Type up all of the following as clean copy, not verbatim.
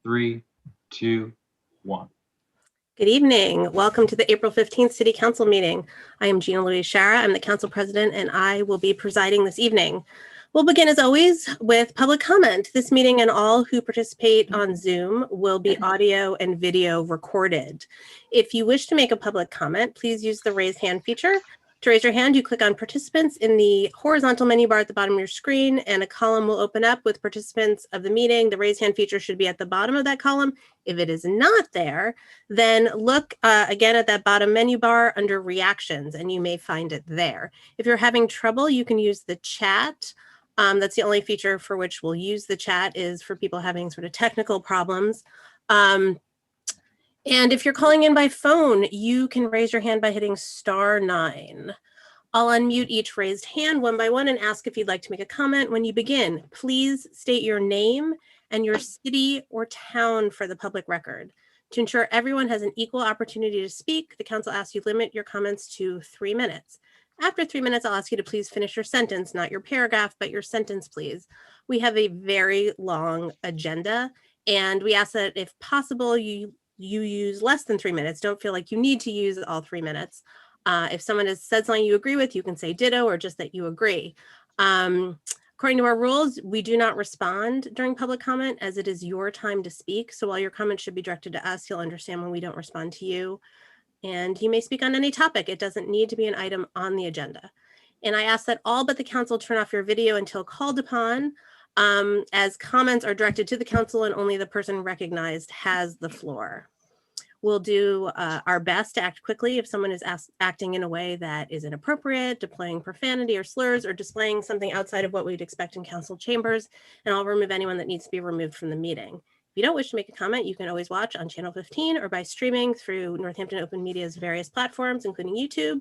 3, 2, 1. Good evening. Welcome to the April 15th City Council meeting. I am Gina Louise Shara. I'm the council president and I will be presiding this evening. We'll begin as always with public comment. This meeting and all who participate on Zoom will be audio and video recorded. If you wish to make a public comment, please use the raise hand feature. To raise your hand, you click on participants in the horizontal menu bar at the bottom of your screen and a column will open up with participants of the meeting. The raise hand feature should be at the bottom of that column. If it is not there, then look again at that bottom menu bar under reactions and you may find it there. If you're having trouble, you can use the chat. That's the only feature for which we'll use the chat is for people having sort of technical problems. And if you're calling in by phone, you can raise your hand by hitting *9. I'll unmute each raised hand one by one and ask if you'd like to make a comment. When you begin, please state your name and your city or town for the public record. To ensure everyone has an equal opportunity to speak, the council asks you limit your comments to 3 minutes. After 3 minutes, I'll ask you to please finish your sentence, not your paragraph, but your sentence, please. We have a very long agenda, and we ask that if possible, you use less than 3 minutes. Don't feel like you need to use all 3 minutes. If someone has said something you agree with, you can say ditto or just that you agree. According to our rules, we do not respond during public comment as it is your time to speak. So while your comment should be directed to us, you'll understand when we don't respond to you. And you may speak on any topic. It doesn't need to be an item on the agenda. And I ask that all but the council turn off your video until called upon, as comments are directed to the council and only the person recognized has the floor. We'll do our best to act quickly if someone is acting in a way that is inappropriate, deploying profanity or slurs, or displaying something outside of what we'd expect in council chambers, and I'll remove anyone that needs to be removed from the meeting. If you don't wish to make a comment, you can always watch on Channel 15 or by streaming through Northampton Open Media's various platforms, including YouTube.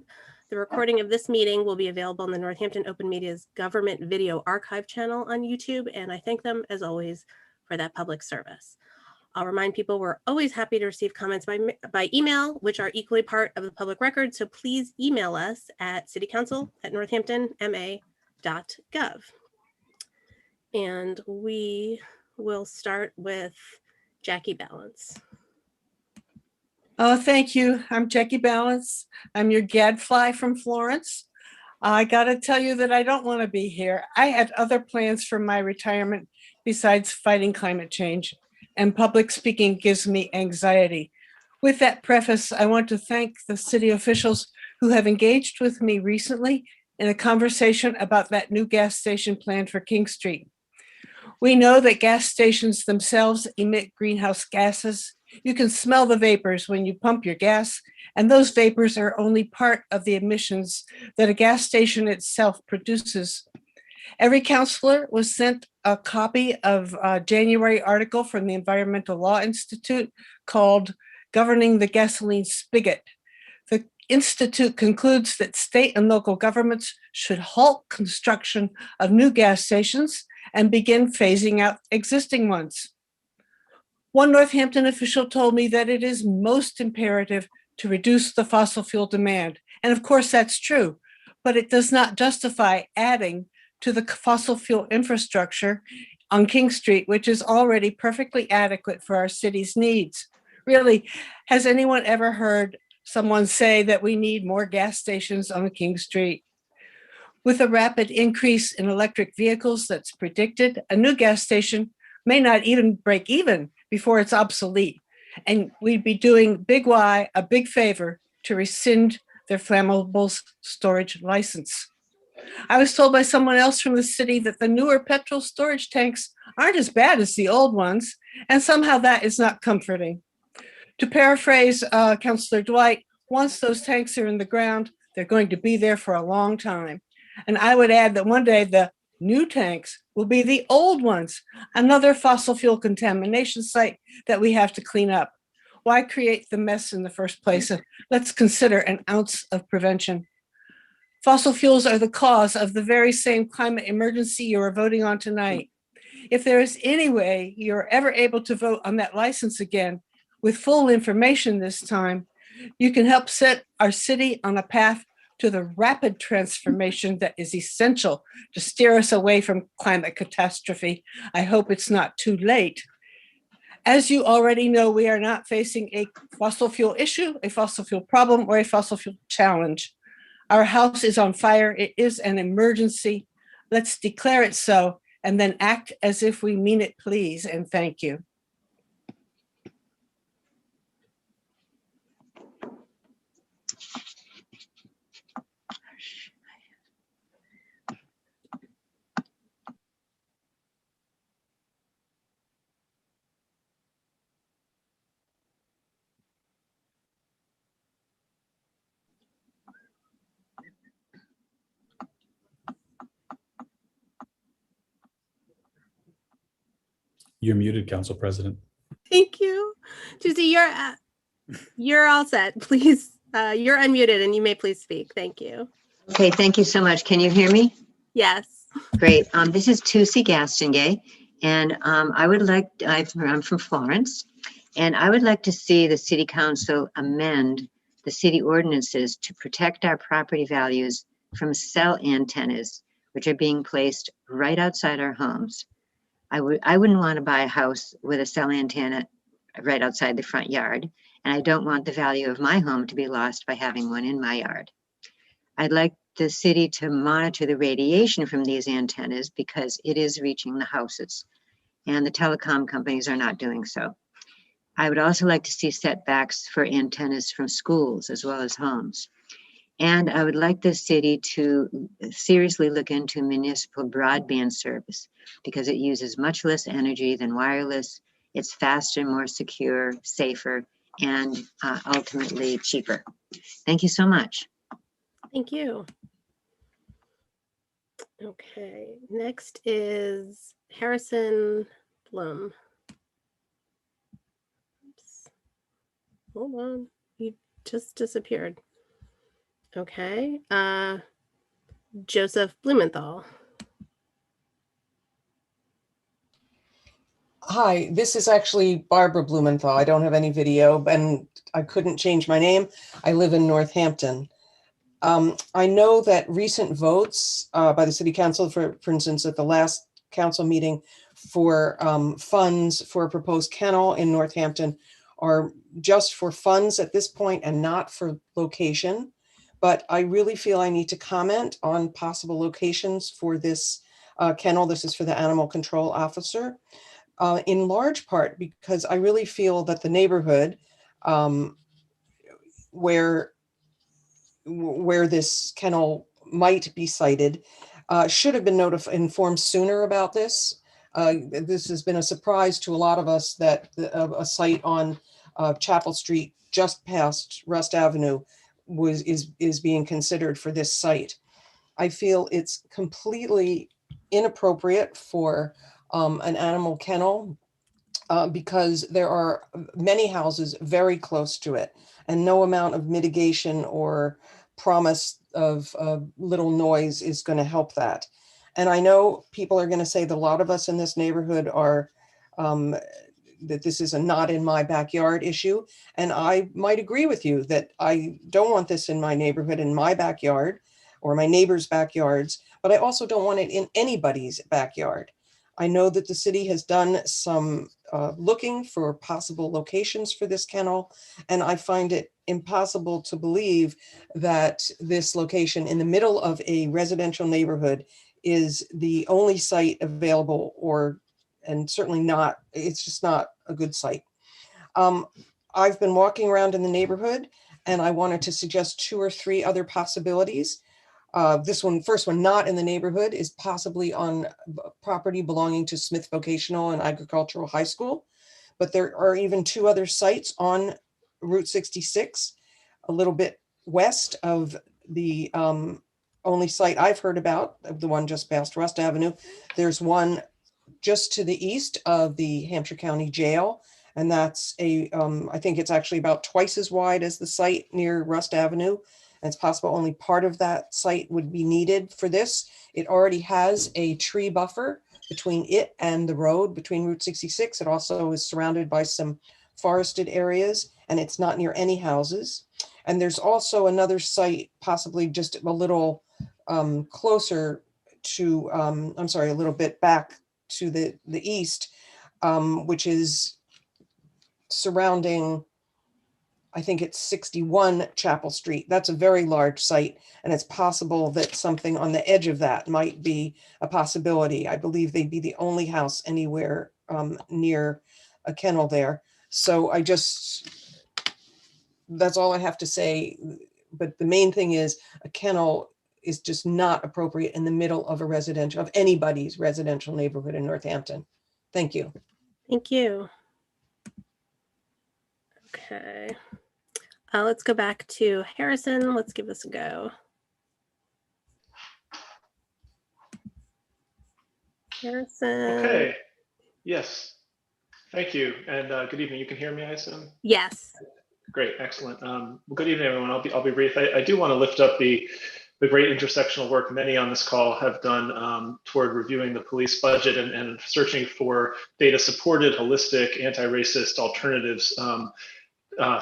The recording of this meeting will be available on the Northampton Open Media's Government Video Archive channel on YouTube, and I thank them, as always, for that public service. I'll remind people we're always happy to receive comments by email, which are equally part of the public record. So please email us at citycouncil@northamptonma.gov. And we will start with Jackie Balance. Oh, thank you. I'm Jackie Balance. I'm your gadfly from Florence. I got to tell you that I don't want to be here. I had other plans for my retirement besides fighting climate change, and public speaking gives me anxiety. With that preface, I want to thank the city officials who have engaged with me recently in a conversation about that new gas station planned for King Street. We know that gas stations themselves emit greenhouse gases. You can smell the vapors when you pump your gas, and those vapors are only part of the emissions that a gas station itself produces. Every councilor was sent a copy of a January article from the Environmental Law Institute called Governing the Gasoline Spigot. The Institute concludes that state and local governments should halt construction of new gas stations and begin phasing out existing ones. One Northampton official told me that it is most imperative to reduce the fossil fuel demand. And of course, that's true, but it does not justify adding to the fossil fuel infrastructure on King Street, which is already perfectly adequate for our city's needs. Really, has anyone ever heard someone say that we need more gas stations on King Street? With a rapid increase in electric vehicles that's predicted, a new gas station may not even break even before it's obsolete. And we'd be doing Big Y a big favor to rescind their flammable storage license. I was told by someone else from the city that the newer petrol storage tanks aren't as bad as the old ones, and somehow that is not comforting. To paraphrase Councillor Dwight, once those tanks are in the ground, they're going to be there for a long time. And I would add that one day the new tanks will be the old ones, another fossil fuel contamination site that we have to clean up. Why create the mess in the first place? Let's consider an ounce of prevention. Fossil fuels are the cause of the very same climate emergency you are voting on tonight. If there is any way you're ever able to vote on that license again with full information this time, you can help set our city on a path to the rapid transformation that is essential to steer us away from climate catastrophe. I hope it's not too late. As you already know, we are not facing a fossil fuel issue, a fossil fuel problem, or a fossil fuel challenge. Our house is on fire. It is an emergency. Let's declare it so and then act as if we mean it, please, and thank you. You're muted, Council President. Thank you. Susie, you're all set. Please, you're unmuted and you may please speak. Thank you. Okay, thank you so much. Can you hear me? Yes. Great. This is Tusi Gastonguay, and I'm from Florence, and I would like to see the City Council amend the city ordinances to protect our property values from cell antennas, which are being placed right outside our homes. I wouldn't want to buy a house with a cell antenna right outside the front yard, and I don't want the value of my home to be lost by having one in my yard. I'd like the city to monitor the radiation from these antennas because it is reaching the houses, and the telecom companies are not doing so. I would also like to see setbacks for antennas from schools as well as homes. And I would like the city to seriously look into municipal broadband service because it uses much less energy than wireless. It's faster, more secure, safer, and ultimately cheaper. Thank you so much. Thank you. Okay, next is Harrison Blum. Oops. Hold on, he just disappeared. Okay, Joseph Blumenthal. Hi, this is actually Barbara Blumenthal. I don't have any video and I couldn't change my name. I live in Northampton. I know that recent votes by the City Council, for instance, at the last council meeting for funds for a proposed kennel in Northampton are just for funds at this point and not for location. But I really feel I need to comment on possible locations for this kennel. This is for the animal control officer. In large part because I really feel that the neighborhood where this kennel might be sited should have been informed sooner about this. This has been a surprise to a lot of us that a site on Chapel Street just past Rust Avenue is being considered for this site. I feel it's completely inappropriate for an animal kennel because there are many houses very close to it and no amount of mitigation or promise of little noise is going to help that. And I know people are going to say that a lot of us in this neighborhood are that this is a not in my backyard issue. And I might agree with you that I don't want this in my neighborhood, in my backyard or my neighbor's backyards, but I also don't want it in anybody's backyard. I know that the city has done some looking for possible locations for this kennel, and I find it impossible to believe that this location in the middle of a residential neighborhood is the only site available, and certainly not, it's just not a good site. I've been walking around in the neighborhood and I wanted to suggest 2 or 3 other possibilities. First one not in the neighborhood is possibly on property belonging to Smith Vocational and Agricultural High School. But there are even 2 other sites on Route 66, a little bit west of the only site I've heard about, the one just past Rust Avenue. There's one just to the east of the Hampshire County Jail. And that's I think it's actually about twice as wide as the site near Rust Avenue. And it's possible only part of that site would be needed for this. It already has a tree buffer between it and the road between Route 66. It also is surrounded by some forested areas and it's not near any houses. And there's also another site, possibly just a little closer to, a little bit back to the east, which is surrounding, I think it's 61 Chapel Street. That's a very large site, and it's possible that something on the edge of that might be a possibility. I believe they'd be the only house anywhere near a kennel there. So that's all I have to say. But the main thing is a kennel is just not appropriate in the middle of anybody's residential neighborhood in Northampton. Thank you. Thank you. Okay. Let's go back to Harrison. Let's give this a go. Harrison. Okay. Yes. Thank you. And good evening. You can hear me, I assume? Yes. Great. Excellent. Well, good evening, everyone. I'll be brief. I do want to lift up the great intersectional work many on this call have done toward reviewing the police budget and searching for data-supported, holistic, anti-racist alternatives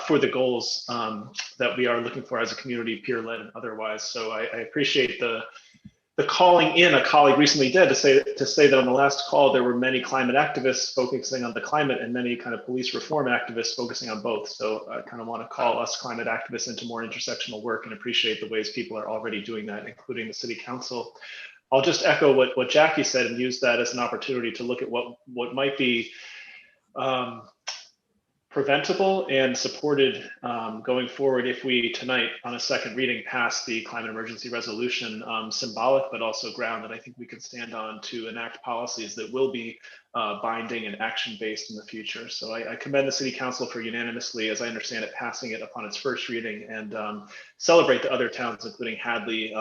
for the goals that we are looking for as a community, peer-led and otherwise. So I appreciate the calling in a colleague recently did to say that on the last call there were many climate activists focusing on the climate and many kind of police reform activists focusing on both. So I kind of want to call us climate activists into more intersectional work and appreciate the ways people are already doing that, including the city council. I'll just echo what Jackie said and use that as an opportunity to look at what might be preventable and supported going forward if we tonight on a second reading pass the climate emergency resolution, symbolic but also ground that I think we can stand on to enact policies that will be binding and action-based in the future. So I commend the City Council for unanimously, as I understand it, passing it upon its first reading, and celebrate the other towns, including Hadley.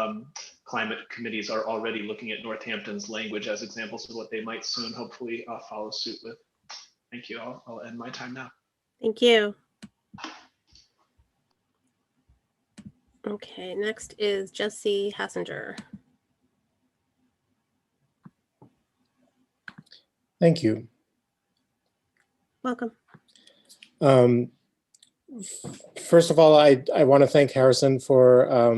Climate committees are already looking at Northampton's language as examples of what they might soon hopefully follow suit with. Thank you. I'll end my time now. Thank you. Okay, next is Jesse Hassinger. Thank you. Welcome. First of all, I want to thank Harrison for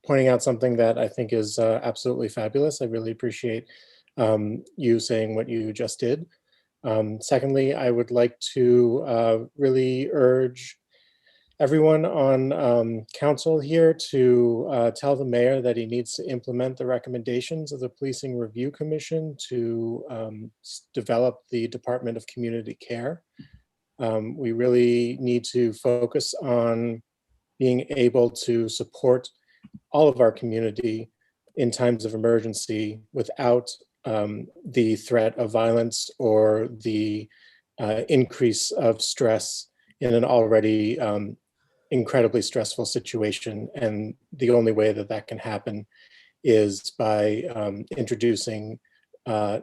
pointing out something that I think is absolutely fabulous. I really appreciate you saying what you just did. Secondly, I would like to really urge everyone on council here to tell the mayor that he needs to implement the recommendations of the Policing Review Commission to develop the Department of Community Care. We really need to focus on being able to support all of our community in times of emergency without the threat of violence or the increase of stress in an already incredibly stressful situation. And the only way that that can happen is by introducing a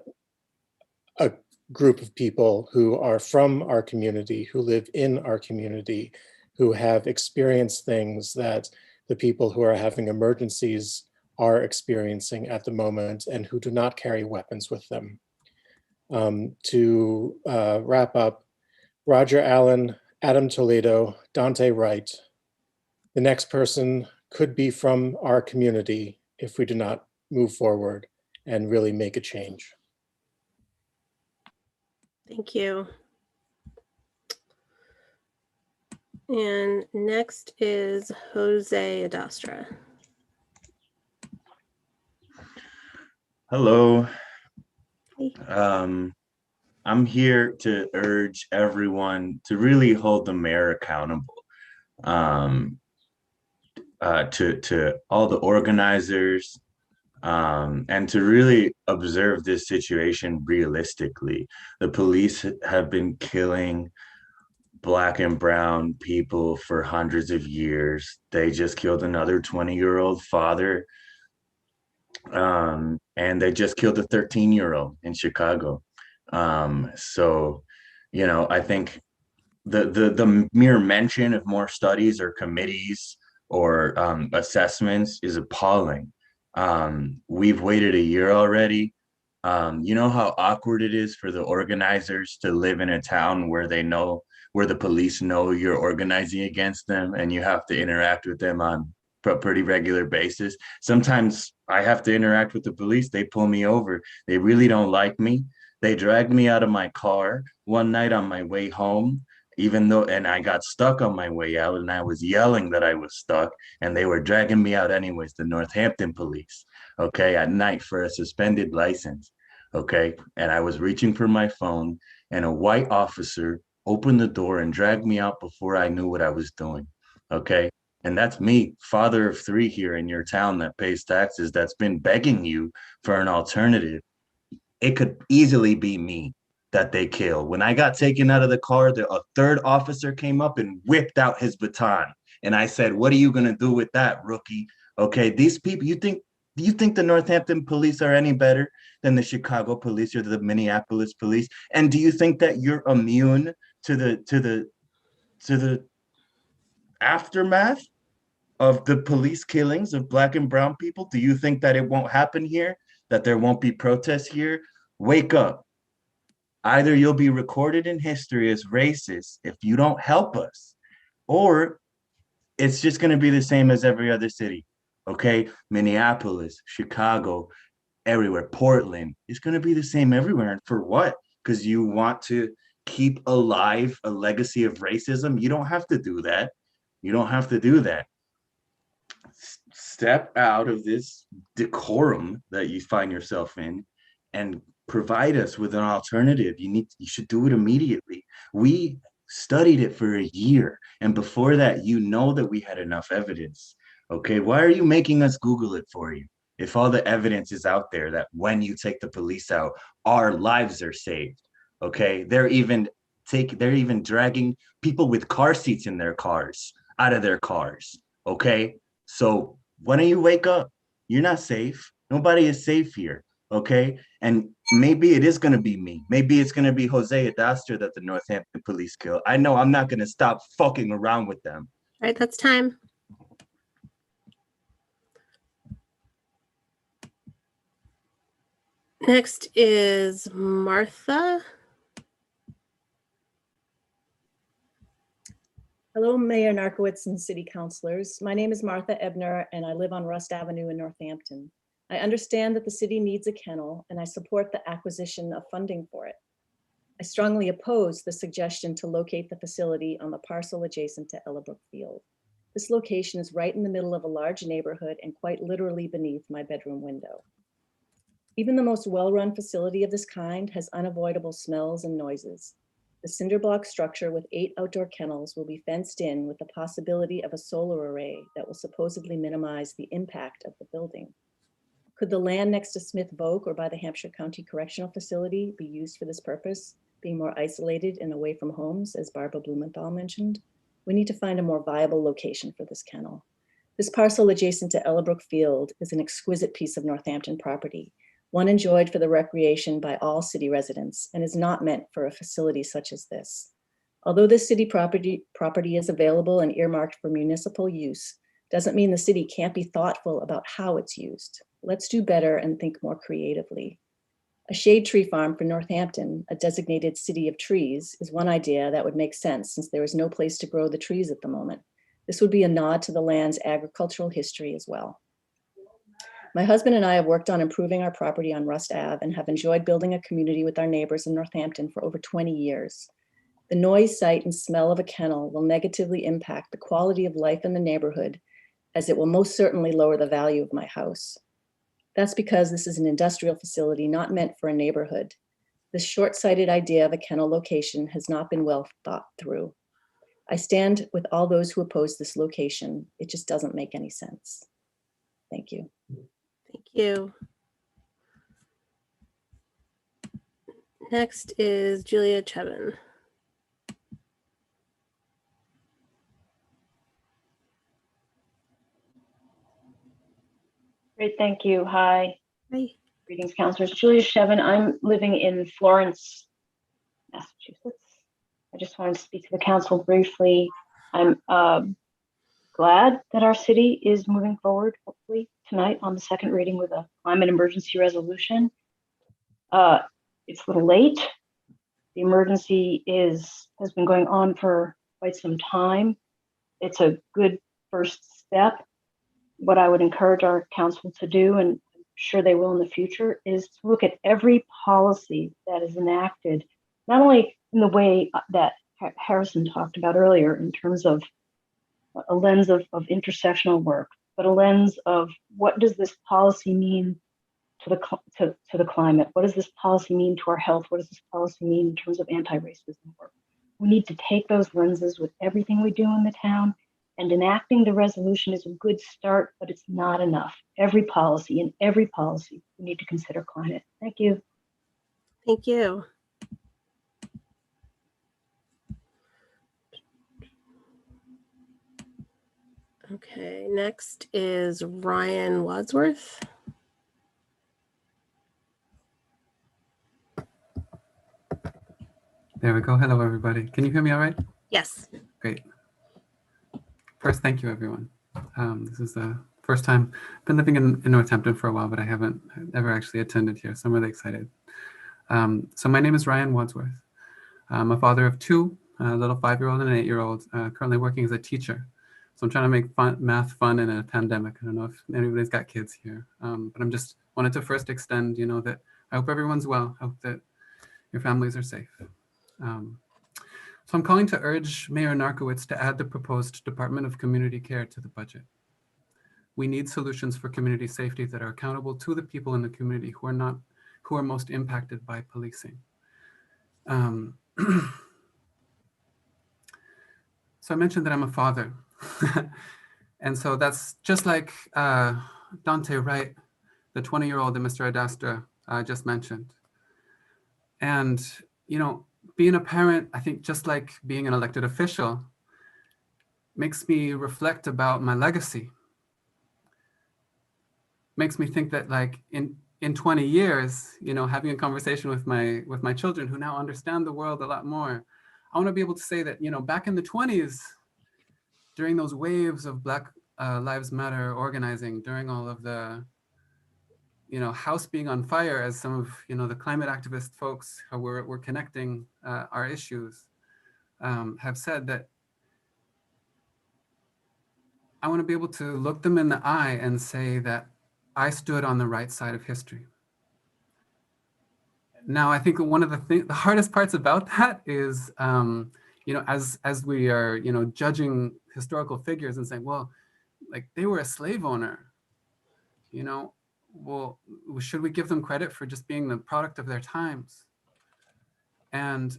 group of people who are from our community, who live in our community, who have experienced things that the people who are having emergencies are experiencing at the moment and who do not carry weapons with them. To wrap up, Roger Allen, Adam Toledo, Dante Wright, the next person could be from our community if we do not move forward and really make a change. Thank you. And next is Jose Adastra. Hello. Hey. I'm here to urge everyone to really hold the mayor accountable. To all the organizers, and to really observe this situation realistically. The police have been killing Black and brown people for hundreds of years. They just killed another 20-year-old father, and they just killed a 13-year-old in Chicago. So, you know, I think the mere mention of more studies or committees or assessments is appalling. We've waited a year already. You know how awkward it is for the organizers to live in a town where the police know you're organizing against them and you have to interact with them on a pretty regular basis. Sometimes I have to interact with the police. They pull me over. They really don't like me. They dragged me out of my car one night on my way home. even though, and I got stuck on my way out and I was yelling that I was stuck and they were dragging me out anyways, the Northampton police, okay, at night for a suspended license, okay? And I was reaching for my phone and a white officer opened the door and dragged me out before I knew what I was doing, okay? And that's me, father of 3 here in your town that pays taxes, that's been begging you for an alternative. It could easily be me that they kill. When I got taken out of the car, a third officer came up and whipped out his baton. And I said, what are you gonna do with that, rookie? Okay, these people, do you think the Northampton police are any better than the Chicago police or the Minneapolis police? And do you think that you're immune to the aftermath of the police killings of Black and brown people? Do you think that it won't happen here? That there won't be protests here? Wake up. Either you'll be recorded in history as racist if you don't help us, or it's just going to be the same as every other city, okay? Minneapolis, Chicago, everywhere, Portland, it's going to be the same everywhere. And for what? Because you want to keep alive a legacy of racism? You don't have to do that. You don't have to do that. Step out of this decorum that you find yourself in and provide us with an alternative. You should do it immediately. We studied it for a year. And before that, you know that we had enough evidence. Okay, why are you making us Google it for you? If all the evidence is out there that when you take the police out, our lives are saved. Okay, they're even dragging people with car seats in their cars out of their cars. Okay, so why don't you wake up? You're not safe. Nobody is safe here. Okay, and maybe it is going to be me. Maybe it's going to be Jose Adastra that the Northampton police kill. I know I'm not going to stop fucking around with them. All right, that's time. Next is Martha. Hello, Mayor Narkowitz and city councilors. My name is Martha Ebner and I live on Rust Avenue in Northampton. I understand that the city needs a kennel and I support the acquisition of funding for it. I strongly oppose the suggestion to locate the facility on the parcel adjacent to Ellabrook Field. This location is right in the middle of a large neighborhood and quite literally beneath my bedroom window. Even the most well-run facility of this kind has unavoidable smells and noises. The cinder block structure with 8 outdoor kennels will be fenced in with the possibility of a solar array that will supposedly minimize the impact of the building. Could the land next to Smith Voc or by the Hampshire County Correctional Facility be used for this purpose, being more isolated and away from homes, as Barbara Blumenthal mentioned? We need to find a more viable location for this kennel. This parcel adjacent to Ellabrook Field is an exquisite piece of Northampton property, one enjoyed for the recreation by all city residents and is not meant for a facility such as this. Although this city property is available and earmarked for municipal use, doesn't mean the city can't be thoughtful about how it's used. Let's do better and think more creatively. A shade tree farm for Northampton, a designated city of trees, is one idea that would make sense since there is no place to grow the trees at the moment. This would be a nod to the land's agricultural history as well. My husband and I have worked on improving our property on Rust Ave and have enjoyed building a community with our neighbors in Northampton for over 20 years. The noise, sight, and smell of a kennel will negatively impact the quality of life in the neighborhood, as it will most certainly lower the value of my house. That's because this is an industrial facility not meant for a neighborhood. This short-sighted idea of a kennel location has not been well thought through. I stand with all those who oppose this location. It just doesn't make any sense. Thank you. Thank you. Next is Julia Chevin. Great, thank you. Hi. Hi. Greetings, councilors. Julia Chevin. I'm living in Florence, Massachusetts. I just wanted to speak to the council briefly. I'm glad that our city is moving forward, hopefully tonight on the second reading with a climate emergency resolution. It's a little late. The emergency has been going on for quite some time. It's a good first step. What I would encourage our council to do, and I'm sure they will in the future, is to look at every policy that is enacted, not only in the way that Harrison talked about earlier in terms of a lens of intersectional work, but a lens of what does this policy mean to the climate? What does this policy mean to our health? What does this policy mean in terms of anti-racism work? We need to take those lenses with everything we do in the town, and enacting the resolution is a good start, but it's not enough. Every policy, we need to consider climate. Thank you. Thank you. Okay, next is Ryan Wadsworth. There we go. Hello, everybody. Can you hear me all right? Yes. Great. First, thank you, everyone. This is the first time. I've been living in Northampton for a while, but I haven't ever actually attended here, so I'm really excited. So my name is Ryan Wadsworth. I'm a father of two, a little 5-year-old and an 8-year-old, currently working as a teacher. So I'm trying to make math fun in a pandemic. I don't know if anybody's got kids here, but I'm just wanted to first extend, that I hope everyone's well, hope that your families are safe. So I'm calling to urge Mayor Narkowitz to add the proposed Department of Community Care to the budget. We need solutions for community safety that are accountable to the people in the community who are most impacted by policing. So I mentioned that I'm a father. And so that's just like Dante Wright, the 20-year-old that Mr. Adastra just mentioned. And, being a parent, I think just like being an elected official, makes me reflect about my legacy. Makes me think that like in 20 years, having a conversation with my children who now understand the world a lot more, I want to be able to say that, back in the 20s, during those waves of Black Lives Matter organizing, during all of the, house being on fire, as some of, the climate activist folks who were connecting our issues have said, that I want to be able to look them in the eye and say that I stood on the right side of history. Now, I think one of the hardest parts about that is, as we are, judging historical figures and saying, well, like they were a slave owner, well, should we give them credit for just being the product of their times? And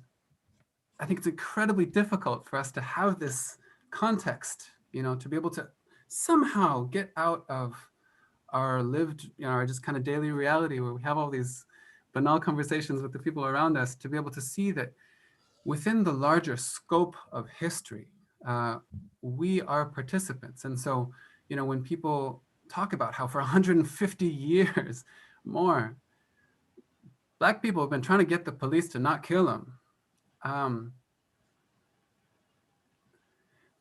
I think it's incredibly difficult for us to have this context, to be able to somehow get out of our lived, our just kind of daily reality where we have all these banal conversations with the people around us, to be able to see that within the larger scope of history, we are participants. And so, when people talk about how for 150 years more, Black people have been trying to get the police to not kill them.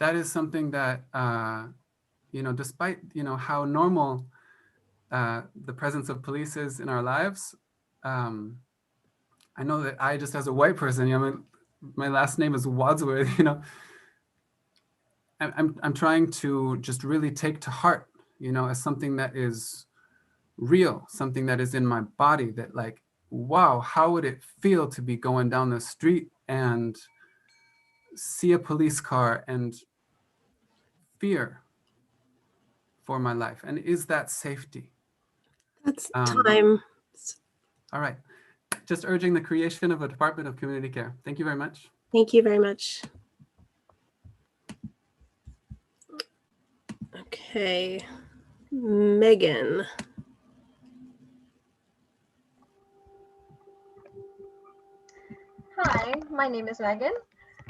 That is something that, despite, how normal the presence of police is in our lives, I know that I just as a white person, my last name is Wadsworth, I'm trying to just really take to heart, as something that is real, something that is in my body, that like, wow, how would it feel to be going down the street and see a police car and fear for my life? And is that safety? That's time. All right. Just urging the creation of a Department of Community Care. Thank you very much. Thank you very much. Okay, Megan. Hi, my name is Megan.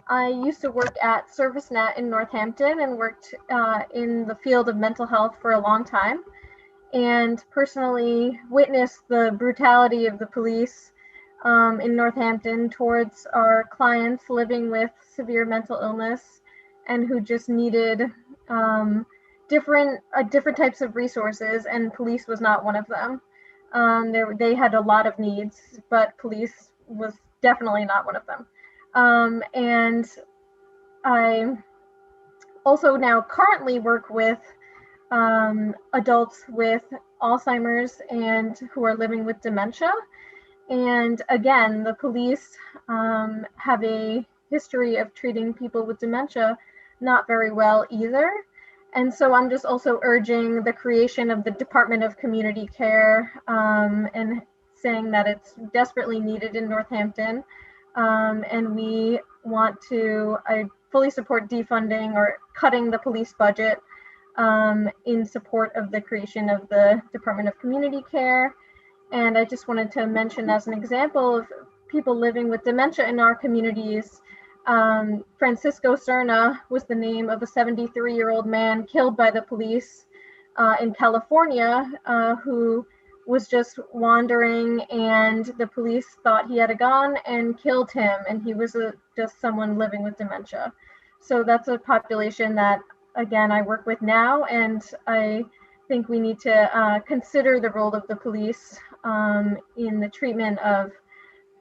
I used to work at ServiceNet in Northampton and worked in the field of mental health for a long time, and personally witnessed the brutality of the police in Northampton towards our clients living with severe mental illness and who just needed different types of resources, and police was not one of them. They had a lot of needs, but police was definitely not one of them. And I also now currently work with adults with Alzheimer's and who are living with dementia. And again, the police have a history of treating people with dementia not very well either. And so I'm just also urging the creation of the Department of Community Care, and saying that it's desperately needed in Northampton. And we want to, I fully support defunding or cutting the police budget in support of the creation of the Department of Community Care. And I just wanted to mention as an example of people living with dementia in our communities, Francisco Serna was the name of a 73-year-old man killed by the police in California, who was just wandering, and the police thought he had a gun and killed him, and he was just someone living with dementia. So that's a population that, again, I work with now, and I think we need to consider the role of the police in the treatment of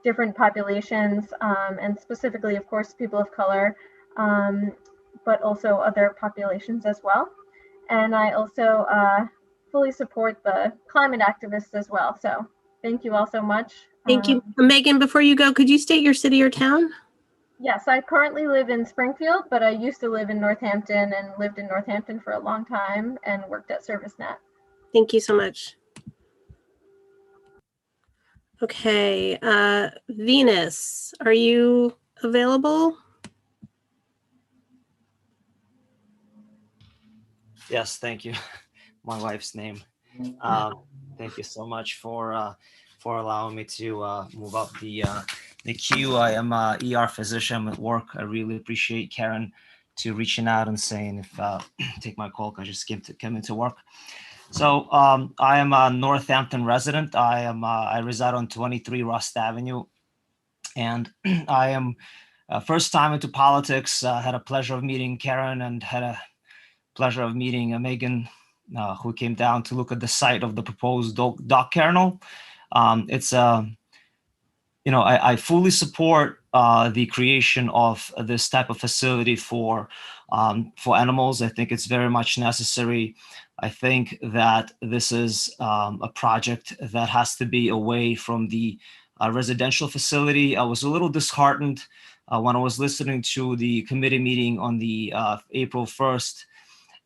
different populations, and specifically, of course, people of color, but also other populations as well. And I also fully support the climate activists as well. So thank you all so much. Thank you. Megan, before you go, could you state your city or town? Yes, I currently live in Springfield, but I used to live in Northampton and lived in Northampton for a long time and worked at ServiceNet. Thank you so much. Okay, Venus, are you available? Yes, thank you. My wife's name. Thank you so much for allowing me to move up the queue. I am a ER physician. I'm at work. I really appreciate Karen to reaching out and saying if take my call because I just came into work. So I am a Northampton resident. I reside on 23 Rust Avenue, and I am first time into politics. Had a pleasure of meeting Karen and had a pleasure of meeting Megan, who came down to look at the site of the proposed dock kennel. It's I fully support the creation of this type of facility for animals. I think it's very much necessary. I think that this is a project that has to be away from the residential facility. I was a little disheartened when I was listening to the committee meeting on the April 1st,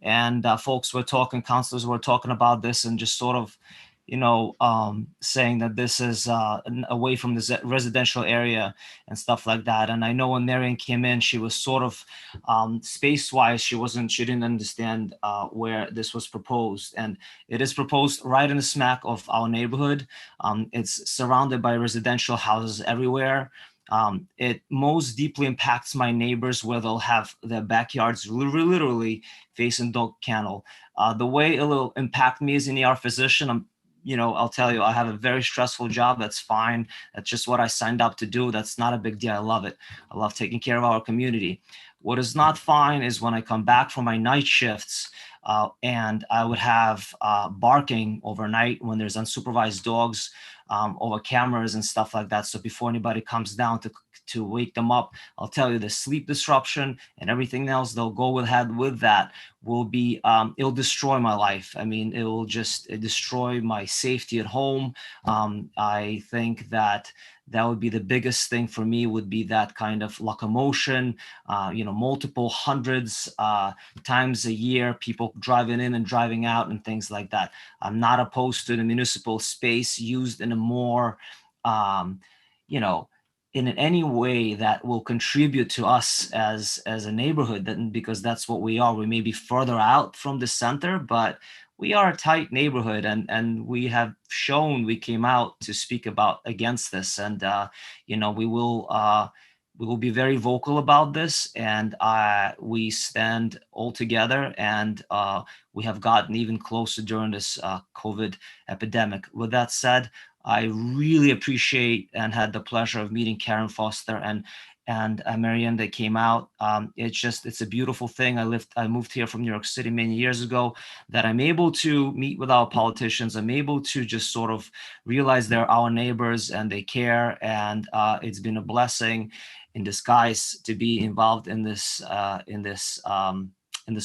and councilors were talking about this and just sort of, saying that this is away from the residential area and stuff like that. And I know when Marion came in, she was sort of space-wise, she didn't understand where this was proposed. And it is proposed right in the smack of our neighborhood. It's surrounded by residential houses everywhere. It most deeply impacts my neighbors where they'll have their backyards literally facing dog kennel. The way it will impact me as an ER physician, I'll tell you, I have a very stressful job. That's fine. That's just what I signed up to do. That's not a big deal. I love it. I love taking care of our community. What is not fine is when I come back from my night shifts and I would have barking overnight when there's unsupervised dogs over cameras and stuff like that. So before anybody comes down to wake them up, I'll tell you the sleep disruption and everything else they'll go ahead with that will be, it'll destroy my life. I mean, it will just destroy my safety at home. I think that would be the biggest thing for me, would be that kind of locomotion, multiple hundreds times a year, people driving in and driving out and things like that. I'm not opposed to the municipal space used in a more, in any way that will contribute to us as a neighborhood, because that's what we are. We may be further out from the center, but we are a tight neighborhood, and we have shown we came out to speak against this, and we will be very vocal about this, and we stand all together, and we have gotten even closer during this COVID epidemic. With that said, I really appreciate and had the pleasure of meeting Karen Foster and Marianne that came out. It's a beautiful thing. I moved here from New York City many years ago, that I'm able to meet with our politicians. I'm able to just sort of realize they're our neighbors and they care. And it's been a blessing in disguise to be involved in this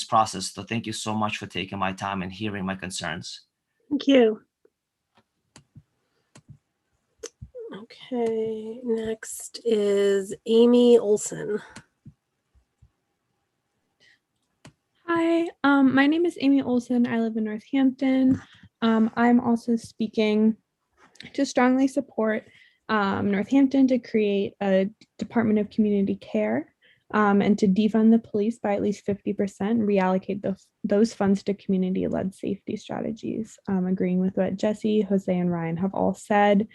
process. So thank you so much for taking my time and hearing my concerns. Thank you. Okay, next is Amy Olson. Hi, my name is Amy Olson. I live in Northampton. I'm also speaking to strongly support Northampton to create a Department of Community Care and to defund the police by at least 50% and reallocate those funds to community-led safety strategies. Agreeing with what Jesse, Jose, and Ryan have all said.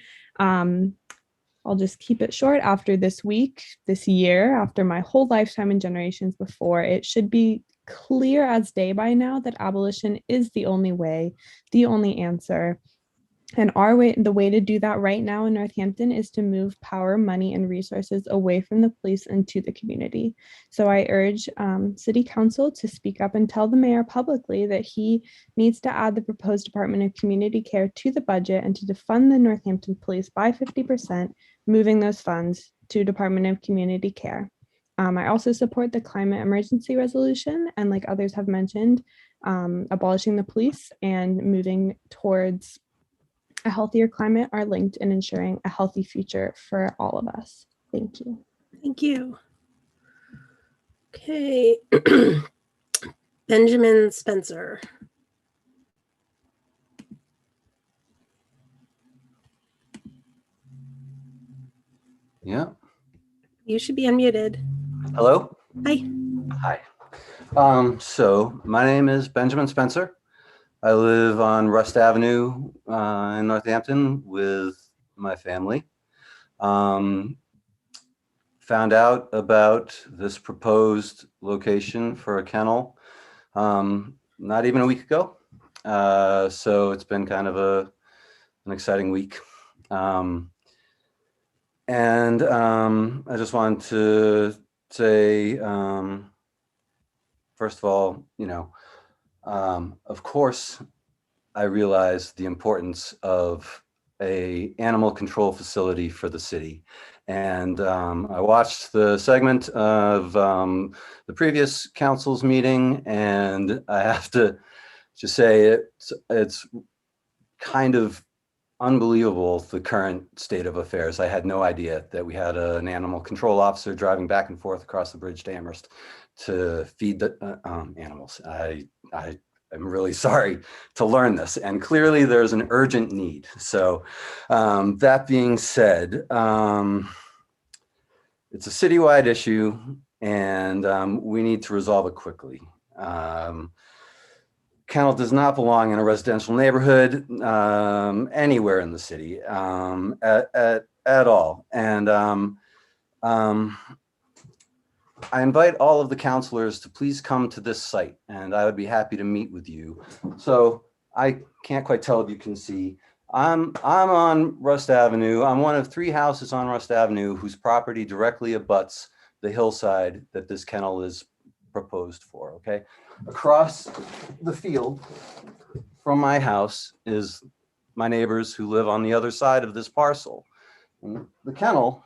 I'll just keep it short. After this week, this year, after my whole lifetime and generations before, it should be clear as day by now that abolition is the only way, the only answer. And the way to do that right now in Northampton is to move power, money, and resources away from the police and to the community. So I urge City Council to speak up and tell the mayor publicly that he needs to add the proposed Department of Community Care to the budget and to defund the Northampton Police by 50%, moving those funds to Department of Community Care. I also support the climate emergency resolution and, like others have mentioned, abolishing the police and moving towards a healthier climate are linked in ensuring a healthy future for all of us. Thank you. Thank you. Okay, Benjamin Spencer. Yeah. You should be unmuted. Hello. Hi. Hi. So my name is Benjamin Spencer. I live on Rust Avenue in Northampton with my family. Found out about this proposed location for a kennel not even a week ago. So it's been kind of an exciting week. I just wanted to say, first of all, of course, I realize the importance of an animal control facility for the city. And I watched the segment of the previous council's meeting, and I have to just say it's kind of unbelievable, the current state of affairs. I had no idea that we had an animal control officer driving back and forth across the bridge to Amherst to feed the animals. I'm really sorry to learn this, and clearly there's an urgent need. So that being said, it's a citywide issue, and we need to resolve it quickly. Kennel does not belong in a residential neighborhood anywhere in the city at all. And I invite all of the counselors to please come to this site, and I would be happy to meet with you. So I can't quite tell if you can see. I'm on Rust Avenue. I'm one of 3 houses on Rust Avenue whose property directly abuts the hillside that this kennel is proposed for, okay? Across the field from my house is my neighbors who live on the other side of this parcel. And the kennel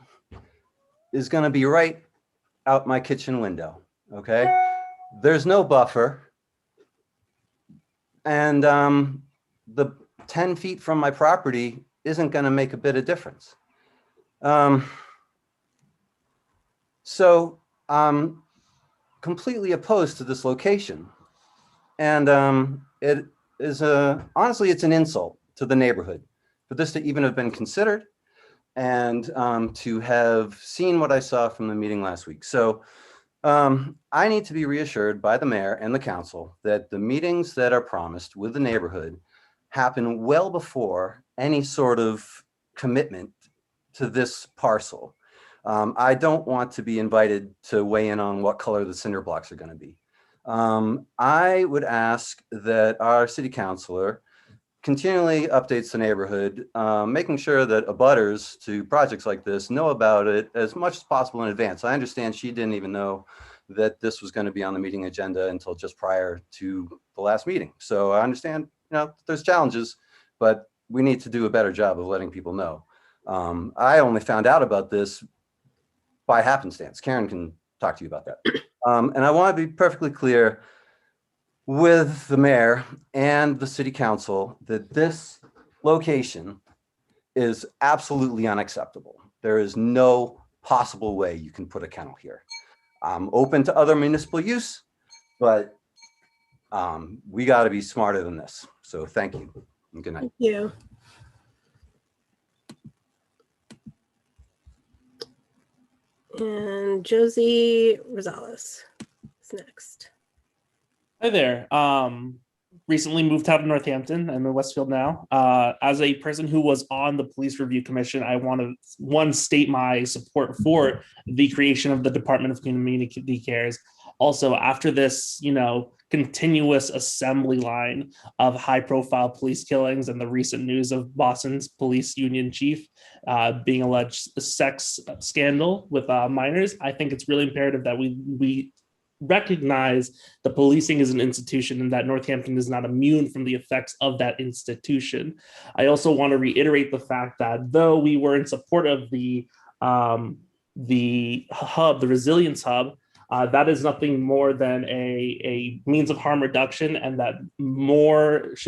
is gonna be right out my kitchen window, okay? There's no buffer. And the 10 feet from my property isn't gonna make a bit of difference. So I'm completely opposed to this location. And it is honestly, it's an insult to the neighborhood for this to even have been considered, and to have seen what I saw from the meeting last week. So I need to be reassured by the mayor and the council that the meetings that are promised with the neighborhood happen well before any sort of commitment to this parcel. I don't want to be invited to weigh in on what color the cinder blocks are going to be. I would ask that our city councilor continually updates the neighborhood, making sure that abutters to projects like this know about it as much as possible in advance. I understand she didn't even know that this was going to be on the meeting agenda until just prior to the last meeting. So I understand, there's challenges, but we need to do a better job of letting people know. I only found out about this by happenstance. Karen can talk to you about that. And I want to be perfectly clear with the mayor and the city council that this location is absolutely unacceptable. There is no possible way you can put a kennel here. I'm open to other municipal use, but we got to be smarter than this. So thank you and good night. Thank you. And Josie Rosales is next. Hi there. Recently moved out of Northampton. I'm in Westfield now. As a person who was on the Police Review Commission, I want to state my support for the creation of the Department of Community Cares. Also, after this, continuous assembly line of high-profile police killings and the recent news of Boston's police union chief being alleged sex scandal with minors, I think it's really imperative that we recognize the policing as an institution and that Northampton is not immune from the effects of that institution. I also want to reiterate the fact that though we were in support of the hub, the resilience hub, that is nothing more than a means of harm reduction, and that most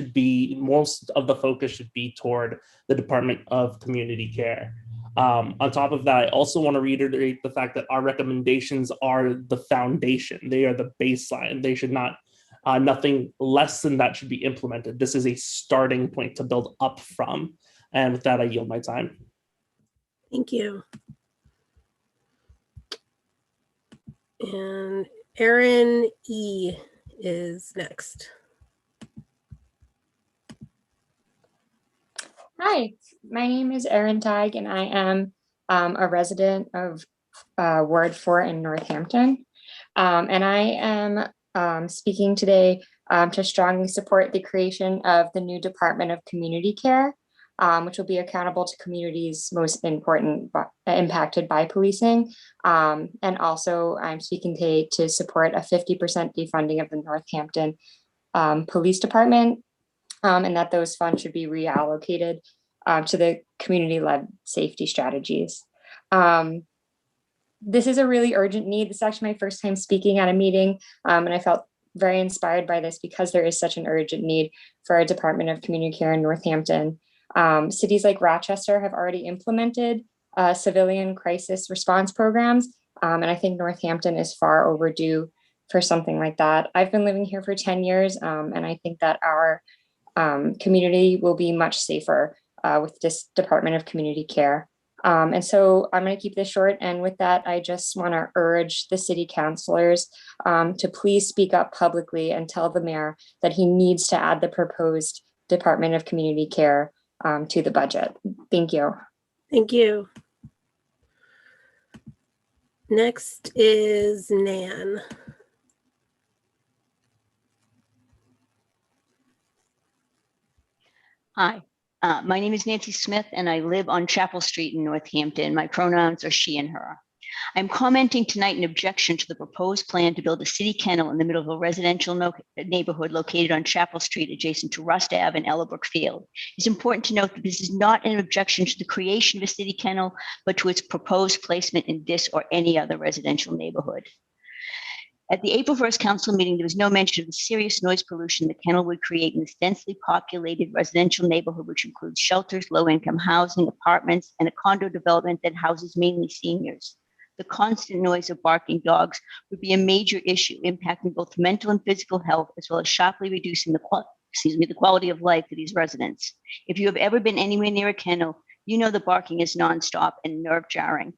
of the focus should be toward the Department of Community Care. On top of that, I also want to reiterate the fact that our recommendations are the foundation. They are the baseline. They should not, nothing less than that should be implemented. This is a starting point to build up from. And with that, I yield my time. Thank you. And Erin E. is next. Hi, my name is Erin Teig, and I am a resident of Ward 4 in Northampton. And I am speaking today to strongly support the creation of the new Department of Community Care, which will be accountable to communities most impacted by policing. And also I'm speaking today to support a 50% defunding of the Northampton Police Department, and that those funds should be reallocated to the community-led safety strategies. This is a really urgent need. This is actually my first time speaking at a meeting, and I felt very inspired by this because there is such an urgent need for a Department of Community Care in Northampton. Cities like Rochester have already implemented civilian crisis response programs, and I think Northampton is far overdue for something like that. I've been living here for 10 years, and I think that our community will be much safer with this Department of Community Care. And so I'm going to keep this short. And with that, I just want to urge the city councilors to please speak up publicly and tell the mayor that he needs to add the proposed Department of Community Care to the budget. Thank you. Thank you. Next is Nan. Hi, my name is Nancy Smith, and I live on Chapel Street in Northampton. My pronouns are she and her. I'm commenting tonight in objection to the proposed plan to build a city kennel in the middle of a residential neighborhood located on Chapel Street adjacent to Rust Ave and Ellabrook Field. It's important to note that this is not an objection to the creation of a city kennel, but to its proposed placement in this or any other residential neighborhood. At the April 1st council meeting, there was no mention of the serious noise pollution the kennel would create in this densely populated residential neighborhood, which includes shelters, low-income housing, apartments, and a condo development that houses mainly seniors. The constant noise of barking dogs would be a major issue, impacting both mental and physical health, as well as sharply reducing the quality of life for these residents. If you have ever been anywhere near a kennel, you know the barking is nonstop and nerve-jarring.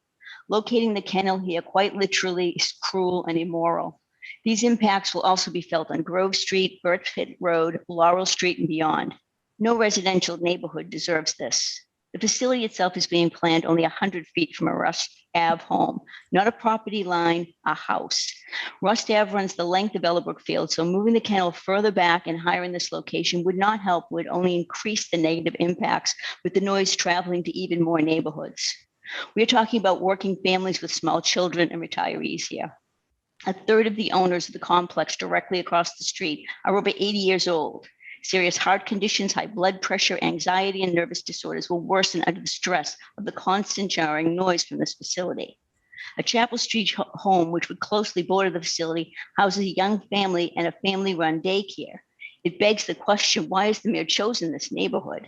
Locating the kennel here quite literally is cruel and immoral. These impacts will also be felt on Grove Street, Birchfield Road, Laurel Street, and beyond. No residential neighborhood deserves this. The facility itself is being planned only 100 feet from a Rust Ave home, not a property line, a house. Rust Ave runs the length of Ellabrook Field, so moving the kennel further back and higher in this location would not help, would only increase the negative impacts, with the noise traveling to even more neighborhoods. We are talking about working families with small children and retirees here. A third of the owners of the complex directly across the street are over 80 years old. Serious heart conditions, high blood pressure, anxiety, and nervous disorders will worsen under the stress of the constant jarring noise from this facility. A Chapel Street home, which would closely border the facility, houses a young family and a family-run daycare. It begs the question, why has the mayor chosen this neighborhood?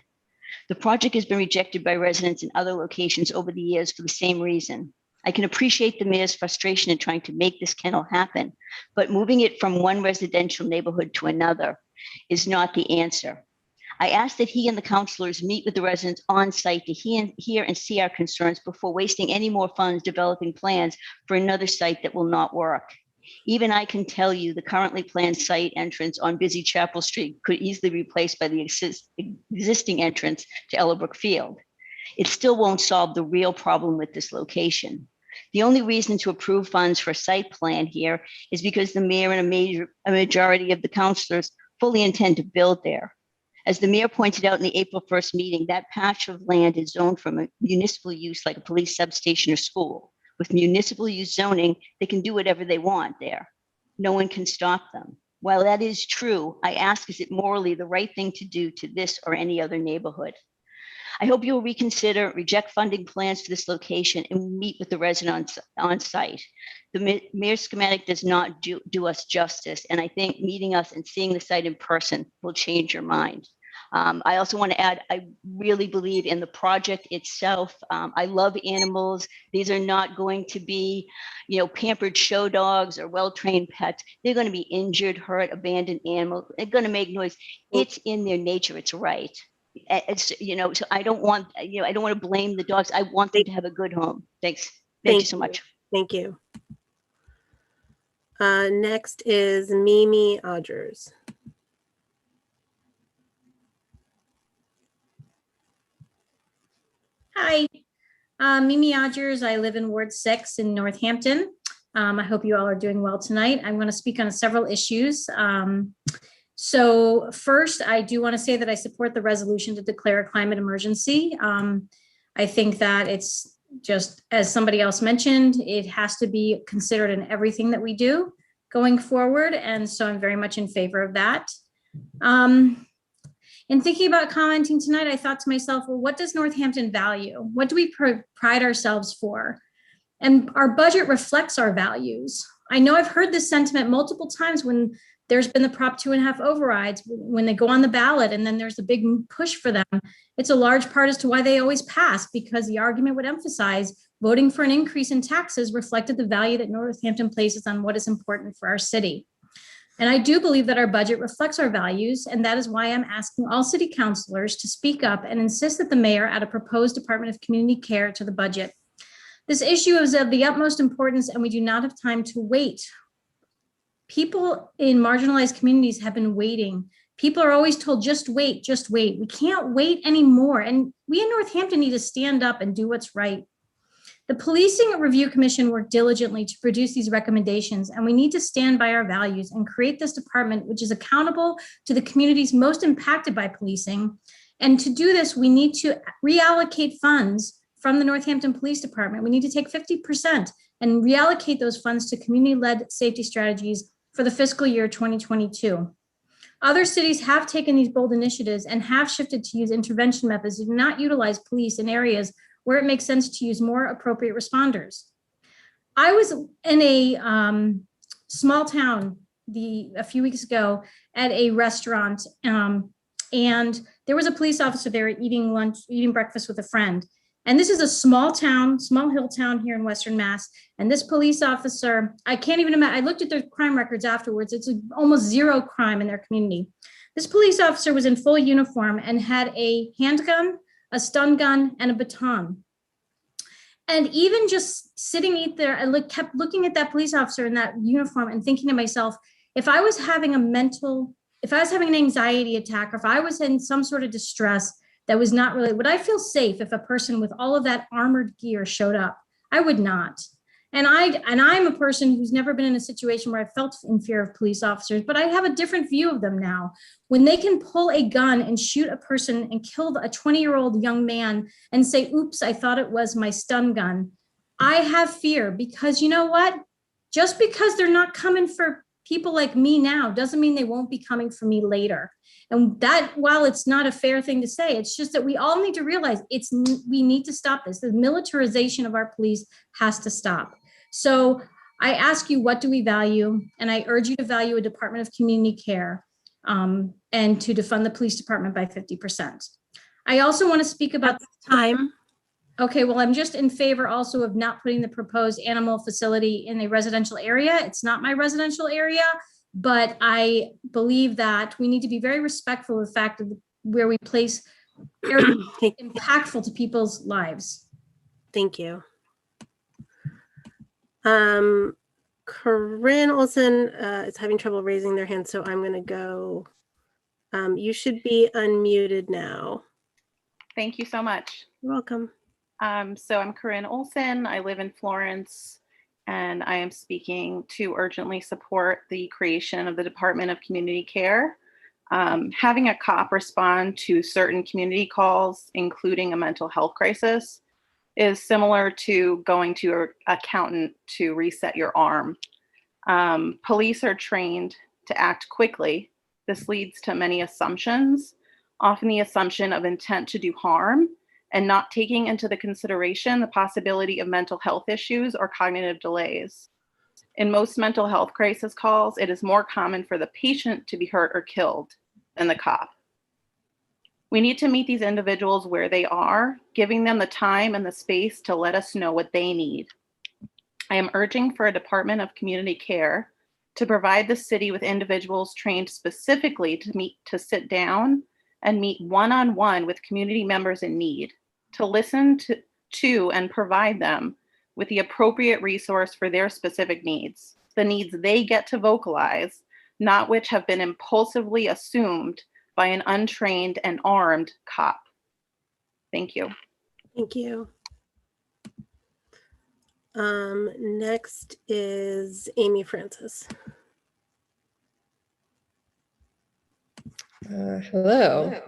The project has been rejected by residents in other locations over the years for the same reason. I can appreciate the mayor's frustration in trying to make this kennel happen, but moving it from one residential neighborhood to another is not the answer. I ask that he and the councilors meet with the residents on site to hear and see our concerns before wasting any more funds developing plans for another site that will not work. Even I can tell you the currently planned site entrance on busy Chapel Street could easily be replaced by the existing entrance to Ellabrook Field. It still won't solve the real problem with this location. The only reason to approve funds for a site plan here is because the mayor and a majority of the councilors fully intend to build there. As the mayor pointed out in the April 1st meeting, that patch of land is zoned for municipal use like a police substation or school. With municipal use zoning, they can do whatever they want there. No one can stop them. While that is true, I ask, is it morally the right thing to do to this or any other neighborhood? I hope you will reconsider, reject funding plans for this location, and meet with the residents on site. The mayor's schematic does not do us justice, and I think meeting us and seeing the site in person will change your mind. I also want to add, I really believe in the project itself. I love animals. These are not going to be, pampered show dogs or well-trained pets. They're going to be injured, hurt, abandoned animals. They're going to make noise. It's in their nature. It's right. It's, so I don't want, I don't want to blame the dogs. I want them to have a good home. Thanks. Thank you so much. Thank you. Next is Mimi Odgers. Hi, Mimi Odgers. I live in Ward 6 in Northampton. I hope you all are doing well tonight. I'm going to speak on several issues. So first, I do want to say that I support the resolution to declare a climate emergency. I think that it's just, as somebody else mentioned, it has to be considered in everything that we do going forward. And so I'm very much in favor of that. In thinking about commenting tonight, I thought to myself, well, what does Northampton value? What do we pride ourselves for? And our budget reflects our values. I know I've heard this sentiment multiple times when there's been the Prop 2.5 overrides, when they go on the ballot and then there's a big push for them. It's a large part as to why they always pass, because the argument would emphasize voting for an increase in taxes reflected the value that Northampton places on what is important for our city. And I do believe that our budget reflects our values, and that is why I'm asking all city councilors to speak up and insist that the mayor add a proposed Department of Community Care to the budget. This issue is of the utmost importance, and we do not have time to wait. People in marginalized communities have been waiting. People are always told, just wait, just wait. We can't wait anymore. And we in Northampton need to stand up and do what's right. The Policing Review Commission worked diligently to produce these recommendations, and we need to stand by our values and create this department, which is accountable to the communities most impacted by policing. And to do this, we need to reallocate funds from the Northampton Police Department. We need to take 50% and reallocate those funds to community-led safety strategies for the fiscal year 2022. Other cities have taken these bold initiatives and have shifted to use intervention methods that do not utilize police in areas where it makes sense to use more appropriate responders. I was in a small town a few weeks ago at a restaurant, and there was a police officer there eating breakfast with a friend. And this is a small town, small hill town here in Western Mass. And this police officer, I can't even imagine, I looked at their crime records afterwards. It's almost zero crime in their community. This police officer was in full uniform and had a handgun, a stun gun, and a baton. And even just sitting there, I kept looking at that police officer in that uniform and thinking to myself, if I was having an anxiety attack, or if I was in some sort of distress that was not really, would I feel safe if a person with all of that armored gear showed up? I would not. And I'm a person who's never been in a situation where I felt in fear of police officers, but I have a different view of them now. When they can pull a gun and shoot a person and kill a 20-year-old young man and say, oops, I thought it was my stun gun. I have fear, because you know what? Just because they're not coming for people like me now doesn't mean they won't be coming for me later. And that, while it's not a fair thing to say, it's just that we all need to realize we need to stop this. The militarization of our police has to stop. So I ask you, what do we value? And I urge you to value a Department of Community Care and to defund the police department by 50%. I also want to speak about time. Okay, well, I'm just in favor also of not putting the proposed animal facility in a residential area. It's not my residential area, but I believe that we need to be very respectful of the fact of where we place areas impactful to people's lives. Thank you. Corinne Olson is having trouble raising their hand, so I'm going to go. You should be unmuted now. Thank you so much. You're welcome. So I'm Corinne Olson. I live in Florence, and I am speaking to urgently support the creation of the Department of Community Care. Having a cop respond to certain community calls, including a mental health crisis, is similar to going to your accountant to reset your arm. Police are trained to act quickly. This leads to many assumptions, often the assumption of intent to do harm, and not taking into the consideration the possibility of mental health issues or cognitive delays. In most mental health crisis calls, it is more common for the patient to be hurt or killed than the cop. We need to meet these individuals where they are, giving them the time and the space to let us know what they need. I am urging for a Department of Community Care to provide the city with individuals trained specifically to sit down and meet one-on-one with community members in need, to listen to and provide them with the appropriate resource for their specific needs, the needs they get to vocalize, not which have been impulsively assumed by an untrained and armed cop. Thank you. Thank you. Next is Amy Francis. Hello.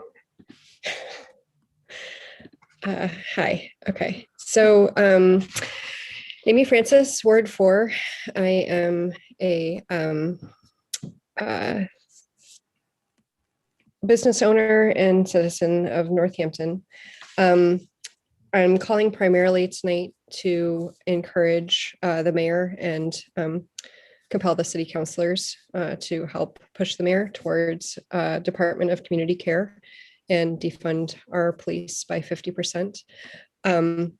Hi. Okay. So, Amy Francis, Ward 4. I am a business owner and citizen of Northampton. I'm calling primarily tonight to encourage the mayor and compel the city councilors to help push the mayor towards Department of Community Care and defund our police by 50%.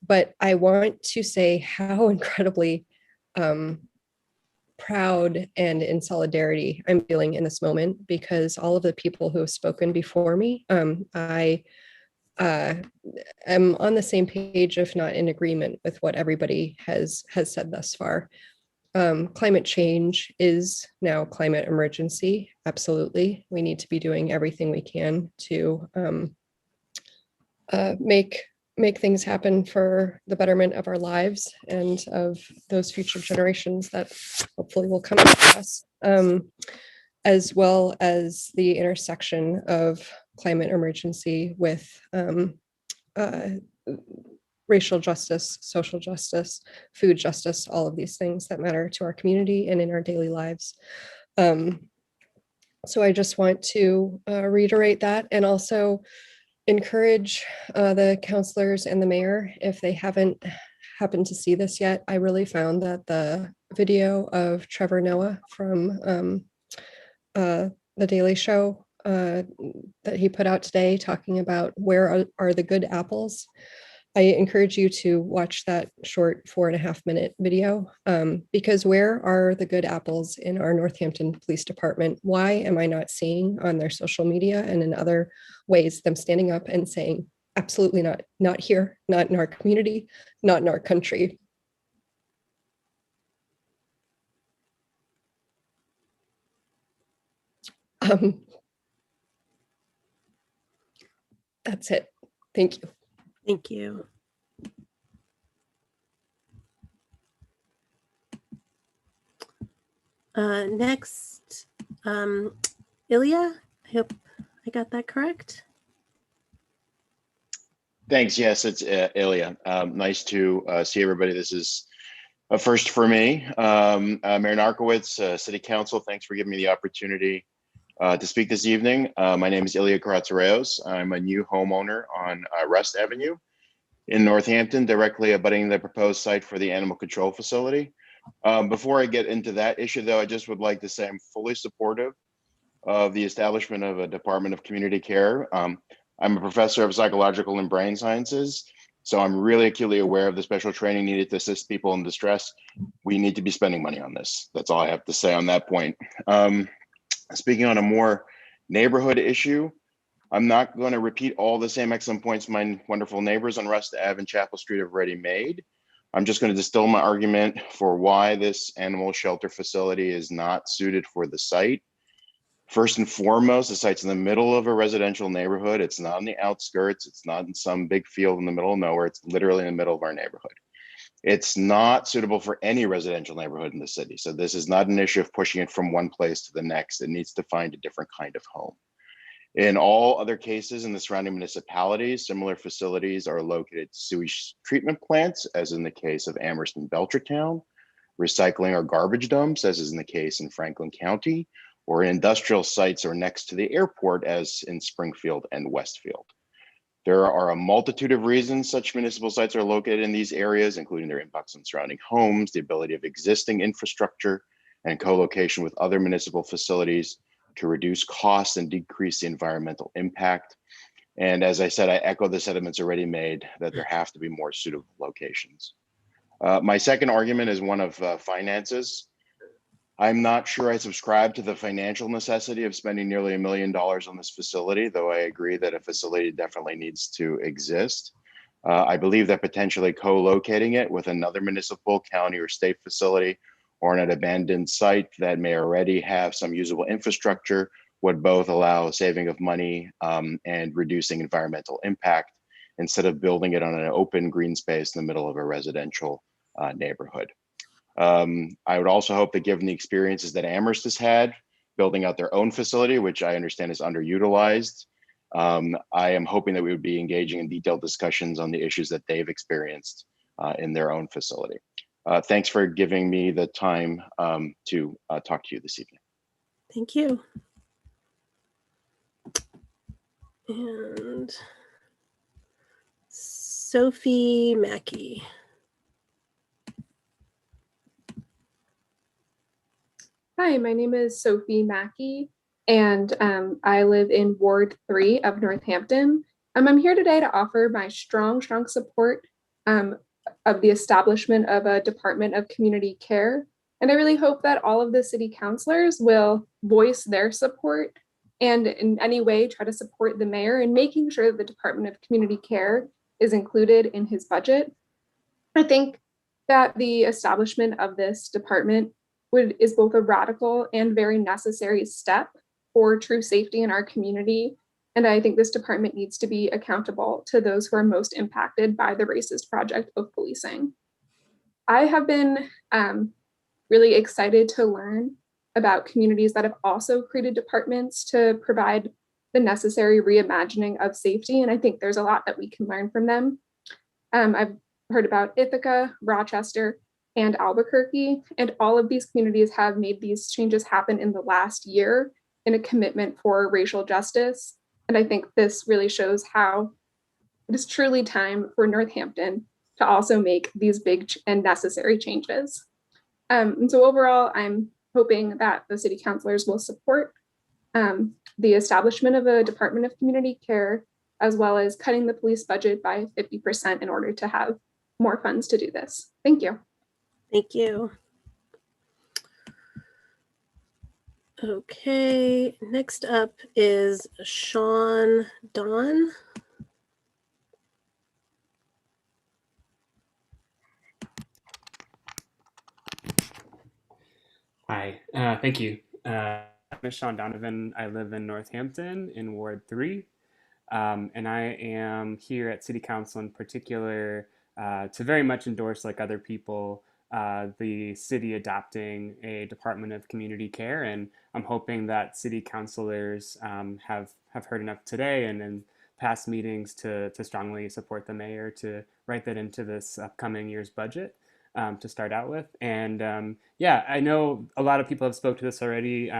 But I want to say how incredibly proud and in solidarity I'm feeling in this moment, because all of the people who have spoken before me, I am on the same page, if not in agreement with what everybody has said thus far. Climate change is now a climate emergency. Absolutely. We need to be doing everything we can to make things happen for the betterment of our lives and of those future generations that hopefully will come after us, as well as the intersection of climate emergency with racial justice, social justice, food justice, all of these things that matter to our community and in our daily lives. So I just want to reiterate that, and also encourage the councilors and the mayor, if they haven't happened to see this yet. I really found that the video of Trevor Noah from The Daily Show that he put out today, talking about where are the good apples. I encourage you to watch that short 4.5-minute video, because where are the good apples in our Northampton Police Department? Why am I not seeing on their social media and in other ways them standing up and saying, absolutely not here, not in our community, not in our country? That's it. Thank you. Thank you. Next, Ilya, I hope I got that correct. Thanks. Yes, it's Ilya. Nice to see everybody. This is a first for me. Mayor Narkowitz, City Council, thanks for giving me the opportunity to speak this evening. My name is Ilya Karatsareos. I'm a new homeowner on Rust Avenue in Northampton, directly abutting the proposed site for the animal control facility. Before I get into that issue, though, I just would like to say I'm fully supportive of the establishment of a Department of Community Care. I'm a professor of psychological and brain sciences, so I'm really acutely aware of the special training needed to assist people in distress. We need to be spending money on this. That's all I have to say on that point. Speaking on a more neighborhood issue, I'm not going to repeat all the same excellent points my wonderful neighbors on Rust Ave and Chapel Street have already made. I'm just going to distill my argument for why this animal shelter facility is not suited for the site. First and foremost, the site's in the middle of a residential neighborhood. It's not on the outskirts. It's not in some big field in the middle of nowhere. It's literally in the middle of our neighborhood. It's not suitable for any residential neighborhood in the city. So this is not an issue of pushing it from one place to the next. It needs to find a different kind of home. In all other cases in the surrounding municipalities, similar facilities are located at sewage treatment plants, as in the case of Amherst and Belchertown, recycling or garbage dumps, as is in the case in Franklin County, or industrial sites or next to the airport, as in Springfield and Westfield. There are a multitude of reasons such municipal sites are located in these areas, including their impacts on surrounding homes, the ability of existing infrastructure, and co-location with other municipal facilities to reduce costs and decrease the environmental impact. And as I said, I echo the sentiments already made that there have to be more suitable locations. My second argument is one of finances. I'm not sure I subscribe to the financial necessity of spending nearly $1 million on this facility, though I agree that a facility definitely needs to exist. I believe that potentially co-locating it with another municipal, county, or state facility, or an abandoned site that may already have some usable infrastructure would both allow saving of money and reducing environmental impact instead of building it on an open green space in the middle of a residential neighborhood. I would also hope that given the experiences that Amherst has had building out their own facility, which I understand is underutilized, I am hoping that we would be engaging in detailed discussions on the issues that they've experienced in their own facility. Thanks for giving me the time to talk to you this evening. Thank you. And Sophie Mackey. Hi, my name is Sophie Mackey, and I live in Ward 3 of Northampton. I'm here today to offer my strong support of the establishment of a Department of Community Care. And I really hope that all of the city councilors will voice their support and in any way try to support the mayor in making sure that the Department of Community Care is included in his budget. I think that the establishment of this department is both a radical and very necessary step for true safety in our community. And I think this department needs to be accountable to those who are most impacted by the racist project of policing. I have been really excited to learn about communities that have also created departments to provide the necessary reimagining of safety. And I think there's a lot that we can learn from them. I've heard about Ithaca, Rochester, and Albuquerque, and all of these communities have made these changes happen in the last year in a commitment for racial justice. And I think this really shows how it is truly time for Northampton to also make these big and necessary changes. And so overall, I'm hoping that the city councilors will support the establishment of a Department of Community Care, as well as cutting the police budget by 50% in order to have more funds to do this. Thank you. Thank you. Okay, next up is Sean Don. Hi, thank you. My name is Sean Donovan. I live in Northampton in Ward 3, and I am here at City Council in particular to very much endorse, like other people, the city adopting a Department of Community Care, and I'm hoping that city councilors have heard enough today and in past meetings to strongly support the mayor to write that into this upcoming year's budget to start out with. And yeah, I know a lot of people have spoke to this already,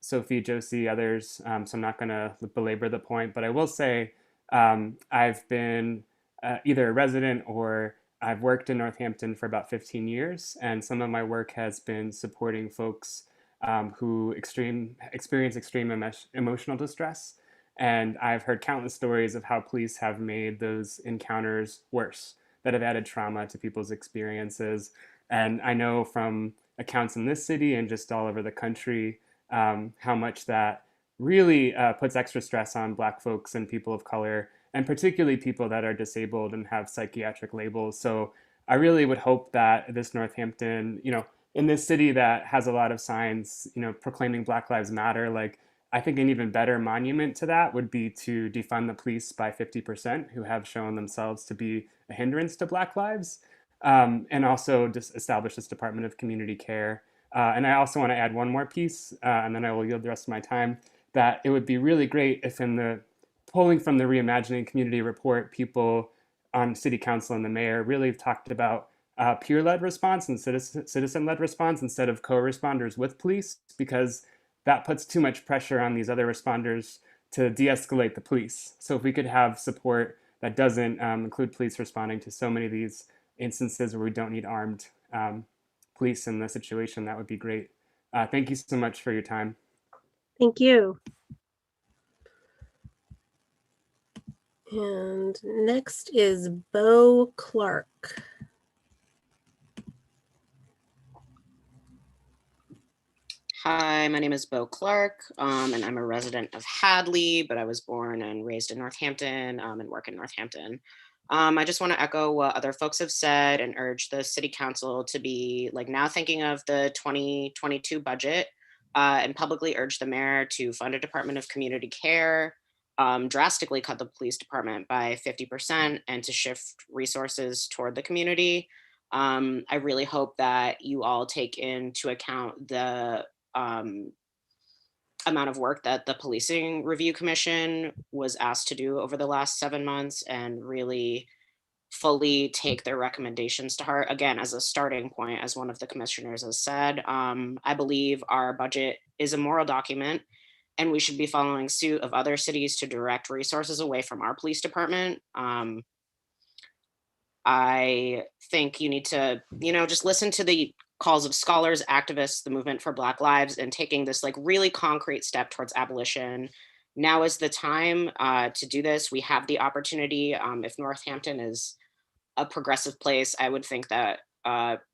Sophie, Josie, others, so I'm not going to belabor the point, but I will say I've been either a resident or I've worked in Northampton for about 15 years, and some of my work has been supporting folks who experience extreme emotional distress. And I've heard countless stories of how police have made those encounters worse, that have added trauma to people's experiences. And I know from accounts in this city and just all over the country how much that really puts extra stress on Black folks and people of color, and particularly people that are disabled and have psychiatric labels. So I really would hope that this Northampton, in this city that has a lot of signs, proclaiming Black Lives Matter, like, I think an even better monument to that would be to defund the police by 50%, who have shown themselves to be a hindrance to Black lives, and also just establish this Department of Community Care. And I also want to add one more piece, and then I will yield the rest of my time, that it would be really great if in the polling from the Reimagining Community Report, people on City Council and the mayor really talked about peer-led response and citizen-led response instead of co-responders with police, because that puts too much pressure on these other responders to de-escalate the police. So if we could have support that doesn't include police responding to so many of these instances where we don't need armed police in the situation, that would be great. Thank you so much for your time. Thank you. And next is Bo Clark. Hi, my name is Bo Clark, and I'm a resident of Hadley, but I was born and raised in Northampton and work in Northampton. I just want to echo what other folks have said and urge the City Council to be now thinking of the 2022 budget and publicly urge the mayor to fund a Department of Community Care, drastically cut the police department by 50%, and to shift resources toward the community. I really hope that you all take into account the amount of work that the Policing Review Commission was asked to do over the last 7 months and really fully take their recommendations to heart. Again, as a starting point, as one of the commissioners has said, I believe our budget is a moral document and we should be following suit of other cities to direct resources away from our police department. I think you need to, just listen to the calls of scholars, activists, the movement for Black Lives, and taking this really concrete step towards abolition. Now is the time to do this. We have the opportunity. If Northampton is a progressive place, I would think that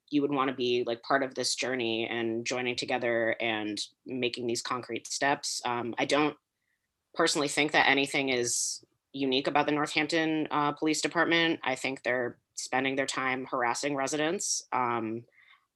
you would want to be part of this journey and joining together and making these concrete steps. I don't personally think that anything is unique about the Northampton Police Department. I think they're spending their time harassing residents.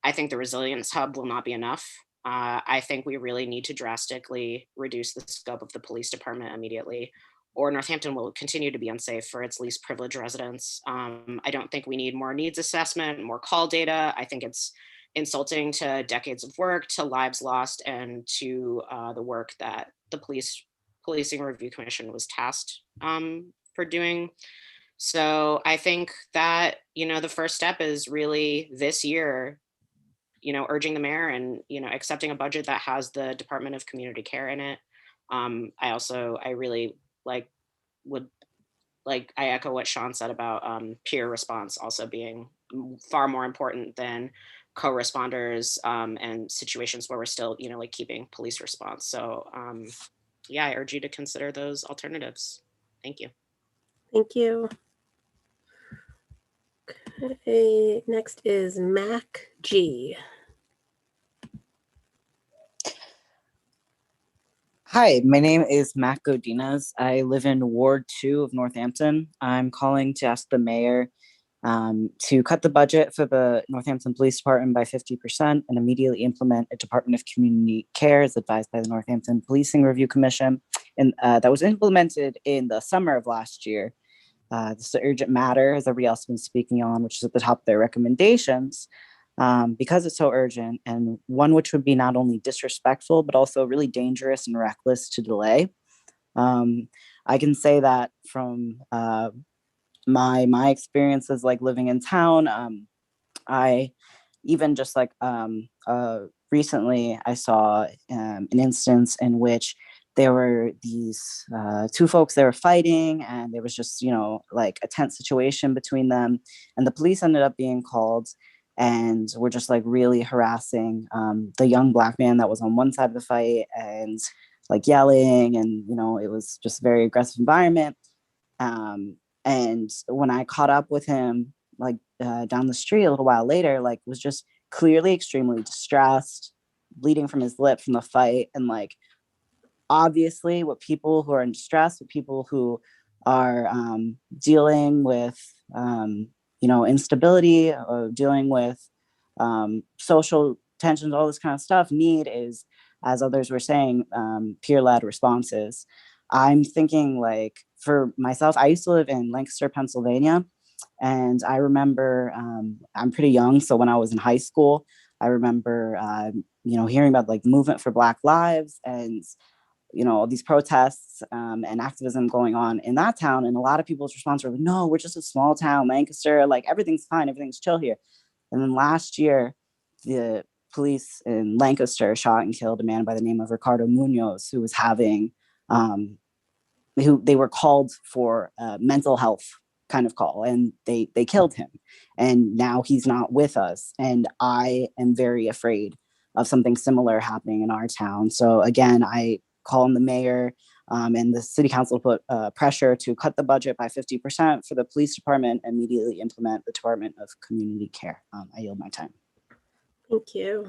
I think the Resilience Hub will not be enough. I think we really need to drastically reduce the scope of the police department immediately, or Northampton will continue to be unsafe for its least privileged residents. I don't think we need more needs assessment, more call data. I think it's insulting to decades of work, to lives lost, and to the work that the Policing Review Commission was tasked for doing. So I think that, the first step is really this year, urging the mayor and, accepting a budget that has the Department of Community Care in it. I really I echo what Sean said about peer response also being far more important than co-responders and situations where we're still, keeping police response. So yeah, I urge you to consider those alternatives. Thank you. Thank you. Okay, next is Mac G. Hi, my name is Mac Godinez. I live in Ward 2 of Northampton. I'm calling to ask the mayor to cut the budget for the Northampton Police Department by 50% and immediately implement a Department of Community Care as advised by the Northampton Policing Review Commission. And that was implemented in the summer of last year. This is an urgent matter, as everybody else has been speaking on, which is at the top of their recommendations, because it's so urgent, and one which would be not only disrespectful, but also really dangerous and reckless to delay. I can say that from my experiences living in town, I even just recently I saw an instance in which there were these two folks, they were fighting, and there was just, a tense situation between them, and the police ended up being called and were just really harassing the young Black man that was on one side of the fight, and like yelling, and it was just a very aggressive environment. And when I caught up with him, like down the street a little while later, like was just clearly extremely distressed, bleeding from his lip from the fight. And like, obviously what people who are in distress, with people who are dealing with, instability, or dealing with social tensions, all this kind of stuff, need is, as others were saying, peer-led responses. I'm thinking, like, for myself, I used to live in Lancaster, Pennsylvania, and I remember, I'm pretty young, so when I was in high school, I remember, hearing about like the movement for Black Lives and these protests and activism going on in that town. And a lot of people's response were like, no, we're just a small town, Lancaster, like everything's fine, everything's chill here. And then last year, the police in Lancaster shot and killed a man by the name of Ricardo Munoz, who was having, who they were called for mental health kind of call, and they killed him. And now he's not with us. And I am very afraid of something similar happening in our town. So again, I call on the mayor and the city council to put pressure to cut the budget by 50% for the police department, immediately implement the Department of Community Care. I yield my time. Thank you.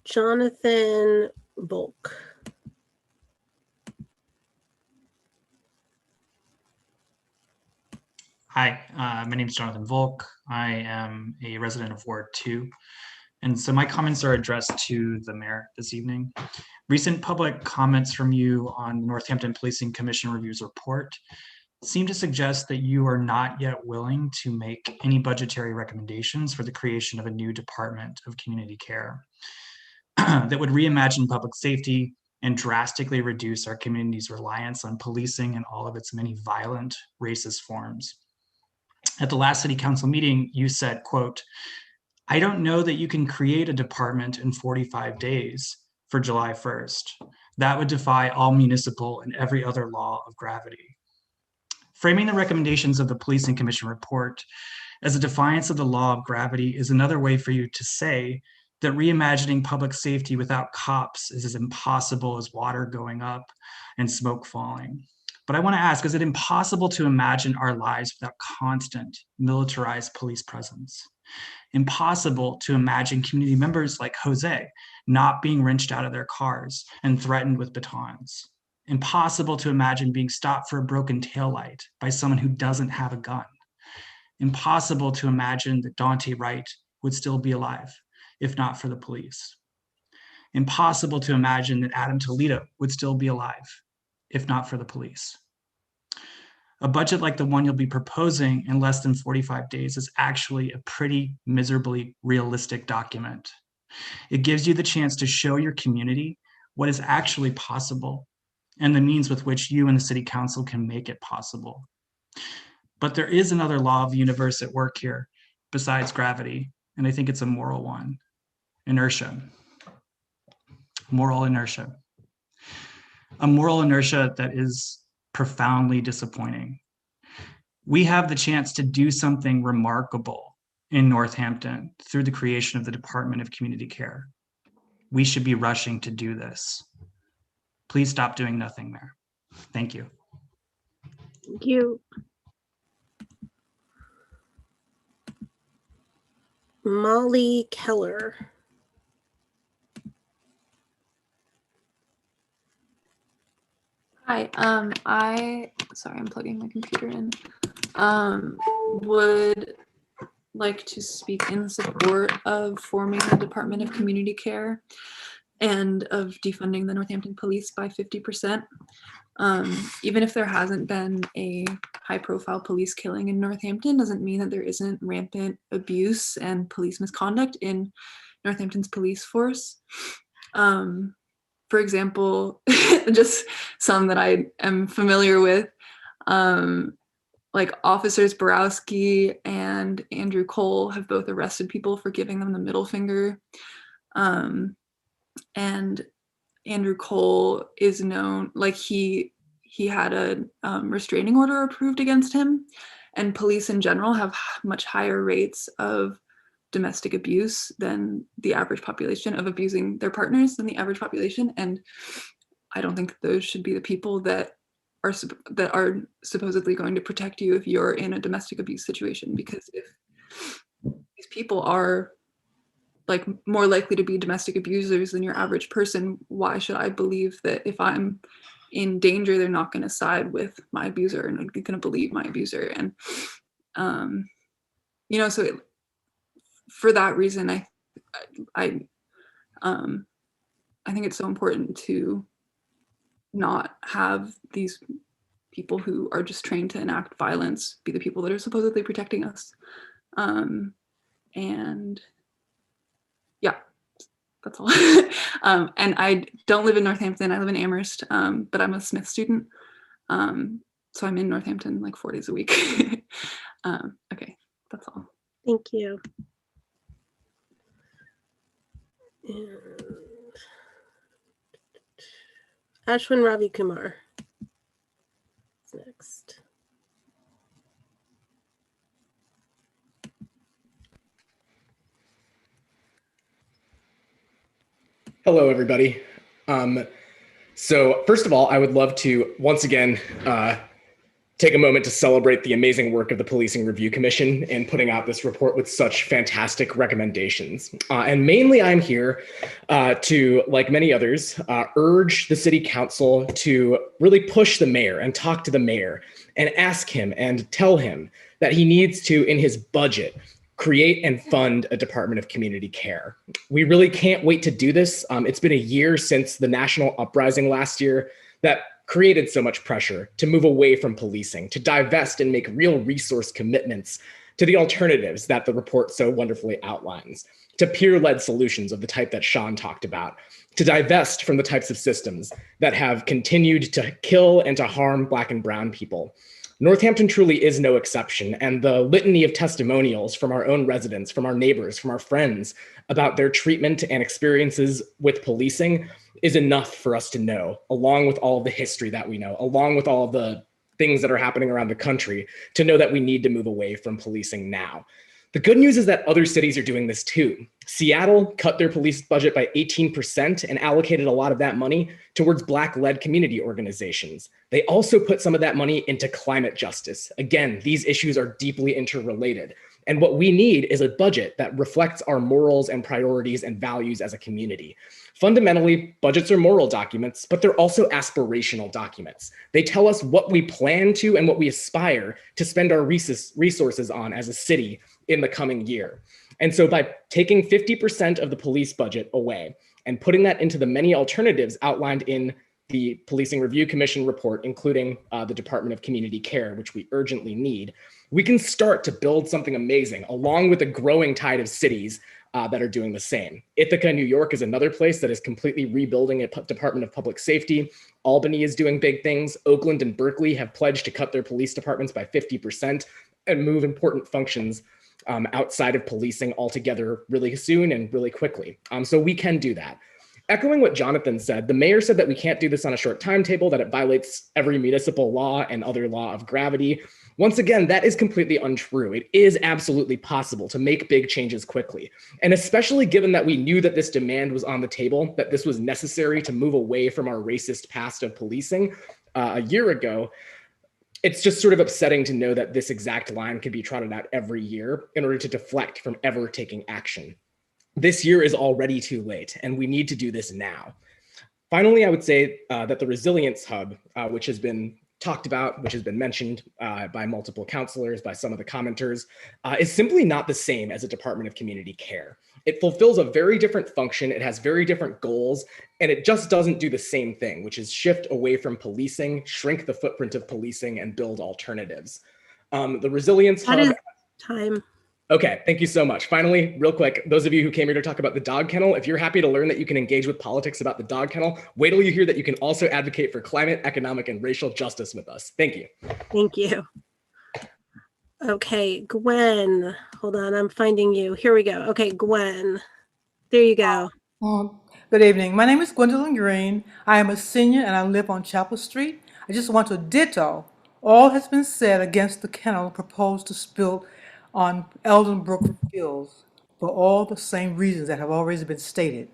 Jonathan Volk. Hi, my name is Jonathan Volk. I am a resident of Ward 2. And so my comments are addressed to the mayor this evening. Recent public comments from you on the Northampton Policing Commission Reviews report seem to suggest that you are not yet willing to make any budgetary recommendations for the creation of a new Department of Community Care that would reimagine public safety and drastically reduce our community's reliance on policing in all of its many violent, racist forms. At the last city council meeting, you said, quote, "I don't know that you can create a department in 45 days for July 1st. That would defy all municipal and every other law of gravity." Framing the recommendations of the Policing Commission report as a defiance of the law of gravity is another way for you to say that reimagining public safety without cops is as impossible as water going up and smoke falling. But I want to ask, is it impossible to imagine our lives without constant militarized police presence? Impossible to imagine community members like Jose not being wrenched out of their cars and threatened with batons? Impossible to imagine being stopped for a broken taillight by someone who doesn't have a gun? Impossible to imagine that Dante Wright would still be alive if not for the police? Impossible to imagine that Adam Toledo would still be alive if not for the police? A budget like the one you'll be proposing in less than 45 days is actually a pretty miserably realistic document. It gives you the chance to show your community what is actually possible and the means with which you and the city council can make it possible. But there is another law of the universe at work here besides gravity, and I think it's a moral one: inertia. Moral inertia. A moral inertia that is profoundly disappointing. We have the chance to do something remarkable in Northampton through the creation of the Department of Community Care. We should be rushing to do this. Please stop doing nothing there. Thank you. Thank you. Molly Keller. Hi, sorry, I'm plugging my computer in. Would like to speak in support of forming the Department of Community Care and of defunding the Northampton Police by 50%. Even if there hasn't been a high-profile police killing in Northampton, doesn't mean that there isn't rampant abuse and police misconduct in Northampton's police force. For example, just some that I am familiar with, like Officers Borowski and Andrew Cole have both arrested people for giving them the middle finger. And Andrew Cole is known, like he had a restraining order approved against him, and police in general have much higher rates of domestic abuse than the average population, of abusing their partners than the average population. And I don't think those should be the people that are supposedly going to protect you if you're in a domestic abuse situation, because if these people are like more likely to be domestic abusers than your average person, why should I believe that if I'm in danger, they're not going to side with my abuser and going to believe my abuser? And you know, so for that reason, I think it's so important to not have these people who are just trained to enact violence be the people that are supposedly protecting us. And yeah, that's all. And I don't live in Northampton. I live in Amherst, but I'm a Smith student. So I'm in Northampton like 4 days a week. Okay, that's all. Thank you. And Ashwin Ravi Kumar is next. Hello, everybody. So first of all, I would love to once again take a moment to celebrate the amazing work of the Policing Review Commission in putting out this report with such fantastic recommendations. And mainly I'm here to, like many others, urge the City Council to really push the mayor and talk to the mayor and ask him and tell him that he needs to, in his budget, create and fund a Department of Community Care. We really can't wait to do this. It's been a year since the national uprising last year that created so much pressure to move away from policing, to divest and make real resource commitments to the alternatives that the report so wonderfully outlines, to peer-led solutions of the type that Sean talked about, to divest from the types of systems that have continued to kill and to harm Black and Brown people. Northampton truly is no exception, and the litany of testimonials from our own residents, from our neighbors, from our friends about their treatment and experiences with policing is enough for us to know, along with all of the history that we know, along with all of the things that are happening around the country, to know that we need to move away from policing now. The good news is that other cities are doing this too. Seattle cut their police budget by 18% and allocated a lot of that money towards Black-led community organizations. They also put some of that money into climate justice. Again, these issues are deeply interrelated. And what we need is a budget that reflects our morals and priorities and values as a community. Fundamentally, budgets are moral documents, but they're also aspirational documents. They tell us what we plan to and what we aspire to spend our resources on as a city in the coming year. And so by taking 50% of the police budget away and putting that into the many alternatives outlined in the Policing Review Commission report, including the Department of Community Care, which we urgently need, we can start to build something amazing along with a growing tide of cities that are doing the same. Ithaca, New York is another place that is completely rebuilding a Department of Public Safety. Albany is doing big things. Oakland and Berkeley have pledged to cut their police departments by 50% and move important functions outside of policing altogether really soon and really quickly. So we can do that. Echoing what Jonathan said, the mayor said that we can't do this on a short timetable, that it violates every municipal law and other law of gravity. Once again, that is completely untrue. It is absolutely possible to make big changes quickly. And especially given that we knew that this demand was on the table, that this was necessary to move away from our racist past of policing a year ago, it's just sort of upsetting to know that this exact line can be trotted out every year in order to deflect from ever taking action. This year is already too late, and we need to do this now. Finally, I would say that the Resilience Hub, which has been talked about, which has been mentioned by multiple counselors, by some of the commenters, is simply not the same as a Department of Community Care. It fulfills a very different function, it has very different goals, and it just doesn't do the same thing, which is shift away from policing, shrink the footprint of policing, and build alternatives. The Resilience Hub— That is time. Okay, thank you so much. Finally, real quick, those of you who came here to talk about the dog kennel, if you're happy to learn that you can engage with politics about the dog kennel, wait till you hear that you can also advocate for climate, economic, and racial justice with us. Thank you. Thank you. Okay, Gwen, hold on, I'm finding you. Here we go. Okay, Gwen, there you go. Good evening. My name is Gwendolyn Green. I am a senior and I live on Chapel Street. I just want to ditto all has been said against the kennel proposed to build on Eldenbrook Fields. for all the same reasons that have already been stated.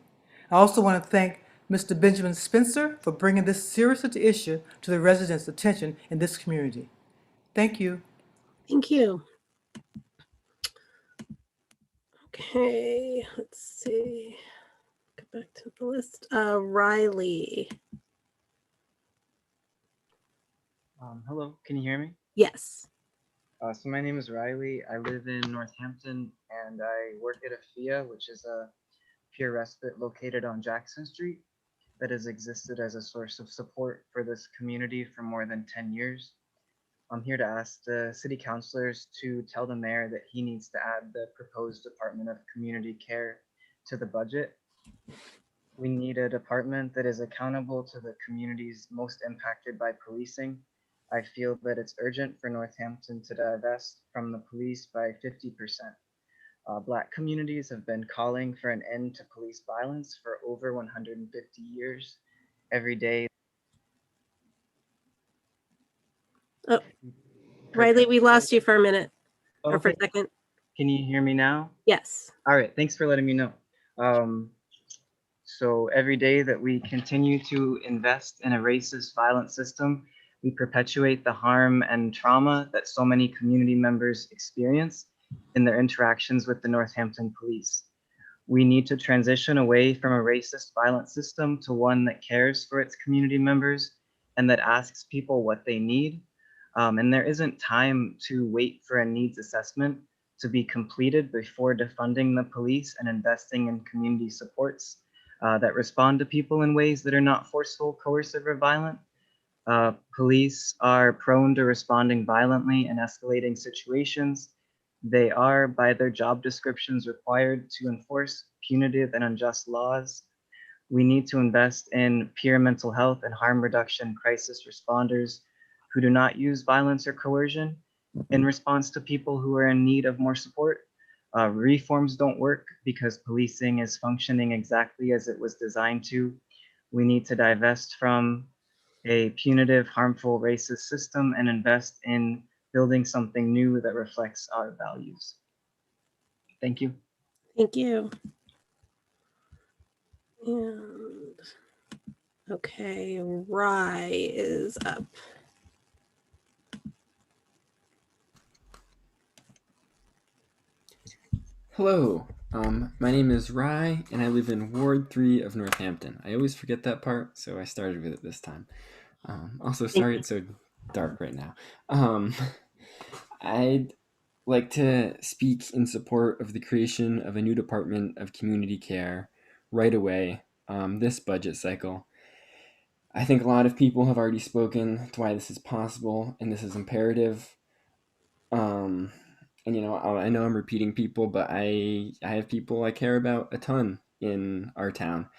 I also want to thank Mr. Benjamin Spencer for bringing this serious issue to the residents' attention in this community. Thank you. Thank you. Okay, let's see. Go back to the list. Riley. Hello, can you hear me? Yes. So my name is Riley. I live in Northampton and I work at AFIA, which is a peer respite located on Jackson Street that has existed as a source of support for this community for more than 10 years. I'm here to ask the city councilors to tell the mayor that he needs to add the proposed Department of Community Care to the budget. We need a department that is accountable to the communities most impacted by policing. I feel that it's urgent for Northampton to divest from the police by 50%. Black communities have been calling for an end to police violence for over 150 years. Every day. Oh, Riley, we lost you for a minute or for a second. Can you hear me now? Yes. All right, thanks for letting me know. So every day that we continue to invest in a racist, violent system, we perpetuate the harm and trauma that so many community members experience in their interactions with the Northampton police. We need to transition away from a racist, violent system to one that cares for its community members and that asks people what they need. And there isn't time to wait for a needs assessment to be completed before defunding the police and investing in community supports that respond to people in ways that are not forceful, coercive, or violent. Police are prone to responding violently in escalating situations. They are, by their job descriptions, required to enforce punitive and unjust laws. We need to invest in peer mental health and harm reduction crisis responders who do not use violence or coercion in response to people who are in need of more support. Reforms don't work because policing is functioning exactly as it was designed to. We need to divest from a punitive, harmful, racist system and invest in building something new that reflects our values. Thank you. Thank you. And okay, Rye is up. Hello, my name is Rye, and I live in Ward 3 of Northampton. I always forget that part, so I started with it this time. Also, sorry it's so dark right now. I'd like to speak in support of the creation of a new Department of Community Care right away, this budget cycle. I think a lot of people have already spoken to why this is possible, and this is imperative. And you know, I know I'm repeating people, but I have people I care about a ton in our town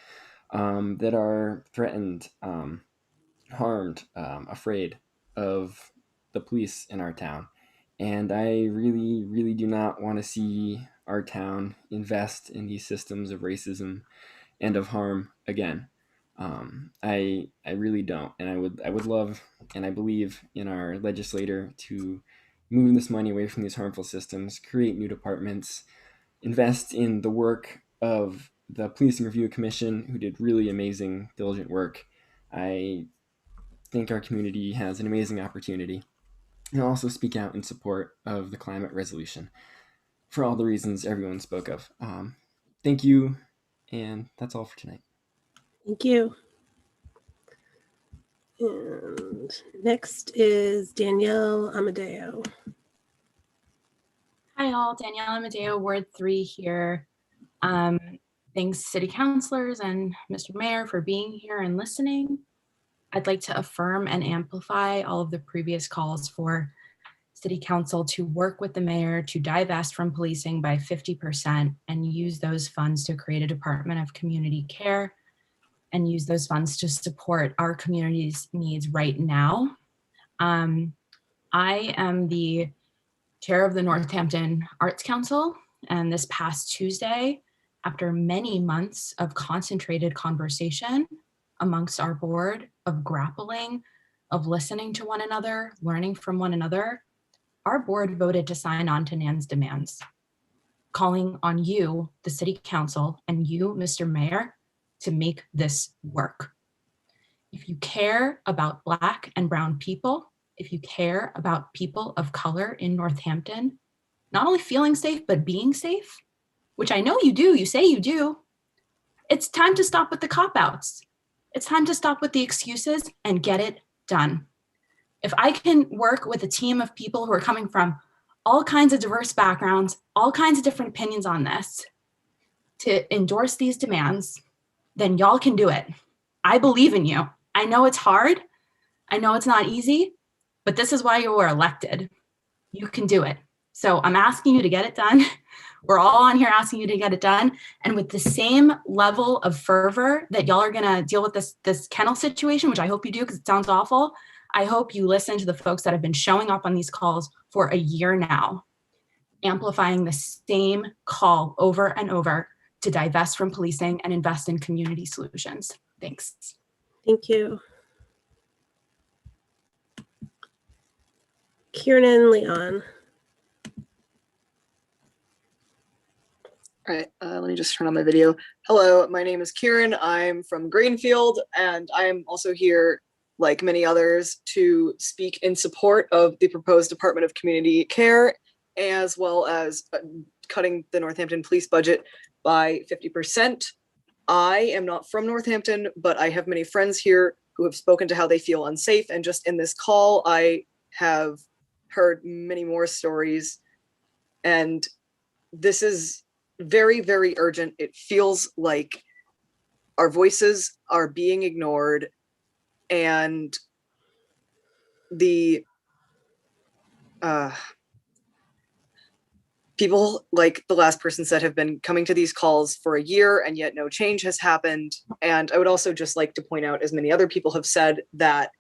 that are threatened, harmed, afraid of the police in our town. And I really, really do not want to see our town invest in these systems of racism and of harm again. I really don't, and I would love, and I believe in our legislator to move this money away from these harmful systems, create new departments, invest in the work of the Policing Review Commission, who did really amazing, diligent work. I think our community has an amazing opportunity, and also speak out in support of the climate resolution for all the reasons everyone spoke of. Thank you, and that's all for tonight. Thank you. And next is Danielle Amadeo. Hi all, Danielle Amadeo, Ward 3 here. Thanks city councilors and Mr. Mayor for being here and listening. I'd like to affirm and amplify all of the previous calls for city council to work with the mayor to divest from policing by 50% and use those funds to create a Department of Community Care and use those funds to support our community's needs right now. I am the chair of the Northampton Arts Council, and this past Tuesday, after many months of concentrated conversation amongst our board, of grappling, of listening to one another, learning from one another, our board voted to sign on to NAN's demands. calling on you, the city council, and you, Mr. Mayor, to make this work. If you care about Black and brown people, if you care about people of color in Northampton, not only feeling safe, but being safe, which I know you do, you say you do, it's time to stop with the cop-outs. It's time to stop with the excuses and get it done. If I can work with a team of people who are coming from all kinds of diverse backgrounds, all kinds of different opinions on this, to endorse these demands, then y'all can do it. I believe in you. I know it's hard. I know it's not easy, but this is why you were elected. You can do it. So I'm asking you to get it done. We're all on here asking you to get it done. And with the same level of fervor that y'all are gonna deal with this kennel situation, which I hope you do because it sounds awful, I hope you listen to the folks that have been showing up on these calls for a year now, amplifying the same call over and over to divest from policing and invest in community solutions. Thanks. Thank you. Kieran Leon. All right, let me just turn on my video. Hello, my name is Kieran. I'm from Greenfield, and I am also here, like many others, to speak in support of the proposed Department of Community Care, as well as cutting the Northampton police budget by 50%. I am not from Northampton, but I have many friends here who have spoken to how they feel unsafe. And just in this call, I have heard many more stories. And this is very, very urgent. It feels like our voices are being ignored, and the people, like the last person said, have been coming to these calls for a year and yet no change has happened. And I would also just like to point out, as many other people have said, that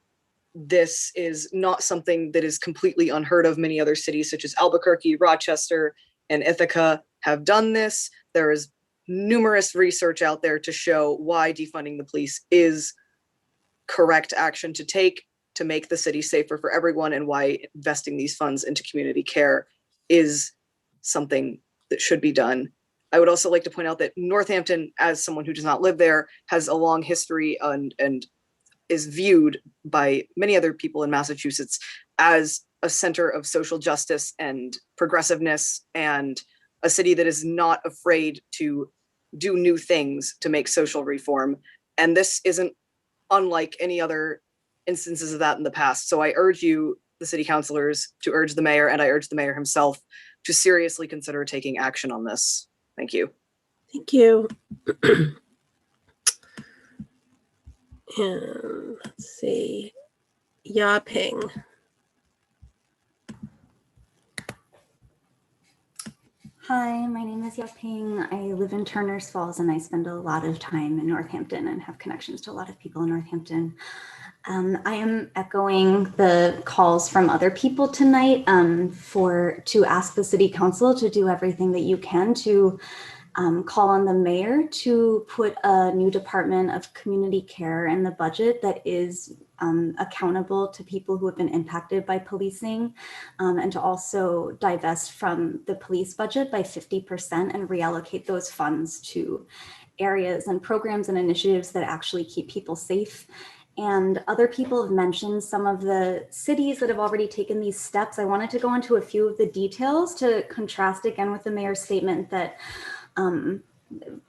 this is not something that is completely unheard of. Many other cities such as Albuquerque, Rochester, and Ithaca have done this. There is numerous research out there to show why defunding the police is correct action to take to make the city safer for everyone, and why investing these funds into community care is something that should be done. I would also like to point out that Northampton, as someone who does not live there, has a long history and is viewed by many other people in Massachusetts as a center of social justice and progressiveness, and a city that is not afraid to do new things to make social reform. And this isn't unlike any other instances of that in the past. So I urge you, the city councilors, to urge the mayor, and I urge the mayor himself to seriously consider taking action on this. Thank you. Thank you. And let's see, Yaping. Hi, my name is Yaping. I live in Turners Falls and I spend a lot of time in Northampton and have connections to a lot of people in Northampton. I am echoing the calls from other people tonight to ask the city council to do everything that you can to call on the mayor to put a new Department of Community Care in the budget that is accountable to people who have been impacted by policing, and to also divest from the police budget by 50% and reallocate those funds to areas and programs and initiatives that actually keep people safe. And other people have mentioned some of the cities that have already taken these steps. I wanted to go into a few of the details to contrast again with the mayor's statement that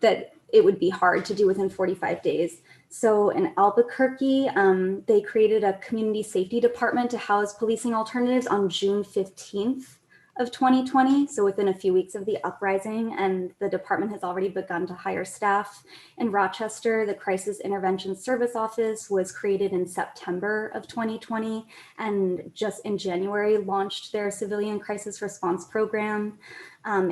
that it would be hard to do within 45 days. So in Albuquerque, they created a community safety department to house policing alternatives on June 15th of 2020. So within a few weeks of the uprising, and the department has already begun to hire staff. In Rochester, the Crisis Intervention Service Office was created in September of 2020, and just in January launched their civilian crisis response program.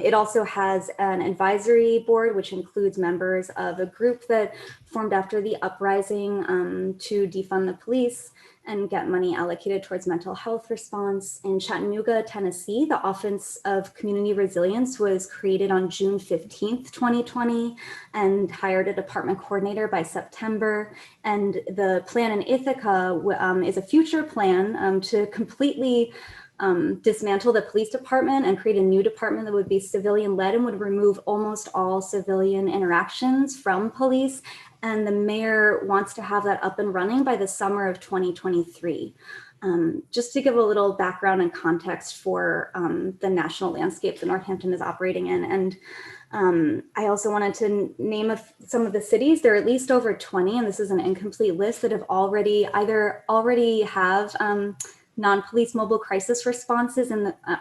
It also has an advisory board, which includes members of a group that formed after the uprising to defund the police and get money allocated towards mental health response. In Chattanooga, Tennessee, the Office of Community Resilience was created on June 15th, 2020, and hired a department coordinator by September. And the plan in Ithaca is a future plan to completely dismantle the police department and create a new department that would be civilian led and would remove almost all civilian interactions from police. And the mayor wants to have that up and running by the summer of 2023. Just to give a little background and context for the national landscape that Northampton is operating in. And I also wanted to name some of the cities. There are at least over 20, and this is an incomplete list, that have already have non-police mobile crisis responses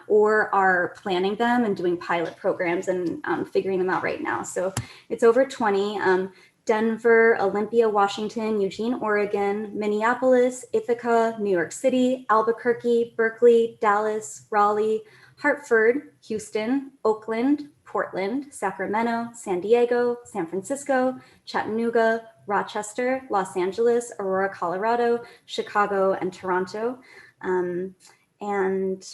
or are planning them and doing pilot programs and figuring them out right now. So it's over 20. Denver, Olympia, Washington, Eugene, Oregon, Minneapolis, Ithaca, New York City, Albuquerque, Berkeley, Dallas, Raleigh, Hartford, Houston, Oakland, Portland, Sacramento, San Diego, San Francisco, Chattanooga, Rochester, Los Angeles, Aurora, Colorado, Chicago, and Toronto. And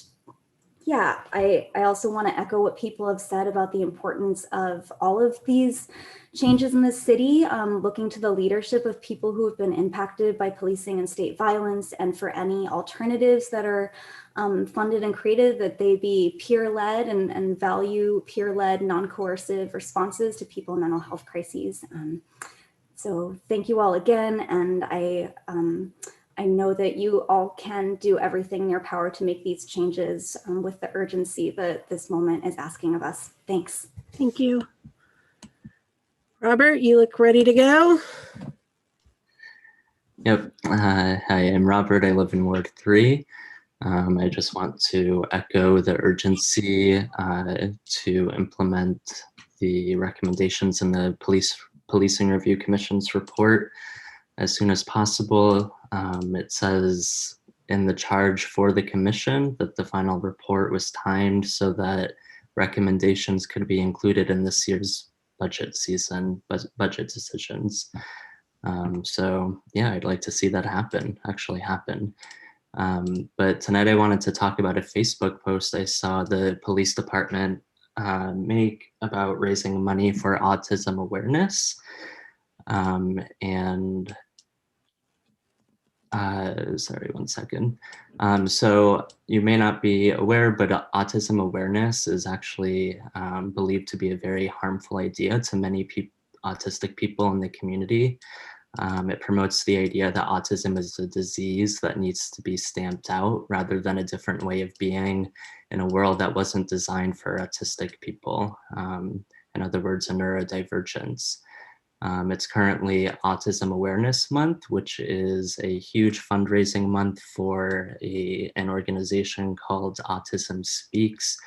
yeah, I also want to echo what people have said about the importance of all of these changes in the city, looking to the leadership of people who have been impacted by policing and state violence, and for any alternatives that are funded and created, that they be peer-led and value peer-led, non-coercive responses to people in mental health crises. So thank you all again, and I know that you all can do everything in your power to make these changes with the urgency that this moment is asking of us. Thanks. Thank you. Robert, you look ready to go. Yep. Hi, I'm Robert. I live in Ward 3. I just want to echo the urgency to implement the recommendations in the Policing Review Commission's report as soon as possible. It says in the charge for the commission that the final report was timed so that recommendations could be included in this year's budget season, budget decisions. So yeah, I'd like to see that actually happen. But tonight I wanted to talk about a Facebook post I saw the police department make about raising money for autism awareness. Sorry, one second. So you may not be aware, but autism awareness is actually believed to be a very harmful idea to many autistic people in the community. It promotes the idea that autism is a disease that needs to be stamped out rather than a different way of being in a world that wasn't designed for autistic people. In other words, a neurodivergence. It's currently Autism Awareness Month, which is a huge fundraising month for an organization called Autism Speaks.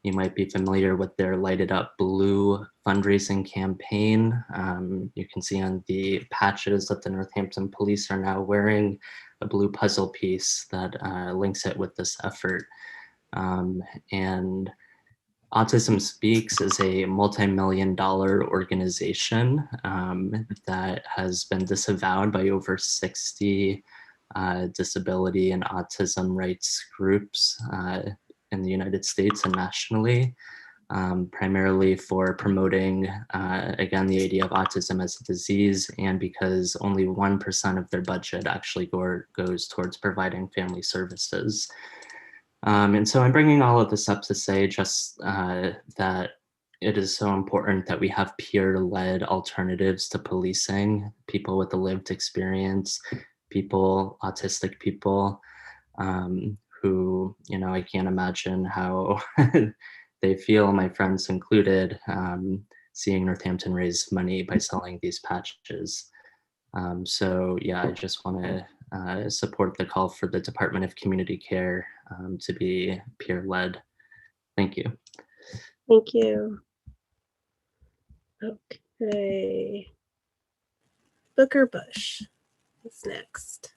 You might be familiar with their Light It Up Blue fundraising campaign. You can see on the patches that the Northampton Police are now wearing a blue puzzle piece that links it with this effort. And Autism Speaks is a multi-million-dollar organization that has been disavowed by over 60 disability and autism rights groups in the United States and nationally, primarily for promoting, again, the idea of autism as a disease, and because only 1% of their budget actually goes towards providing family services. And so I'm bringing all of this up to say just that it is so important that we have peer-led alternatives to policing, people with a lived experience, autistic people, who, I can't imagine how they feel, my friends included, seeing Northampton raise money by selling these patches. So yeah, I just want to support the call for the Department of Community Care to be peer-led. Thank you. Thank you. Okay. Booker Bush is next.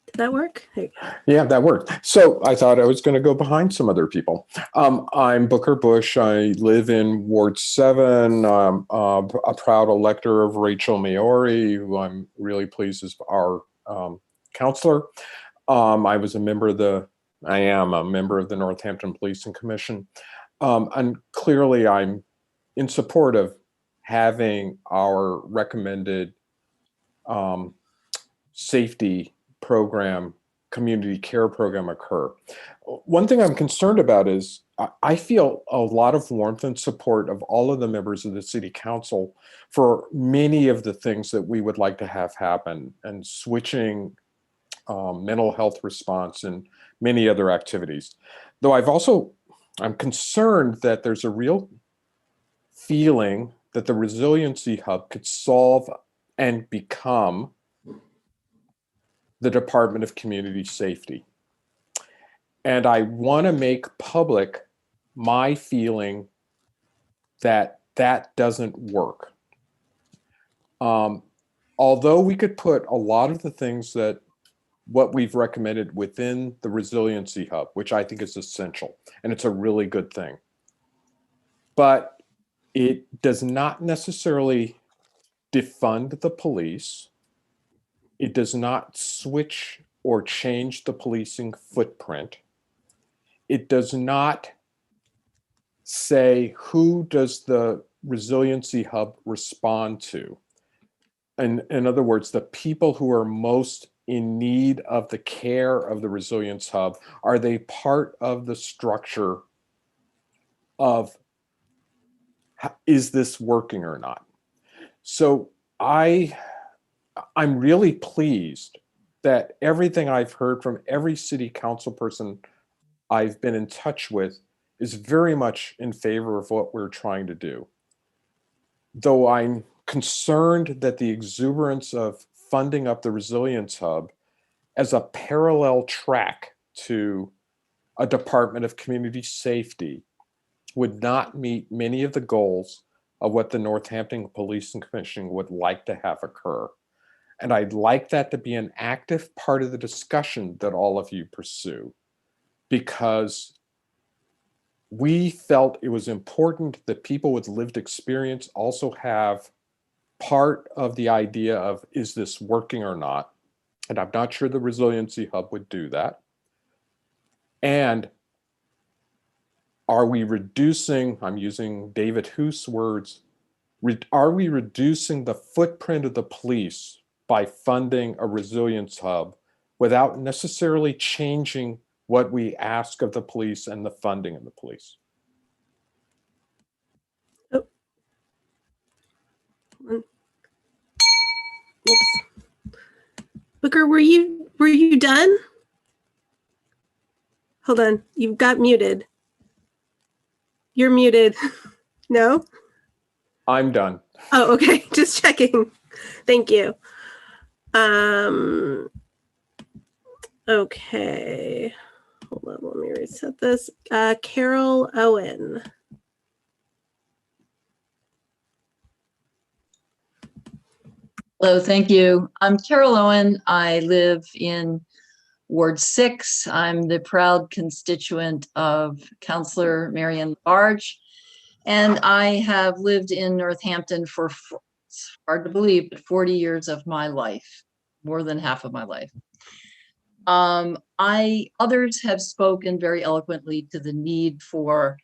Did that work? There you go. Yeah, that worked. So I thought I was going to go behind some other people. I'm Booker Bush. I live in Ward 7. I'm a proud elector of Rachel Maori, who I'm really pleased is our counselor. I am a member of the Northampton Policing Commission. And clearly I'm in support of having our recommended safety program community care program occur. One thing I'm concerned about is I feel a lot of warmth and support of all of the members of the city council for many of the things that we would like to have happen, and switching mental health response and many other activities. Though I'm concerned that there's a real feeling that the Resiliency Hub could solve and become the Department of Community Safety. And I want to make public my feeling that that doesn't work. Although we could put a lot of the things that what we've recommended within the Resiliency Hub, which I think is essential, and it's a really good thing. But it does not necessarily defund the police. It does not switch or change the policing footprint. It does not say who does the Resiliency Hub respond to. And in other words, the people who are most in need of the care of the Resilience Hub, are they part of the structure of is this working or not? So I'm really pleased that everything I've heard from every city council person I've been in touch with is very much in favor of what we're trying to do. Though I'm concerned that the exuberance of funding up the Resilience Hub as a parallel track to a Department of Community Safety would not meet many of the goals of what the Northampton Policing Commission would like to have occur. And I'd like that to be an active part of the discussion that all of you pursue, because we felt it was important that people with lived experience also have part of the idea of, is this working or not? And I'm not sure the Resiliency Hub would do that. And are we reducing, I'm using David Hoos' words, are we reducing the footprint of the police by funding a Resilience Hub without necessarily changing what we ask of the police and the funding of the police? Oh. Oops. Booker, were you done? Hold on, you've got muted. You're muted. No? I'm done. Oh, okay. Just checking. Thank you. Okay. Hold on, let me reset this. Carol Owen. Hello, thank you. I'm Carol Owen. I live in Ward 6. I'm the proud constituent of Councillor Marian Labarge, and I have lived in Northampton for, it's hard to believe, but 40 years of my life, more than half of my life. Others have spoken very eloquently to the need for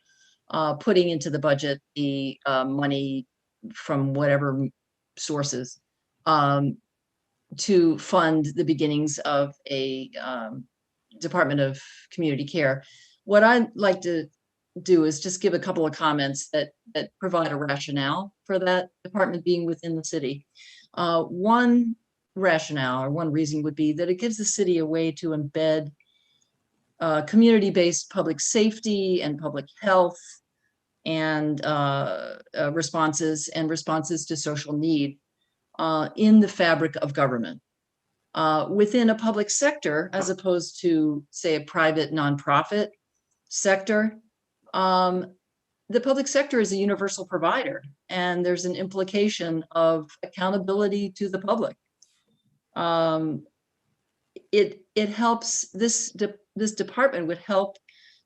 putting into the budget the money from whatever sources to fund the beginnings of a Department of Community Care. What I'd like to do is just give a couple of comments that provide a rationale for that department being within the city. One rationale or one reason would be that it gives the city a way to embed community-based public safety and public health and responses to social need in the fabric of government. Within a public sector, as opposed to, say, a private nonprofit sector, the public sector is a universal provider, and there's an implication of accountability to the public. It helps, this department would help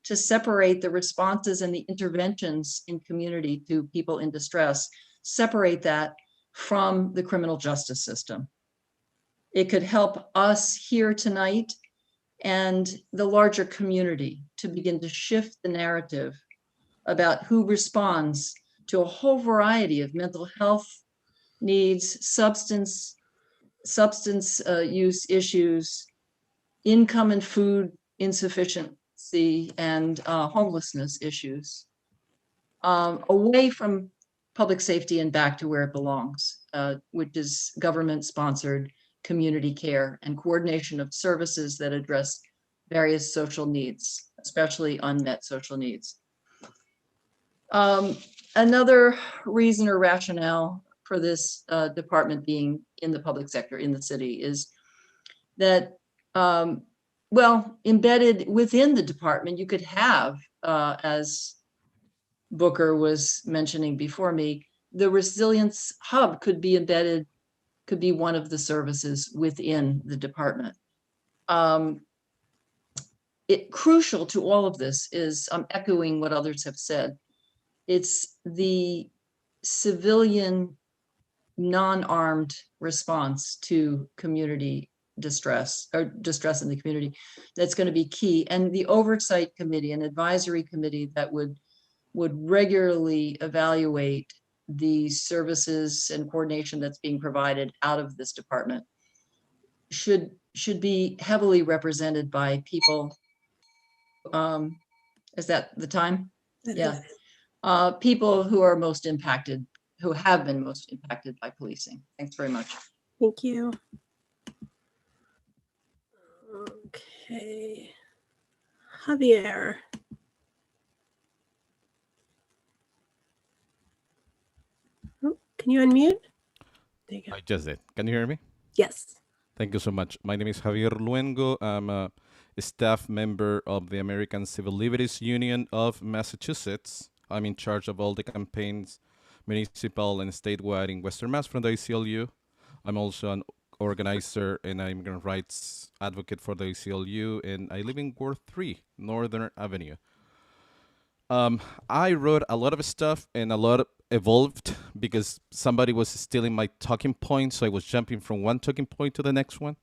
to separate the responses and the interventions in community to people in distress, separate that from the criminal justice system. It could help us here tonight and the larger community to begin to shift the narrative about who responds to a whole variety of mental health needs, substance use issues, income and food insufficiency and homelessness issues, away from public safety and back to where it belongs, which is government-sponsored community care and coordination of services that address various social needs, especially unmet social needs. Another reason or rationale for this department being in the public sector in the city is that, well, embedded within the department, you could have, as Booker was mentioning before me, the resilience hub could be embedded, could be one of the services within the department. Crucial to all of this is, I'm echoing what others have said, it's the civilian non-armed response to community distress or distress in the community that's going to be key. And the oversight committee and advisory committee that would regularly evaluate the services and coordination that's being provided out of this department should be heavily represented by people. Is that the time? Yeah. People who are most impacted, who have been most impacted by policing. Thanks very much. Thank you. Okay. Javier. Oh, can you unmute? There you go. I just did. Can you hear me? Yes. Thank you so much. My name is Javier Luengo. I'm a staff member of the American Civil Liberties Union of Massachusetts. I'm in charge of all the campaigns, municipal and statewide in Western Mass from the ACLU. I'm also an organizer and an immigrant rights advocate for the ACLU, and I live in Ward 3, Northern Avenue. I wrote a lot of stuff and a lot evolved because somebody was stealing my talking points, so I was jumping from one talking point to the next one.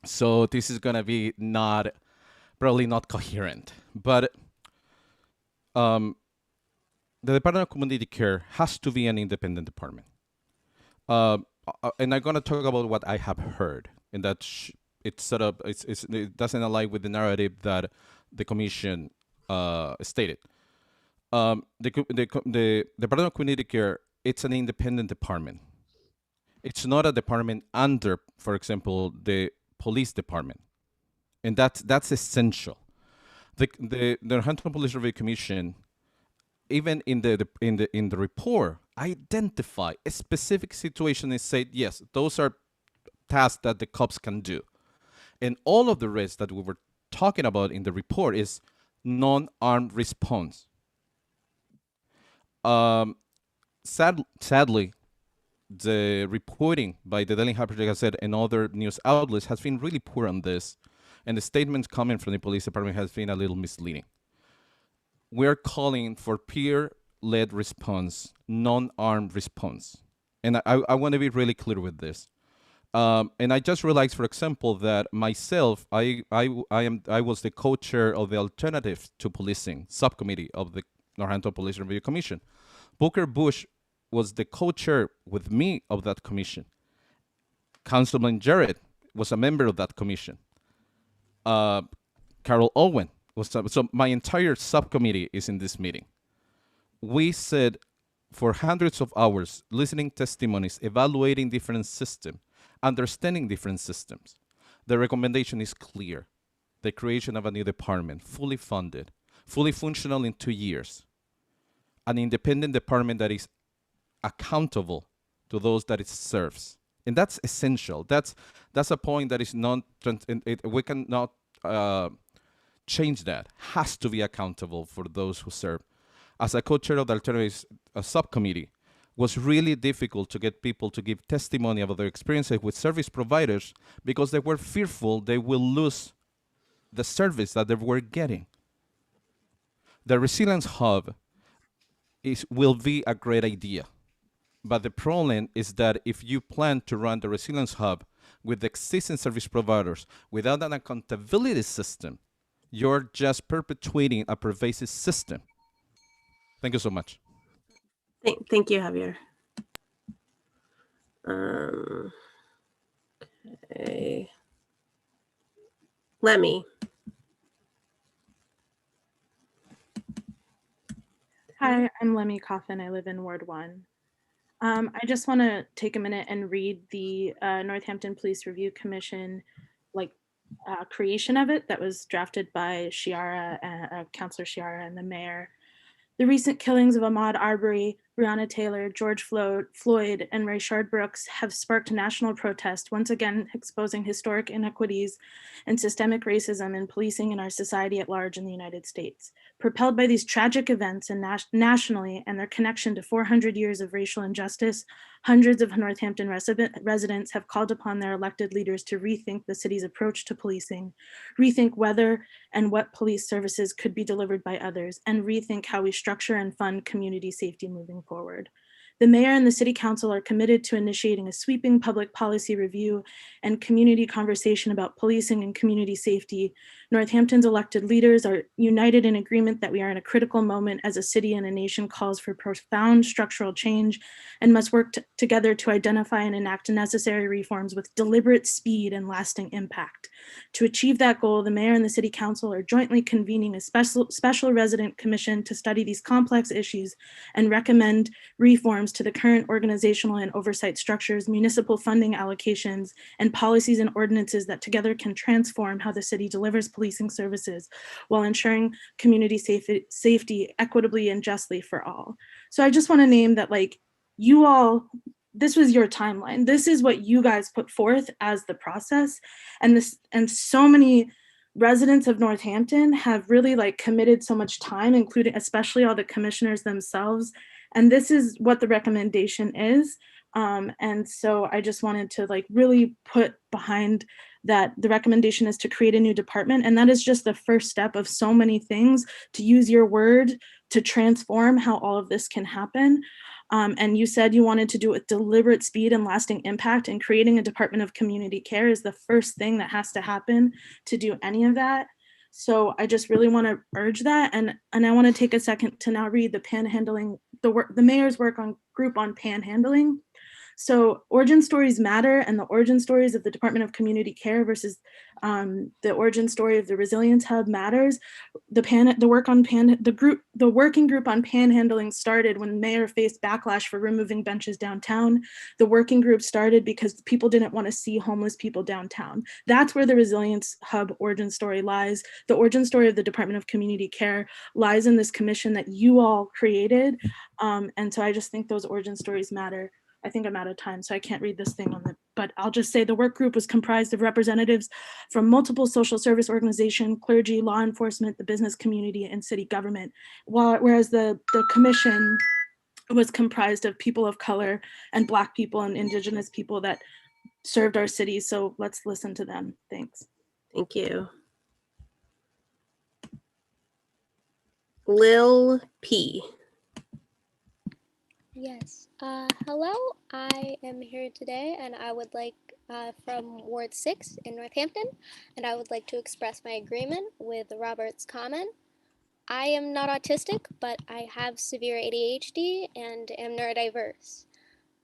So this is gonna be probably not coherent, but the Department of Community Care has to be an independent department. And I'm going to talk about what I have heard, and that it doesn't align with the narrative that the commission stated. The Department of Community Care, it's an independent department. It's not a department under, for example, the police department, and that's essential. The Northampton Police Review Commission, even in the report, identify a specific situation and say, yes, those are tasks that the cops can do. And all of the rest that we were talking about in the report is non-armed response. Sadly, the reporting by the Daily Harper Gazette and other news outlets has been really poor on this, and the statements coming from the police department has been a little misleading. We're calling for peer-led response, non-armed response. And I want to be really clear with this. And I just realized, for example, that myself, I was the co-chair of the Alternative to Policing subcommittee of the Northampton Police Review Commission. Booker Bush was the co-chair with me of that commission. Councilman Jarrett was a member of that commission. Carol Owen was, so my entire subcommittee is in this meeting. We said for hundreds of hours, listening testimonies, evaluating different systems, understanding different systems. The recommendation is clear. The creation of a new department, fully funded, fully functional in 2 years. An independent department that is accountable to those that it serves. And that's essential. That's a point that is not, we cannot change that. Has to be accountable for those who serve. As a co-chair of the Alternatives subcommittee, was really difficult to get people to give testimony about their experiences with service providers because they were fearful they will lose the service that they were getting. The Resilience Hub will be a great idea. But the problem is that if you plan to run the Resilience Hub with existing service providers without an accountability system, you're just perpetuating a pervasive system. Thank you so much. Thank you, Javier. Okay. Lemmy. Hi, I'm Lemmy Coffin. I live in Ward 1. I just want to take a minute and read the Northampton Police Review Commission creation of it that was drafted by Councilor Chiara and the mayor. The recent killings of Ahmaud Arbery, Breonna Taylor, George Floyd, and Rayshard Brooks have sparked national protest, once again exposing historic inequities and systemic racism in policing in our society at large in the United States. Propelled by these tragic events and nationally and their connection to 400 years of racial injustice, hundreds of Northampton residents have called upon their elected leaders to rethink the city's approach to policing, rethink whether and what police services could be delivered by others, and rethink how we structure and fund community safety moving forward. The mayor and the city council are committed to initiating a sweeping public policy review and community conversation about policing and community safety. Northampton's elected leaders are united in agreement that we are in a critical moment as a city and a nation calls for profound structural change and must work together to identify and enact necessary reforms with deliberate speed and lasting impact. To achieve that goal, the mayor and the city council are jointly convening a special resident commission to study these complex issues and recommend reforms to the current organizational and oversight structures, municipal funding allocations, and policies and ordinances that together can transform how the city delivers policing services while ensuring community safety equitably and justly for all. So I just want to name that, like, you all, this was your timeline. This is what you guys put forth as the process. And so many residents of Northampton have really committed so much time, including especially all the commissioners themselves. And this is what the recommendation is. And so I just wanted to really put behind that the recommendation is to create a new department. And that is just the first step of so many things, to use your word to transform how all of this can happen. And you said you wanted to do it with deliberate speed and lasting impact, and creating a Department of Community Care is the first thing that has to happen to do any of that. So I just really want to urge that. And I want to take a second to now read the panhandling, the mayor's group on panhandling. So origin stories matter, and the origin stories of the Department of Community Care versus the origin story of the Resilience Hub matters. The working group on panhandling started when the mayor faced backlash for removing benches downtown. The working group started because people didn't want to see homeless people downtown. That's where the Resilience Hub origin story lies. The origin story of the Department of Community Care lies in this commission that you all created. And so I just think those origin stories matter. I think I'm out of time, so I can't read this thing but I'll just say the work group was comprised of representatives from multiple social service organizations, clergy, law enforcement, the business community, and city government, whereas the commission was comprised of people of color and Black people and Indigenous people that served our city. So let's listen to them. Thanks. Thank you. Lil P. Yes. Hello, I am here today and I would like from Ward 6 in Northampton, and I would like to express my agreement with Robert's comment. I am not autistic, but I have severe ADHD and am neurodiverse.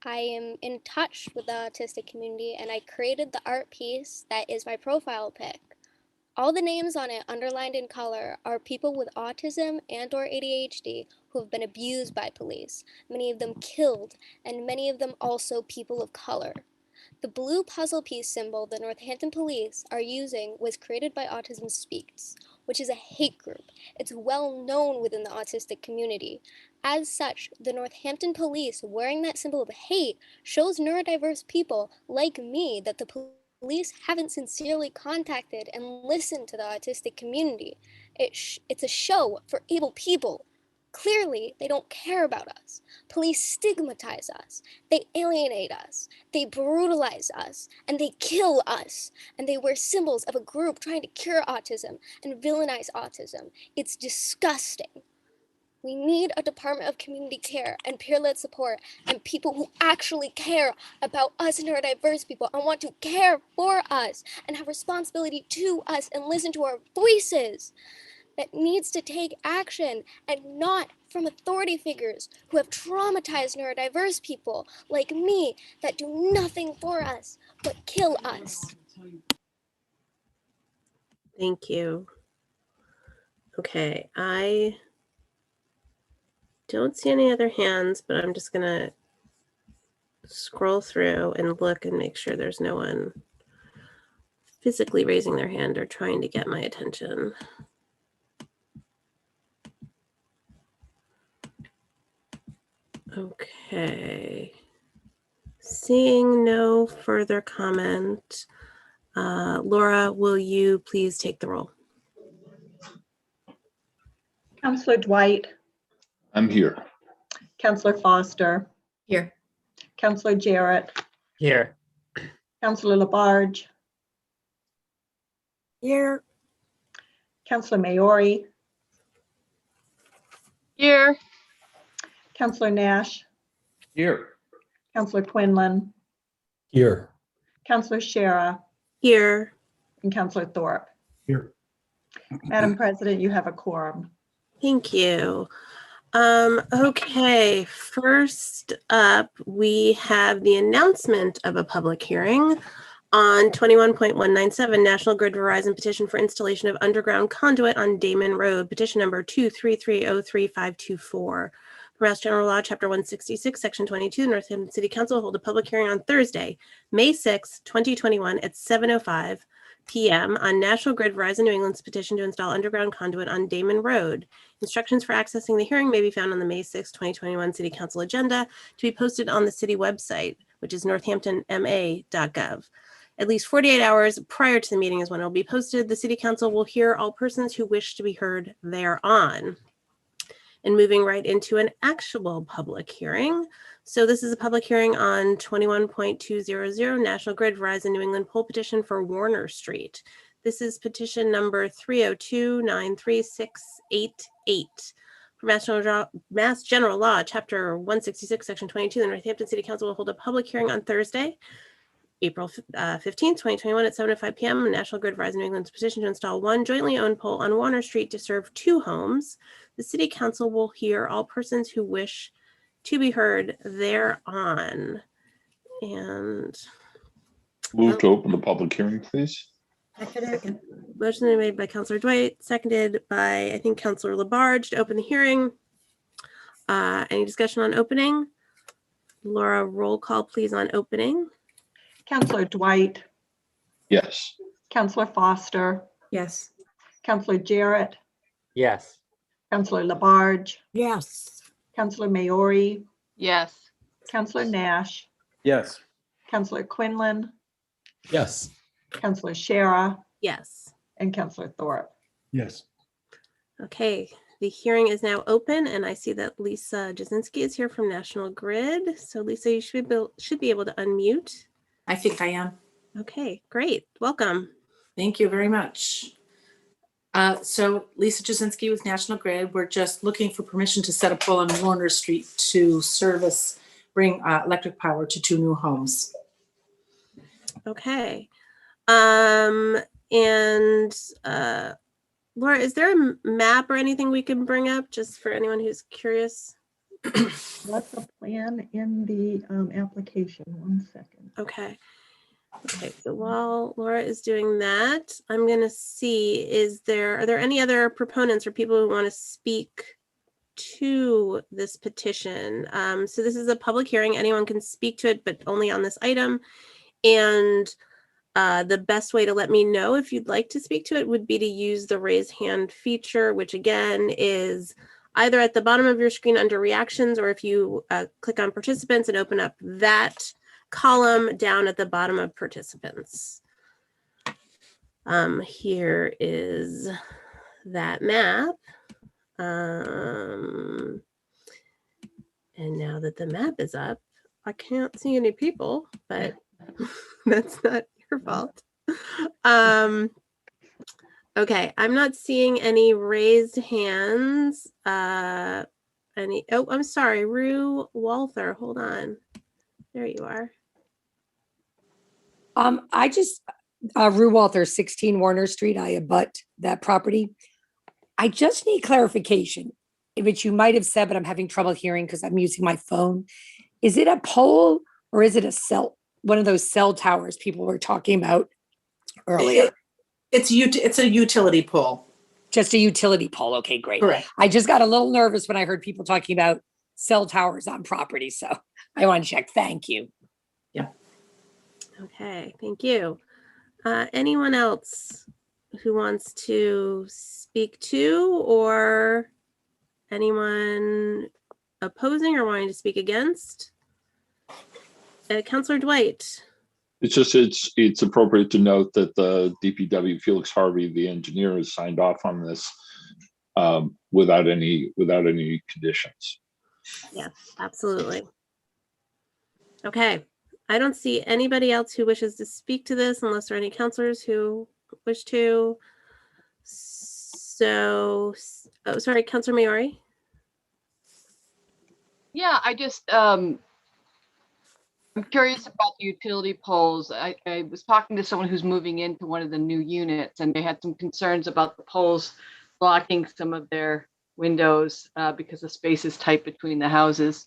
I am in touch with the autistic community and I created the art piece that is my profile pic. All the names on it, underlined in color, are people with autism and/or ADHD who have been abused by police, many of them killed, and many of them also people of color. The blue puzzle piece symbol the Northampton Police are using was created by Autism Speaks, which is a hate group. It's well known within the autistic community. As such, the Northampton Police wearing that symbol of hate shows neurodiverse people like me that the police haven't sincerely contacted and listened to the autistic community. It's a show for able people. Clearly, they don't care about us. Police stigmatize us. They alienate us. They brutalize us. And they kill us. And they wear symbols of a group trying to cure autism and villainize autism. It's disgusting. We need a Department of Community Care and peer-led support and people who actually care about us neurodiverse people and want to care for us and have responsibility to us and listen to our voices. That needs to take action, and not from authority figures who have traumatized neurodiverse people like me that do nothing for us but kill us. Thank you. Okay, I don't see any other hands, but I'm just gonna scroll through and look and make sure there's no one physically raising their hand or trying to get my attention. Okay. Seeing no further comment, Laura, will you please take the roll? Counselor Dwight, I'm here. Counselor Foster, Here. Counselor Jarrett, Here. Counselor Labarge, Here. Counselor Maori, Here. Counselor Nash, Here. Counselor Quinlan, Here. Counselor Shara, Here. and Counselor Thorpe. Here. Madam President, you have a quorum. Thank you. Okay, first up, we have the announcement of a public hearing on 21.197 National Grid Verizon petition for installation of underground conduit on Damon Road, petition number 233035524. Mass General Law, Chapter 166, Section 22, the Northampton City Council will hold a public hearing on Thursday, May 6, 2021 at 7:05 p.m. on National Grid Verizon New England's petition to install underground conduit on Damon Road. Instructions for accessing the hearing may be found on the May 6, 2021 City Council agenda to be posted on the city website, which is northamptonma.gov. At least 48 hours prior to the meeting is when it will be posted. The City Council will hear all persons who wish to be heard thereon. And moving right into an actual public hearing. So this is a public hearing on 21.200 National Grid Verizon New England poll petition for Warner Street. This is petition number 302-93688. For Mass General Law, Chapter 166, Section 22, the Northampton City Council will hold a public hearing on Thursday, April 15th, 2021 at 7:05 p.m. on National Grid Verizon New England's petition to install one jointly owned pole on Warner Street to serve 2 homes. The City Council will hear all persons who wish to be heard thereon. And Move to open the public hearing, please. second. Motion made by Councilor Dwight, seconded by, I think, Councilor Labarge to open the hearing. Any discussion on opening? Laura, roll call, please, on opening. Counselor Dwight, Yes. Counselor Foster, Yes. Counselor Jarrett, Yes. Counselor Labarge, Yes. Counselor Maori, Yes. Counselor Nash, Yes. Counselor Quinlan, Yes. Counselor Shara, Yes. and Counselor Thorpe. Yes. Okay, the hearing is now open, and I see that Lisa Jasinski is here from National Grid. So Lisa, you should be able to unmute. I think I am. Okay, great. Welcome. Thank you very much. So Lisa Jasinski with National Grid. We're just looking for permission to set a pole on Warner Street to bring electric power to 2 new homes. Okay. Laura, is there a map or anything we can bring up just for anyone who's curious? What's the plan in the application? 1 second. Okay. Okay, so while Laura is doing that, I'm going to see, are there any other proponents or people who want to speak to this petition? So this is a public hearing. Anyone can speak to it, but only on this item. And the best way to let me know if you'd like to speak to it would be to use the raise hand feature, which again is either at the bottom of your screen under reactions, or if you click on participants and open up that column down at the bottom of participants. Here is that map. And now that the map is up, I can't see any people, but that's not your fault. Okay, I'm not seeing any raised hands. Oh, I'm sorry, Rue Walther, hold on. There you are. I just, Rue Walther, 16 Warner Street, I abut that property. I just need clarification, which you might have said, but I'm having trouble hearing because I'm using my phone. Is it a pole or is it a cell? One of those cell towers people were talking about earlier. It's a utility pole. Just a utility pole. Okay, great. Correct. I just got a little nervous when I heard people talking about cell towers on property. So I want to check. Thank you. Okay, thank you. Anyone else who wants to speak to, or anyone opposing or wanting to speak against? Councilor Dwight. It's appropriate to note that the DPW Felix Harvey, the engineer, has signed off on this without any conditions. Yes, absolutely. Okay, I don't see anybody else who wishes to speak to this unless there are any counselors who wish to. So, oh, sorry, Councilor Maori. Yeah, I just I'm curious about the utility poles. I was talking to someone who's moving into one of the new units, and they had some concerns about the poles blocking some of their windows because the space is tight between the houses.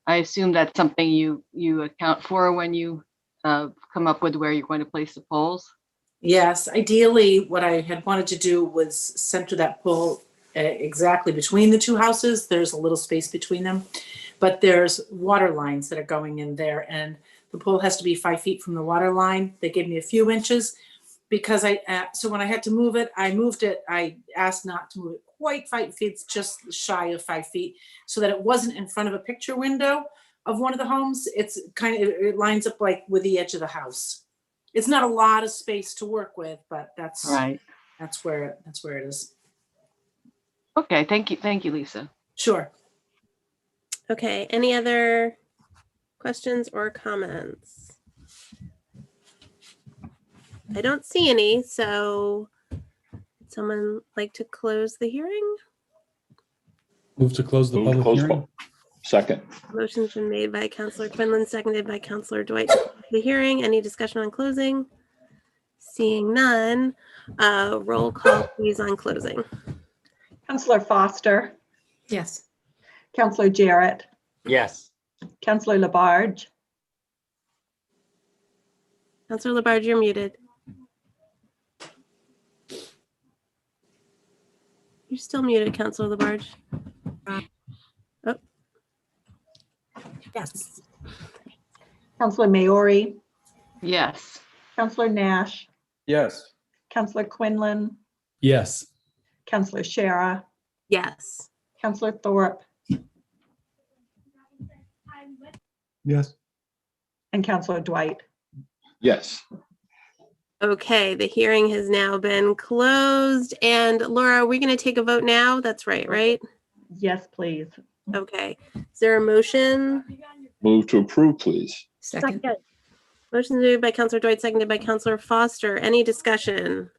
I assume that's something you account for when you come up with where you're going to place the poles. Yes, ideally, what I had wanted to do was center that pole exactly between the two houses. There's a little space between them, but there's water lines that are going in there, and the pole has to be 5 feet from the water line. They gave me a few inches because so when I had to move it, I asked not to move it quite 5 feet, just shy of 5 feet, so that it wasn't in front of a picture window of one of the homes. It's it lines up like with the edge of the house. It's not a lot of space to work with, but that's right. That's where it is. Okay, thank you, Lisa. Sure. Okay, any other questions or comments? I don't see any, so would someone like to close the hearing? Move to close the public hearing. Second. Motion's been made by Councilor Quinlan, seconded by Councilor Dwight. The hearing, any discussion on closing? Seeing none, roll call please on closing. Councillor Foster, Yes. Councillor Jarrett, Yes. Councillor Labarge, Councilor Labarge, you're muted. You're still muted, Councilor Labarge. Oh. Yes. Councillor Maori, Yes. Councillor Nash, Yes. Councillor Quinlan, Yes. Councillor Shara, Yes. Councillor Thorpe, Yes. and Councillor Dwight. Yes. Okay, the hearing has now been closed. And Laura, are we going to take a vote now? That's right? Yes, please. Okay. Is there a motion? Move to approve, please. Second. Motion moved by Councilor Dwight, seconded by Councilor Foster. Any discussion?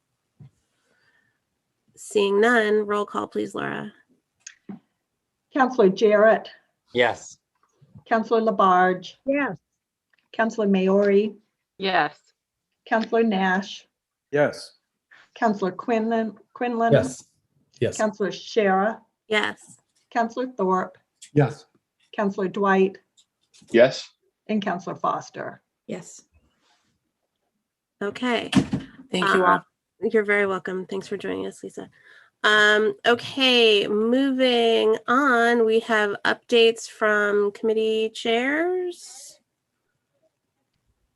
Seeing none, roll call, please, Laura. Councillor Jarrett, Yes. Councillor Labarge, yes, Councillor Maori, Yes. Councillor Nash, Yes. Councillor Quinlan, Yes. Yes. Councillor Shara, Yes. Councillor Thorpe, Yes. Councillor Dwight, Yes. and Councillor Foster. Yes. Okay. Thank you all. You're very welcome. Thanks for joining us, Lisa. Okay, moving on, we have updates from committee chairs.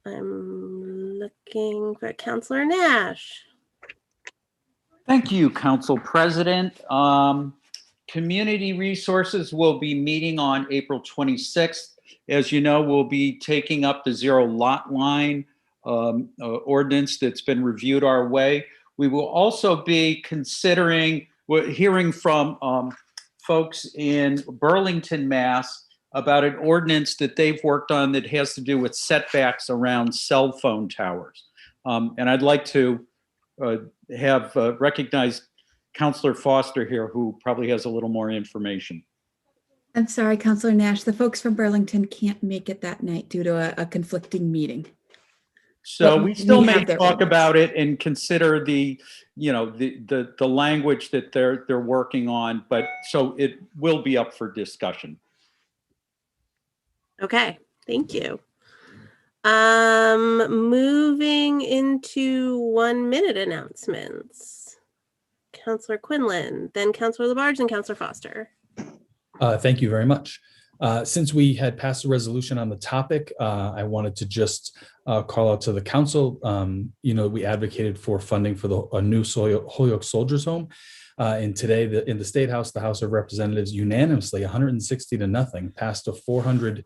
I'm looking for Councilor Nash. Thank you, Council President. Community Resources will be meeting on April 26th. As you know, we'll be taking up the zero lot line ordinance that's been reviewed our way. We will also be considering, we're hearing from folks in Burlington, Mass, about an ordinance that they've worked on that has to do with setbacks around cell phone towers. And I'd like to have recognized Councilor Foster here, who probably has a little more information. I'm sorry, Councilor Nash, the folks from Burlington can't make it that night due to a conflicting meeting. So But we still we may have their talk ordinance. about it and consider the, you know, the language that they're working on, but so it will be up for discussion. Okay, thank you. Moving into 1-minute announcements. Councillor Quinlan, then Councillor Labarge and Councillor Foster. Thank you very much. Since we had passed a resolution on the topic, I wanted to just call out to the council. We advocated for funding for a new Holyoke Soldiers Home. And today in the State House, the House of Representatives unanimously, 160-0, passed a $400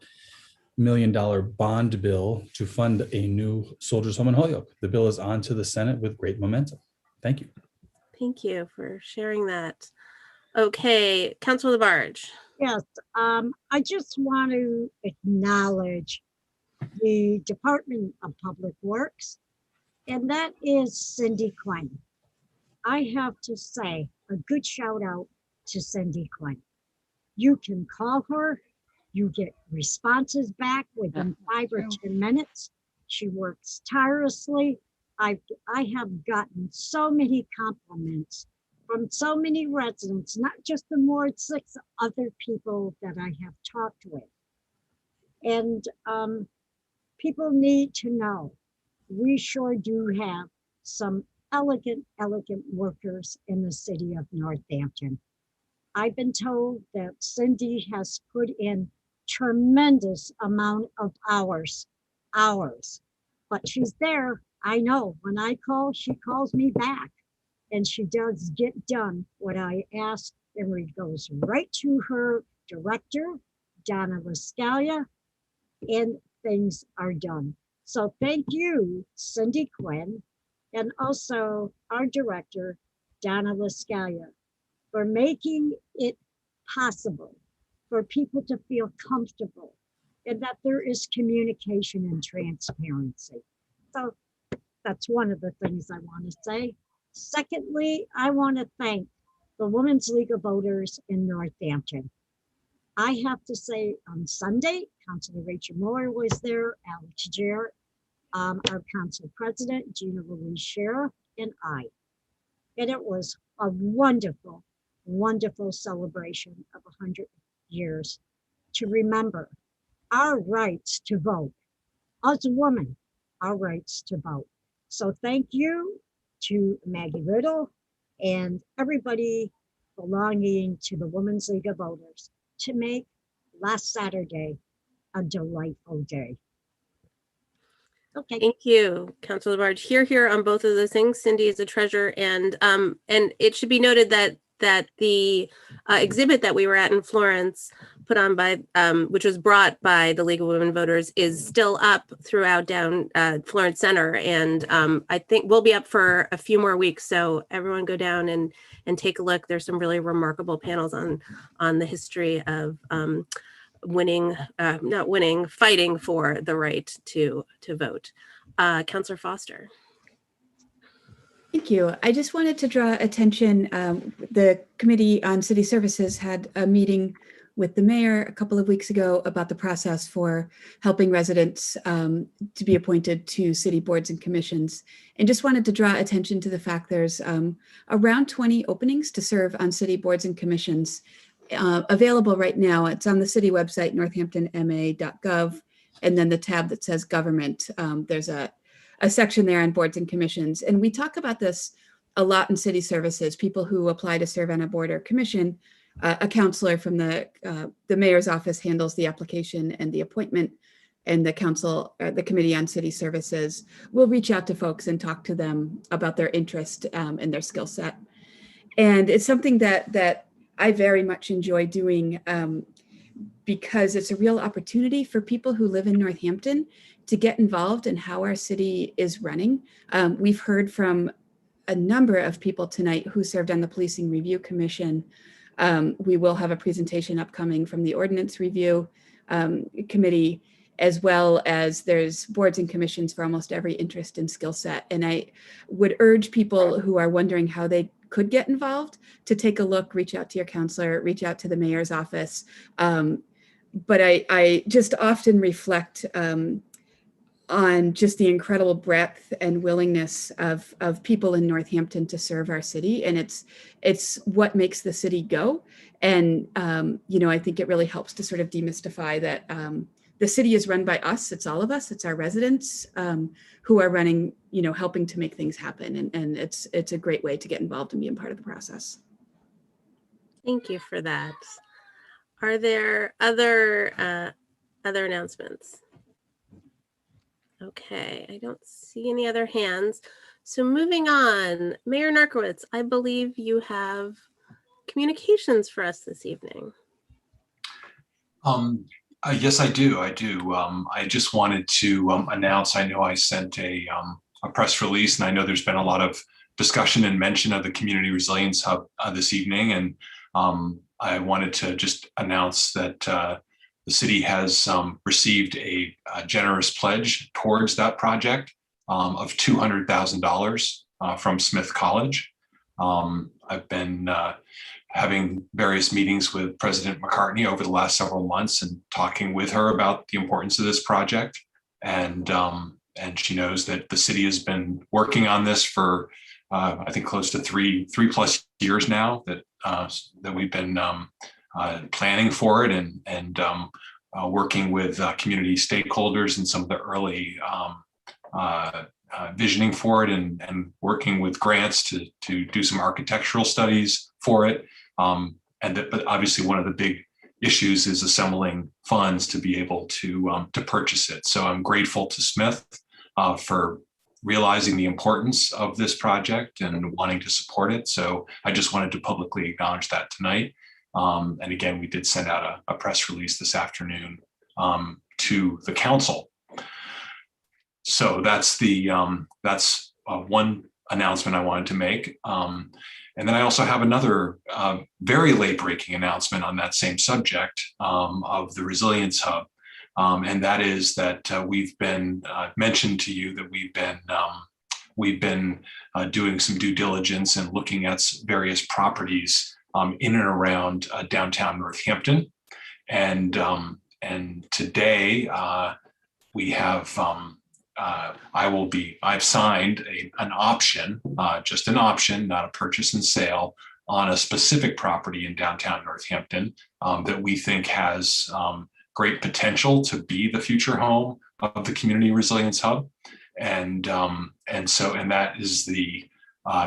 million bond bill to fund a new Soldiers Home in Holyoke. The bill is on to the Senate with great momentum. Thank you. Thank you for sharing that. Okay, Councilor Labarge. Yes, I just want to acknowledge the Department of Public Works, and that is Cindy Quinn. I have to say a good shout out to Cindy Quinn. You can call her, you get responses back within 5 or 10 minutes. She works tirelessly. I have gotten so many compliments from so many residents, not just the Ward 6, other people that I have talked with. And people need to know, we sure do have some elegant workers in the city of Northampton. I've been told that Cindy has put in tremendous amount of hours, but she's there. I know when I call, she calls me back, and she does get done what I ask, and it goes right to her director, Donna Lascalia, and things are done. So thank you, Cindy Quinn, and also our director, Donna Lascalia, for making it possible for people to feel comfortable and that there is communication and transparency. So that's one of the things I want to say. Secondly, I want to thank the Women's League of Voters in Northampton. I have to say on Sunday, Councilor Rachel Moore was there, Alex Jarrett, our council president, Gina Louise Sheriff, and I. And it was a wonderful, wonderful celebration of 100 years to remember our rights to vote. As a woman, our rights to vote. So thank you to Maggie Riddle and everybody belonging to the Women's League of Voters to make last Saturday a delightful day. Okay. Thank you, Councilor Labarge. Here on both of those things. Cindy is a treasure, and it should be noted that the exhibit that we were at in Florence, put on by, which was brought by the League of Women Voters, is still up throughout down Florence Center, and I think we'll be up for a few more weeks. So everyone go down and take a look. There's some really remarkable panels on the history of fighting for the right to vote. Councilor Foster. Thank you. I just wanted to draw attention. The Committee on City Services had a meeting with the mayor a couple of weeks ago about the process for helping residents to be appointed to city boards and commissions. And just wanted to draw attention to the fact there's around 20 openings to serve on city boards and commissions available right now. It's on the city website, northamptonma.gov, and then the tab that says government. There's a section there on boards and commissions. And we talk about this a lot in city services. People who apply to serve on a board or commission, a counselor from the mayor's office handles the application and the appointment, and the Committee on City Services will reach out to folks and talk to them about their interest and their skill set. And it's something that I very much enjoy doing because it's a real opportunity for people who live in Northampton to get involved in how our city is running. We've heard from a number of people tonight who served on the Policing Review Commission. We will have a presentation upcoming from the Ordinance Review Committee, as well as there's boards and commissions for almost every interest and skill set. And I would urge people who are wondering how they could get involved to take a look, reach out to your counselor, reach out to the mayor's office. But I just often reflect on just the incredible breadth and willingness of people in Northampton to serve our city. And it's what makes the city go. And, I think it really helps to sort of demystify that the city is run by us. It's all of us. It's our residents who are running, helping to make things happen. And it's a great way to get involved and be a part of the process. Thank you for that. Are there other announcements? Okay, I don't see any other hands. So moving on, Mayor Narkowitz, I believe you have communications for us this evening. Yes, I do. I just wanted to announce, I know I sent a press release, and I know there's been a lot of discussion and mention of the Community Resilience Hub this evening. And I wanted to just announce that the city has received a generous pledge towards that project of $200,000 from Smith College. I've been having various meetings with President McCartney over the last several months and talking with her about the importance of this project. And she knows that the city has been working on this for I think close to three plus years now, that we've been planning for it and working with community stakeholders and some of the early visioning for it, and working with grants to do some architectural studies for it. But obviously one of the big issues is assembling funds to be able to purchase it. So I'm grateful to Smith for realizing the importance of this project and wanting to support it. So I just wanted to publicly acknowledge that tonight. And again, we did send out a press release this afternoon to the council. So that's one announcement I wanted to make. And then I also have another very late-breaking announcement on that same subject of the Resilience Hub. And that is that we've been mentioned to you that we've been doing some due diligence and looking at various properties in and around downtown Northampton. And today we have I've signed an option, just an option, not a purchase and sale, on a specific property in downtown Northampton that we think has great potential to be the future home of the Community Resilience Hub. And that is the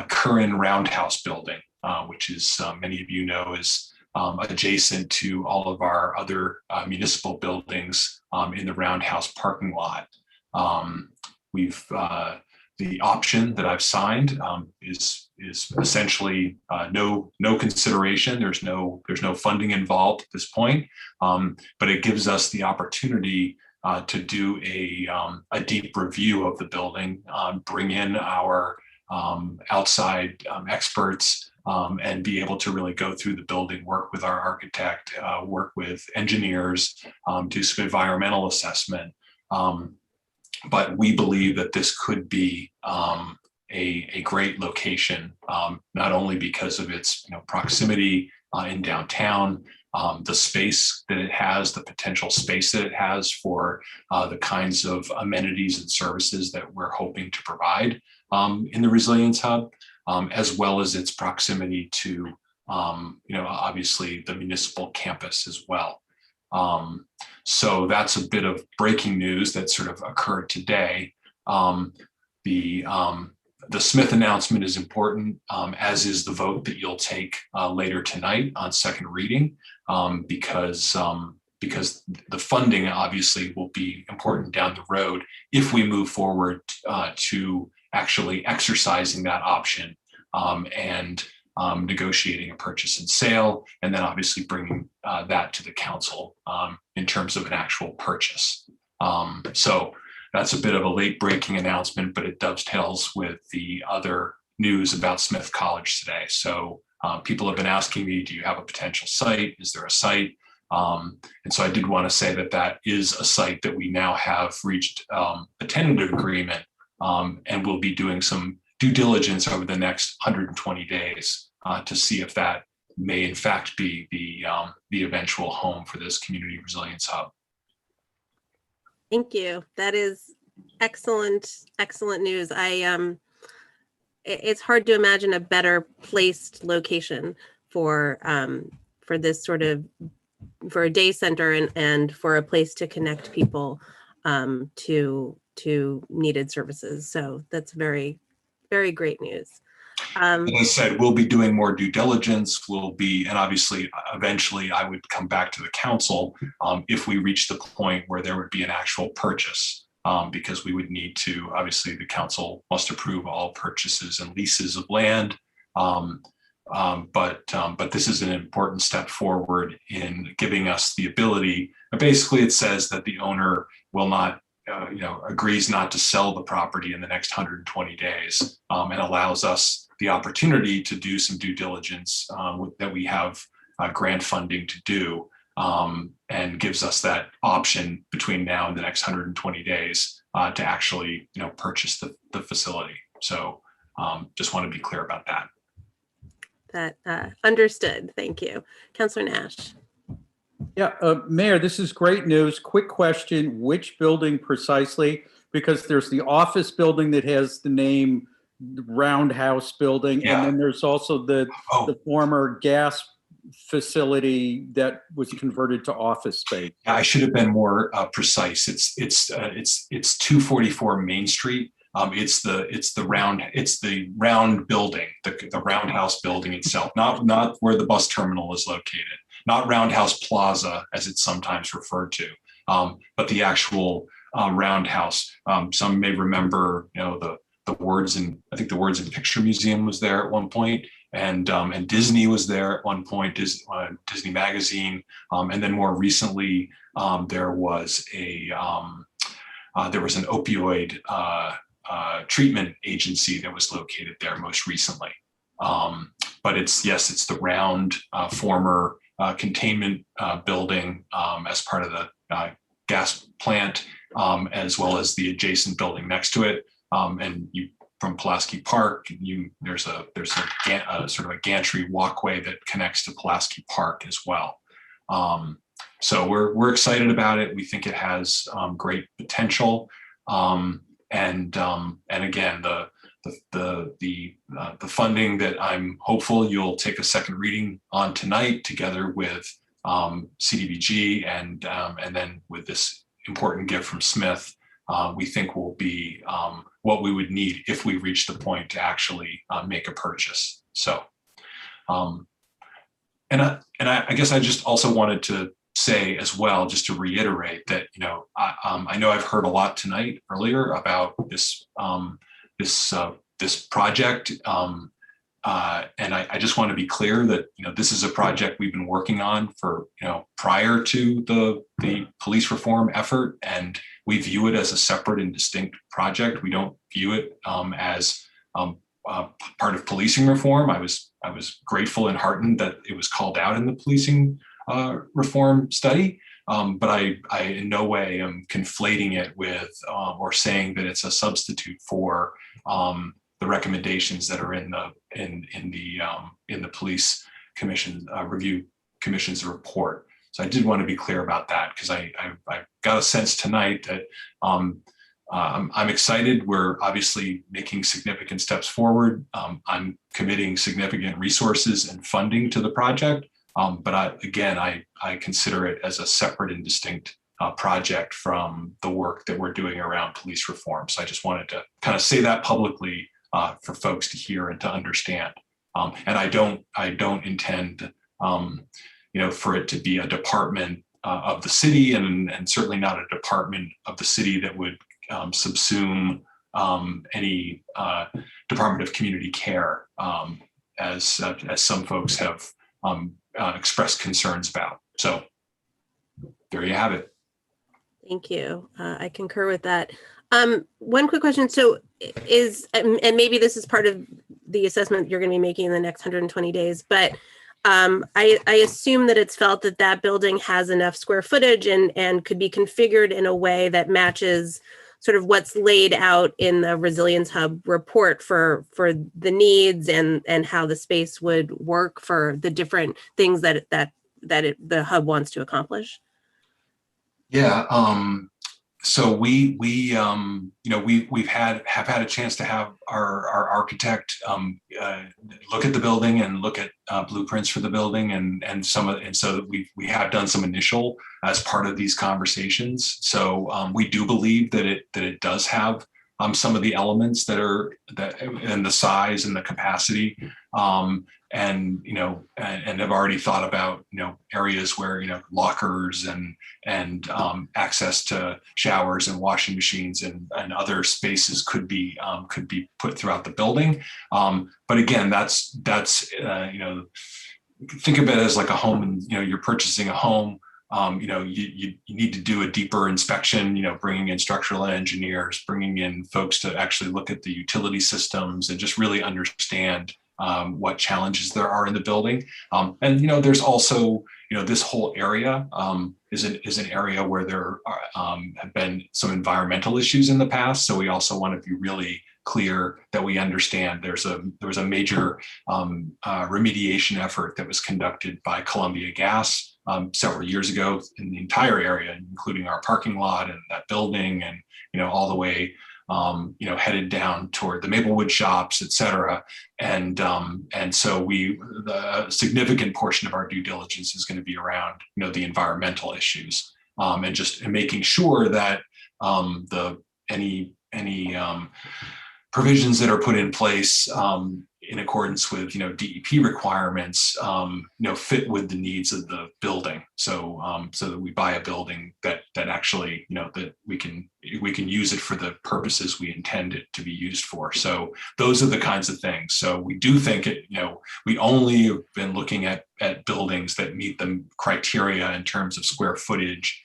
Curran Roundhouse building, which is, many of you know, is adjacent to all of our other municipal buildings in the Roundhouse parking lot. The option that I've signed is essentially no consideration. There's no funding involved at this point, but it gives us the opportunity to do a deep review of the building, bring in our outside experts, and be able to really go through the building, work with our architect, work with engineers, do some environmental assessment. But we believe that this could be a great location, not only because of its proximity in downtown, the space that it has, the potential space that it has for the kinds of amenities and services that we're hoping to provide in the Resilience Hub, as well as its proximity to, obviously the municipal campus as well. So that's a bit of breaking news that sort of occurred today. The Smith announcement is important, as is the vote that you'll take later tonight on second reading, because the funding obviously will be important down the road if we move forward to actually exercising that option and negotiating a purchase and sale, and then obviously bringing that to the council in terms of an actual purchase. So that's a bit of a late breaking announcement, but it dovetails with the other news about Smith College today. So people have been asking me, do you have a potential site? Is there a site? And so I did want to say that that is a site that we now have reached a tentative agreement, and we'll be doing some due diligence over the next 120 days to see if that may in fact be the eventual home for this Community Resilience Hub. Thank you. That is excellent news. It's hard to imagine a better placed location for this sort of a day center and for a place to connect people to needed services. So that's very, very great news. As I said, we'll be doing more due diligence. And obviously, eventually, I would come back to the council if we reach the point where there would be an actual purchase, because we would need to. Obviously, the council must approve all purchases and leases of land. But this is an important step forward in giving us the ability. Basically, it says that the owner will not. Agrees not to sell the property in the next 120 days, and allows us the opportunity to do some due diligence that we have grant funding to do, and gives us that option between now and the next 120 days to actually, purchase the facility. So just want to be clear about that. That understood. Thank you. Councilor Nash. Yeah, Mayor, this is great news. Quick question, which building precisely? Because there's the office building that has the name Roundhouse Building, Yeah. and then there's also the former gas facility that was converted to office space. I should have been more precise. It's 244 Main Street. It's the round building, the Roundhouse building itself, not where the bus terminal is located, not Roundhouse Plaza as it's sometimes referred to, but the actual Roundhouse. Some may remember, the Words and Picture Museum was there at one point, and Disney was there at one point, Disney Magazine, and then more recently there was an opioid treatment agency that was located there most recently. But it's the round former containment building as part of the gas plant, as well as the adjacent building next to it. And from Pulaski Park, there's a sort of a gantry walkway that connects to Pulaski Park as well. So we're excited about it. We think it has great potential. And again, the funding that I'm hopeful you'll take a second reading on tonight, together with CDBG and then with this important gift from Smith, we think will be what we would need if we reach the point to actually make a purchase. So, and I guess I just also wanted to say as well, just to reiterate that, I know I've heard a lot tonight earlier about this project, and I just want to be clear that this is a project we've been working on for prior to the police reform effort, and we view it as a separate and distinct project. We don't view it as part of policing reform. I was grateful and heartened that it was called out in the policing reform study, but I in no way am conflating it with or saying that it's a substitute for the recommendations that are in the police commission review commission's report. So I did want to be clear about that, because I got a sense tonight that I'm excited. We're obviously making significant steps forward. I'm committing significant resources and funding to the project. But I consider it as a separate and distinct project from the work that we're doing around police reform. So I just wanted to kind of say that publicly for folks to hear and to understand. And I don't intend, for it to be a department of the city, and certainly not a department of the city that would subsume any Department of Community Care, as some folks have expressed concerns about. So there you have it. Thank you. I concur with that. One quick question. So and maybe this is part of the assessment you're going to be making in the next 120 days, but I assume that it's felt that that building has enough square footage and could be configured in a way that matches sort of what's laid out in the Resilience Hub report for the needs and how the space would work for the different things that the hub wants to accomplish. Yeah. So we've had a chance to have our architect look at the building and look at blueprints for the building and so we have done some initial as part of these conversations. So we do believe that it does have some of the elements and the size and the capacity, and have already thought about areas where lockers and access to showers and washing machines and other spaces could be put throughout the building. But again, that's think of it as like a home, and you're purchasing a home. You need to do a deeper inspection, bringing in structural engineers, bringing in folks to actually look at the utility systems and just really understand what challenges there are in the building. And there's also, this whole area is an area where there have been some environmental issues in the past. So we also want to be really clear that we understand there was a major remediation effort that was conducted by Columbia Gas several years ago in the entire area, including our parking lot and that building, and all the way headed down toward the Maplewood shops, et cetera. And so the significant portion of our due diligence is going to be around the environmental issues, and making sure that any provisions that are put in place in accordance with DEP requirements fit with the needs of the building. So that we buy a building that actually that we can use it for the purposes we intend it to be used for. So those are the kinds of things. So we do think we only have been looking at buildings that meet the criteria in terms of square footage.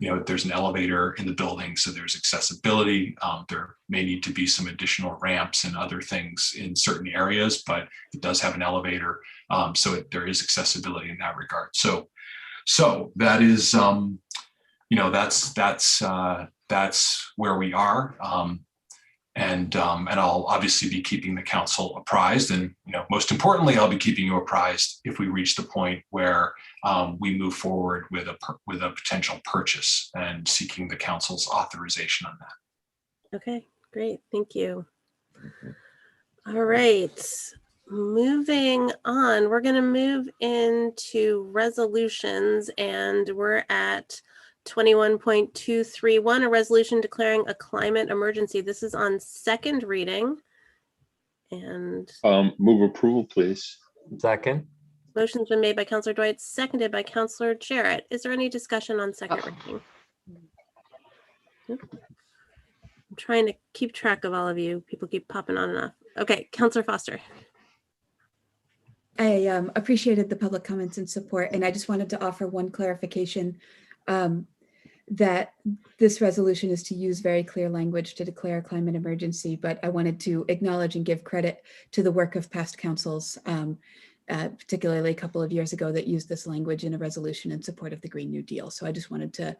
There's an elevator in the building, so there's accessibility. There may need to be some additional ramps and other things in certain areas, but it does have an elevator, so there is accessibility in that regard. So that is, that's where we are, and I'll obviously be keeping the council apprised, and most importantly, I'll be keeping you apprised if we reach the point where we move forward with a potential purchase and seeking the council's authorization on that. Okay, great. Thank you. All right. Moving on, we're going to move into resolutions, and we're at 21.231, a resolution declaring a climate emergency. This is on second reading. And move approval, please. Second. Motion's been made by Councillor Dwight, seconded by Councillor Jarrett. Is there any discussion on second reading? Nope. I'm trying to keep track of all of you. People keep popping on and off. Okay, Councillor Foster. I appreciated the public comments and support, and I just wanted to offer one clarification, that this resolution is to use very clear language to declare a climate emergency, but I wanted to acknowledge and give credit to the work of past councils, particularly a couple of years ago, that used this language in a resolution in support of the Green New Deal. So I just wanted to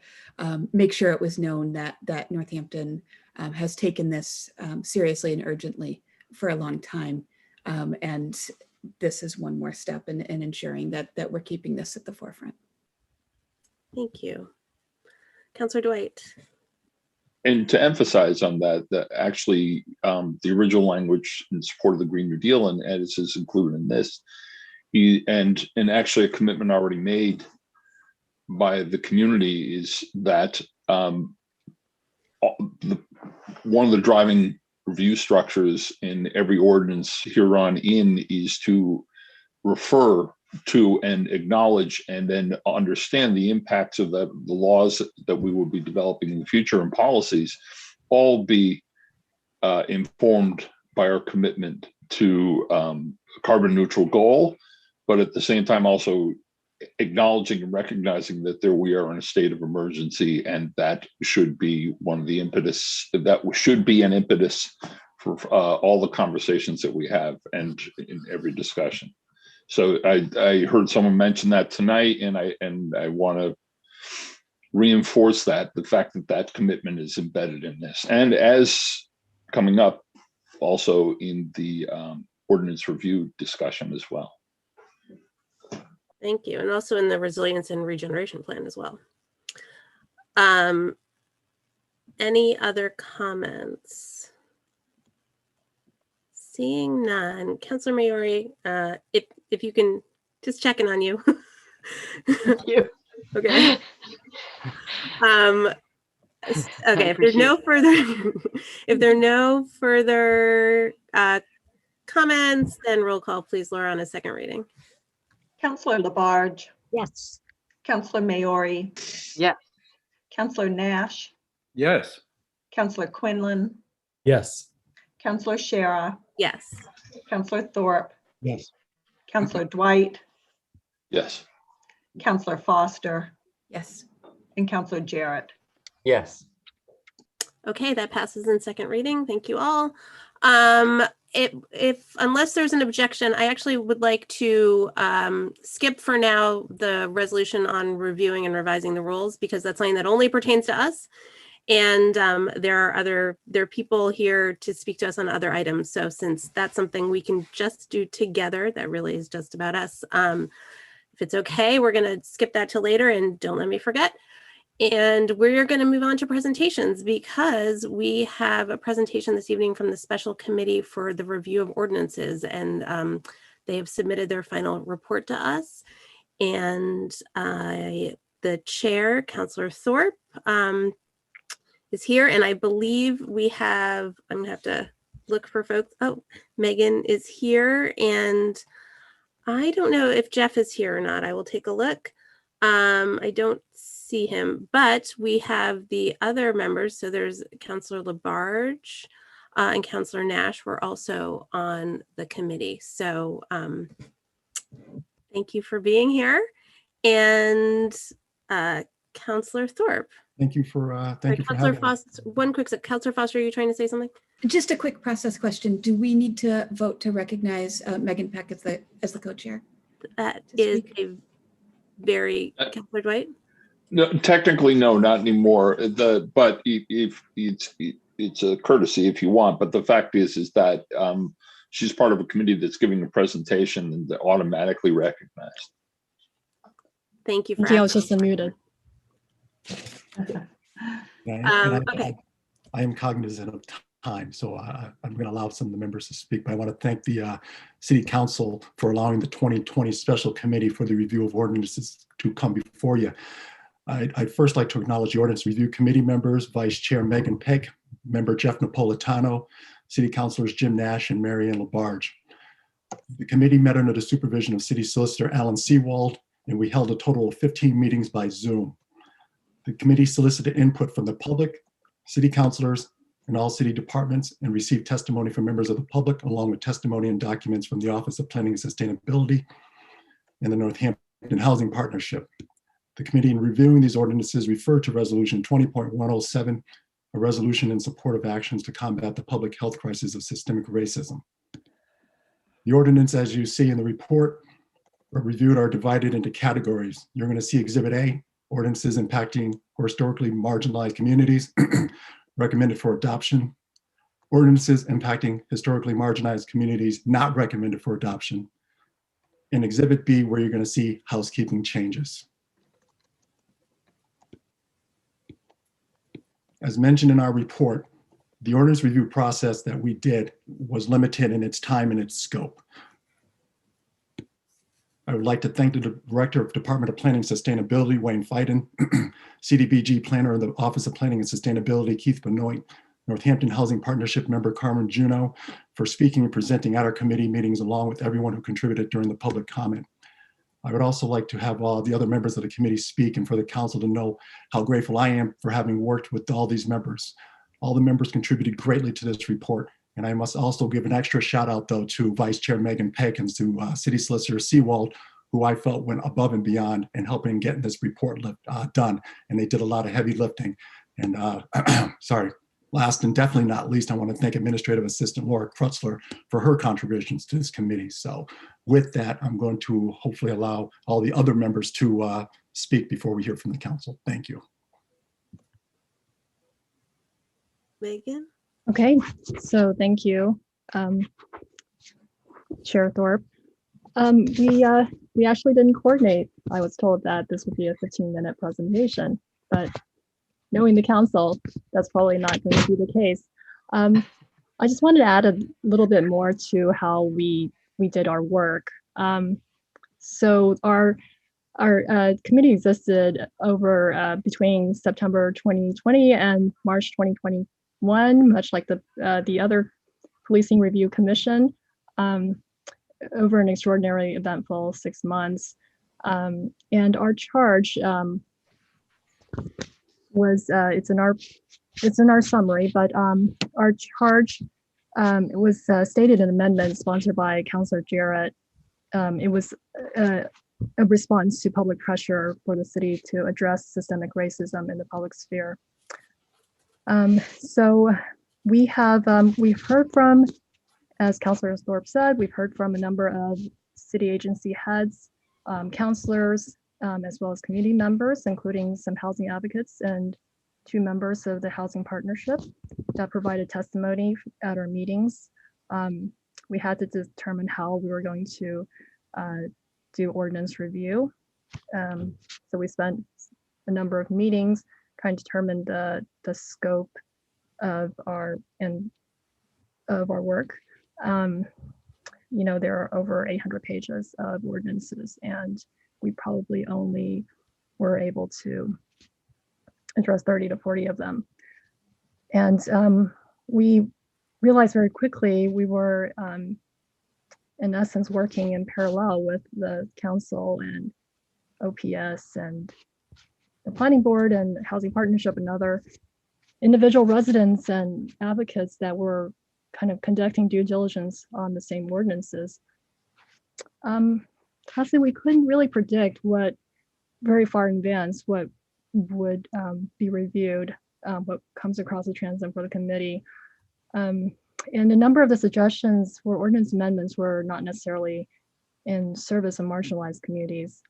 make sure it was known that Northampton has taken this seriously and urgently for a long time. And this is one more step in ensuring that we're keeping this at the forefront. Thank you. Councillor Dwight. And to emphasize on that actually the original language in support of the Green New Deal, and as is included in this, and actually a commitment already made by the community is that one of the driving review structures in every ordinance hereon in is to refer to and acknowledge and then understand the impacts of the laws that we will be developing in the future, and policies all be informed by our commitment to a carbon neutral goal, but at the same time also acknowledging and recognizing that we are in a state of emergency, and that should be one of the impetus, that should be an impetus for all the conversations that we have and in every discussion. So I heard someone mention that tonight, and I want to reinforce the fact that commitment is embedded in this, and as coming up also in the ordinance review discussion as well. Thank you. And also in the resilience and regeneration plan as well. Any other comments? Seeing none. Councilor Maori, if you can, just checking on you. Thank you. Okay. Okay, if there's no further, if there are no further comments, then roll call, please, Laura, on a second reading. Counselor Labarge. Yes. Counselor Maori. Yes. Counselor Nash. Yes. Counselor Quinlan. Yes. Counselor Shara. Yes. Counselor Thorpe. Yes. Counselor Dwight. Yes. Counselor Foster. Yes. And Counselor Jarrett. Yes. Okay, that passes in second reading. Thank you all. If unless there's an objection, I actually would like to skip for now the resolution on reviewing and revising the rules, because that's something that only pertains to us. And there are people here to speak to us on other items. So since that's something we can just do together, that really is just about us. If it's okay, we're going to skip that till later, and don't let me forget. And we're going to move on to presentations, because we have a presentation this evening from the Special Committee for the Review of Ordinances, and they have submitted their final report to us. And the chair, Councilor Thorpe, is here, and I believe we have, I'm gonna have to look for folks. Oh, Megan is here, and I don't know if Jeff is here or not. I will take a look. I don't see him, but we have the other members. So there's Councilor Labarge and Councilor Nash were also on the committee. So thank you for being here. And Councilor Thorpe. Thank you for having me. Foster, one quick sec. Councilor Foster, are you trying to say something? Just a quick process question. Do we need to vote to recognize Megan Peck as the co-chair? That is a very, Councilor Dwight? No, technically, no, not anymore. But if it's a courtesy if you want. But the fact is that she's part of a committee that's giving a presentation and they're automatically recognized. Thank you for. I was just unmuted. Okay. I am cognizant of time, so I'm going to allow some of the members to speak. But I want to thank the City Council for allowing the 2020 Special Committee for the Review of Ordinances to come before you. I'd first like to acknowledge the Ordinance Review Committee members, Vice Chair Megan Peck, Member Jeff Napolitano, City Councilors Jim Nash and Marianne Labarge. The committee met under the supervision of City Solicitor Alan Seawald, and we held a total of 15 meetings by Zoom. The committee solicited input from the public, city councilors, and all city departments, and received testimony from members of the public, along with testimony and documents from the Office of Planning and Sustainability and the Northampton Housing Partnership. The committee, in reviewing these ordinances, referred to Resolution 20.107, a resolution in support of actions to combat the public health crisis of systemic racism. The ordinance, as you see in the report, are divided into categories. You're going to see Exhibit A, ordinances impacting or historically marginalized communities, recommended for adoption. Ordinances impacting historically marginalized communities, not recommended for adoption. And Exhibit B, where you're going to see housekeeping changes. As mentioned in our report, the ordinance review process that we did was limited in its time and its scope. I would like to thank the Director of Department of Planning and Sustainability, Wayne Fiden, CDBG Planner of the Office of Planning and Sustainability, Keith Benoit, Northampton Housing Partnership member Carmen Juno, for speaking and presenting at our committee meetings, along with everyone who contributed during the public comment. I would also like to have the other members of the committee speak, and for the council to know how grateful I am for having worked with all these members. All the members contributed greatly to this report. And I must also give an extra shout out, though, to Vice Chair Megan Peck and to City Solicitor Seawald, who I felt went above and beyond in helping getting this report done. And they did a lot of heavy lifting. And sorry, last and definitely not least, I want to thank Administrative Assistant Laura Krutzler for her contributions to this committee. So with that, I'm going to hopefully allow all the other members to speak before we hear from the council. Thank you. Megan? Okay, so thank you, Chair Thorpe. We actually didn't coordinate. I was told that this would be a 15-minute presentation, but knowing the council, that's probably not going to be the case. I just wanted to add a little bit more to how we did our work. So our committee existed over between September 2020 and March 2021, much like the other Policing Review Commission, over an extraordinarily eventful 6 months. And our charge was it's in our summary, but our charge it was stated in an amendment sponsored by Councillor Jarrett. It was a response to public pressure for the city to address systemic racism in the public sphere. So we've heard from, as Councillor Thorpe said, we've heard from a number of city agency heads, councillors, as well as community members, including some housing advocates and 2 members of the Housing Partnership that provided testimony at our meetings. We had to determine how we were going to do ordinance review. So we spent a number of meetings trying to determine the scope of our work. You know, there are over 800 pages of ordinances, and we probably only were able to address 30 to 40 of them. And we realized very quickly we were, in essence, working in parallel with the council and OPS and the planning board and Housing Partnership and other individual residents and advocates that were kind of conducting due diligence on the same ordinances. Honestly, we couldn't really predict what very far in advance what would be reviewed, what comes across the transom for the committee. And a number of the suggestions for ordinance amendments were not necessarily in service of marginalized communities,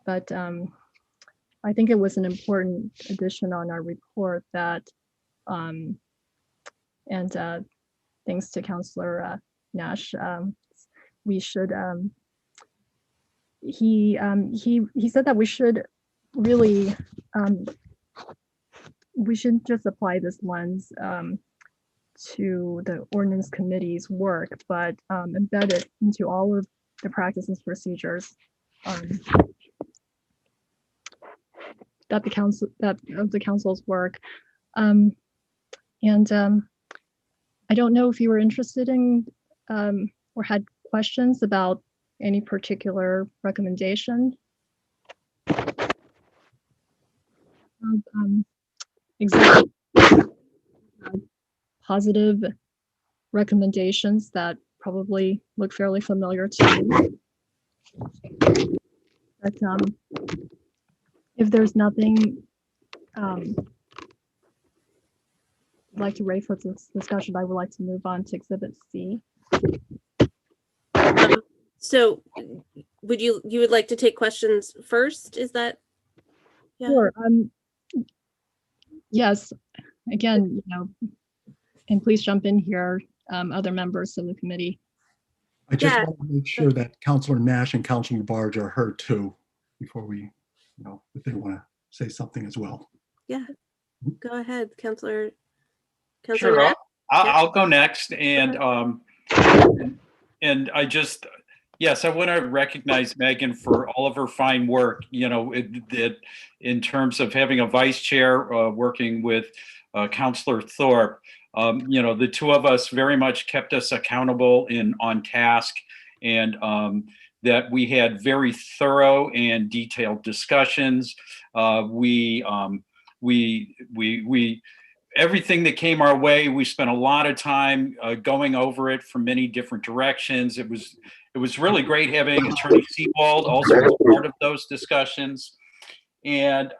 but I think it was an important addition on our report that, and thanks to Councillor Nash, we should, he said that we should really, we shouldn't just apply this lens to the ordinance committee's work, but embed it into all of the practices and procedures that the council's work. I don't know if you were interested in or had questions about any particular recommendation. Exactly. Positive recommendations that probably look fairly familiar to you. But if there's nothing I'd like to raise for this discussion, I would like to move on to Exhibit C. So you would like to take questions first? Is that? Yeah. Sure. Yes. Again, you know, and please jump in here, other members of the committee. I just want to make sure that Councillor Nash and Councillor Barge are heard too, before we, you know, if they want to say something as well. Yeah, go ahead, Councillor. Sure, I'll go next, and I just, yes, I want to recognize Megan for all of her fine work. You know, in terms of having a vice chair, working with Councillor Thorpe. You know, the two of us very much kept us accountable and on task, and that we had very thorough and detailed discussions. Everything that came our way, we spent a lot of time going over it from many different directions. It was really great having Attorney Seawald also as part of those discussions, and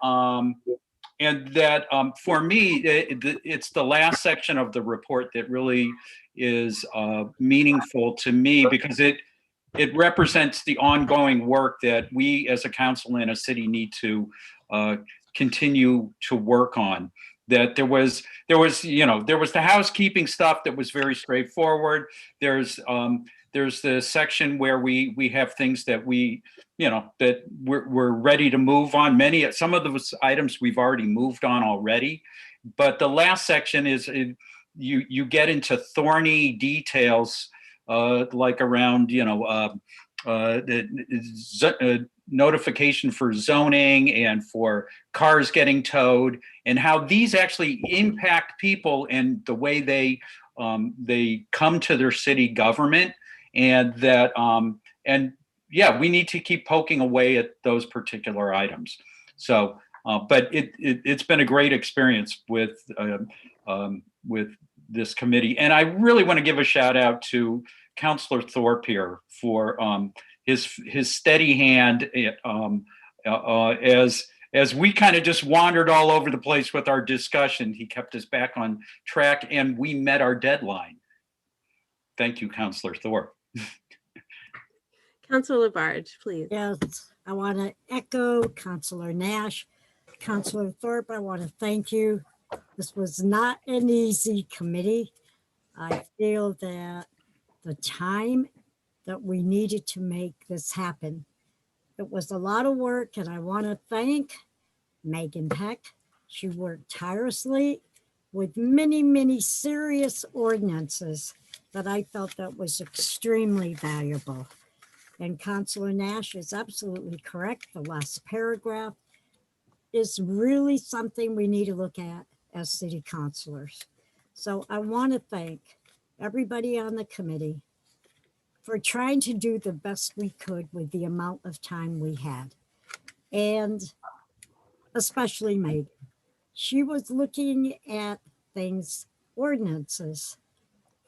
that for me, it's the last section of the report that really is meaningful to me, because it represents the ongoing work that we as a council and a city need to continue to work on. That there was the housekeeping stuff that was very straightforward. There's the section where we have things that we that we're ready to move on. Some of those items we've already moved on already, but the last section is you get into thorny details like around the notification for zoning and for cars getting towed, and how these actually impact people and the way they come to their city government, and that yeah, we need to keep poking away at those particular items. So, but it's been a great experience with this committee, and I really want to give a shout out to Councillor Thorpe here for his steady hand as we kind of just wandered all over the place with our discussion. He kept us back on track, and we met our deadline. Thank you, Councillor Thorpe. Councilor Labarge, please. Yes, I want to echo Councilor Nash. Councilor Thorpe, I want to thank you. This was not an easy committee. I feel that the time that we needed to make this happen, it was a lot of work, and I want to thank Megan Peck. She worked tirelessly with many, many serious ordinances that I felt that was extremely valuable. And Councilor Nash is absolutely correct. The last paragraph is really something we need to look at as city councilors. So I want to thank everybody on the committee for trying to do the best we could with the amount of time we had. And especially Megan. She was looking at things, ordinances,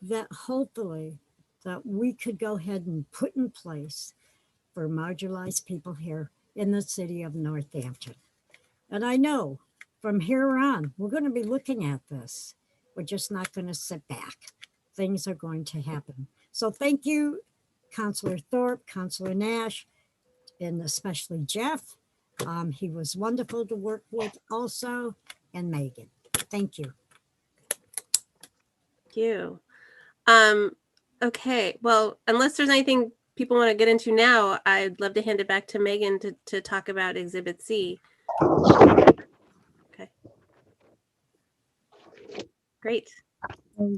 that hopefully that we could go ahead and put in place for marginalized people here in the city of Northampton. And I know from here on, we're going to be looking at this. We're just not going to sit back. Things are going to happen. So thank you, Councilor Thorpe, Councilor Nash, and especially Jeff. He was wonderful to work with also, and Megan. Thank you. Thank you. Okay, well, unless there's anything people want to get into now, I'd love to hand it back to Megan to talk about Exhibit C. Okay. Great.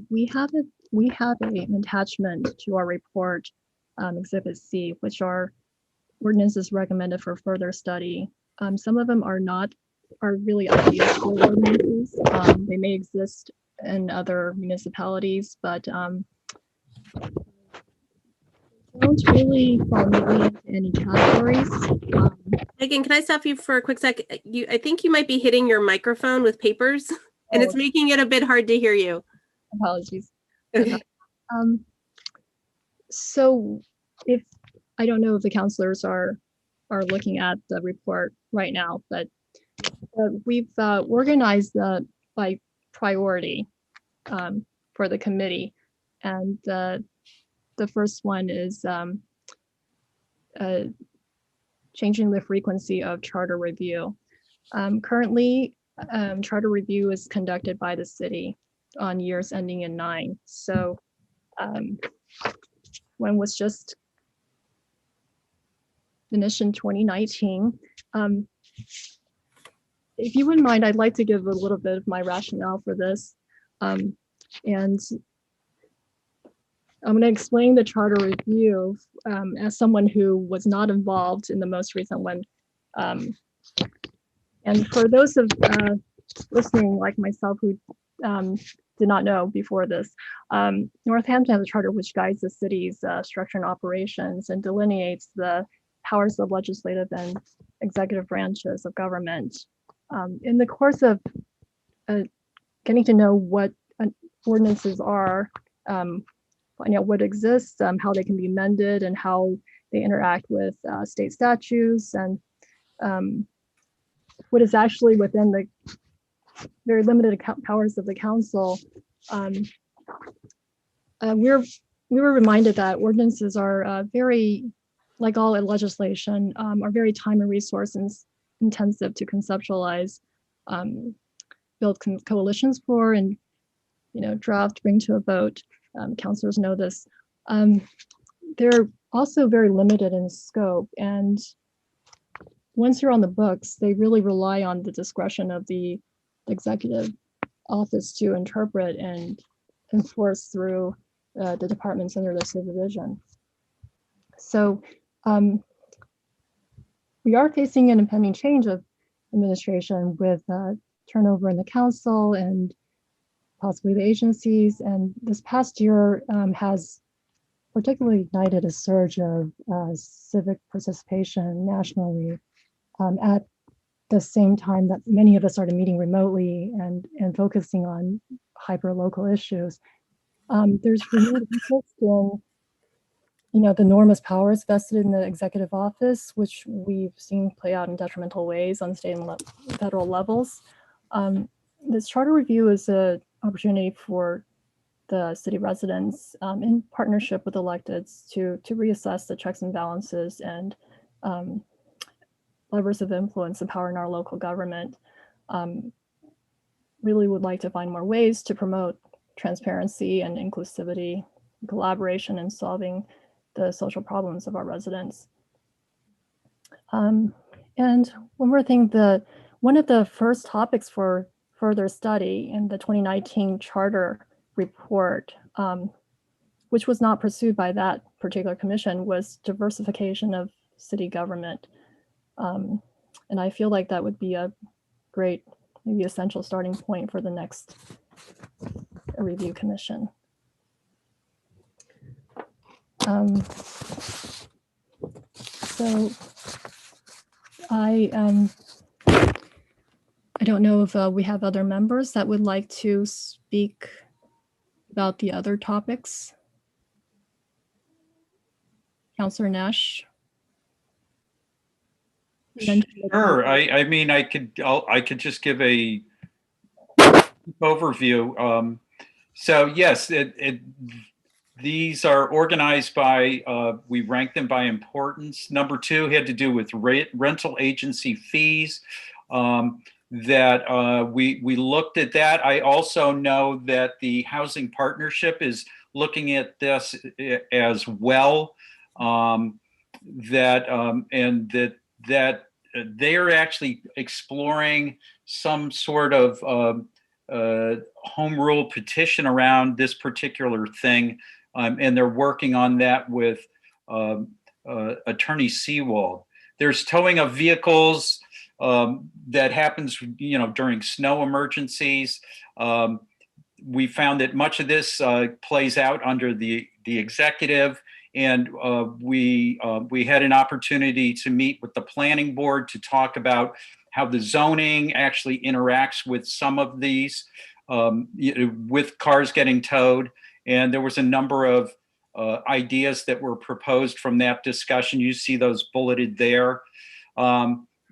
We have an attachment to our report, Exhibit C, which are ordinances recommended for further study. Some of them are really ideal for ordinances. They may exist in other municipalities, but don't really fall neatly into any categories. Megan, can I stop you for a quick sec? I think you might be hitting your microphone with papers, and it's making it a bit hard to hear you. Apologies. Okay. So if I don't know if the counselors are looking at the report right now, but we've organized by priority for the committee, and the first one is changing the frequency of charter review. Currently, charter review is conducted by the city on years ending in 9. So one was just finished in 2019. If you wouldn't mind, I'd like to give a little bit of my rationale for this. And I'm going to explain the charter review as someone who was not involved in the most recent one. And for those of listening like myself who did not know before this, Northampton has a charter which guides the city's structure and operations and delineates the powers of legislative and executive branches of government. In the course of getting to know what ordinances are, finding out what exists, how they can be amended, and how they interact with state statutes, and what is actually within the very limited powers of the council. We were reminded that ordinances are very, like all legislation, are very time and resource intensive to conceptualize, build coalitions for, and draft, bring to a vote. Councilors know this. They're also very limited in scope, and once you're on the books, they really rely on the discretion of the executive office to interpret and enforce through the departments under their supervision. So we are facing an impending change of administration with turnover in the council and possibly the agencies. And this past year has particularly ignited a surge of civic participation nationally at the same time that many of us started meeting remotely and focusing on hyper-local issues. There's renewed interest in the enormous powers vested in the executive office, which we've seen play out in detrimental ways on state and federal levels. This charter review is an opportunity for the city residents in partnership with electeds to reassess the checks and balances and levers of influence and power in our local government. Really would like to find more ways to promote transparency and inclusivity, collaboration in solving the social problems of our residents. And one more thing, one of the first topics for further study in the 2019 charter report, which was not pursued by that particular commission, was diversification of city government. And I feel like that would be a great, maybe essential starting point for the next review commission. So I don't know if we have other members that would like to speak about the other topics. Councilor Nash. Sure. I mean, I could just give a overview. So yes, these are organized by, we rank them by importance. Number 2 had to do with rental agency fees. That we looked at that. I also know that the Housing Partnership is looking at this as well. That they're actually exploring some sort of home rule petition around this particular thing, and they're working on that with Attorney Seawald. There's towing of vehicles that happens, during snow emergencies. We found that much of this plays out under the executive, and we had an opportunity to meet with the planning board to talk about how the zoning actually interacts with some of these, with cars getting towed. And there was a number of ideas that were proposed from that discussion. You see those bulleted there.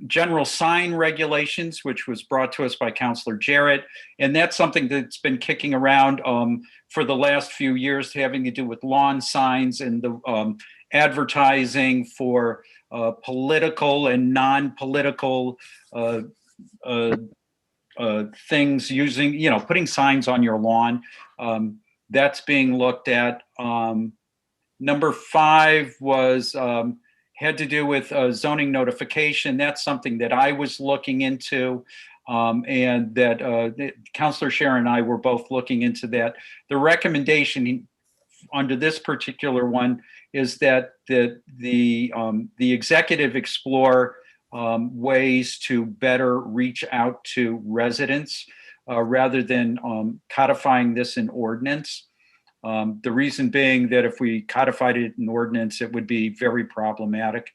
General sign regulations, which was brought to us by Councilor Jarrett. And that's something that's been kicking around for the last few years, having to do with lawn signs and the advertising for political and non-political things, using, putting signs on your lawn. That's being looked at. Number 5 was had to do with zoning notification. That's something that I was looking into, and that Councilor Sharon and I were both looking into that. The recommendation under this particular one is that the executive explore ways to better reach out to residents rather than codifying this in ordinance. The reason being that if we codified it in ordinance, it would be very problematic.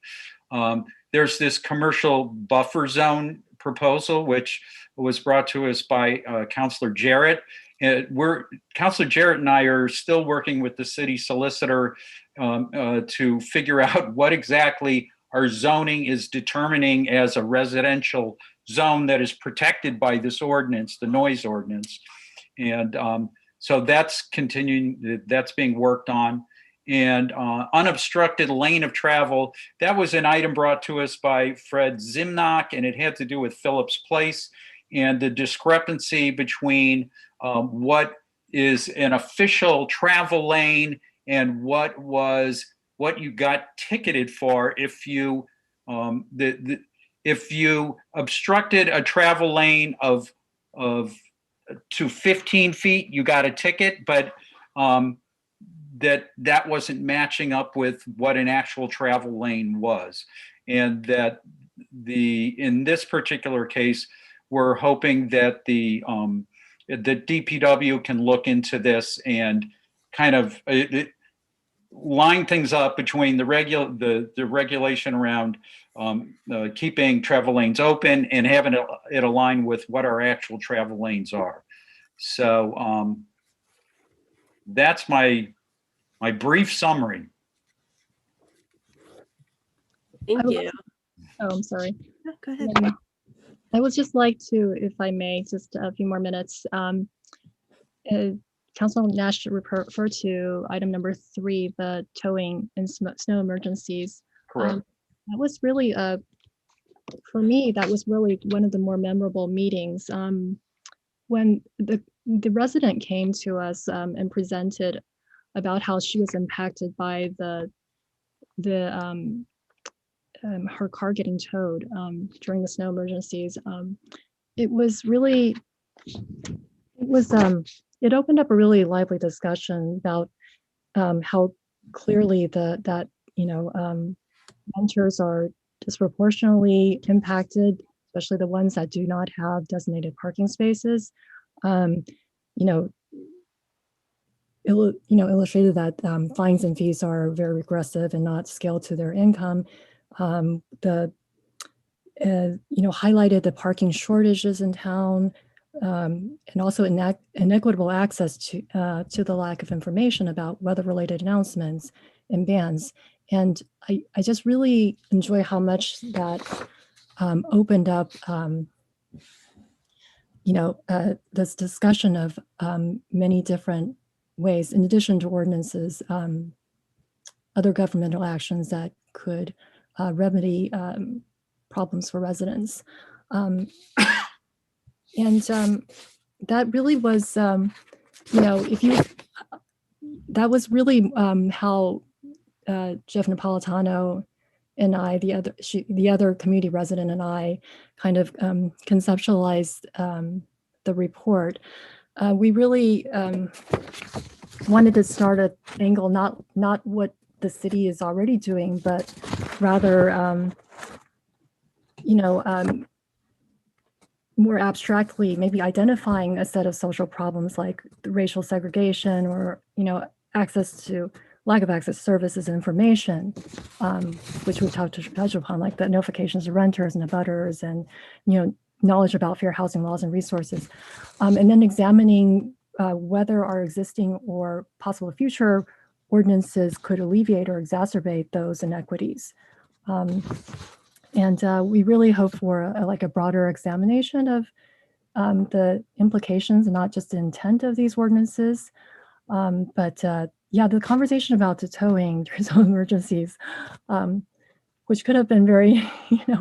There's this commercial buffer zone proposal, which was brought to us by Councilor Jarrett. Councilor Jarrett and I are still working with the city solicitor to figure out what exactly our zoning is determining as a residential zone that is protected by this ordinance, the noise ordinance. And so that's continuing, that's being worked on. And unobstructed lane of travel, that was an item brought to us by Fred Zimnock, and it had to do with Phillips Place and the discrepancy between what is an official travel lane and what you got ticketed for if you, if you obstructed a travel lane of to 15 feet, you got a ticket, but that wasn't matching up with what an actual travel lane was. And that in this particular case, we're hoping that the DPW can look into this and kind of line things up between the regulation around keeping travel lanes open and having it align with what our actual travel lanes are. So that's my brief summary. Thank you. Oh, I'm sorry. Go ahead. I would just like to, if I may, just a few more minutes. Councilman Nash referred to item number 3, the towing and snow emergencies. Correct. That was really, for me, that was really one of the more memorable meetings. When the resident came to us and presented about how she was impacted by her car getting towed during the snow emergencies. It was really, it opened up a really lively discussion about how clearly renters are disproportionately impacted, especially the ones that do not have designated parking spaces. Illustrated that fines and fees are very regressive and not scaled to their income. Highlighted the parking shortages in town, and also inequitable access to the lack of information about weather-related announcements and bans. And I just really enjoy how much that opened up, this discussion of many different ways, in addition to ordinances, other governmental actions that could remedy problems for residents. That really was, that was really how Jeff Napolitano and I, the other community resident and I, kind of conceptualized the report. We really wanted to start an angle, not what the city is already doing, but rather, more abstractly, maybe identifying a set of social problems like racial segregation or, lack of access to services and information, which we touched upon, like the notifications of renters and abutters and, knowledge about fair housing laws and resources. And then examining whether our existing or possible future ordinances could alleviate or exacerbate those inequities. We really hope for a broader examination of the implications and not just the intent of these ordinances. The conversation about the towing during some emergencies, which could have been very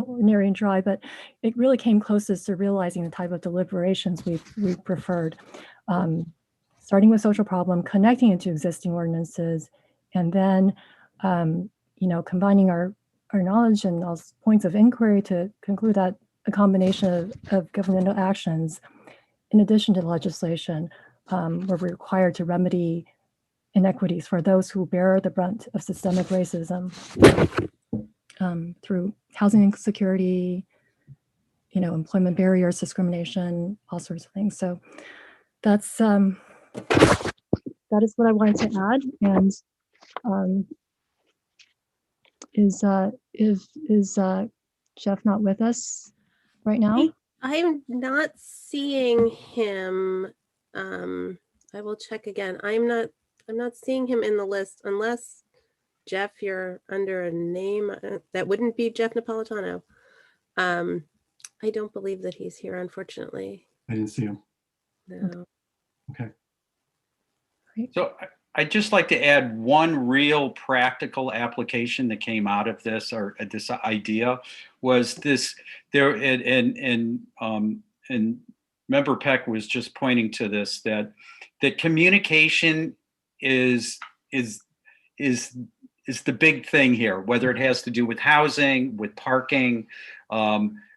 ordinary and dry, but it really came closest to realizing the type of deliberations we preferred. Starting with social problem, connecting it to existing ordinances, and then combining our knowledge and those points of inquiry to conclude that a combination of governmental actions, in addition to legislation, were required to remedy inequities for those who bear the brunt of systemic racism through housing insecurity, employment barriers, discrimination, all sorts of things. So that is what I wanted to add. And is Jeff not with us right now? I'm not seeing him. I will check again. I'm not seeing him in the list unless, Jeff, you're under a name that wouldn't be Jeff Napolitano. I don't believe that he's here, unfortunately. I didn't see him. No. Okay. So I'd just like to add one real practical application that came out of this, or this idea, was this there, and Member Peck was just pointing to this, that communication is is the big thing here, whether it has to do with housing, with parking,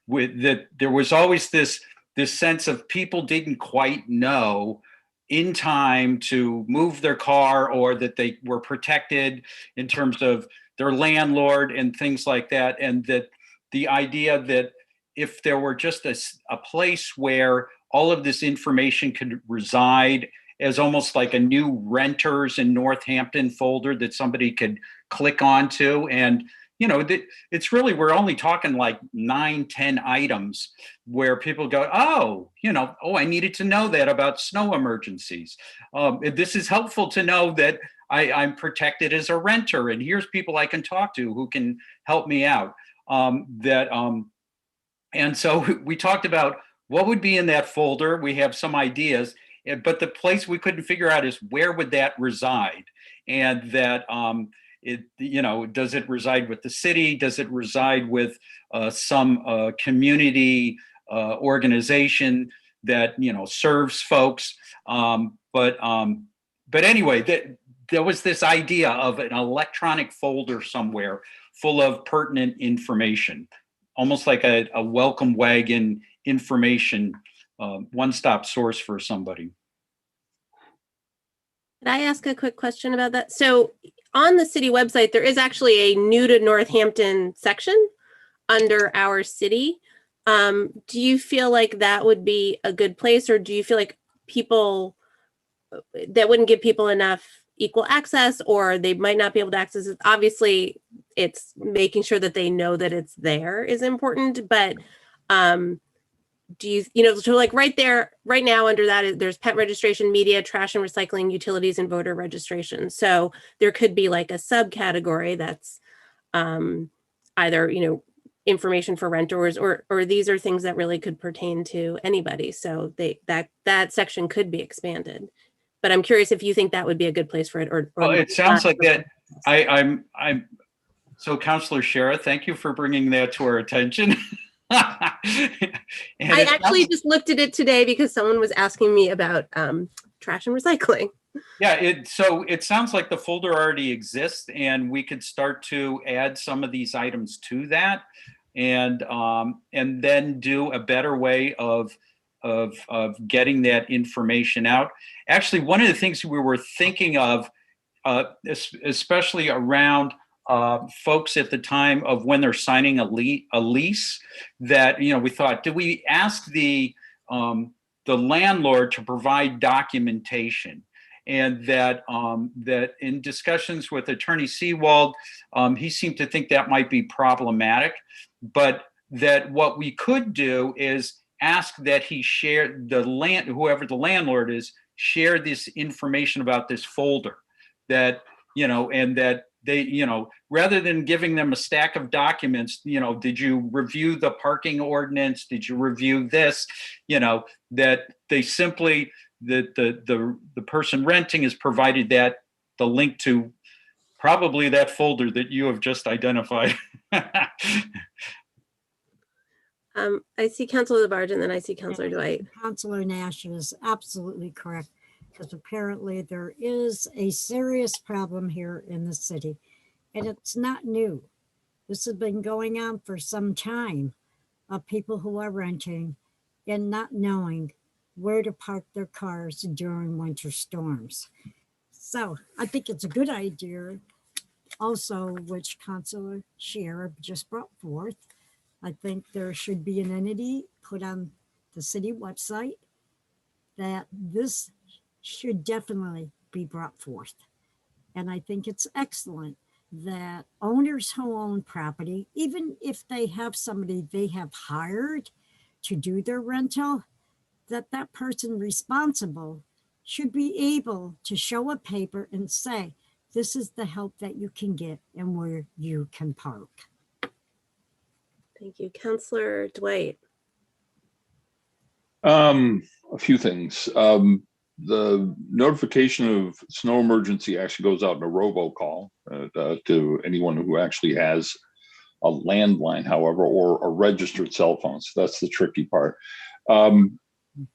with that there was always this sense of people didn't quite know in time to move their car, or that they were protected in terms of their landlord and things like that. And that the idea that if there were just a place where all of this information could reside as almost like a new renters in Northampton folder that somebody could click onto. And, you know, it's really, we're only talking like 9-10 items where people go, oh, you know, oh, I needed to know that about snow emergencies. This is helpful to know that I'm protected as a renter, and here's people I can talk to who can help me out. And so we talked about what would be in that folder. We have some ideas, but the place we couldn't figure out is where would that reside? And that, you know, does it reside with the city? Does it reside with some community organization that, you know, serves folks? But anyway, there was this idea of an electronic folder somewhere full of pertinent information, almost like a welcome wagon information, one-stop source for somebody. Could I ask a quick question about that? So on the city website, there is actually a new to Northampton section under our city. Do you feel like that would be a good place, or do you feel like that wouldn't give people enough equal access, or they might not be able to access it? Obviously, it's making sure that they know that it's there is important, but do you know, so like right there, right now under that, there's pet registration, media, trash and recycling, utilities, and voter registration. So there could be like a subcategory that's either, you know, information for renters, or these are things that really could pertain to anybody. So that section could be expanded. But I'm curious if you think that would be a good place for it, or well, it sounds like that. So Councilor Shara, thank you for bringing that to our attention. I actually just looked at it today because someone was asking me about trash and recycling. Yeah, so it sounds like the folder already exists, and we could start to add some of these items to that, and then do a better way of getting that information out. Actually, one of the things we were thinking of, especially around folks at the time of when they're signing a lease, that, you know, we thought, do we ask the landlord to provide documentation? And that in discussions with Attorney Seawald, he seemed to think that might be problematic, but that what we could do is ask that he share whoever the landlord is, share this information about this folder, that, you know, and that they, you know, rather than giving them a stack of documents, you know, did you review the parking ordinance? Did you review this? You know, that they simply, the person renting is provided the link to probably that folder that you have just identified. I see Councilor Labarge, and then I see Councilor Dwight. Councilor Nash is absolutely correct, because apparently there is a serious problem here in the city, and it's not new. This has been going on for some time, of people who are renting and not knowing where to park their cars during winter storms. So I think it's a good idea also, which Councilor Shara just brought forth. I think there should be an entity put on the city website that this should definitely be brought forth. And I think it's excellent that owners who own property, even if they have somebody they have hired to do their rental, that person responsible should be able to show a paper and say, this is the help that you can get and where you can park. Thank you. Councilor Dwight. A few things. The notification of snow emergency actually goes out in a robocall to anyone who actually has a landline, however, or a registered cell phone. So that's the tricky part.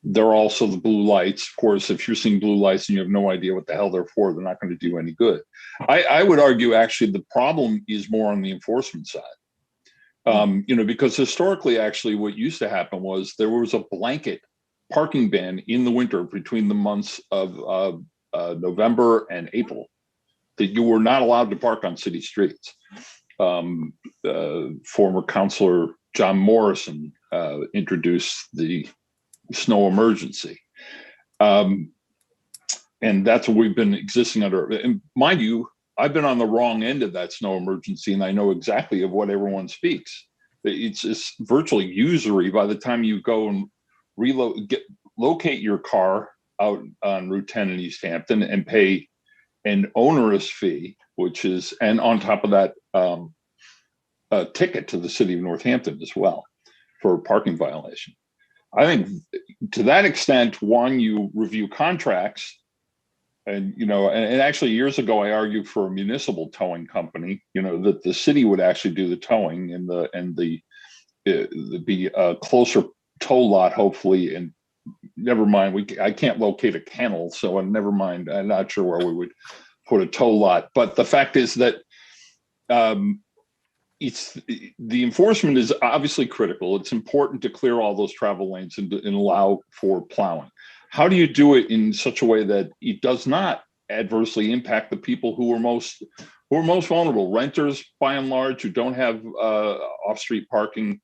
There are also the blue lights. Of course, if you're seeing blue lights and you have no idea what the hell they're for, they're not going to do any good. I would argue actually the problem is more on the enforcement side. Because historically, actually, what used to happen was there was a blanket parking ban in the winter between the months of November and April, that you were not allowed to park on city streets. Former Councilor John Morrison introduced the snow emergency. And that's what we've been existing under. And mind you, I've been on the wrong end of that snow emergency, and I know exactly of what everyone speaks. It's virtually usury by the time you go and locate your car out on Route 10 in East Hampton and pay an onerous fee, and on top of that, a ticket to the city of Northampton as well for a parking violation. I think to that extent, one, you review contracts. And, and actually years ago, I argued for a municipal towing company, that the city would actually do the towing and be a closer tow lot, hopefully. And never mind, I can't locate a kennel, so never mind. I'm not sure where we would put a tow lot. But the fact is that the enforcement is obviously critical. It's important to clear all those travel lanes and allow for plowing. How do you do it in such a way that it does not adversely impact the people who are most vulnerable? Renters, by and large, who don't have off-street parking.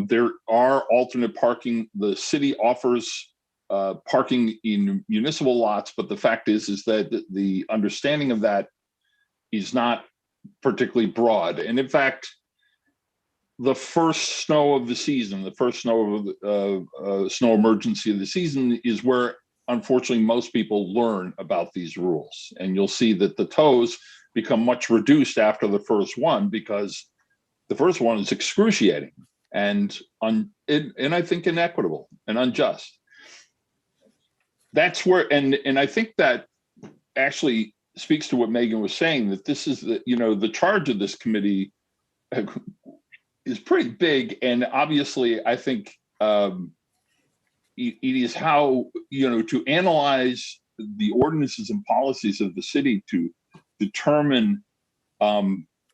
There are alternate parking. The city offers parking in municipal lots, but the fact is that the understanding of that is not particularly broad. And in fact, the first snow of the season, the first snow emergency of the season is where, unfortunately, most people learn about these rules. And you'll see that the tows become much reduced after the first one, because the first one is excruciating and I think inequitable and unjust. That's where, and I think that actually speaks to what Megan was saying, that this is the charge of this committee is pretty big. And obviously, I think it is how, to analyze the ordinances and policies of the city to determine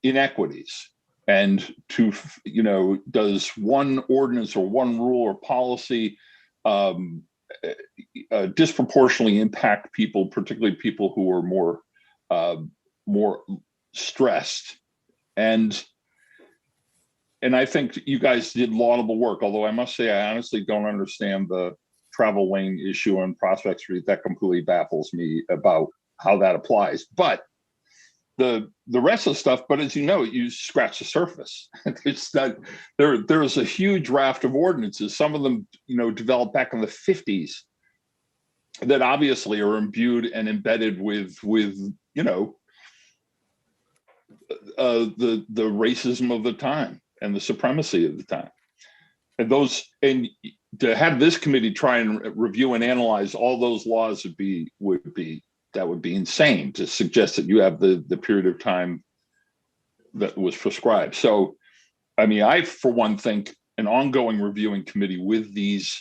inequities, and to, does one ordinance or one rule or policy disproportionately impact people, particularly people who are more stressed. And I think you guys did laudable work, although I must say, I honestly don't understand the travel lane issue on Prospect Street. That completely baffles me about how that applies. But the rest of the stuff, but as you know, you scratch the surface. It's not, there's a huge raft of ordinances. Some of them, developed back in the 50s that obviously are imbued and embedded with the racism of the time and the supremacy of the time. And to have this committee try and review and analyze all those laws would be insane, to suggest that you have the period of time that was prescribed. So, I mean, I, for one, think an ongoing reviewing committee with these,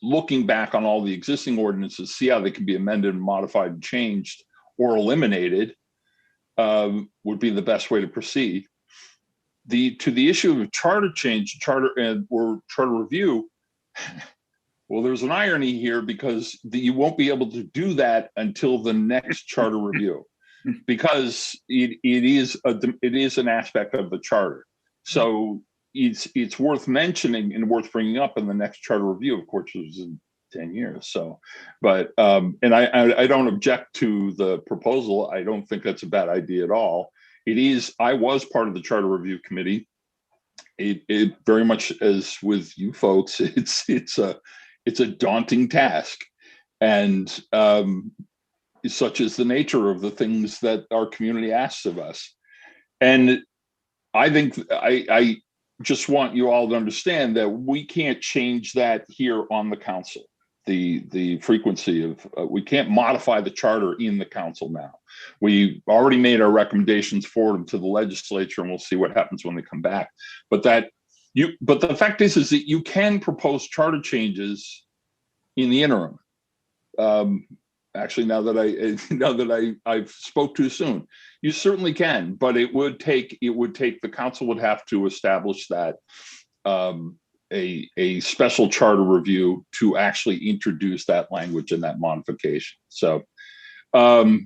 looking back on all the existing ordinances, see how they can be amended and modified and changed or eliminated, would be the best way to proceed. To the issue of charter change, or charter review, well, there's an irony here, because you won't be able to do that until the next charter review, because it is an aspect of the charter. So it's worth mentioning and worth bringing up in the next charter review, of course, which is in 10 years. So, but and I don't object to the proposal. I don't think that's a bad idea at all. I was part of the charter review committee. It very much, as with you folks, it's a daunting task, and such is the nature of the things that our community asks of us. And I think I just want you all to understand that we can't change that here on the council. The frequency of we can't modify the charter in the council now. We already made our recommendations forward to the legislature, and we'll see what happens when they come back. But that But the fact is that you can propose charter changes in the interim. Actually, now that I've spoke too soon, you certainly can, but it would take the council would have to establish that a special charter review to actually introduce that language and that modification. So, but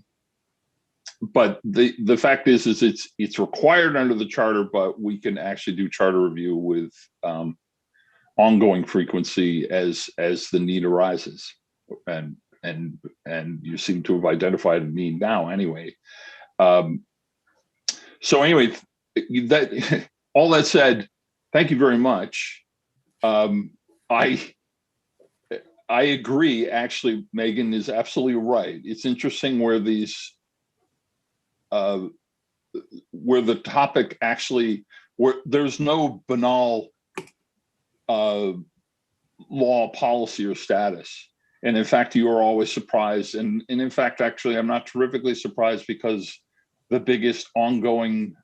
the fact is it's required under the charter, but we can actually do charter review with ongoing frequency as the need arises, and you seem to have identified a need now anyway. So anyway, that all that said, thank you very much. I agree. Actually, Megan is absolutely right. It's interesting where these, where the topic actually, where there's no banal law, policy, or status. And in fact, you are always surprised. And in fact, actually, I'm not terrifically surprised, because the biggest ongoing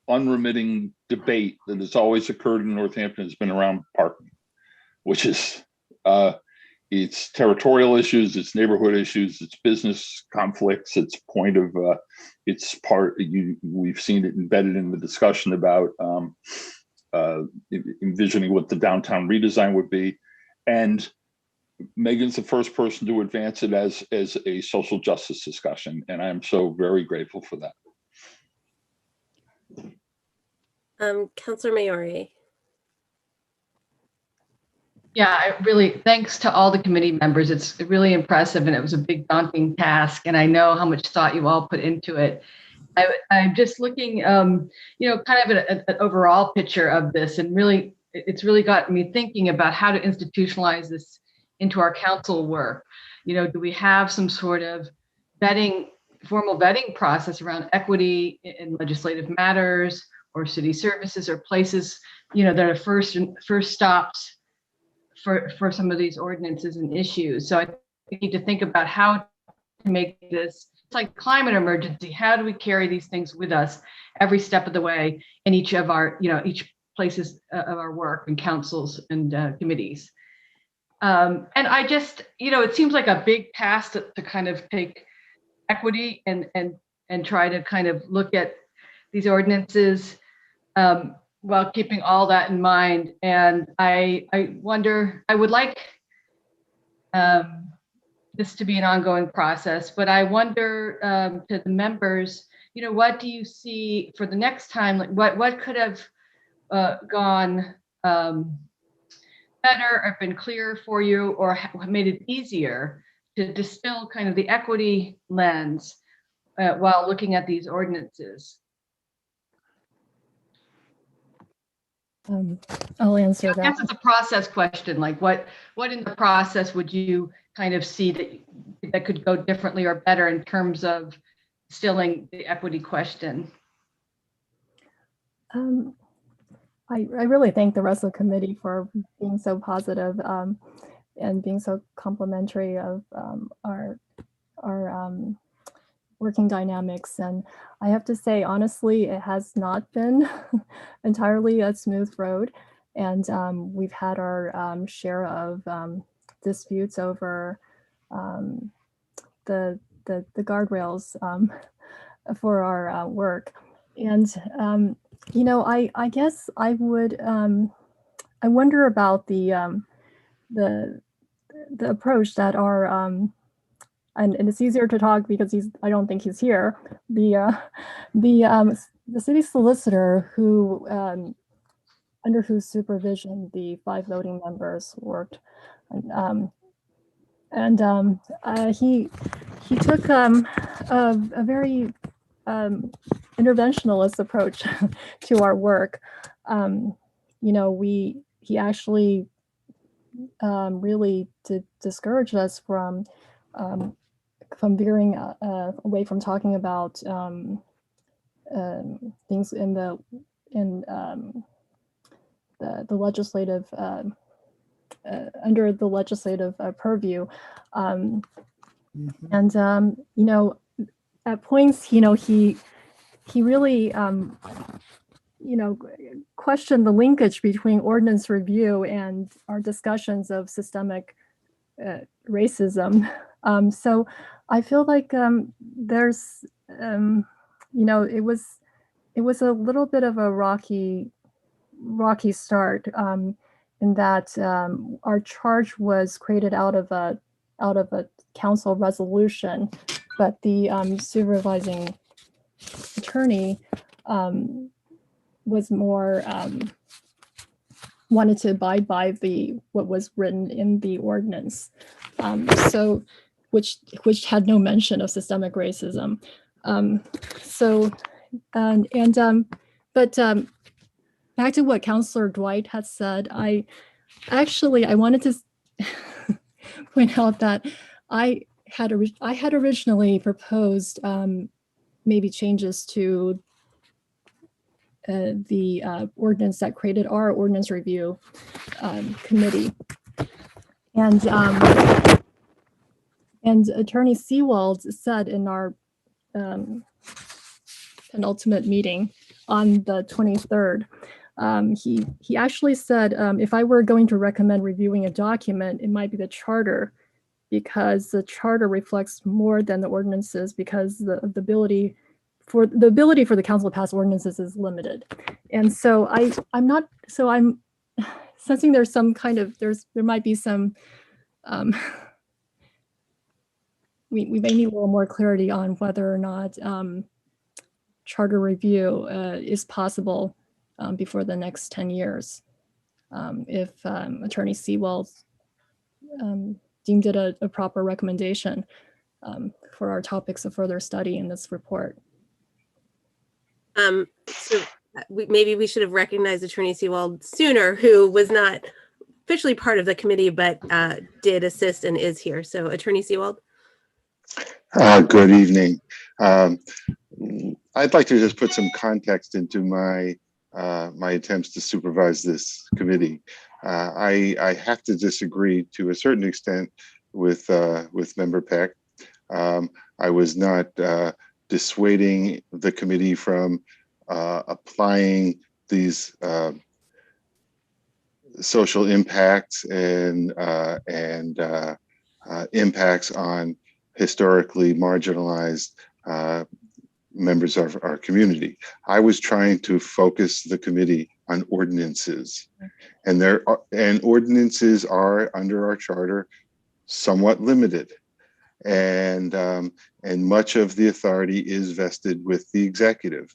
unremitting debate that has always occurred in Northampton has been around parking, which is it's territorial issues, it's neighborhood issues, it's business conflicts, it's we've seen it embedded in the discussion about envisioning what the downtown redesign would be. And Megan's the first person to advance it as a social justice discussion, and I'm so very grateful for that. Councilor Maori. Yeah, thanks to all the committee members. It's really impressive, and it was a big daunting task, and I know how much thought you all put into it. I'm just looking, kind of an overall picture of this, and really, it's really got me thinking about how to institutionalize this into our council work. Do we have some sort of formal vetting process around equity in legislative matters or city services, or places, that are first stops for some of these ordinances and issues. So I need to think about how to make this, it's like climate emergency. How do we carry these things with us every step of the way in each of our, each places of our work and councils and committees? And I just, it seems like a big task to kind of take equity and try to kind of look at these ordinances while keeping all that in mind. And I wonder, I would like this to be an ongoing process, but I wonder to the members, what do you see for the next time? Like what could have gone better or been clearer for you, or made it easier to distill kind of the equity lens while looking at these ordinances? I'll answer that. I guess it's a process question. Like what in the process would you kind of see that could go differently or better in terms of distilling the equity question? I really thank the rest of the committee for being so positive and being so complimentary of our working dynamics. And I have to say, honestly, it has not been entirely a smooth road. And we've had our share of disputes over the guardrails for our work. And I guess I would I wonder about the approach that our and it's easier to talk because I don't think he's here. The city solicitor who under whose supervision the 5 voting members worked, he took a very interventionalist approach to our work. He actually really discouraged us from veering away from talking about things in the legislative under the legislative purview, and at points, he really question the linkage between ordinance review and our discussions of systemic racism. So I feel like there's, it was a little bit of a rocky start in that our charge was created out of a council resolution, but the supervising attorney was more wanted to abide by what was written in the ordinance, so which had no mention of systemic racism. But back to what Councillor Dwight had said, I wanted to point out that I had originally proposed maybe changes to the ordinance that created our ordinance review committee, and Attorney Seawald said in our penultimate meeting on the 23rd, he actually said if I were going to recommend reviewing a document, it might be the charter, because the charter reflects more than the ordinances, because the ability for the council to pass ordinances is limited. And so I'm sensing there's some kind of, there might be some, we may need a little more clarity on whether or not charter review is possible before the next 10 years. If Attorney Seawald deemed it a proper recommendation for our topics of further study in this report. So maybe we should have recognized Attorney Seawald sooner, who was not officially part of the committee, but did assist and is here. So Attorney Seawald. Good evening. I'd like to just put some context into my my attempts to supervise this committee. I have to disagree to a certain extent with Member Peck. I was not dissuading the committee from applying these social impacts and impacts on historically marginalized members of our community. I was trying to focus the committee on ordinances, and ordinances are, under our charter, somewhat limited, and much of the authority is vested with the executive.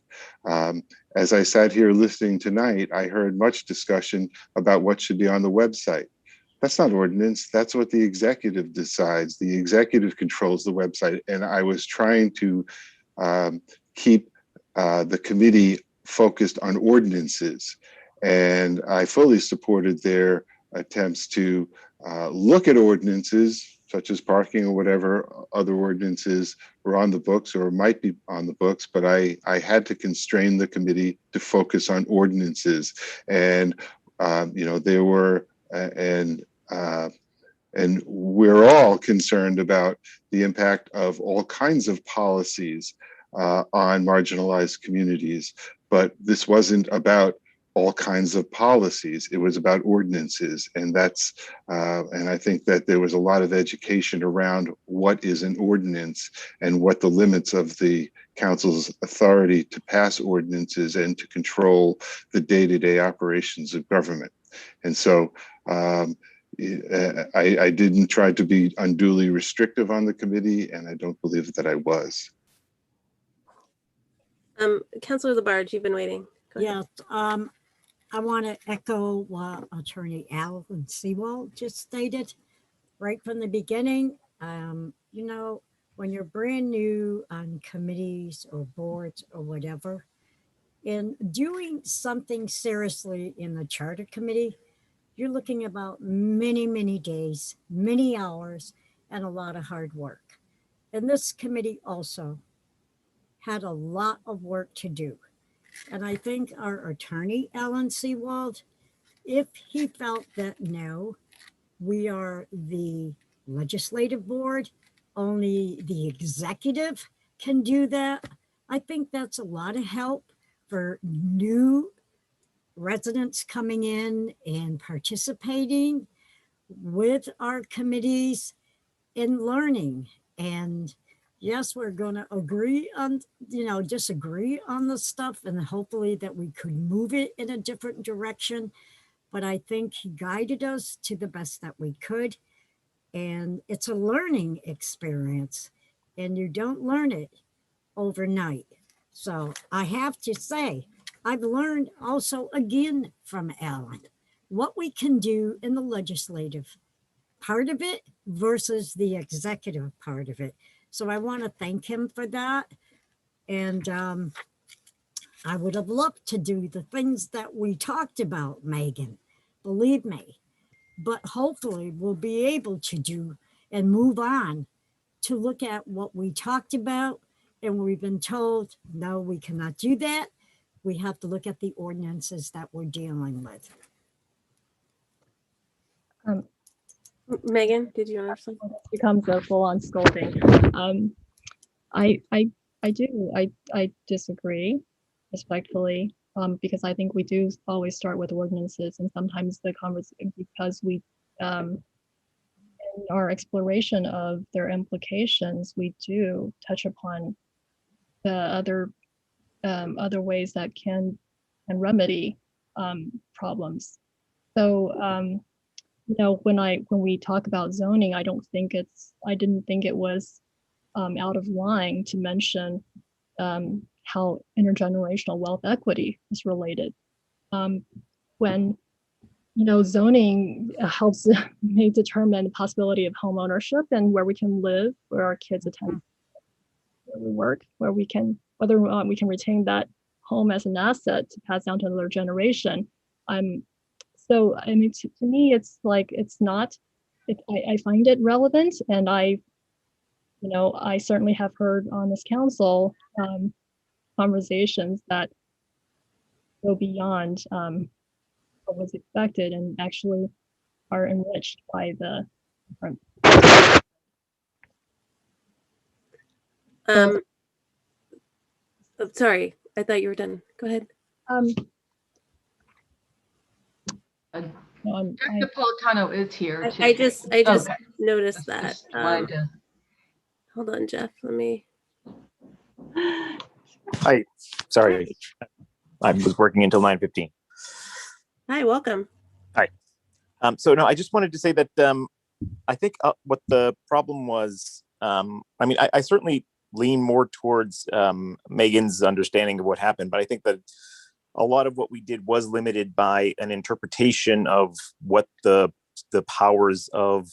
As I sat here listening tonight, I heard much discussion about what should be on the website. That's not ordinance. That's what the executive decides. The executive controls the website, and I was trying to keep the committee focused on ordinances, and I fully supported their attempts to look at ordinances such as parking or whatever other ordinances were on the books or might be on the books, but I had to constrain the committee to focus on ordinances. And there were and we're all concerned about the impact of all kinds of policies on marginalized communities, but this wasn't about all kinds of policies. It was about ordinances, and that's and I think that there was a lot of education around what is an ordinance and what the limits of the council's authority to pass ordinances and to control the day-to-day operations of government. And so I didn't try to be unduly restrictive on the committee, and I don't believe that I was. Councilor Labarge, you've been waiting. Yes, I want to echo what Attorney Alan Seawald just stated right from the beginning. When you're brand new on committees or boards or whatever, in doing something seriously in the charter committee, you're looking about many, many days, many hours, and a lot of hard work. And this committee also had a lot of work to do. And I think our attorney, Alan Seawald, if he felt that no, we are the legislative board, only the executive can do that, I think that's a lot of help for new residents coming in and participating with our committees and learning. And yes, we're going to agree on, disagree on the stuff, and hopefully that we could move it in a different direction. But I think he guided us to the best that we could. And it's a learning experience, and you don't learn it overnight. So I have to say, I've learned also again from Alan what we can do in the legislative part of it versus the executive part of it. So I want to thank him for that. And I would have loved to do the things that we talked about, Megan, believe me. But hopefully we'll be able to do and move on to look at what we talked about. And we've been told, no, we cannot do that. We have to look at the ordinances that we're dealing with. Megan, did you understand? Becomes a full-on scolding. I disagree respectfully, because I think we do always start with ordinances, and sometimes the conversation, because we in our exploration of their implications, we do touch upon the other ways that can remedy problems. So when we talk about zoning, I didn't think it was out of line to mention how intergenerational wealth equity is related. When zoning helps may determine the possibility of home ownership and where we can live, where our kids attend, where we work, whether we can retain that home as an asset to pass down to another generation. So I mean, to me, it's like I find it relevant, and I certainly have heard on this council conversations that go beyond what was expected and actually are enriched by the different. Sorry, I thought you were done. Go ahead. Jeff Napolitano is here. I just Okay. noticed that. wanted to- Hold on, Jeff. Let me. Hi, sorry. I was working until 9:15. Hi, welcome. Hi. So no, I just wanted to say that I think what the problem was, I certainly lean more towards Megan's understanding of what happened, but I think that a lot of what we did was limited by an interpretation of what the powers of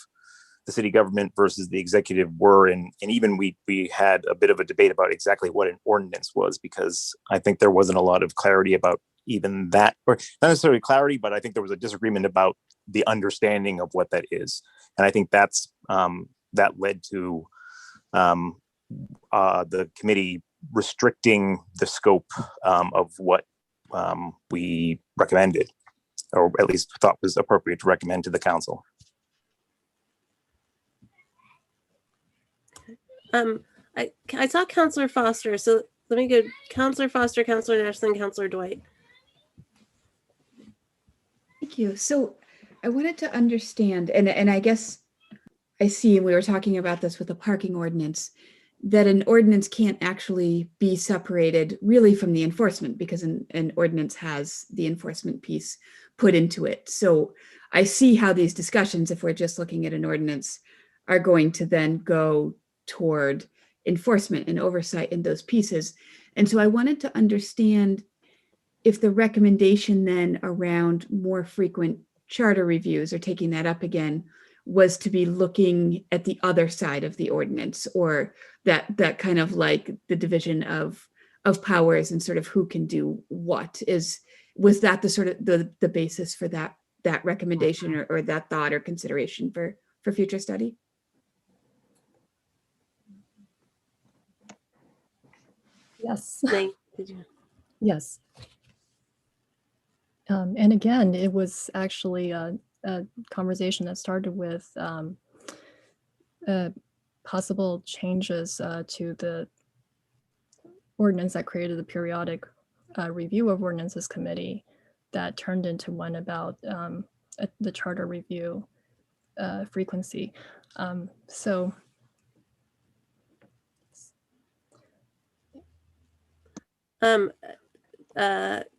the city government versus the executive were. And even we had a bit of a debate about exactly what an ordinance was, because I think there wasn't a lot of clarity about even that, or not necessarily clarity, but I think there was a disagreement about the understanding of what that is. And I think that's that led to the committee restricting the scope of what we recommended, or at least thought was appropriate to recommend to the council. I saw Councillor Foster, so let me go Councillor Foster, Councillor Nash, Councillor Dwight. Thank you. So I wanted to understand, and I guess I see, and we were talking about this with the parking ordinance, that an ordinance can't actually be separated really from the enforcement, because an ordinance has the enforcement piece put into it. So I see how these discussions, if we're just looking at an ordinance, are going to then go toward enforcement and oversight in those pieces. And so I wanted to understand if the recommendation then around more frequent charter reviews, or taking that up again, was to be looking at the other side of the ordinance, or that kind of like the division of powers and sort of who can do what. Was that the sort of the basis for that recommendation, or that thought or consideration for future study? Yes. Did you? Yes. And again, it was actually a conversation that started with possible changes to the ordinance that created the periodic review of ordinances committee, that turned into one about the charter review frequency. So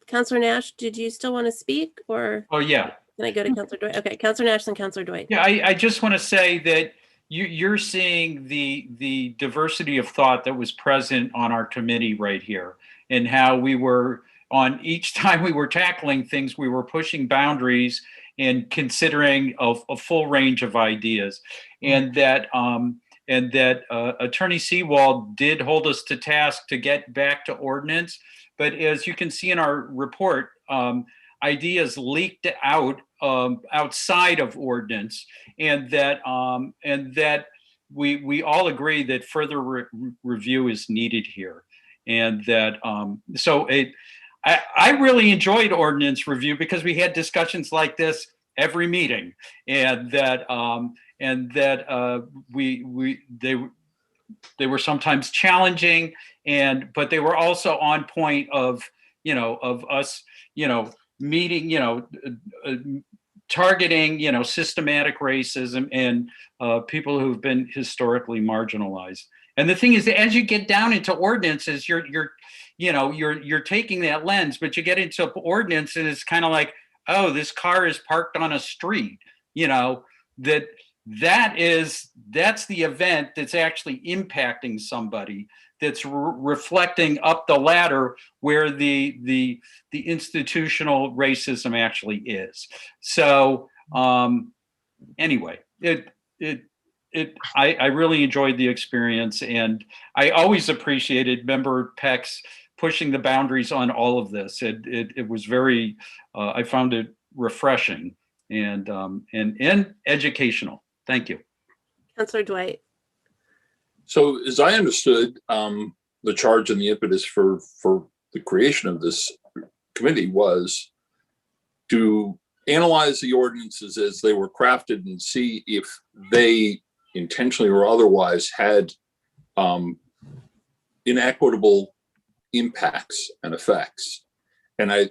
Counselor Nash, did you still want to speak, or Oh, yeah. can I go to Counselor Dwight? Okay, Counselor Nash and Counselor Dwight. Yeah, I just want to say that you're seeing the diversity of thought that was present on our committee right here, and how we were on each time we were tackling things, we were pushing boundaries and considering a full range of ideas, and that Attorney Seawald did hold us to task to get back to ordinance. But as you can see in our report, ideas leaked out outside of ordinance, and that we all agree that further review is needed here, and that I really enjoyed ordinance review because we had discussions like this every meeting, and that they were sometimes challenging, but they were also on point of us meeting, targeting, systematic racism and people who've been historically marginalized. And the thing is that as you get down into ordinances, you're taking that lens, but you get into ordinance and it's kind of like, oh, this car is parked on a street, that's the event that's actually impacting somebody, that's reflecting up the ladder where the institutional racism actually is. So anyway, I really enjoyed the experience, and I always appreciated Member Peck's pushing the boundaries on all of this. It was very, I found it refreshing and educational. Thank you. Counselor Dwight. So as I understood, the charge and the impetus for the creation of this committee was to analyze the ordinances as they were crafted and see if they intentionally or otherwise had inequitable impacts and effects. And I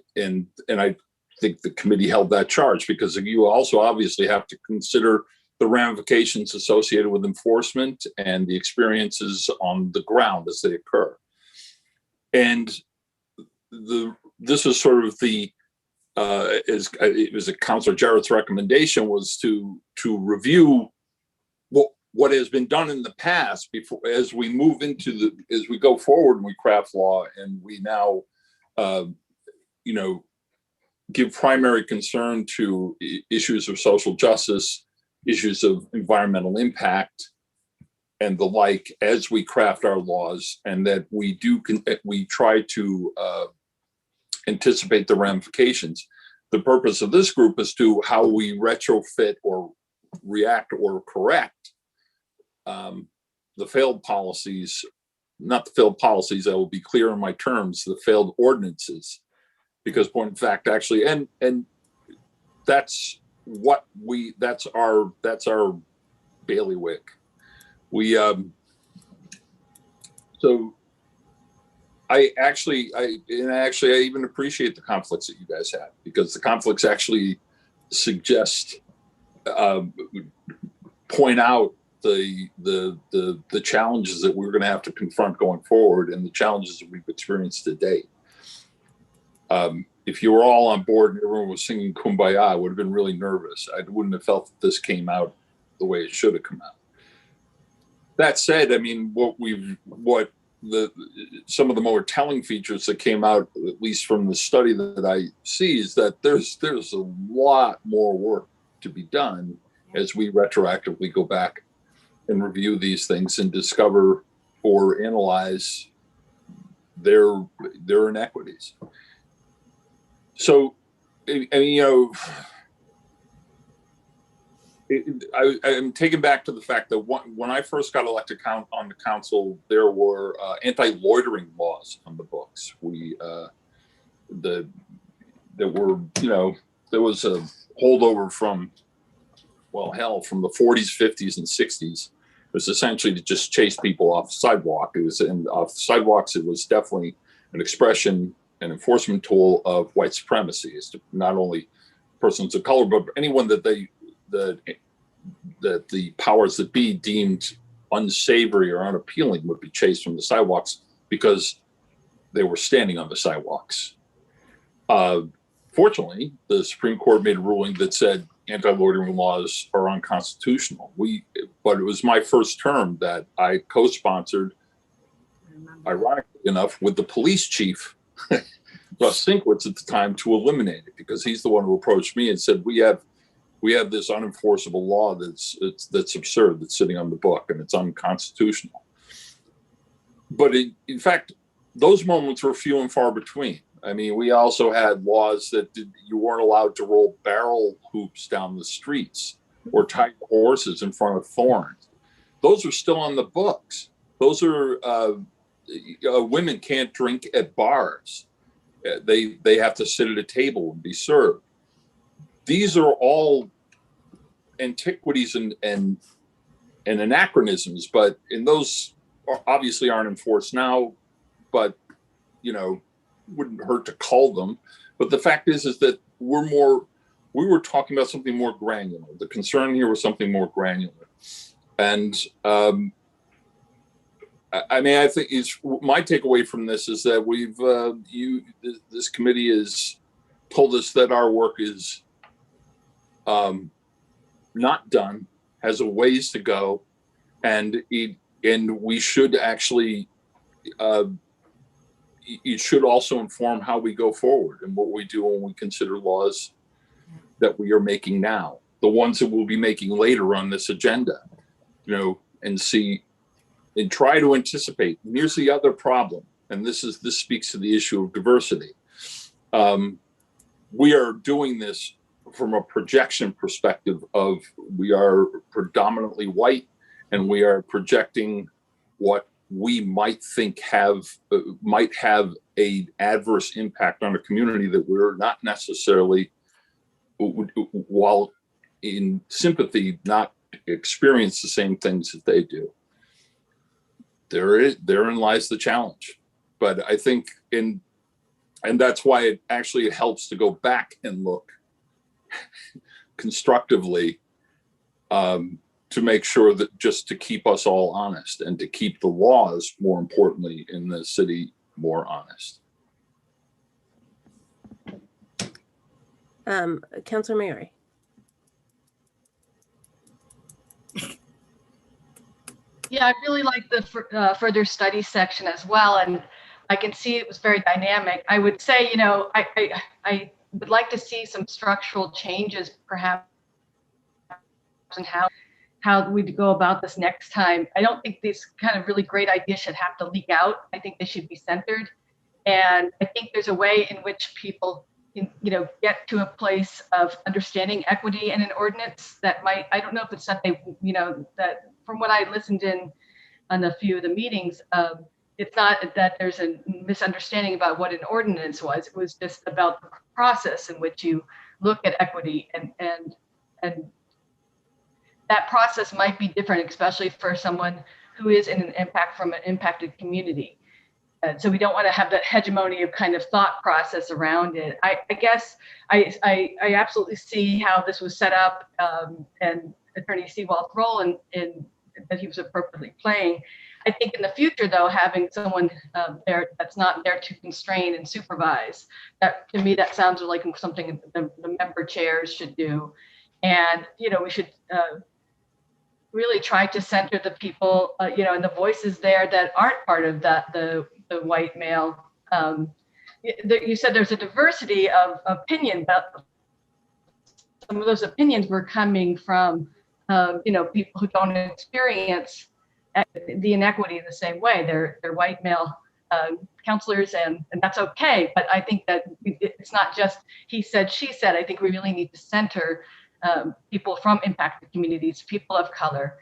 think the committee held that charge, because you also obviously have to consider the ramifications associated with enforcement and the experiences on the ground as they occur. And this was sort of it was Councilor Jarrett's recommendation, was to review what has been done in the past before, as we move into as we go forward and we craft law, and we now give primary concern to issues of social justice, issues of environmental impact, and the like, as we craft our laws, and that we try to anticipate the ramifications. The purpose of this group is to how we retrofit or react or correct the failed policies, not the failed policies, I will be clear in my terms, the failed ordinances, because point in fact, actually, and that's our bailiwick. So I even appreciate the conflicts that you guys have, because the conflicts actually suggest, point out the challenges that we're going to have to confront going forward, and the challenges that we've experienced to date. If you were all on board and everyone was singing Kumbaya, I would have been really nervous. I wouldn't have felt that this came out the way it should have come out. That said, I mean, some of the more telling features that came out, at least from the study that I see, is that there's a lot more work to be done as we retroactively go back and review these things and discover or analyze their inequities. So, I'm taken back to the fact that when I first got elected on the council, there were anti-loitering laws on the books. There was a holdover from the 40s, 50s, and 60s. It was essentially to just chase people off the sidewalk. Off the sidewalks, it was definitely an expression an enforcement tool of white supremacy, is to not only persons of color, but anyone that the powers that be deemed unsavory or unappealing would be chased from the sidewalks because they were standing on the sidewalks. Fortunately, the Supreme Court made a ruling that said anti-loitering laws are unconstitutional. But it was my first term that I co-sponsored, ironically enough, with the police chief, Russ Sinkwitz at the time, to eliminate it, because he's the one who approached me and said, we have this unenforceable law that's absurd, that's sitting on the book, and it's unconstitutional. But in fact, those moments were few and far between. I mean, we also had laws that you weren't allowed to roll barrel hoops down the streets or tie horses in front of thorns. Those are still on the books. Those are women can't drink at bars. They have to sit at a table and be served. These are all antiquities and anachronisms, but those obviously aren't enforced now, but wouldn't hurt to call them. But the fact is that we were talking about something more granular. The concern here was something more granular. And I mean, I think my takeaway from this is that this committee has told us that our work is not done, has a ways to go, and we should actually it should also inform how we go forward and what we do when we consider laws that we are making now, the ones that we'll be making later on this agenda, and try to anticipate. And here's the other problem, and this speaks to the issue of diversity. We are doing this from a projection perspective of we are predominantly white, and we are projecting what we might think might have a adverse impact on a community that we're not necessarily, while in sympathy, not experience the same things that they do. Therein lies the challenge. But I think and that's why it helps to go back and look constructively, to make sure that just to keep us all honest and to keep the laws, more importantly, in the city more honest. Councilor Mary. Yeah, I really like the further study section as well, and I can see it was very dynamic. I would say, I would like to see some structural changes, perhaps, in how we go about this next time. I don't think these kind of really great ideas should have to leak out. I think they should be centered, and I think there's a way in which people, get to a place of understanding equity in an ordinance that I don't know if it's that that from what I listened in on a few of the meetings, it's not that there's a misunderstanding about what an ordinance was. It was just about the process in which you look at equity, and that process might be different, especially for someone who is in from an impacted community. So we don't want to have that hegemony of kind of thought process around it. I guess I absolutely see how this was set up, and Attorney Seawald's role in that he was appropriately playing. I think in the future, though, having someone there that's not there to constrain and supervise, that to me, that sounds like something the member chairs should do. And, we should really try to center the people, and the voices there that aren't part of the white male. You said there's a diversity of opinion, but some of those opinions were coming from, people who don't experience the inequity in the same way. They're white male counselors, and that's okay. But I think that it's not just he said, she said. I think we really need to center people from impacted communities, people of color.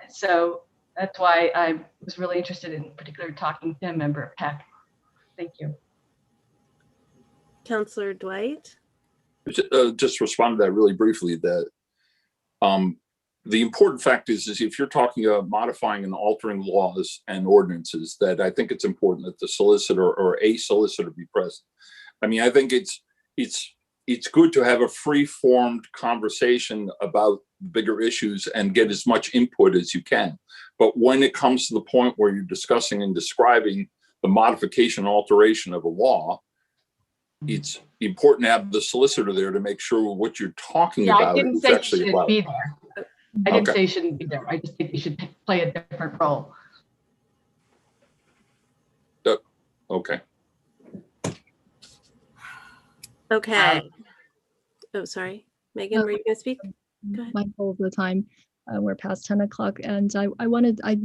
So that's why I was really interested in particular talking to a member of PEC. Thank you. Councilor Dwight. Just respond to that really briefly, that the important fact is if you're talking about modifying and altering laws and ordinances, that I think it's important that the solicitor or a solicitor be present. I mean, I think it's good to have a free-formed conversation about bigger issues and get as much input as you can. But when it comes to the point where you're discussing and describing the modification, alteration of a law, it's important to have the solicitor there to make sure what you're talking I about didn't is say she actually shouldn't allowed. be there. I didn't Okay. say she shouldn't be there. I just think he should play a different role. Okay. Okay. Oh, sorry. Megan, were you going to speak? Go ahead. Mindful of the time, we're past 10 o'clock, and I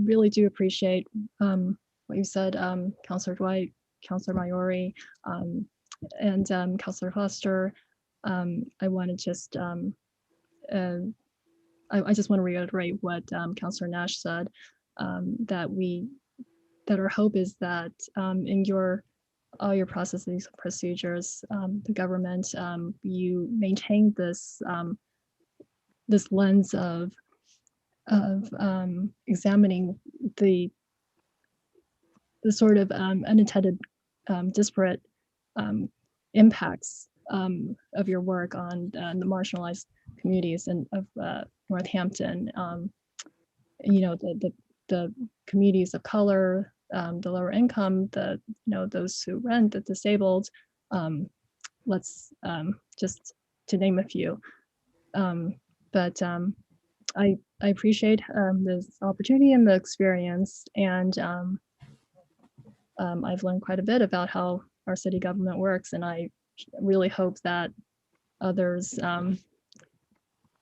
really do appreciate what you said, Councillor Dwight, Councillor Maori, and Councillor Foster. I want to just I just want to reiterate what Councillor Nash said, that our hope is that in all your processes and procedures, the government, you maintain this this lens of examining the sort of unintended disparate impacts of your work on the marginalized communities of Northampton. You know, the communities of color, the lower income, those who rent, the disabled. Let's just to name a few. But I appreciate this opportunity and the experience, and I've learned quite a bit about how our city government works, and I really hope that others,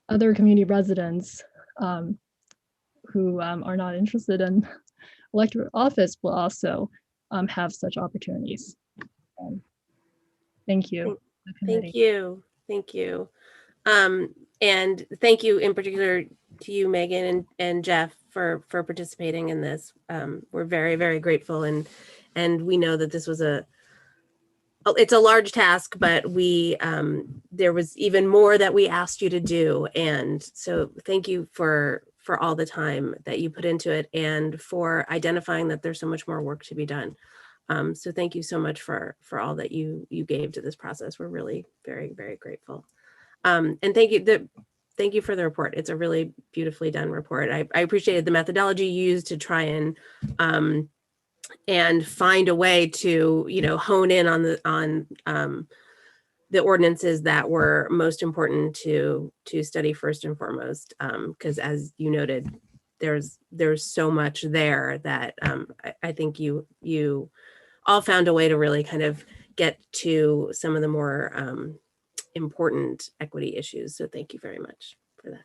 other community residents who are not interested in elected office will also have such opportunities. Thank you. Thank you. Thank you. And thank you in particular to you, Megan and Jeff, for participating in this. We're very, very grateful, and we know that this was it's a large task, but there was even more that we asked you to do, and so thank you for all the time that you put into it and for identifying that there's so much more work to be done. So thank you so much for all that you gave to this process. We're really very, very grateful. And thank you for the report. It's a really beautifully done report. I appreciated the methodology you used to try and find a way to, hone in on the ordinances that were most important to study first and foremost. Because as you noted, there's so much there that I think you all found a way to really kind of get to some of the more important equity issues. So thank you very much for that.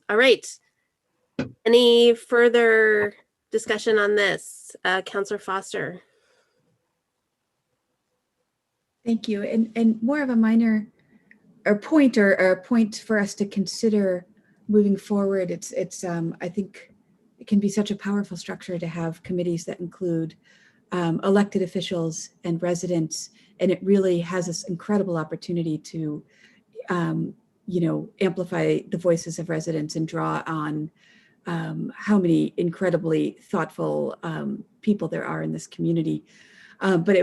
All right. Any further discussion on this? Councillor Foster. Thank you. And more of a minor point or a point for us to consider moving forward. It's I think it can be such a powerful structure to have committees that include elected officials and residents, and it really has this incredible opportunity to amplify the voices of residents and draw on how many incredibly thoughtful people there are in this community. But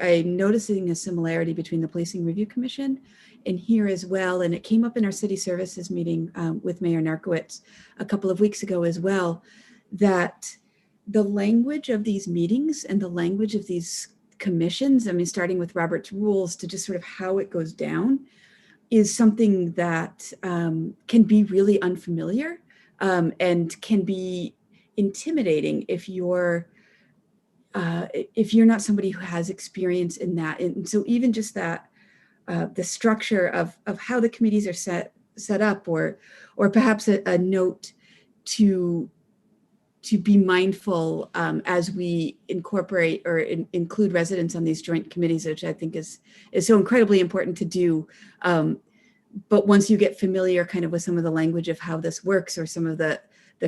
I'm noticing a similarity between the Policing Review Commission and here as well. And it came up in our city services meeting with Mayor Narkowitz a couple of weeks ago as well, that the language of these meetings and the language of these commissions, I mean, starting with Robert's rules to just sort of how it goes down, is something that can be really unfamiliar and can be intimidating if you're not somebody who has experience in that. And so even just that, the structure of how the committees are set up, or perhaps a note to be mindful as we incorporate or include residents on these joint committees, which I think is so incredibly important to do. But once you get familiar kind of with some of the language of how this works or some of the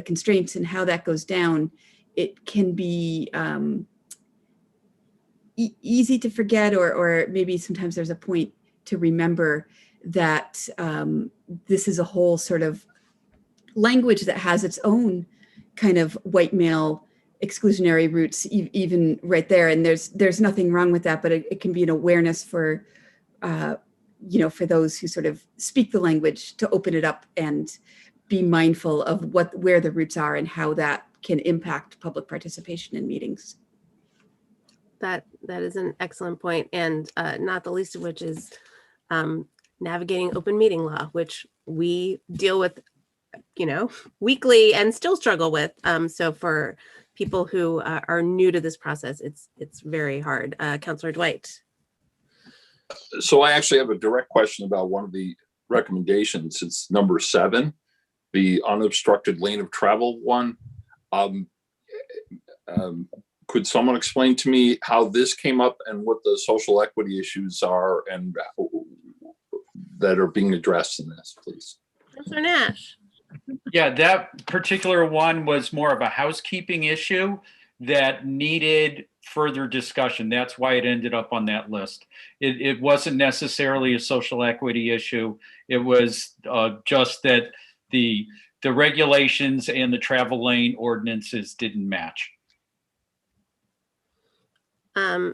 constraints and how that goes down, it can be easy to forget, or maybe sometimes there's a point to remember that this is a whole sort of language that has its own kind of white male exclusionary roots, even right there. And there's nothing wrong with that, but it can be an awareness for, for those who sort of speak the language to open it up and be mindful of where the roots are and how that can impact public participation in meetings. That is an excellent point, and not the least of which is navigating open meeting law, which we deal with, weekly and still struggle with. So for people who are new to this process, it's very hard. Councillor Dwight. So I actually have a direct question about one of the recommendations. It's number 7, the unobstructed lane of travel one. Could someone explain to me how this came up and what the social equity issues are and that are being addressed in this, please? Councillor Nash. Yeah, that particular one was more of a housekeeping issue that needed further discussion. That's why it ended up on that list. It wasn't necessarily a social equity issue. It was just that the regulations and the travel lane ordinances didn't match. So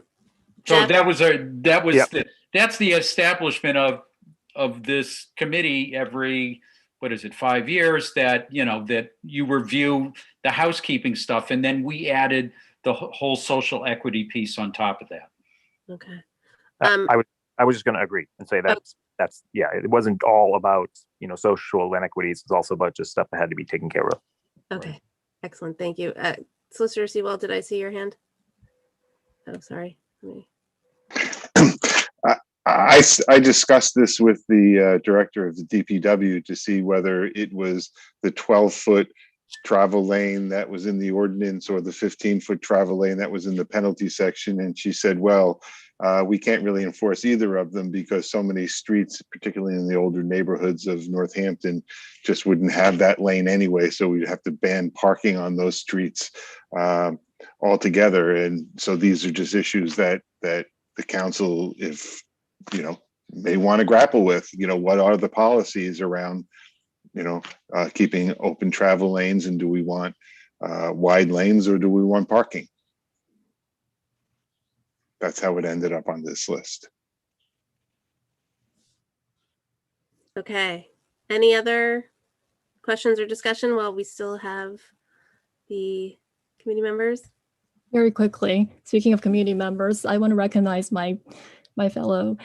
that's the establishment of this committee every, 5 years, that that you review the housekeeping stuff, and then we added the whole social equity piece on top of that. Okay. I was just going to agree and say that's yeah, it wasn't all about social inequities. It's also about just stuff that had to be taken care of. Okay, excellent, thank you. Solicitor Sewell, did I see your hand? Oh, sorry. I discussed this with the director of the DPW to see whether it was the 12-foot travel lane that was in the ordinance or the 15-foot travel lane that was in the penalty section. And she said, well, we can't really enforce either of them because so many streets, particularly in the older neighborhoods of Northampton, just wouldn't have that lane anyway. So we'd have to ban parking on those streets altogether. And so these are just issues that the council, if may want to grapple with. What are the policies around keeping open travel lanes, and do we want wide lanes or do we want parking? That's how it ended up on this list. Okay, any other questions or discussion while we still have the committee members? Very quickly, speaking of community members, I want to recognize my fellow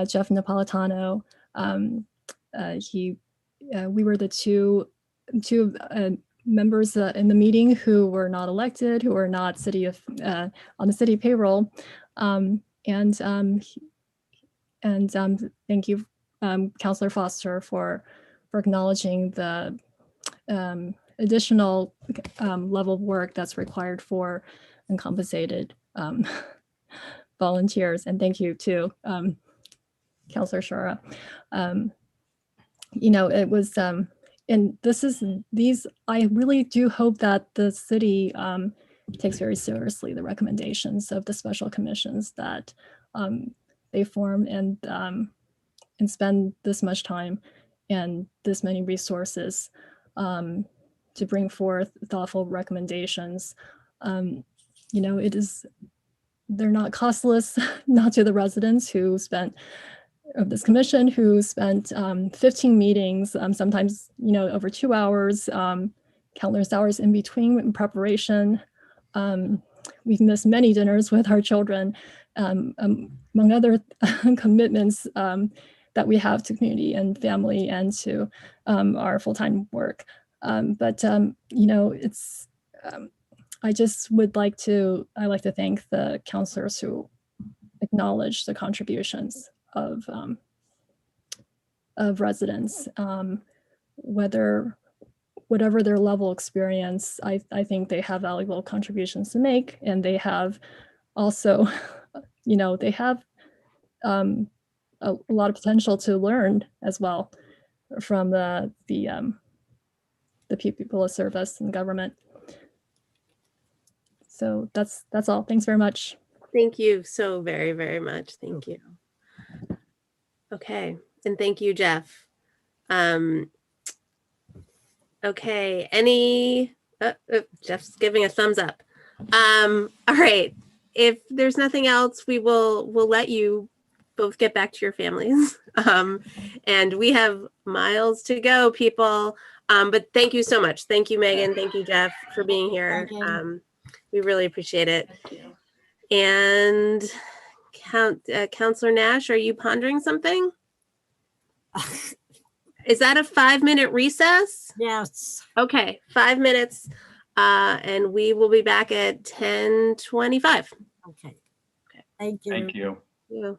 Jeff Napolitano. We were the two members in the meeting who were not elected, who were not on the city payroll, and thank you, Councillor Foster, for acknowledging the additional level of work that's required for uncompensated volunteers, and thank you to Councillor Shara. It was and I really do hope that the city takes very seriously the recommendations of the special commissions that they form and spend this much time and this many resources to bring forth thoughtful recommendations. They're not costless, not to the residents of this commission who spent 15 meetings, sometimes, over 2 hours, countless hours in between in preparation. We've missed many dinners with our children, among other commitments that we have to community and family and to our full-time work. I just would like to thank the counselors who acknowledge the contributions of residents, whatever their level of experience. I think they have valuable contributions to make, and they have also, they have a lot of potential to learn as well from the people of service and government. So that's all. Thanks very much. Thank you so very, very much. Thank you. Okay, and thank you, Jeff. Okay, Jeff's giving a thumbs up. All right, if there's nothing else, we'll let you both get back to your families. And we have miles to go, people. But thank you so much. Thank you, Megan. Thank you, Jeff, for being here. We really appreciate it. And Counselor Nash, are you pondering something? Is that a 5-minute recess? Yes. Okay, 5 minutes. And we will be back at 10:25. Okay. Thank you. Thank you. Yeah.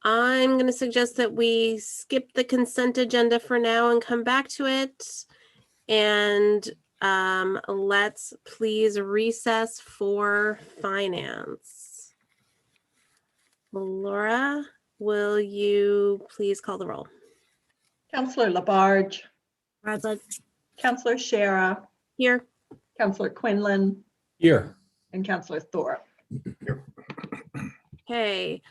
I'm going to suggest that we skip the consent agenda for now and come back to it. And let's please recess for finance. Laura, will you please call the roll? Counselor Labarge. Present. Counselor Shara. Here. Counselor Quinlan. Here. And Counselor Thorpe. Okay.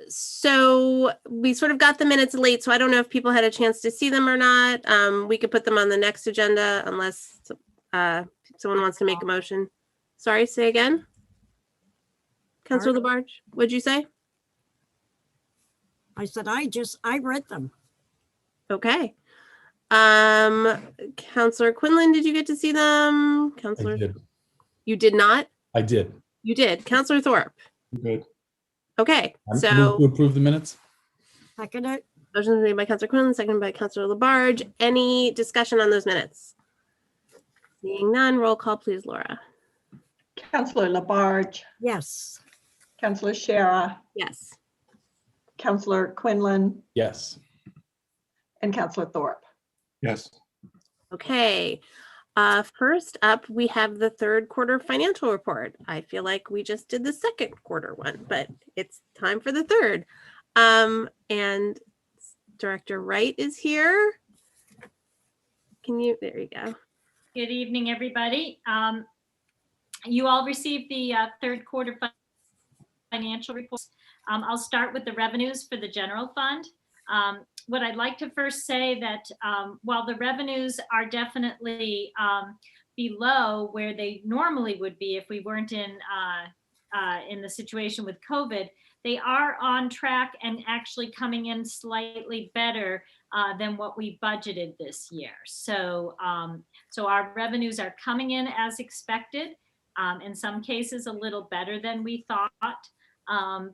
So we sort of got the minutes late, so I don't know if people had a chance to see them or not. We could put them on the next agenda unless someone wants to make a motion. Sorry, say again. Councilor Labarge, what'd you say? I said, I read them. Okay. Counselor Quinlan, did you get to see them? Counselor, you did not? I did. You did. Counselor Thorpe. Good. Okay, Move so to approve the minutes. Second it. motion made by Counselor Quinlan, seconded by Counselor Labarge. Any discussion on those minutes? Seeing none, roll call, please, Laura. Counselor Labarge. Yes. Counselor Shara. Yes. Counselor Quinlan. Yes. And Counselor Thorpe. Yes. Okay. First up, we have the third quarter financial report. I feel like we just did the second quarter one, but it's time for the third. And Director Wright is here. Can you, there you go. Good evening, everybody. You all received the third quarter financial report. I'll start with the revenues for the general fund. What I'd like to first say that while the revenues are definitely below where they normally would be if we weren't in the situation with COVID, they are on track and actually coming in slightly better than what we budgeted this year. So, so our revenues are coming in as expected. In some cases, a little better than we thought.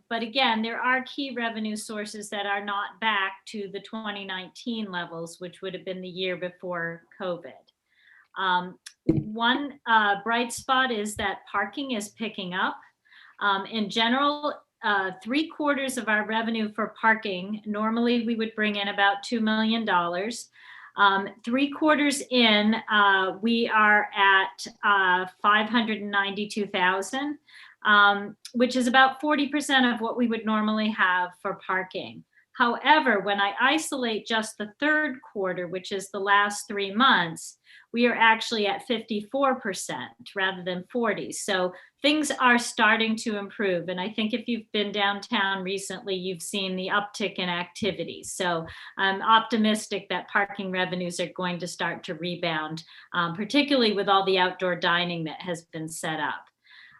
But again, there are key revenue sources that are not back to the 2019 levels, which would have been the year before COVID. One bright spot is that parking is picking up. In general, 3/4 of our revenue for parking, normally we would bring in about $2 million. 3/4 in, we are at 592,000. Which is about 40% of what we would normally have for parking. However, when I isolate just the third quarter, which is the last 3 months, we are actually at 54% rather than 40. So things are starting to improve. And I think if you've been downtown recently, you've seen the uptick in activity. So I'm optimistic that parking revenues are going to start to rebound, particularly with all the outdoor dining that has been set up.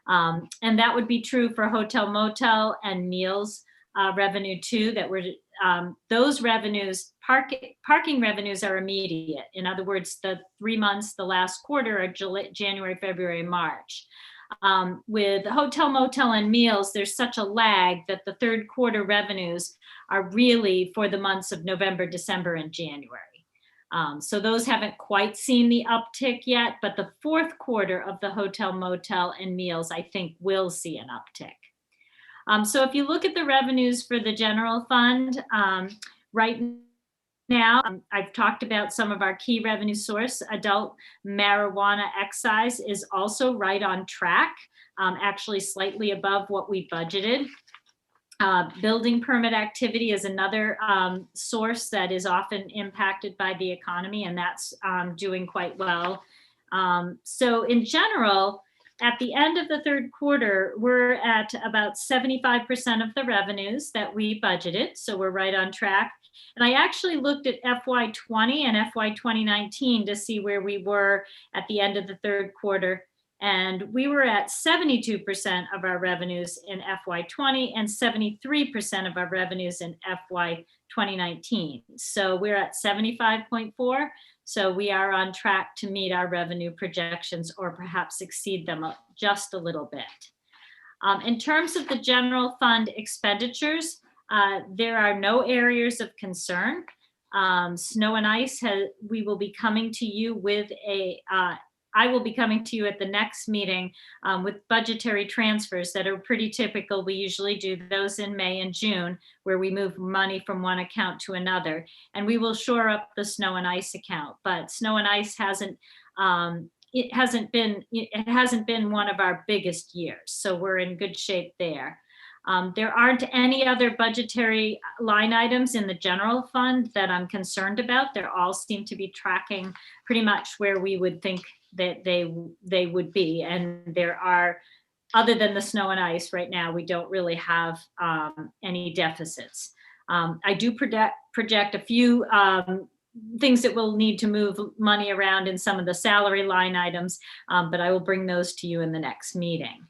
And that would be true for hotel, motel, and meals revenue too, that we're, those revenues, parking revenues are immediate. In other words, the 3 months, the last quarter are January, February, March. With hotel, motel, and meals, there's such a lag that the third quarter revenues are really for the months of November, December, and January. So those haven't quite seen the uptick yet, but the fourth quarter of the hotel, motel, and meals, I think will see an uptick. So if you look at the revenues for the general fund, right now, I've talked about some of our key revenue source. Adult marijuana excise is also right on track, actually slightly above what we budgeted. Building permit activity is another source that is often impacted by the economy, and that's doing quite well. So in general, at the end of the third quarter, we're at about 75% of the revenues that we budgeted. So we're right on track. And I actually looked at FY20 and FY 2019 to see where we were at the end of the third quarter. And we were at 72% of our revenues in FY20 and 73% of our revenues in FY 2019. So we're at 75.4. So we are on track to meet our revenue projections or perhaps exceed them just a little bit. In terms of the general fund expenditures, there are no areas of concern. Snow and Ice, we will be coming to you with I will be coming to you at the next meeting with budgetary transfers that are pretty typical. We usually do those in May and June, where we move money from one account to another. And we will shore up the snow and ice account, but snow and ice hasn't been one of our biggest years. So we're in good shape there. There aren't any other budgetary line items in the general fund that I'm concerned about. They all seem to be tracking pretty much where we would think that they would be. And there are, other than the snow and ice right now, we don't really have any deficits. I do project a few things that will need to move money around in some of the salary line items, but I will bring those to you in the next meeting.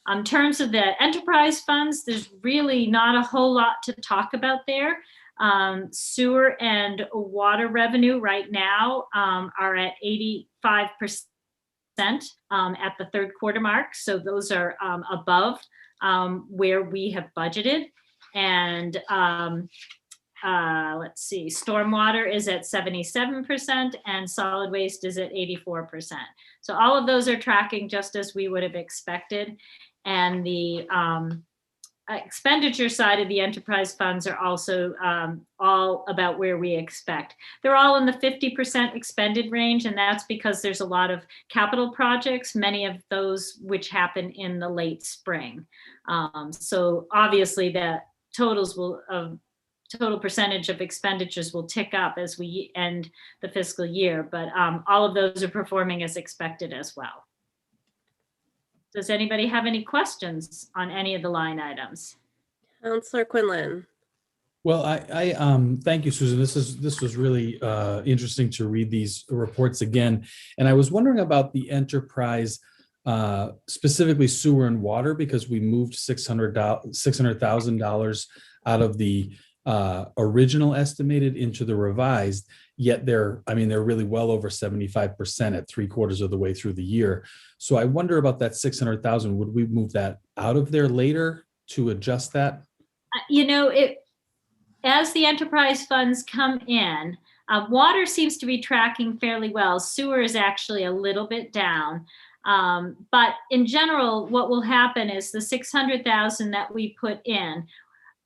In terms of the enterprise funds, there's really not a whole lot to talk about there. Sewer and water revenue right now are at 85% at the third quarter mark. So those are above where we have budgeted. And let's see, stormwater is at 77% and solid waste is at 84%. So all of those are tracking just as we would have expected. And the expenditure side of the enterprise funds are also all about where we expect. They're all in the 50% expended range, and that's because there's a lot of capital projects, many of those which happen in the late spring. So obviously the total percentage of expenditures will tick up as we end the fiscal year, but all of those are performing as expected as well. Does anybody have any questions on any of the line items? Councillor Quinlan. Well, I thank you, Susan. This was really interesting to read these reports again. And I was wondering about the enterprise, specifically sewer and water, because we moved $600,000 out of the original estimated into the revised, yet they're really well over 75% at 3/4 of the way through the year. So I wonder about that 600,000. Would we move that out of there later to adjust that? As the enterprise funds come in, water seems to be tracking fairly well. Sewer is actually a little bit down. But in general, what will happen is the 600,000 that we put in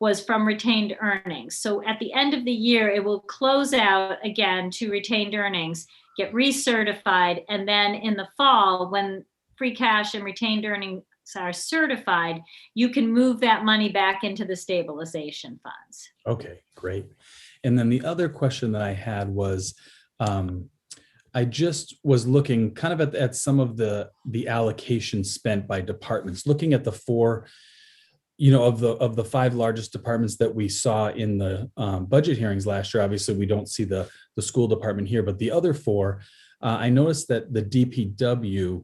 was from retained earnings. So at the end of the year, it will close out again to retained earnings, get recertified, and then in the fall, when free cash and retained earnings are certified, you can move that money back into the stabilization funds. Okay, great. And then the other question that I had was, I just was looking kind of at some of the allocation spent by departments, looking at the four, of the five largest departments that we saw in the budget hearings last year. Obviously, we don't see the school department here, but the other four, I noticed that the DPW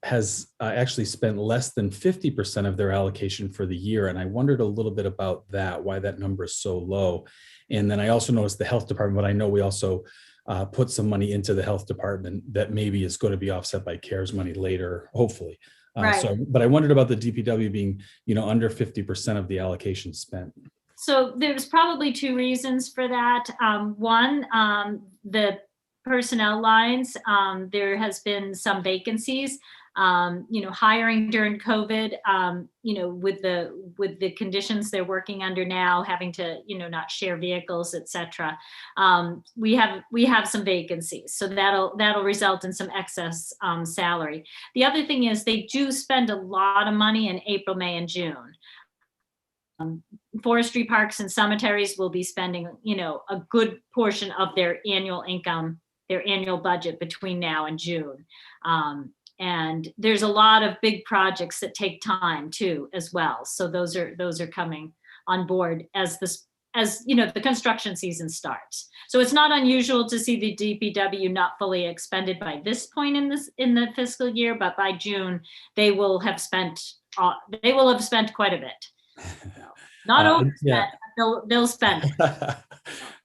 has actually spent less than 50% of their allocation for the year. And I wondered a little bit about that, why that number is so low. And then I also noticed the health department, but I know we also put some money into the health department that maybe is going to be offset by CARES money later, hopefully. Right. But I wondered about the DPW being, under 50% of the allocation spent. So there's probably two reasons for that. One, the personnel lines, there has been some vacancies. Hiring during COVID, with the conditions they're working under now, having to, not share vehicles, et cetera. We have some vacancies, so that'll result in some excess salary. The other thing is they do spend a lot of money in April, May, and June. Forestry, parks, and cemeteries will be spending, a good portion of their annual income, their annual budget between now and June. And there's a lot of big projects that take time too, as well. So those are coming on board as the construction season starts. So it's not unusual to see the DPW not fully expended by this point in the fiscal year, but by June they will have spent quite a bit. Not overspent, yeah. They'll spend.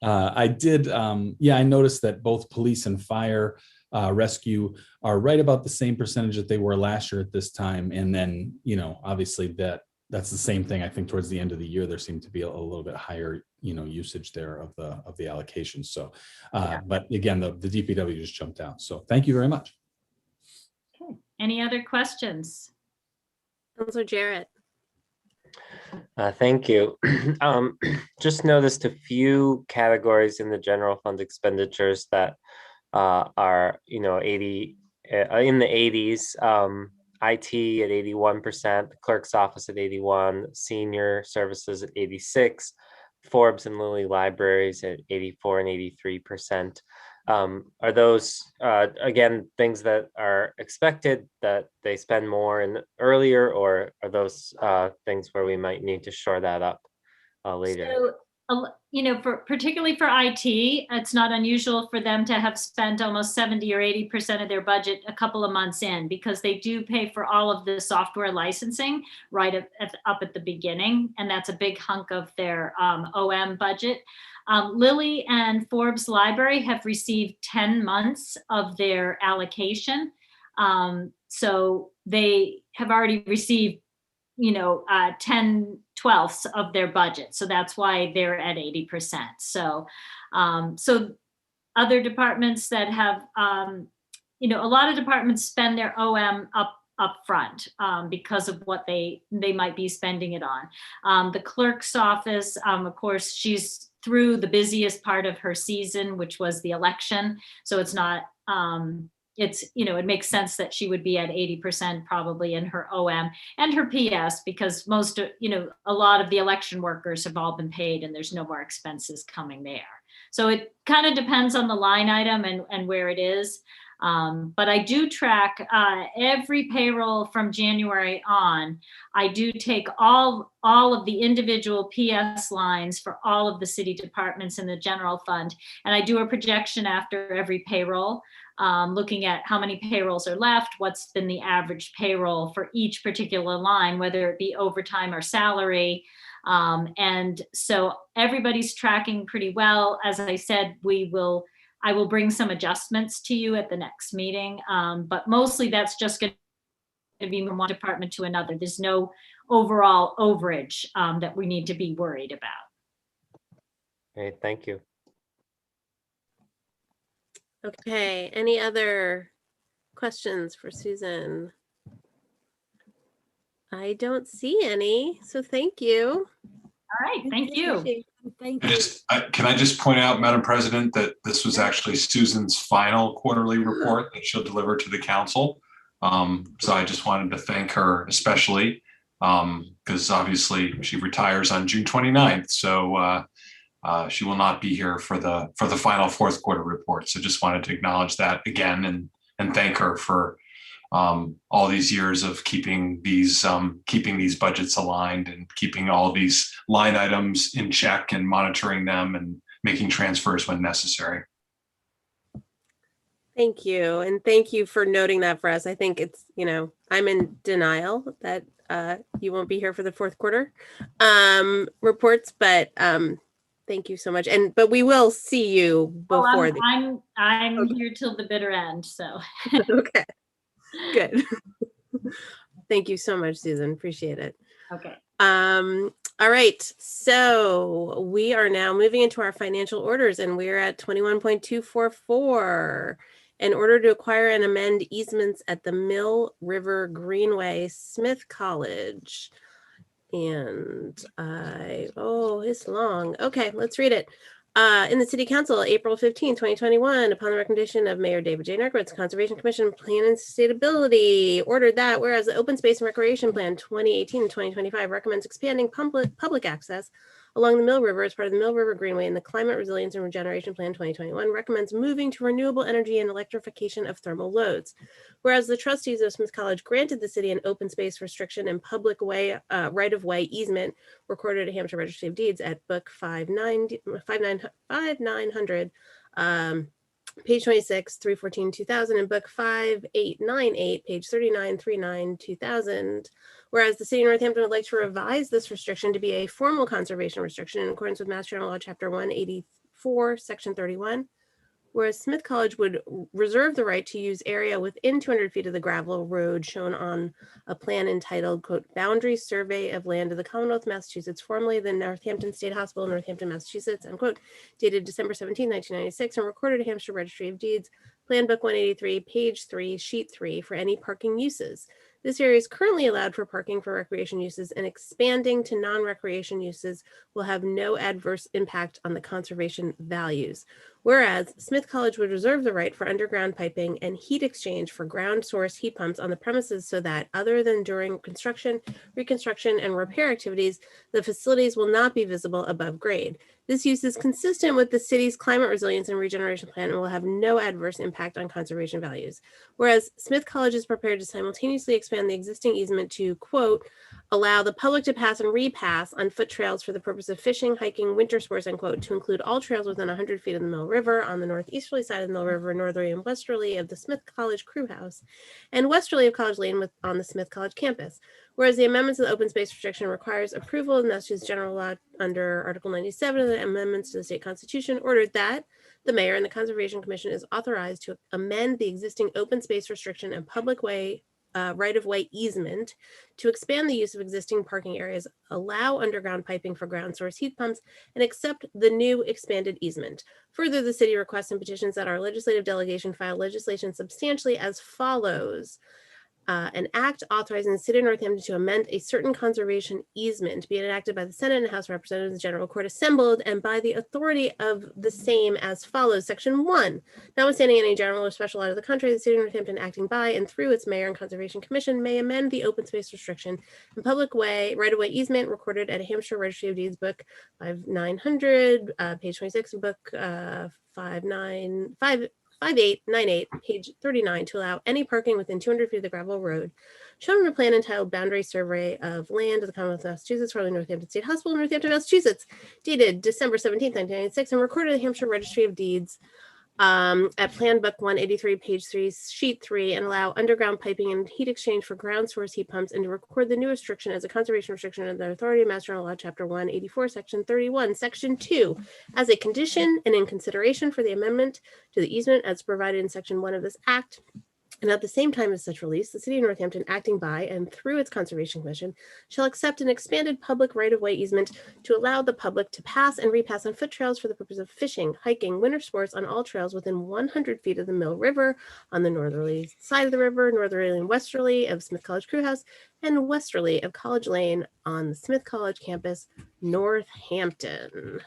I did. I noticed that both police and fire rescue are right about the same percentage that they were last year at this time. And then, obviously that's the same thing. I think towards the end of the year, there seemed to be a little bit higher, usage there of the allocation. So, but again, the DPW just jumped out. So thank you very much. Any other questions? Councilor Jarrett. Thank you. Just noticed a few categories in the general fund expenditures that are, 80 in the 80s. IT at 81%, the clerk's office at 81, senior services at 86, Forbes and Lilly libraries at 84 and 83%. Are those, again, things that are expected that they spend more in earlier, or are those things where we might need to shore that up later? So, particularly for IT, it's not unusual for them to have spent almost 70 or 80% of their budget a couple of months in, because they do pay for all of the software licensing right up at the beginning. And that's a big hunk of their OM budget. Lilly and Forbes Library have received 10 months of their allocation. So they have already received 10/12 of their budget. So that's why they're at 80%. So other departments that have, a lot of departments spend their OM up front because of what they might be spending it on. The clerk's office, of course, she's through the busiest part of her season, which was the election. So it's not, it makes sense that she would be at 80% probably in her OM and her PS, because a lot of the election workers have all been paid and there's no more expenses coming there. So it kind of depends on the line item and where it is. But I do track every payroll from January on. I do take all of the individual PS lines for all of the city departments in the general fund. And I do a projection after every payroll, looking at how many payrolls are left, what's been the average payroll for each particular line, whether it be overtime or salary. And so everybody's tracking pretty well. As I said, I will bring some adjustments to you at the next meeting, but mostly that's just going to be from one department to another. There's no overall overage that we need to be worried about. Great, thank you. Okay, any other questions for Susan? I don't see any, so thank you. All right, thank you. Thank you. Can I just point out, Madam President, that this was actually Susan's final quarterly report that she'll deliver to the council. So I just wanted to thank her especially, because obviously she retires on June 29th. So she will not be here for the final fourth quarter report. So just wanted to acknowledge that again and thank her for all these years of keeping these budgets aligned and keeping all these line items in check and monitoring them and making transfers when necessary. Thank you. And thank you for noting that for us. I think it's, I'm in denial that you won't be here for the fourth quarter reports, but thank you so much. But we will see you before. I'm here till the bitter end, so. Okay. Good. Thank you so much, Susan. Appreciate it. Okay. All right. So we are now moving into our financial orders, and we're at 21.244. In order to acquire and amend easements at the Mill River Greenway, Smith College. And it's long. Okay, let's read it. In the City Council, April 15, 2021, upon the recommendation of Mayor David J. Narkowitz, Conservation Commission Plan and Sustainability ordered that whereas the Open Space and Recreation Plan 2018 and 2025 recommends expanding public access along the Mill River as part of the Mill River Greenway, and the Climate Resilience and Regeneration Plan 2021 recommends moving to renewable energy and electrification of thermal loads. Whereas the trustees of Smith College granted the city an open space restriction and public way right-of-way easement recorded at Hampshire Registry of Deeds at Book 5900, page 26, 314-2000, and Book 5898, page 3939-2000. Whereas the city of Northampton would like to revise this restriction to be a formal conservation restriction in accordance with Mass General Law, Chapter 184, Section 31. Whereas Smith College would reserve the right to use area within 200 feet of the gravel road shown on a plan entitled, quote, Boundary Survey of Land of the Commonwealth of Massachusetts, formerly the Northampton State Hospital, Northampton, Massachusetts, unquote, dated December 17, 1996, and recorded at Hampshire Registry of Deeds. Plan Book 183, page 3, sheet 3 for any parking uses. This area is currently allowed for parking for recreation uses, and expanding to non-recreation uses will have no adverse impact on the conservation values. Whereas Smith College would reserve the right for underground piping and heat exchange for ground source heat pumps on the premises so that, other than during construction, reconstruction, and repair activities, the facilities will not be visible above grade. This use is consistent with the city's climate resilience and regeneration plan and will have no adverse impact on conservation values. Whereas Smith College is prepared to simultaneously expand the existing easement to, quote, allow the public to pass and repass on foot trails for the purpose of fishing, hiking, winter sports, unquote, to include all trails within 100 feet of the Mill River on the northeasterly side of the Mill River, northerly and westerly of the Smith College Crew House, and westerly of College Lane on the Smith College campus. Whereas the amendments to the open space restriction requires approval of Massachusetts general law under Article 97 of the amendments to the state constitution, ordered that the mayor and the Conservation Commission is authorized to amend the existing open space restriction and public way right-of-way easement to expand the use of existing parking areas, allow underground piping for ground source heat pumps, and accept the new expanded easement. Further, the city requests and petitions that our legislative delegation file legislation substantially as follows. An act authorizing the city of Northampton to amend a certain conservation easement be enacted by the Senate and House of Representatives, General Court assembled, and by the authority of the same as follows. Section 1, notwithstanding any general or special law of the country, the city of Northampton acting by and through its mayor and conservation commission may amend the open space restriction and public way right-of-way easement recorded at a Hampshire Registry of Deeds book 5900, page 26, book 5898, page 39, to allow any parking within 200 feet of the gravel road shown on a plan entitled Boundary Survey of Land of the Commonwealth of Massachusetts for the Northampton State Hospital, Northampton, Massachusetts, dated December 17, 1996, and recorded at the Hampshire Registry of Deeds at Plan Book 183, page 3, sheet 3, and allow underground piping and heat exchange for ground source heat pumps, and to record the new restriction as a conservation restriction under the authority of Mass General Law, Chapter 184, Section 31, Section 2, as a condition and in consideration for the amendment to the easement as provided in Section 1 of this Act. And at the same time as such release, the city of Northampton, acting by and through its Conservation Commission, shall accept an expanded public right-of-way easement to allow the public to pass and repass on foot trails for the purpose of fishing, hiking, winter sports on all trails within 100 feet of the Mill River on the northerly side of the river, northerly and westerly of Smith College Crew House, and westerly of College Lane on the Smith College campus, Northampton.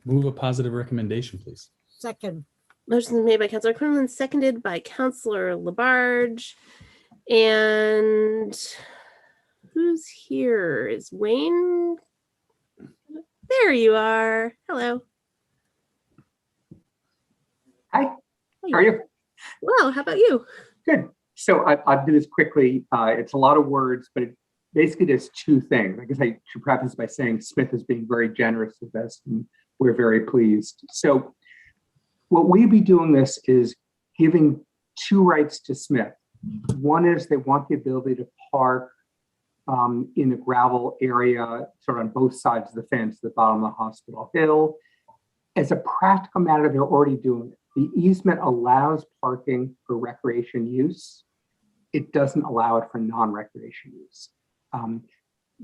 Move a positive recommendation, please. Second. Motion is made by Councilor Quinlan, seconded by Councilor Labarge. And who's here? Is Wayne? There you are. Hello. Hi, how are you? Well, how about you? Good. So I'll do this quickly. It's a lot of words, but it basically does two things. I guess I should preface by saying Smith is being very generous with us, and we're very pleased. So what we'd be doing this is giving two rights to Smith. One is they want the ability to park in the gravel area, sort of on both sides of the fence, at the bottom of the hospital hill. As a practical matter, they're already doing it. The easement allows parking for recreation use. It doesn't allow it for non-recreation use.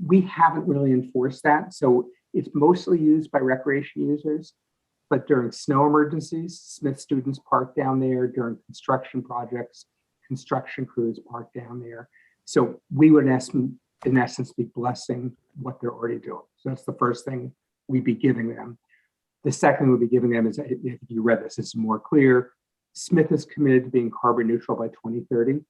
We haven't really enforced that. So it's mostly used by recreation users. But during snow emergencies, Smith students park down there. During construction projects, construction crews park down there. So we would, in essence, be blessing what they're already doing. So that's the first thing we'd be giving them. The second we'd be giving them is, if you read this, it's more clear. Smith is committed to being carbon neutral by 2030.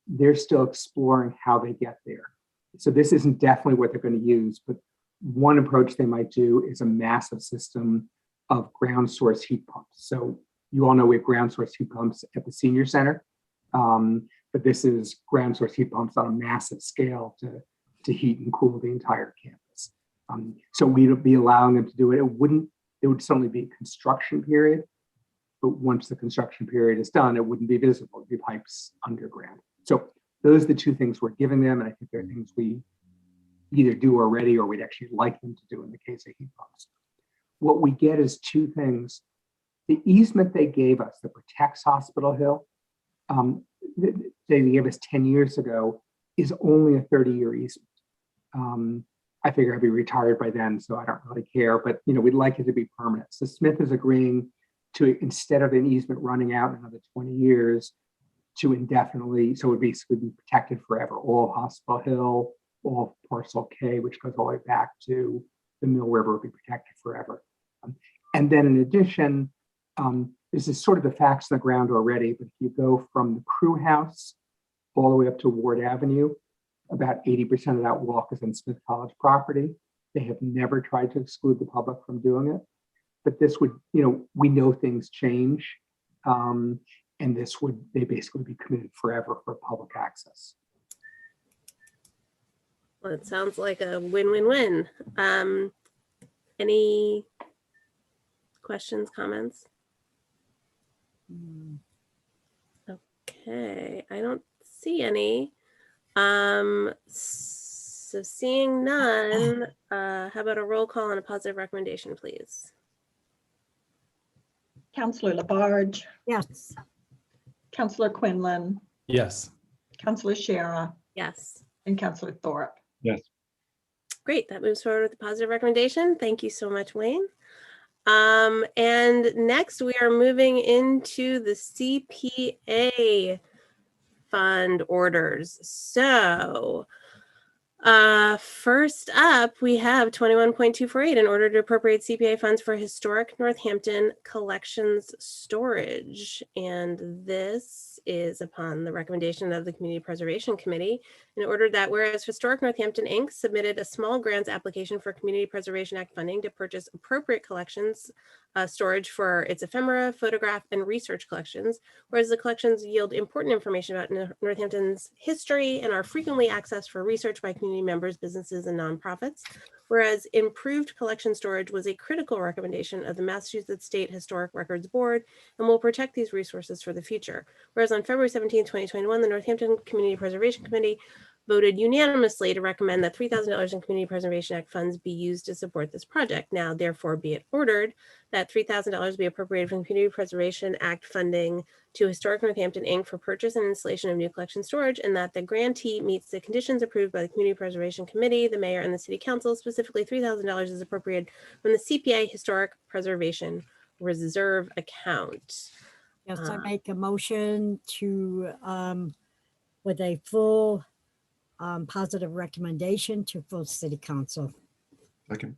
They're still exploring how they get there. So this isn't definitely what they're going to use, but one approach they might do is a massive system of ground source heat pumps. So you all know we have ground source heat pumps at the senior center, but this is ground source heat pumps on a massive scale to heat and cool the entire campus. So we'd be allowing them to do it. It would certainly be a construction period, but once the construction period is done, it wouldn't be visible. It'd be pipes underground. So those are the two things we're giving them, and I think they're things we either do already or we'd actually like them to do in the case of heat pumps. What we get is two things. The easement they gave us that protects Hospital Hill, they gave us 10 years ago, is only a 30-year easement. I figure I'll be retired by then, so I don't really care, but we'd like it to be permanent. So Smith is agreeing to, instead of an easement running out in another 20 years, to indefinitely, so it would basically be protected forever. All Hospital Hill, all Parcel K, which goes all the way back to the Mill River, would be protected forever. And then in addition, this is sort of the facts on the ground already, but if you go from the Crew House all the way up to Ward Avenue, about 80% of that walk is on Smith College property. They have never tried to exclude the public from doing it, but this would, we know things change. And this would, they basically be committed forever for public access. Well, it sounds like a win-win-win. Any questions, comments? Okay, I don't see any. So seeing none, how about a roll call and a positive recommendation, please? Councillor Labarge, Yes. Councillor Quinlan, Yes. Councillor Shara, Yes. and Councillor Thorpe. Yes. Great, that moves forward with a positive recommendation. Thank you so much, Wayne. And next we are moving into the CPA fund orders. So first up, we have 21.248 in order to appropriate CPA funds for historic Northampton collections storage. And this is upon the recommendation of the Community Preservation Committee in order that whereas Historic Northampton Inc. submitted a small grants application for Community Preservation Act funding to purchase appropriate collections storage for its ephemera, photograph, and research collections, whereas the collections yield important information about Northampton's history and are frequently accessed for research by community members, businesses, and nonprofits, whereas improved collection storage was a critical recommendation of the Massachusetts State Historic Records Board and will protect these resources for the future. Whereas on February 17, 2021, the Northampton Community Preservation Committee voted unanimously to recommend that $3,000 in Community Preservation Act funds be used to support this project. Now, therefore, be it ordered that $3,000 be appropriated from Community Preservation Act funding to Historic Northampton Inc. for purchase and installation of new collection storage, and that the grantee meets the conditions approved by the Community Preservation Committee, the Mayor, and the City Council. Specifically, $3,000 is appropriated from the CPA Historic Preservation Reserve account. Yes, I make a motion to, with a full positive recommendation to full City Council. Second.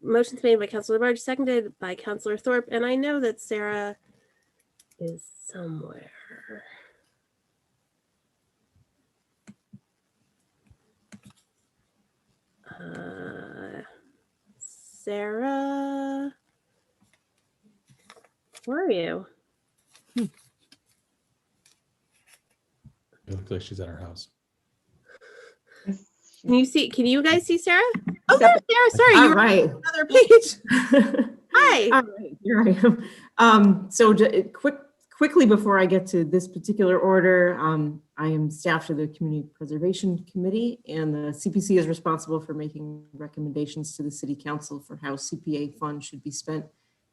Motion's made by Councilor Labarge, seconded by Councilor Thorpe, and I know that Sarah is somewhere. Sarah, where are you? It looks like she's at her house. Can you guys see Sarah? Oh, there's Sarah. Sorry, All you were right. on another page. Hi. All right, here I am. So quickly before I get to this particular order, I am staff to the Community Preservation Committee, and the CPC is responsible for making recommendations to the City Council for how CPA funds should be spent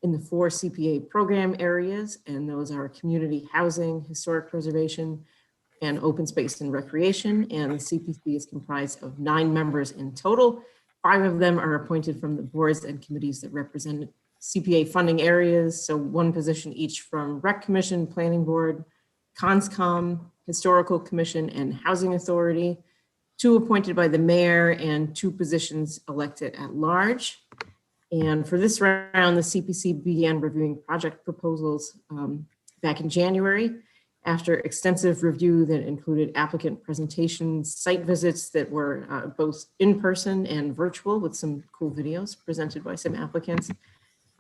in the 4 CPA program areas, and those are community housing, historic preservation, and open space and recreation. And the CPC is comprised of 9 members in total. 5 of them are appointed from the boards and committees that represent CPA funding areas. So 1 position each from Rec Commission, Planning Board, Conscom, Historical Commission, and Housing Authority. 2 appointed by the mayor and 2 positions elected at large. And for this round, the CPC began reviewing project proposals back in January. After extensive review that included applicant presentations, site visits that were both in person and virtual with some cool videos presented by some applicants,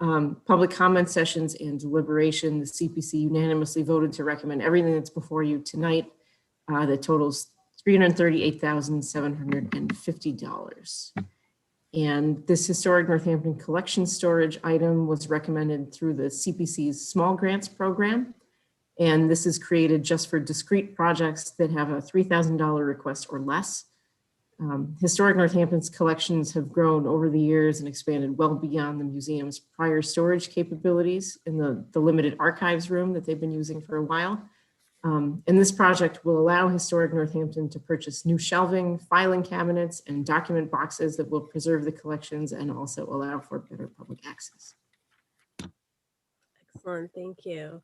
public comment sessions and deliberation, the CPC unanimously voted to recommend everything that's before you tonight that totals $338,750. And this historic Northampton collection storage item was recommended through the CPC's small grants program. And this is created just for discrete projects that have a $3,000 request or less. Historic Northampton's collections have grown over the years and expanded well beyond the museum's prior storage capabilities in the limited archives room that they've been using for a while. And this project will allow Historic Northampton to purchase new shelving, filing cabinets, and document boxes that will preserve the collections and also allow for better public access. Excellent, thank you.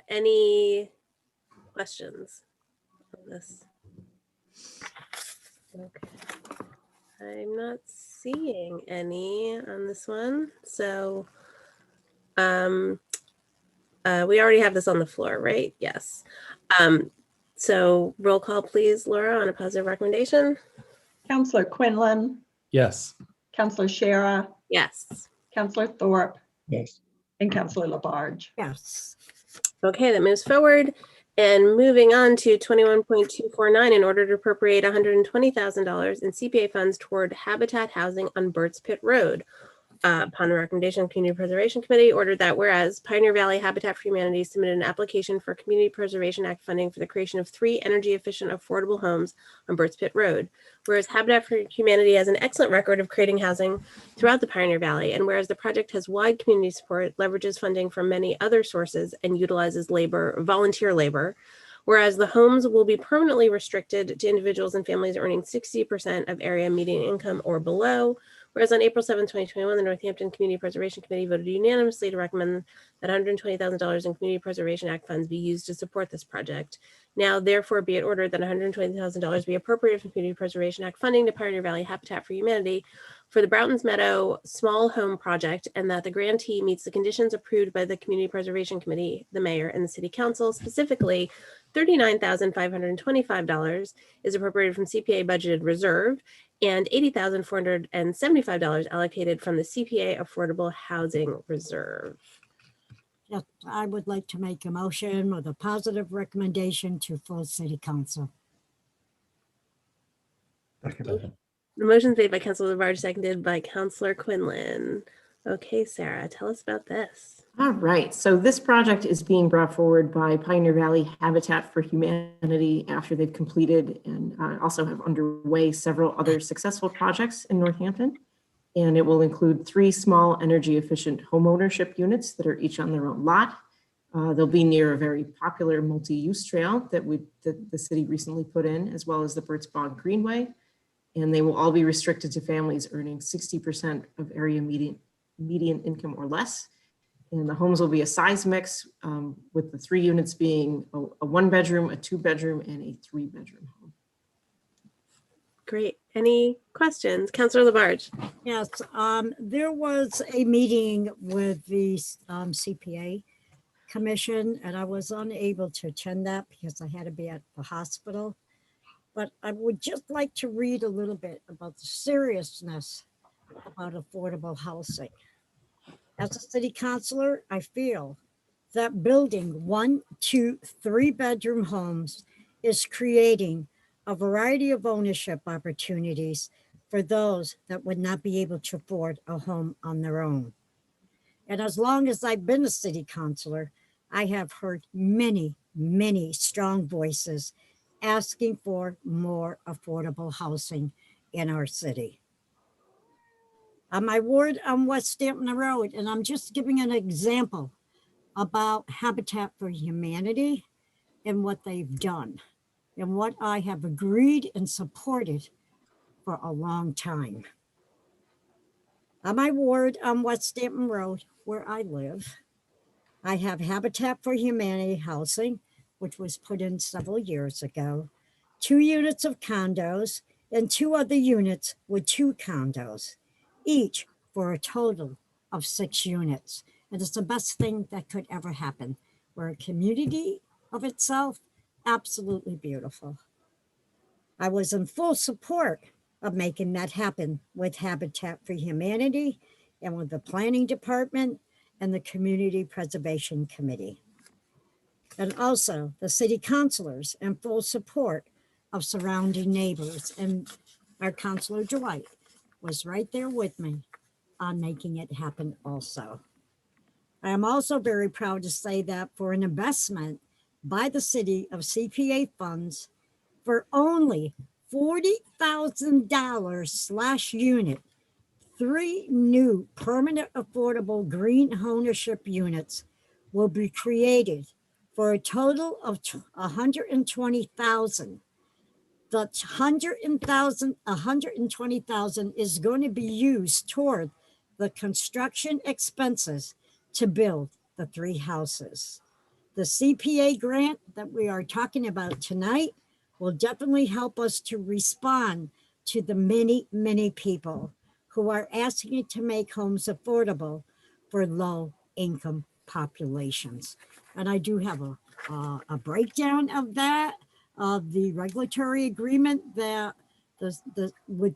Any questions on this? Okay. I'm not seeing any on this one. So we already have this on the floor, right? Yes. So roll call, please, Laura, on a positive recommendation. Counselor Quinlan, Yes. Counselor Shara, Yes. Counselor Thorpe, Yes. and Counselor Labarge. Yes. Okay, that moves forward. And moving on to 21.249, in order to appropriate $120,000 in CPA funds toward habitat housing on Burt's Pit Road. Upon the recommendation of Community Preservation Committee, ordered that whereas Pioneer Valley Habitat for Humanity submitted an application for Community Preservation Act funding for the creation of 3 energy efficient affordable homes on Burt's Pit Road. Whereas Habitat for Humanity has an excellent record of creating housing throughout the Pioneer Valley, and whereas the project has wide community support, leverages funding from many other sources, and utilizes volunteer labor, whereas the homes will be permanently restricted to individuals and families earning 60% of area median income or below. Whereas on April 7, 2021, the Northampton Community Preservation Committee voted unanimously to recommend that $120,000 in Community Preservation Act funds be used to support this project. Now, therefore, be it ordered that $120,000 be appropriated from Community Preservation Act funding to Pioneer Valley Habitat for Humanity for the Broughton's Meadow Small Home Project, and that the grantee meets the conditions approved by the Community Preservation Committee, the Mayor, and the City Council. Specifically, $39,525 is appropriated from CPA budgeted reserve, and $80,475 allocated from the CPA Affordable Housing Reserve. Yes, I would like to make a motion with a positive recommendation to full city council. The motion is made by Councilor Labarge, seconded by Councilor Quinlan. Okay, Sarah, tell us about this. All right, so this project is being brought forward by Pioneer Valley Habitat for Humanity after they've completed and also have underway several other successful projects in Northampton. And it will include 3 small energy efficient homeownership units that are each on their own lot. They'll be near a very popular multi-use trail that the city recently put in, as well as the Burt's Bog Greenway. And they will all be restricted to families earning 60% of area median income or less. And the homes will be a size mix with the 3 units being a 1-bedroom, a 2-bedroom, and a 3-bedroom home. Great. Any questions? Councilor Labarge. Yes, there was a meeting with the CPA Commission, and I was unable to attend that because I had to be at the hospital. But I would just like to read a little bit about the seriousness about affordable housing. As a city councilor, I feel that building 1, 2, 3-bedroom homes is creating a variety of ownership opportunities for those that would not be able to afford a home on their own. And as long as I've been a city councilor, I have heard many, many strong voices asking for more affordable housing in our city. On my ward on West Stanton Road, and I'm just giving an example about Habitat for Humanity and what they've done and what I have agreed and supported for a long time. On my ward on West Stanton Road, where I live, I have Habitat for Humanity housing, which was put in several years ago, 2 units of condos and 2 other units with 2 condos, each for a total of 6 units. And it's the best thing that could ever happen. We're a community of itself, absolutely beautiful. I was in full support of making that happen with Habitat for Humanity and with the Planning Department and the Community Preservation Committee. And also the city councilors in full support of surrounding neighbors. And our councilor Dwight was right there with me on making it happen also. I am also very proud to say that for an investment by the city of CPA funds for only $40,000/unit, 3 new permanent affordable green ownership units will be created for a total of $120,000. The $120,000 is going to be used toward the construction expenses to build the 3 houses. The CPA grant that we are talking about tonight will definitely help us to respond to the many, many people who are asking to make homes affordable for low income populations. And I do have a breakdown of that, of the regulatory agreement that with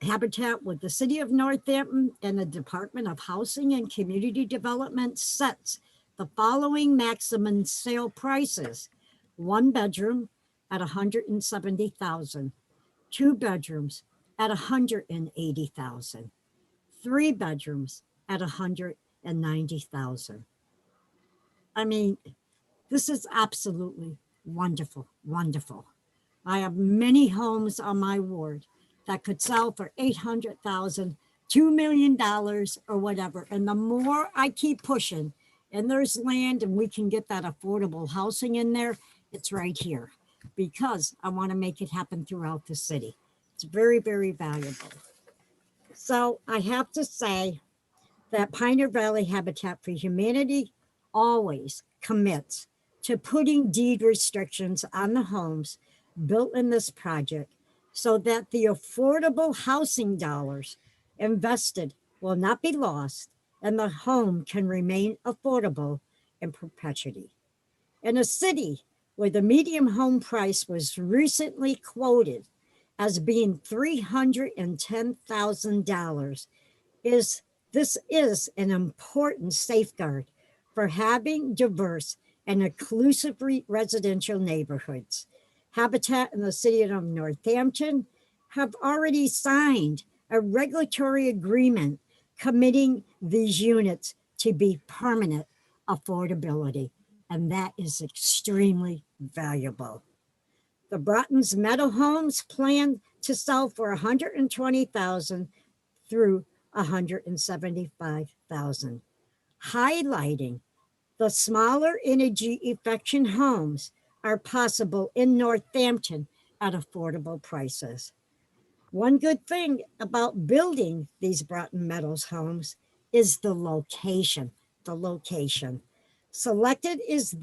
Habitat with the City of Northampton and the Department of Housing and Community Development sets the following maximum sale prices: 1 bedroom at $170,000, 2 bedrooms at $180,000, 3 bedrooms at $190,000. I mean, this is absolutely wonderful, wonderful. I have many homes on my ward that could sell for $800,000, $2 million, or whatever. And the more I keep pushing, and there's land and we can get that affordable housing in there, it's right here, because I want to make it happen throughout the city. It's very, very valuable. So I have to say that Pioneer Valley Habitat for Humanity always commits to putting deed restrictions on the homes built in this project so that the affordable housing dollars invested will not be lost and the home can remain affordable in perpetuity. In a city where the median home price was recently quoted as being $310,000, this is an important safeguard for having diverse and inclusive residential neighborhoods. Habitat and the City of Northampton have already signed a regulatory agreement committing these units to be permanent affordability, and that is extremely valuable. The Broughton's Meadow Homes plan to sell for $120,000 through $175,000, highlighting the smaller energy efficient homes are possible in Northampton at affordable prices. One good thing about building these Broughton Meadows homes is the location. Selected is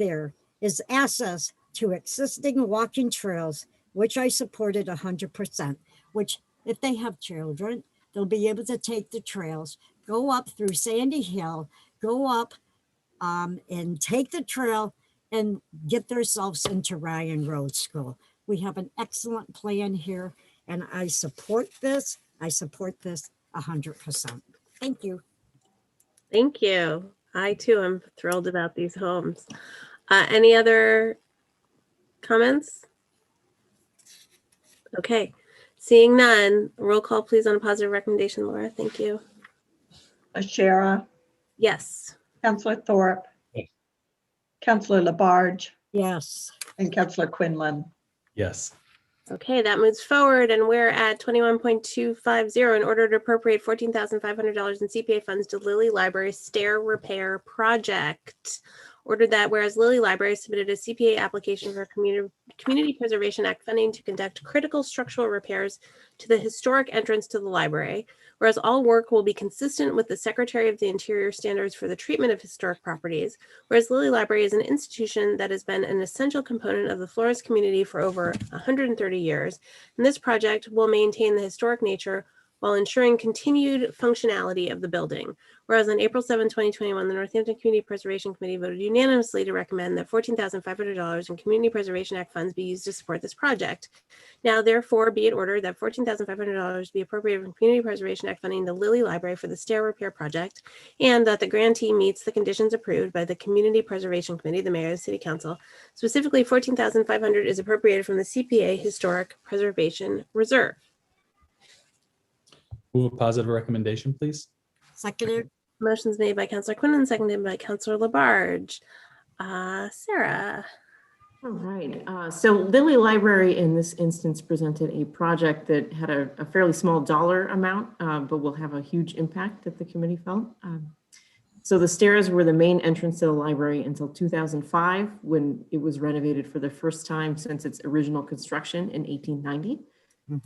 access to existing walking trails, which I supported 100%, which if they have children, they'll be able to take the trails, go up through Sandy Hill, go up and take the trail and get themselves into Ryan Road School. We have an excellent plan here, and I support this. I support this 100%. Thank you. Thank you. I too am thrilled about these homes. Any other comments? Okay, seeing none, roll call please on a positive recommendation, Laura. Thank you. Ashara, Yes. Councillor Thorpe, Councillor Labarge, Yes. and Councillor Quinlan. Yes. Okay, that moves forward, and we're at 21.250 in order to appropriate $14,500 in CPA funds to Lilly Library Stair Repair Project. Ordered that whereas Lilly Library submitted a CPA application for Community Preservation Act funding to conduct critical structural repairs to the historic entrance to the library, whereas all work will be consistent with the Secretary of the Interior standards for the treatment of historic properties, whereas Lilly Library is an institution that has been an essential component of the Florence community for over 130 years, and this project will maintain the historic nature while ensuring continued functionality of the building. Whereas on April 7, 2021, the Northampton Community Preservation Committee voted unanimously to recommend that $14,500 in Community Preservation Act funds be used to support this project. Now, therefore, be it ordered that $14,500 be appropriated from Community Preservation Act funding to Lilly Library for the stair repair project, and that the grantee meets the conditions approved by the Community Preservation Committee, the Mayor, and the City Council. Specifically, $14,500 is appropriated from the CPA Historic Preservation Reserve. Move a positive recommendation, please. Seconded. Motion's made by Councillor Quinlan, seconded by Councillor Labarge. Sarah. All right, so Lilly Library in this instance presented a project that had a fairly small dollar amount, but will have a huge impact that the committee felt. So the stairs were the main entrance to the library until 2005, when it was renovated for the first time since its original construction in 1890.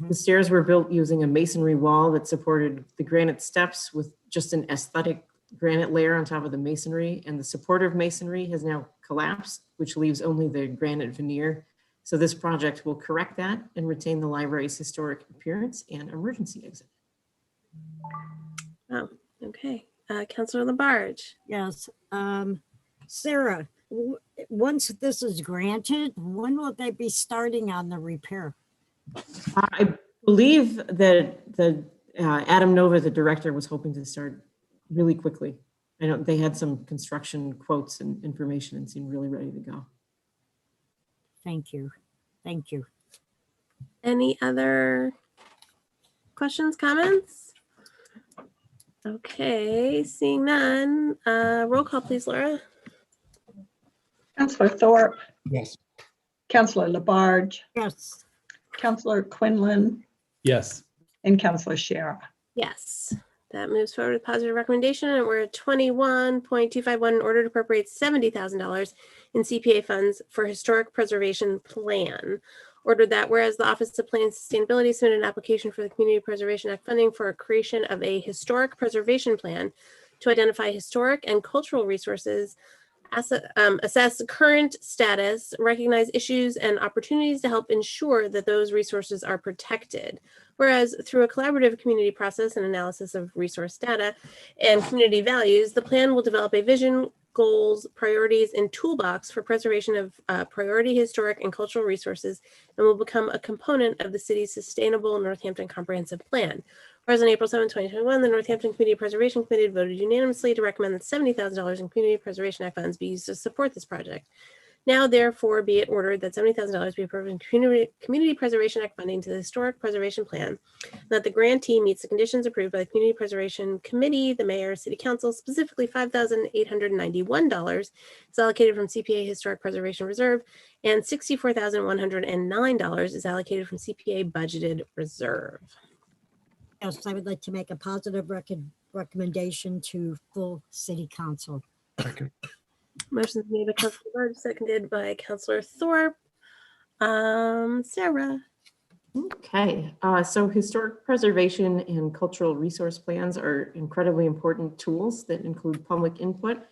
The stairs were built using a masonry wall that supported the granite steps with just an aesthetic granite layer on top of the masonry, and the supportive masonry has now collapsed, which leaves only the granite veneer. So this project will correct that and retain the library's historic appearance and emergency exit. Oh, okay. Councilor Labarge. Yes. Sarah, once this is granted, when will they be starting on the repair? I believe that Adam Nova, the director, was hoping to start really quickly. I know they had some construction quotes and information and seemed really ready to go. Thank you. Thank you. Any other questions, comments? Okay, seeing none. Roll call, please, Laura. Councillor Thorpe, Yes. Councillor Labarge, Yes. Councillor Quinlan, Yes. and Councillor Shara. Yes, that moves forward with positive recommendation, and we're at 21.251 in order to appropriate $70,000 in CPA funds for historic preservation plan. Ordered that whereas the Office of Plan and Sustainability submitted an application for the Community Preservation Act funding for a creation of a historic preservation plan to identify historic and cultural resources, assess current status, recognize issues and opportunities to help ensure that those resources are protected. Whereas through a collaborative community process and analysis of resource data and community values, the plan will develop a vision, goals, priorities, and toolbox for preservation of priority historic and cultural resources, and will become a component of the city's sustainable Northampton Comprehensive Plan. Whereas on April 7, 2021, the Northampton Community Preservation Committee voted unanimously to recommend that $70,000 in Community Preservation Act funds be used to support this project. Now, therefore, be it ordered that $70,000 be approved in Community Preservation Act funding to the Historic Preservation Plan, and that the grantee meets the conditions approved by the Community Preservation Committee, the Mayor, City Council. Specifically, $5,891 is allocated from CPA Historic Preservation Reserve, and $64,109 is allocated from CPA Budgeted Reserve. Yes, I would like to make a positive recommendation to full City Council. Motion's made by Councilor Labarge, seconded by Councilor Thorpe. Sarah. Okay, so historic preservation and cultural resource plans are incredibly important tools that include public input,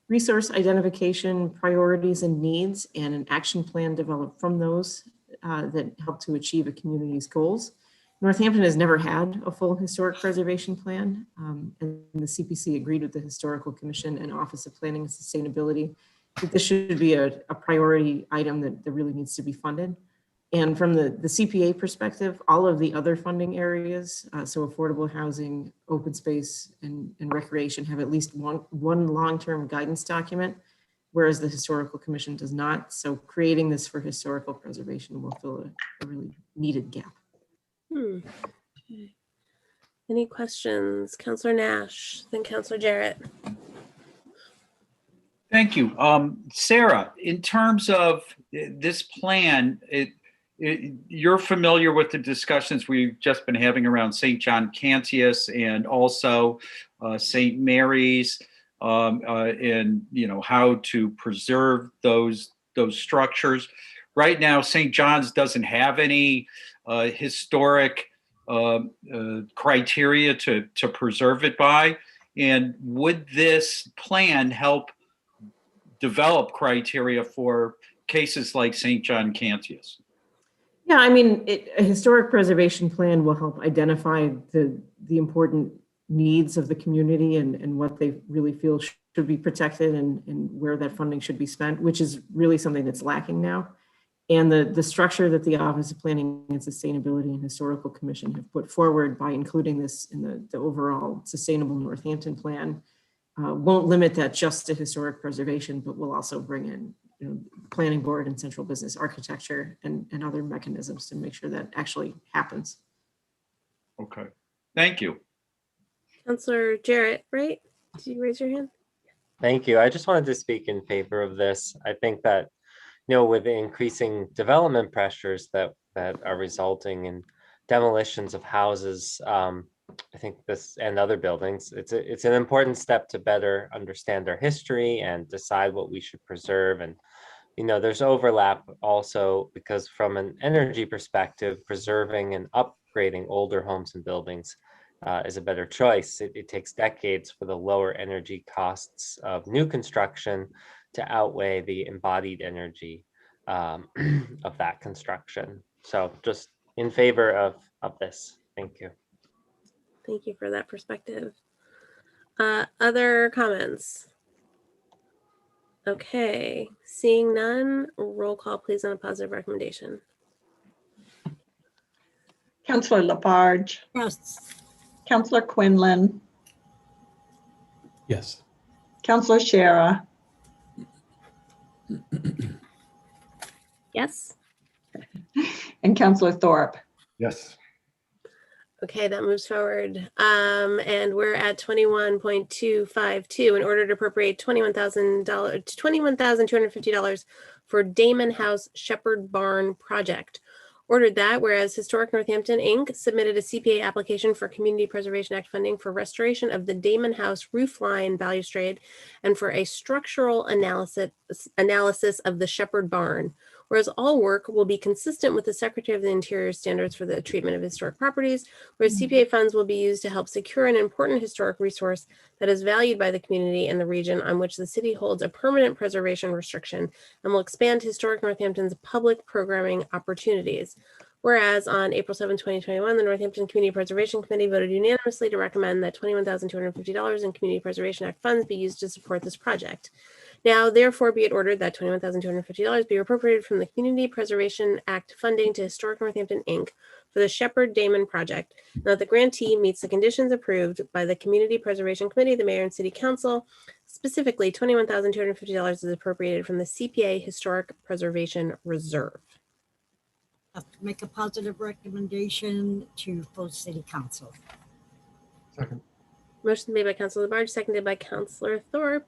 resource identification, priorities and needs, and an action plan developed from those that help to achieve a community's goals. Northampton has never had a full historic preservation plan, and the CPC agreed with the Historical Commission and Office of Planning and Sustainability that this should be a priority item that really needs to be funded. And from the CPA perspective, all of the other funding areas, so affordable housing, open space, and recreation have at least one long-term guidance document, whereas the Historical Commission does not. So creating this for historical preservation will fill a really needed gap. Okay. Any questions? Councilor Nash, then Councilor Jarrett. Thank you. Sarah, in terms of this plan, you're familiar with the discussions we've just been having around St. John Cantius and also St. Mary's, and how to preserve those structures. Right now, St. John's doesn't have any historic criteria to preserve it by. And would this plan help develop criteria for cases like St. John Cantius? Yeah, I mean, a historic preservation plan will help identify the important needs of the community and what they really feel should be protected and where that funding should be spent, which is really something that's lacking now. And the structure that the Office of Planning and Sustainability and Historical Commission have put forward by including this in the overall Sustainable Northampton Plan won't limit that just to historic preservation, but will also bring in planning board and central business architecture and other mechanisms to make sure that actually happens. Okay, thank you. Councilor Jarrett, right? Did you raise your hand? Thank you. I just wanted to speak in favor of this. I think that, with the increasing development pressures that are resulting in demolitions of houses, I think this and other buildings, it's an important step to better understand our history and decide what we should preserve. And there's overlap also because from an energy perspective, preserving and upgrading older homes and buildings is a better choice. It takes decades for the lower energy costs of new construction to outweigh the embodied energy of that construction. So just in favor of this. Thank you. Thank you for that perspective. Other comments? Okay, seeing none, roll call please on a positive recommendation. Councillor Labarge. Yes. Councillor Quinlan. Yes. Councillor Shara. Yes. And Councillor Thorpe. Yes. Okay, that moves forward. And we're at 21.252 in order to appropriate $21,250 for Damon House Shepherd Barn project. Ordered that whereas Historic Northampton Inc. submitted a CPA application for Community Preservation Act funding for restoration of the Damon House roof line balustrade and for a structural analysis of the Shepherd Barn. Whereas all work will be consistent with the Secretary of the Interior standards for the treatment of historic properties, whereas CPA funds will be used to help secure an important historic resource that is valued by the community and the region on which the city holds a permanent preservation restriction and will expand Historic Northampton's public programming opportunities. Whereas on April 7, 2021, the Northampton Community Preservation Committee voted unanimously to recommend that $21,250 in Community Preservation Act funds be used to support this project. Now, therefore, be it ordered that $21,250 be appropriated from the Community Preservation Act funding to Historic Northampton, Inc. for the Shepherd Damon project, and that the grantee meets the conditions approved by the Community Preservation Committee, the Mayor and City Council. Specifically, $21,250 is appropriated from the CPA Historic Preservation Reserve. Make a positive recommendation to full city council. Second. Motion made by Councilor Labarge, seconded by Councilor Thorpe.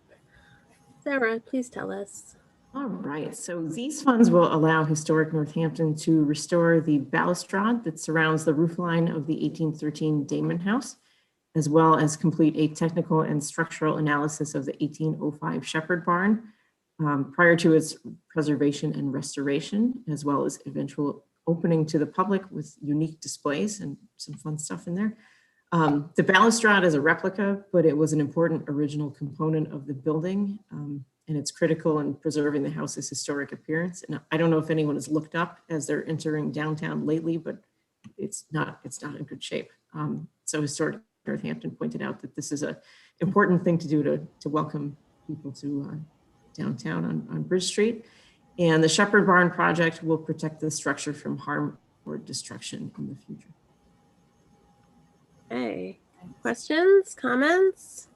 Sarah, please tell us. All right, so these funds will allow Historic Northampton to restore the balustrade that surrounds the roofline of the 1813 Damon House, as well as complete a technical and structural analysis of the 1805 Shepherd Barn prior to its preservation and restoration, as well as eventual opening to the public with unique displays and some fun stuff in there. The balustrade is a replica, but it was an important original component of the building, and it's critical in preserving the house's historic appearance. And I don't know if anyone has looked up as they're entering downtown lately, but it's not in good shape. So Historic Northampton pointed out that this is an important thing to do to welcome people to downtown on Bridge Street. And the Shepherd Barn project will protect the structure from harm or destruction in the future. Okay, questions, comments?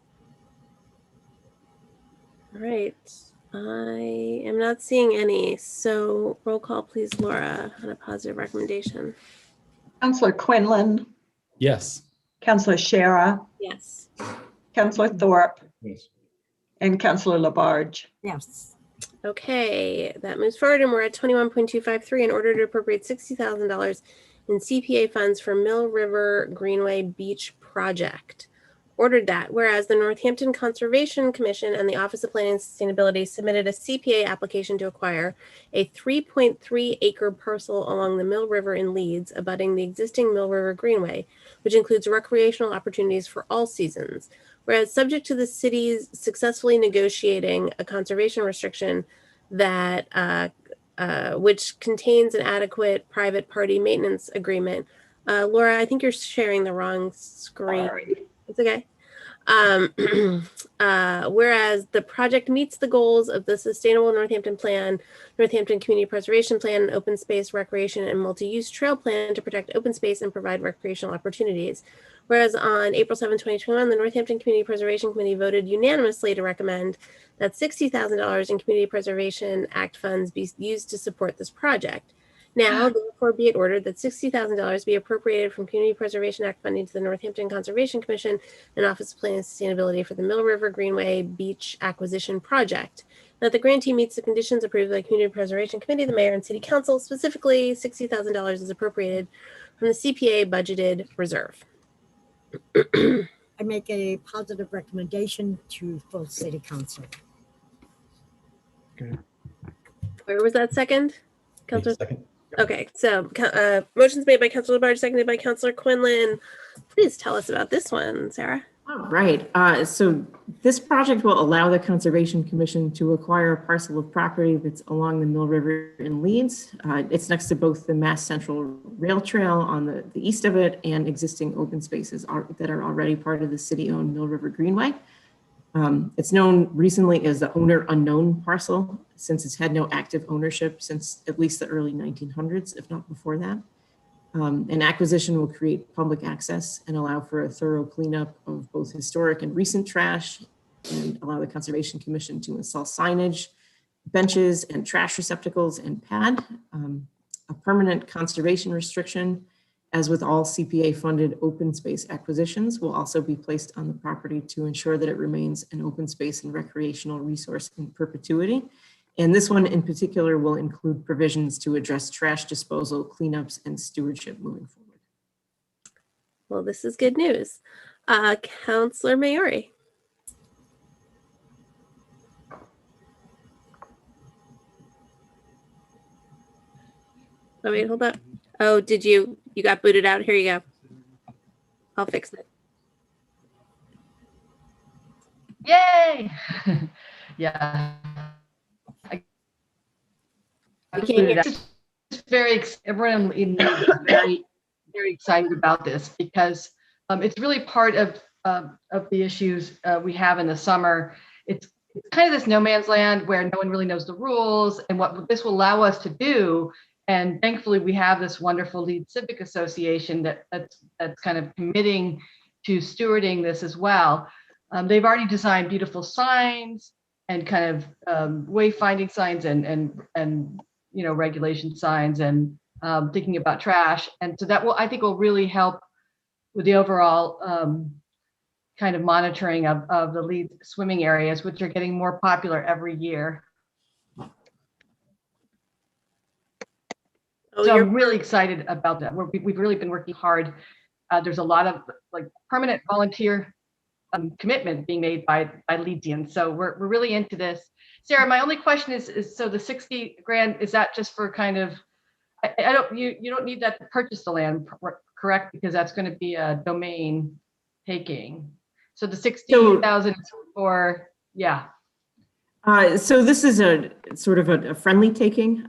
All right, I am not seeing any. So roll call, please, Laura, on a positive recommendation. Councillor Quinlan. Yes. Councillor Shara. Yes. Councillor Thorpe. Yes. And Councillor Labarge. Yes. Okay, that moves forward, and we're at 21.253 in order to appropriate $60,000 in CPA funds for Mill River Greenway Beach project. Ordered that whereas the Northampton Conservation Commission and the Office of Planning and Sustainability submitted a CPA application to acquire a 3.3 acre parcel along the Mill River in Leeds, abutting the existing Mill River Greenway, which includes recreational opportunities for all seasons. Whereas subject to the city's successfully negotiating a conservation restriction that which contains an adequate private party maintenance agreement. Laura, I think you're sharing the wrong screen. Sorry. It's okay. Whereas the project meets the goals of the Sustainable Northampton Plan, Northampton Community Preservation Plan, and Open Space Recreation and Multi-Use Trail Plan to protect open space and provide recreational opportunities. Whereas on April 7, 2021, the Northampton Community Preservation Committee voted unanimously to recommend that $60,000 in Community Preservation Act funds be used to support this project. Now, therefore, be it ordered that $60,000 be appropriated from Community Preservation Act funding to the Northampton Conservation Commission and Office of Planning and Sustainability for the Mill River Greenway Beach Acquisition Project. That the grantee meets the conditions approved by the Community Preservation Committee, the Mayor, and City Council. Specifically, $60,000 is appropriated from the CPA budgeted reserve. I make a positive recommendation to full city council. Okay. Where was that second? Councilor? Second. Okay, so motions made by Councilor Labarge, seconded by Councilor Quinlan. Please tell us about this one, Sarah. All right. So this project will allow the Conservation Commission to acquire a parcel of property that's along the Mill River in Leeds. It's next to both the Mass Central Rail Trail on the east of it and existing open spaces that are already part of the city-owned Mill River Greenway. It's known recently as the owner unknown parcel, since it's had no active ownership since at least the early 1900s, if not before that. An acquisition will create public access and allow for a thorough cleanup of both historic and recent trash, and allow the Conservation Commission to install signage, benches and trash receptacles and pad. A permanent conservation restriction, as with all CPA funded open space acquisitions, will also be placed on the property to ensure that it remains an open space and recreational resource in perpetuity. And this one in particular will include provisions to address trash disposal, cleanups, and stewardship moving forward. Well, this is good news. Councillor Maori. Oh, wait, hold up. Oh, did you got booted out? Here you go. I'll fix it. Yay! Yeah. Everyone in Leeds is very, very excited about this because it's really part of the issues we have in the summer. It's kind of this no man's land where no one really knows the rules, and what this will allow us to do. And thankfully, we have this wonderful Leeds Civic Association that's kind of committing to stewarding this as well. They've already designed beautiful signs and kind of wayfinding signs and regulation signs and thinking about trash. And so that I think will really help with the overall kind of monitoring of the Leeds swimming areas, which are getting more popular every year. So I'm really excited about that. We've really been working hard. There's a lot of permanent volunteer commitment being made by Leedsians. So we're really into this. Sarah, my only question is so the 60 grand, is that just for kind of, you don't need that to purchase the land, correct? Because that's going to be a domain taking. So the 60,000 is for, yeah. So this is a sort of a friendly taking.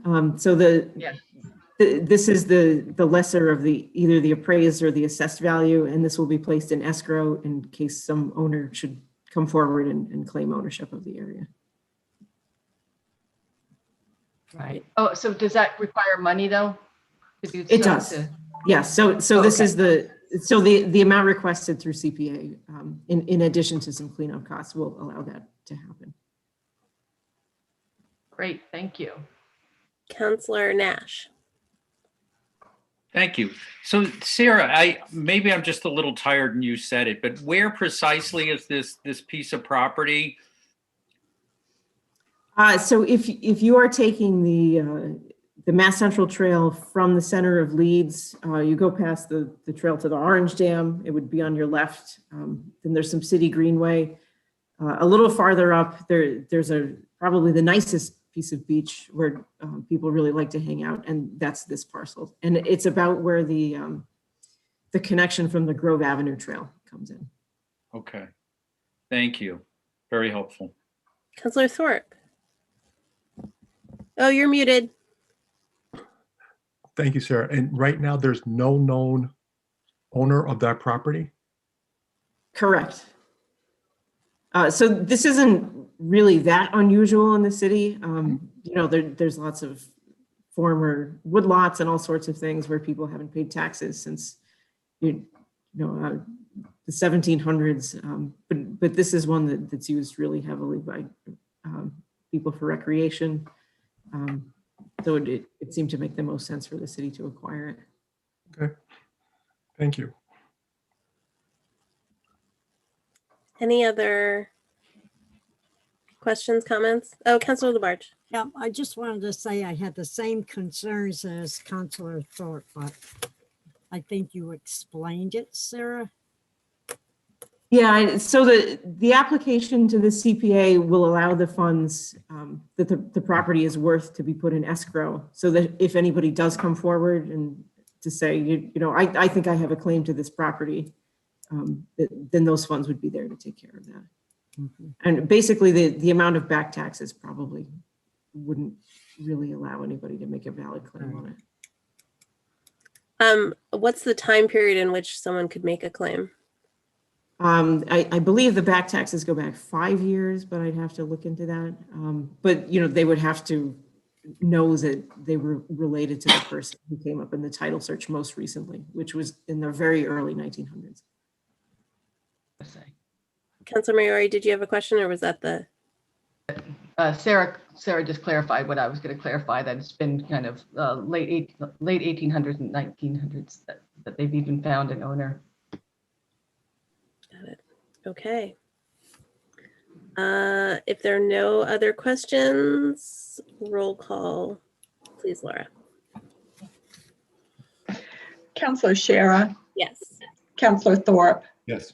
This is the lesser of either the appraised or the assessed value, and this will be placed in escrow in case some owner should come forward and claim ownership of the area. Right. Oh, so does that require money though? It does. Yes. So this is the amount requested through CPA, in addition to some cleanup costs, will allow that to happen. Great. Thank you. Councillor Nash. Thank you. So Sarah, maybe I'm just a little tired and you said it, but where precisely is this piece of property? So if you are taking the Mass Central Trail from the center of Leeds, you go past the trail to the Orange Dam, it would be on your left. Then there's some city greenway. A little farther up, there's probably the nicest piece of beach where people really like to hang out, and that's this parcel. And it's about where the connection from the Grove Avenue Trail comes in. Okay, thank you. Very helpful. Councillor Thorpe. Oh, you're muted. Thank you, Sarah. And right now, there's no known owner of that property? Correct. So this isn't really that unusual in the city. There's lots of former woodlots and all sorts of things where people haven't paid taxes since the 1700s. But this is one that's used really heavily by people for recreation. So it seemed to make the most sense for the city to acquire it. Okay, thank you. Any other questions, comments? Oh, Councilor Labarge. Yeah, I just wanted to say I had the same concerns as Councilor Thorpe, but I think you explained it, Sarah. Yeah, so the application to the CPA will allow the funds that the property is worth to be put in escrow, so that if anybody does come forward and to say, I think I have a claim to this property, then those funds would be there to take care of that. And basically the amount of back taxes probably wouldn't really allow anybody to make a valid claim on it. What's the time period in which someone could make a claim? I believe the back taxes go back 5 years, but I'd have to look into that. But they would have to know that they were related to the person who came up in the title search most recently, which was in the very early 1900s. Councilor Maori, did you have a question, or was that the? Sarah just clarified what I was going to clarify, that it's been kind of late 1800s and 1900s that they've even found an owner. Got it. Okay. If there are no other questions, roll call, please, Laura. Councillor Shara, Yes. Councillor Thorpe, Yes.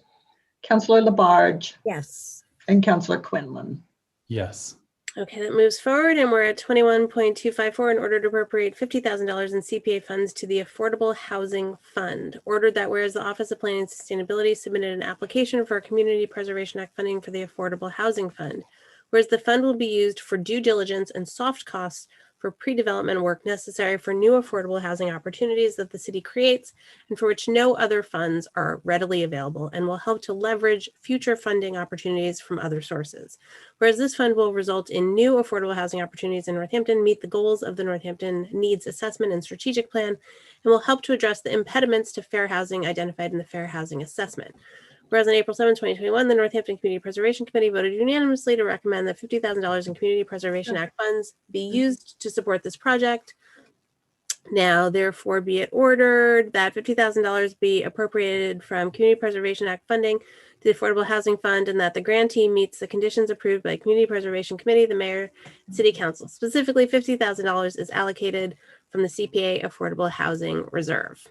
Councillor Labarge, Yes. and Councillor Quinlan. Yes. Okay, that moves forward, and we're at 21.254 in order to appropriate $50,000 in CPA funds to the Affordable Housing Fund. Ordered that whereas the Office of Planning and Sustainability submitted an application for Community Preservation Act funding for the Affordable Housing Fund, whereas the fund will be used for due diligence and soft costs for pre-development work necessary for new affordable housing opportunities that the city creates and for which no other funds are readily available and will help to leverage future funding opportunities from other sources. Whereas this fund will result in new affordable housing opportunities in Northampton, meet the goals of the Northampton Needs Assessment and Strategic Plan, and will help to address the impediments to fair housing identified in the Fair Housing Assessment. Whereas on April 7, 2021, the Northampton Community Preservation Committee voted unanimously to recommend that $50,000 in Community Preservation Act funds be used to support this project. Now, therefore, be it ordered that $50,000 be appropriated from Community Preservation Act funding to the Affordable Housing Fund, and that the grantee meets the conditions approved by Community Preservation Committee, the Mayor, and City Council. Specifically, $50,000 is allocated from the CPA Affordable Housing Reserve.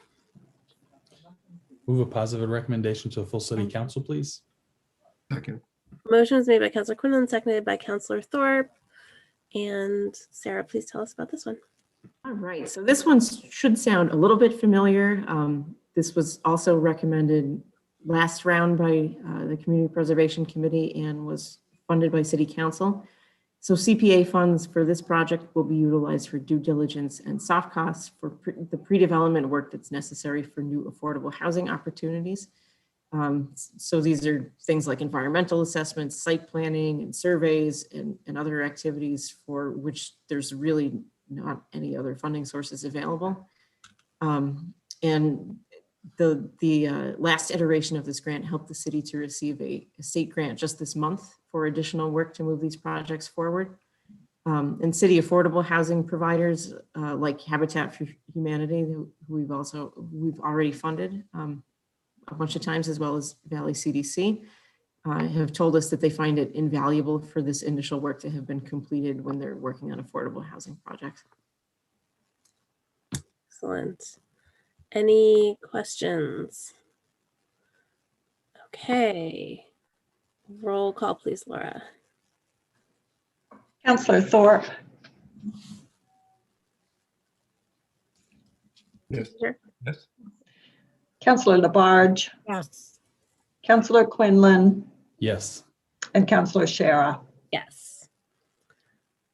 Move a positive recommendation to the full city council, please. Second. Motion was made by Councilor Quinlan, seconded by Councilor Thorpe. And Sarah, please tell us about this one. All right, so this one should sound a little bit familiar. This was also recommended last round by the Community Preservation Committee and was funded by City Council. So CPA funds for this project will be utilized for due diligence and soft costs for the pre-development work that's necessary for new affordable housing opportunities. So these are things like environmental assessments, site planning and surveys and other activities for which there's really not any other funding sources available. And the last iteration of this grant helped the city to receive a state grant just this month for additional work to move these projects forward. And city affordable housing providers like Habitat for Humanity, who we've already funded a bunch of times, as well as Valley CDC, have told us that they find it invaluable for this initial work to have been completed when they're working on affordable housing projects. Excellent. Any questions? Okay. Roll call, please, Laura. Councillor Thorpe, Yes. Sure. Yes. Councillor Labarge, Yes. Councillor Quinlan, Yes. and Councillor Shara. Yes.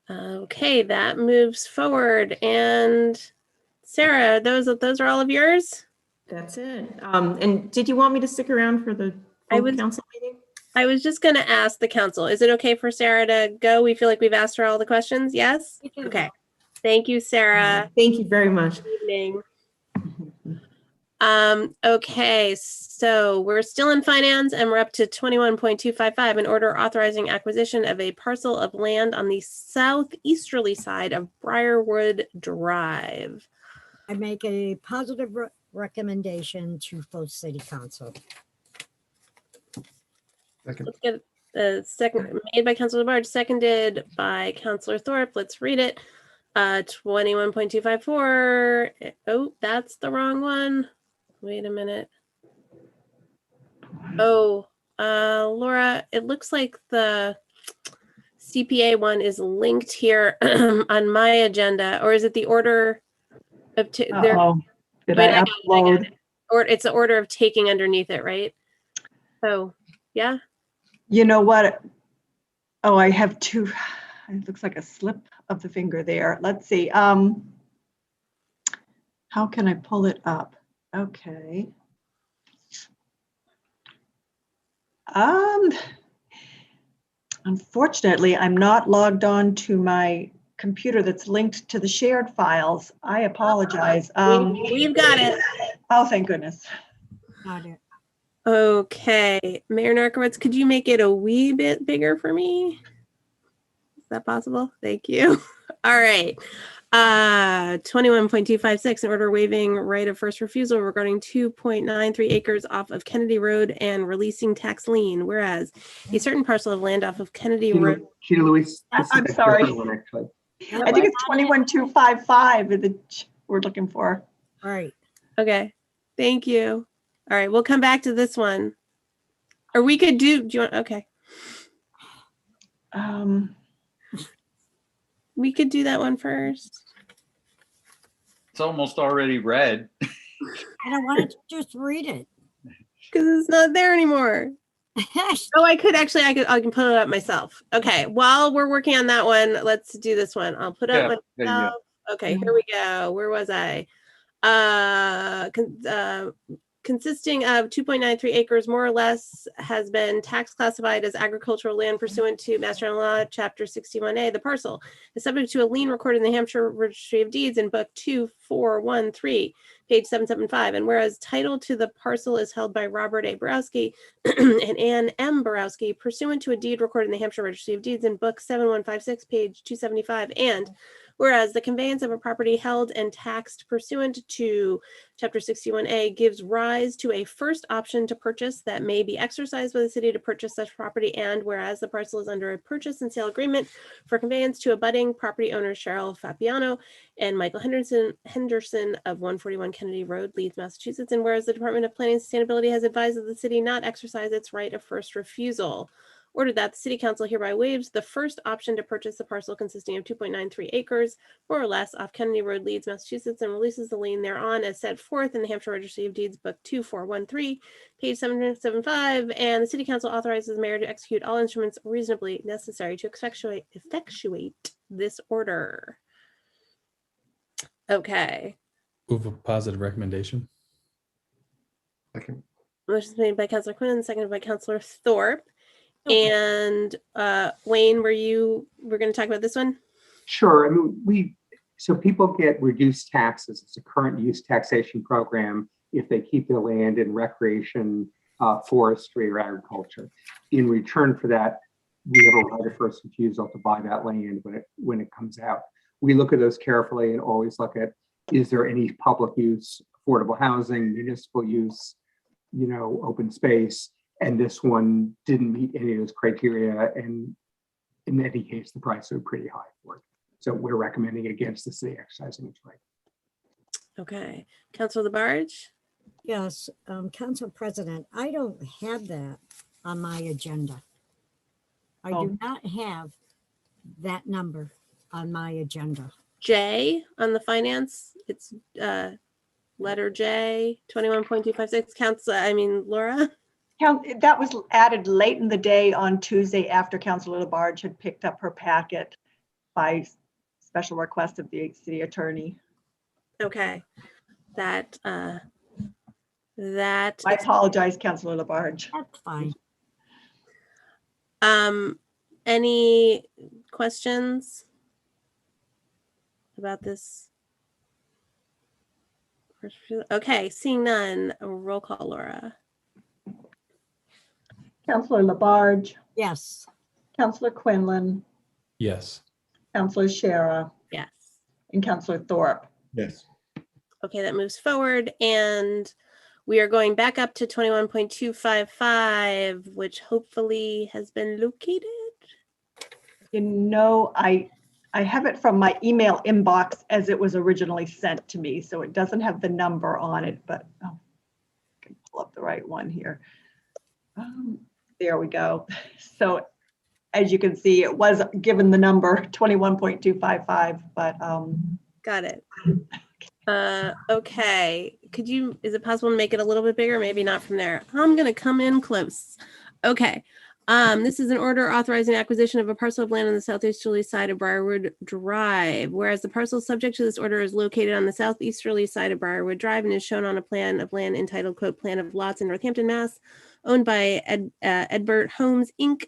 Okay, that moves forward. And Sarah, those are all of yours? That's it. And did you want me to stick around for the full council meeting? I was just going to ask the council, is it okay for Sarah to go? We feel like we've asked her all the questions. Yes? Okay. Thank you, Sarah. Thank you very much. Good evening. Okay, so we're still in finance and we're up to 21.255, an order authorizing acquisition of a parcel of land on the southeasterly side of Briarwood Drive. I make a positive recommendation to full city council. Second. Let's get the second, made by Councilor Labarge, seconded by Councilor Thorpe. Let's read it. 21.254. Oh, that's the wrong one. Wait a minute. Oh, Laura, it looks like the CPA one is linked here on my agenda, or is it the order of Uh-oh. Did I upload? Or it's the order of taking underneath it, right? Oh, yeah. You know what? Oh, I have two. It looks like a slip of the finger there. Let's see. How can I pull it up? Okay. Unfortunately, I'm not logged on to my computer that's linked to the shared files. I apologize. We've got it. Oh, thank goodness. Got it. Okay, Mayor Narkowitz, could you make it a wee bit bigger for me? Is that possible? Thank you. All right. 21.256, in order waiving right of first refusal regarding 2.93 acres off of Kennedy Road and releasing tax lien, whereas a certain parcel of land off of Kennedy Road. Sheila Louise. this is I'm a sorry. different one, actually. I think it's 21255 that we're looking for. Right. Okay, thank you. All right, we'll come back to this one. Or we could do you want, okay. We could do that one first. It's almost already read. I don't want to just read it. Because it's not there anymore. Oh, I can put it up myself. Okay, while we're working on that one, let's do this one. I'll put up myself. Okay, here we go. Where was I? Consisting of 2.93 acres, more or less, has been tax classified as agricultural land pursuant to Mass General Law, Chapter 61A. The parcel is subject to a lien recorded in the Hampshire Registry of Deeds in Book 2413, page 775. And whereas title to the parcel is held by Robert A. Borowski and Ann M. Borowski pursuant to a deed recorded in the Hampshire Registry of Deeds in Book 7156, page 275, and whereas the conveyance of a property held and taxed pursuant to Chapter 61A gives rise to a first option to purchase that may be exercised by the city to purchase such property, and whereas the parcel is under a purchase and sale agreement for conveyance to abutting property owners Cheryl Fabiano and Michael Henderson of 141 Kennedy Road, Leeds, Massachusetts, and whereas the Department of Planning and Sustainability has advised that the city not exercise its right of first refusal. Ordered that the City Council hereby waives the first option to purchase the parcel consisting of 2.93 acres, more or less, off Kennedy Road, Leeds, Massachusetts, and releases the lien thereon as set forth in the Hampshire Registry of Deeds, Book 2413, page 775, and the City Council authorizes the mayor to execute all instruments reasonably necessary to effectuate this order. Okay. Move a positive recommendation. Second. Motion made by Councilor Quinn, seconded by Councilor Thorpe. And Wayne, we're going to talk about this one? Sure. I mean, so people get reduced taxes. It's a current use taxation program if they keep their land in recreation, forestry, or agriculture. In return for that, we have a right of first refusal to buy that land when it comes out. We look at those carefully and always look at, is there any public use, affordable housing, municipal use, open space? And this one didn't meet any of those criteria. And in any case, the price was pretty high for it. So we're recommending against the city exercising its right. Okay. Councilor Labarge? Yes, Council President, I don't have that on my agenda. I do not have that number on my agenda. J on the finance, it's letter J, 21.256. Laura? That was added late in the day on Tuesday after Councilor Labarge had picked up her packet by special request of the city attorney. Okay. I apologize, Councilor Labarge. That's fine. Any questions about this? Okay, seeing none, roll call, Laura. Councilor Labarge. Yes. Councilor Quinlan. Yes. Councilor Shara. Yes. And Councilor Thorpe. Yes. Okay, that moves forward, and we are going back up to 21.255, which hopefully has been located. I have it from my email inbox as it was originally sent to me, so it doesn't have the number on it, but I can pull up the right one here. There we go. So as you can see, it was given the number 21.255, but got it. Okay, is it possible to make it a little bit bigger? Maybe not from there. I'm gonna come in close. Okay. This is an order authorizing acquisition of a parcel of land on the southeasterly side of Briarwood Drive. Whereas the parcel subject to this order is located on the southeasterly side of Briarwood Drive and is shown on a plan of land entitled, quote, Plan of Lots in Northampton, Mass, owned by Edbert Homes, Inc.,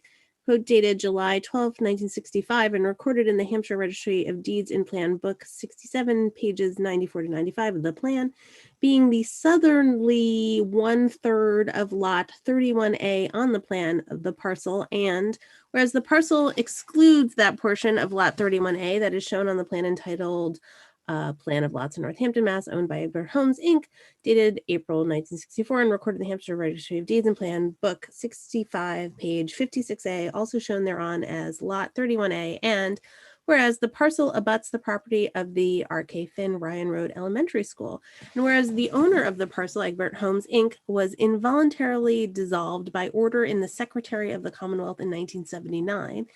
quote, dated July 12, 1965, and recorded in the Hampshire Registry of Deeds in Plan Book 67, pages 94 to 95 of the plan, being the southerly 1/3 of lot 31A on the plan of the parcel. And whereas the parcel excludes that portion of lot 31A that is shown on the plan entitled Plan of Lots in Northampton, Mass, owned by Edbert Homes, Inc., dated April 1964 and recorded in the Hampshire Registry of Deeds and Plan Book 65, page 56A, also shown thereon as Lot 31A. And whereas the parcel abuts the property of the R.K. Finn Ryan Road Elementary School, and whereas the owner of the parcel, Egbert Homes, Inc., was involuntarily dissolved by order in the Secretary of the Commonwealth in 1979,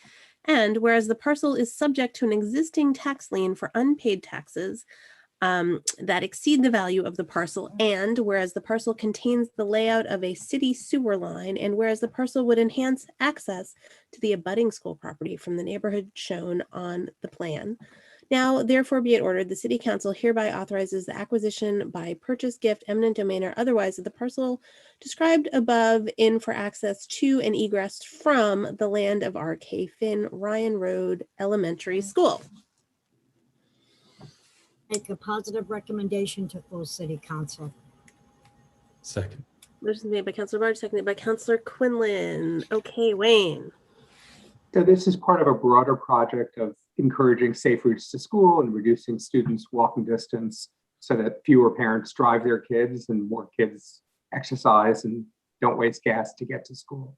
and whereas the parcel is subject to an existing tax lien for unpaid taxes that exceed the value of the parcel, and whereas the parcel contains the layout of a city sewer line, and whereas the parcel would enhance access to the abutting school property from the neighborhood shown on the plan. Now, therefore be it ordered, the City Council hereby authorizes the acquisition by purchase, gift, eminent domain, or otherwise of the parcel described above in for access to and egress from the land of R.K. Finn Ryan Road Elementary School. Make a positive recommendation to full City Council. Second. Motion made by Councilor Barge, seconded by Councilor Quinlan. Okay, Wayne. So this is part of a broader project of encouraging safe routes to school and reducing students' walking distance so that fewer parents drive their kids and more kids exercise and don't waste gas to get to school.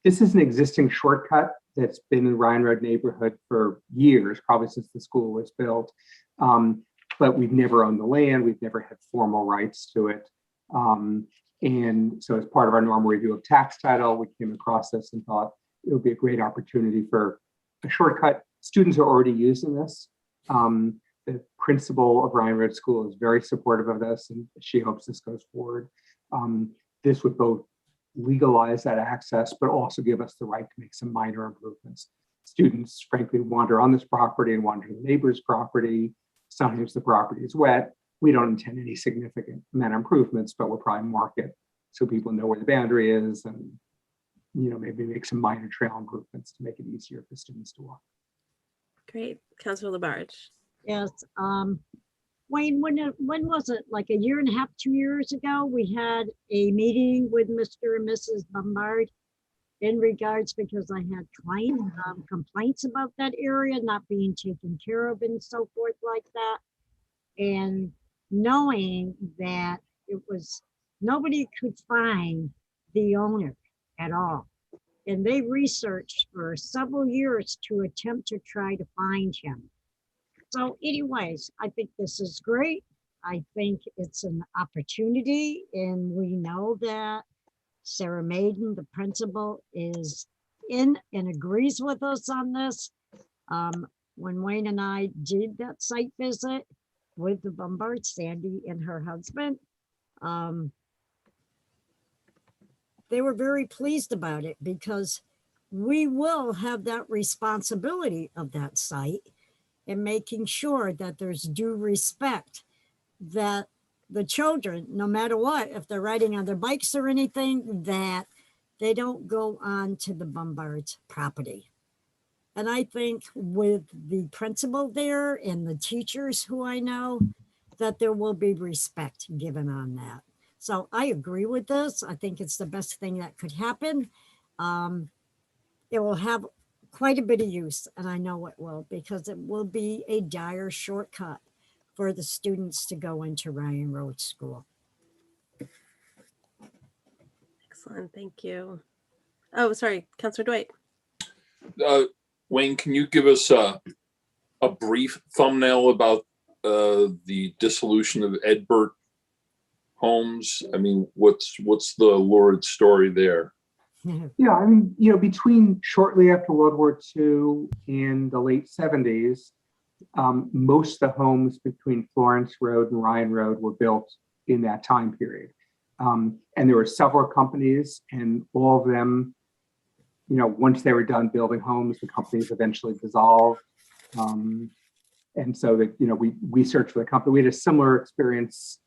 This is an existing shortcut that's been in the Ryan Road neighborhood for years, probably since the school was built. But we've never owned the land. We've never had formal rights to it. And so as part of our normal review of tax title, we came across this and thought it would be a great opportunity for a shortcut. Students are already using this. The principal of Ryan Road School is very supportive of this, and she hopes this goes forward. This would both legalize that access, but also give us the right to make some minor improvements. Students, frankly, wander on this property and wander to the neighbor's property. Sometimes the property is wet. We don't intend any significant amount of improvements, but we'll probably mark it so people know where the boundary is, and maybe make some minor trail improvements to make it easier for students to walk. Great. Councilor Labarge. Yes. Wayne, when was it? Like a year and a half, 2 years ago, we had a meeting with Mr. and Mrs. Bombard in regards, because I had complaints about that area not being taken care of and so forth like that. And knowing that it was, nobody could find the owner at all. And they researched for several years to attempt to try to find him. So anyways, I think this is great. I think it's an opportunity, and we know that Sarah Maiden, the principal, is in and agrees with us on this. When Wayne and I did that site visit with the Bombard, Sandy and her husband, they were very pleased about it, because we will have that responsibility of that site and making sure that there's due respect, that the children, no matter what, if they're riding on their bikes or anything, that they don't go on to the Bombard's property. And I think with the principal there and the teachers who I know, that there will be respect given on that. So I agree with this. I think it's the best thing that could happen. It will have quite a bit of use, and I know it will, because it will be a dire shortcut for the students to go into Ryan Road School. Excellent, thank you. Oh, sorry, Councilor Dwight. Wayne, can you give us a brief thumbnail about the dissolution of Edbert Homes? I mean, what's the lurid story there? Yeah, I mean, between shortly after World War II and the late 70s, Most of the homes between Florence Road and Ryan Road were built in that time period. And there were several companies, and all of them, once they were done building homes, the companies eventually dissolved. And so that, we searched for the company. We had a similar experience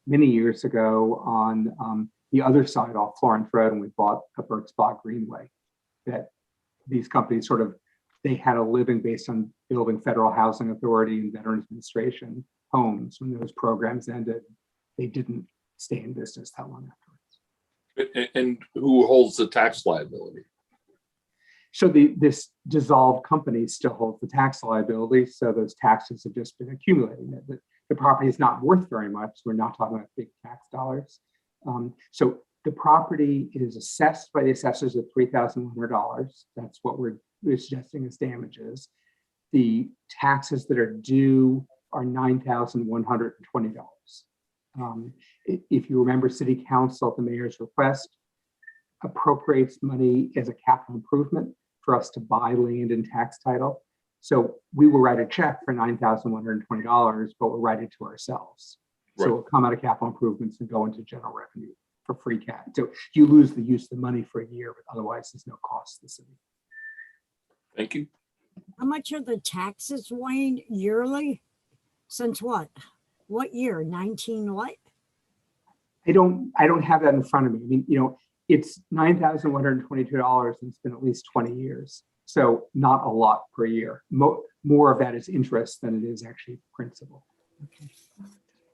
many years ago on the other side off Florence Road, and we bought a Bird Spa Greenway. That these companies they had a living based on building Federal Housing Authority and Veterans Administration homes. When those programs ended, they didn't stay in business that long afterwards. And who holds the tax liability? So this dissolved company still holds the tax liability. So those taxes have just been accumulating. The property is not worth very much. We're not talking about big tax dollars. So the property is assessed by the assessors at $3,100. That's what we're suggesting as damages. The taxes that are due are $9,120. If you remember, City Council at the mayor's request appropriates money as a capital improvement for us to buy land and tax title. So we will write a check for $9,120, but we'll write it to ourselves. So it'll come out of capital improvements and go into general revenue for free cash. So you lose the use of the money for a year, but otherwise there's no cost to the city. Thank you. How much are the taxes, Wayne, yearly? Since what? What year? 19 what? I don't have that in front of me. I mean, it's $9,122 and it's been at least 20 years. So not a lot per year. More of that is interest than it is actually principal. Okay.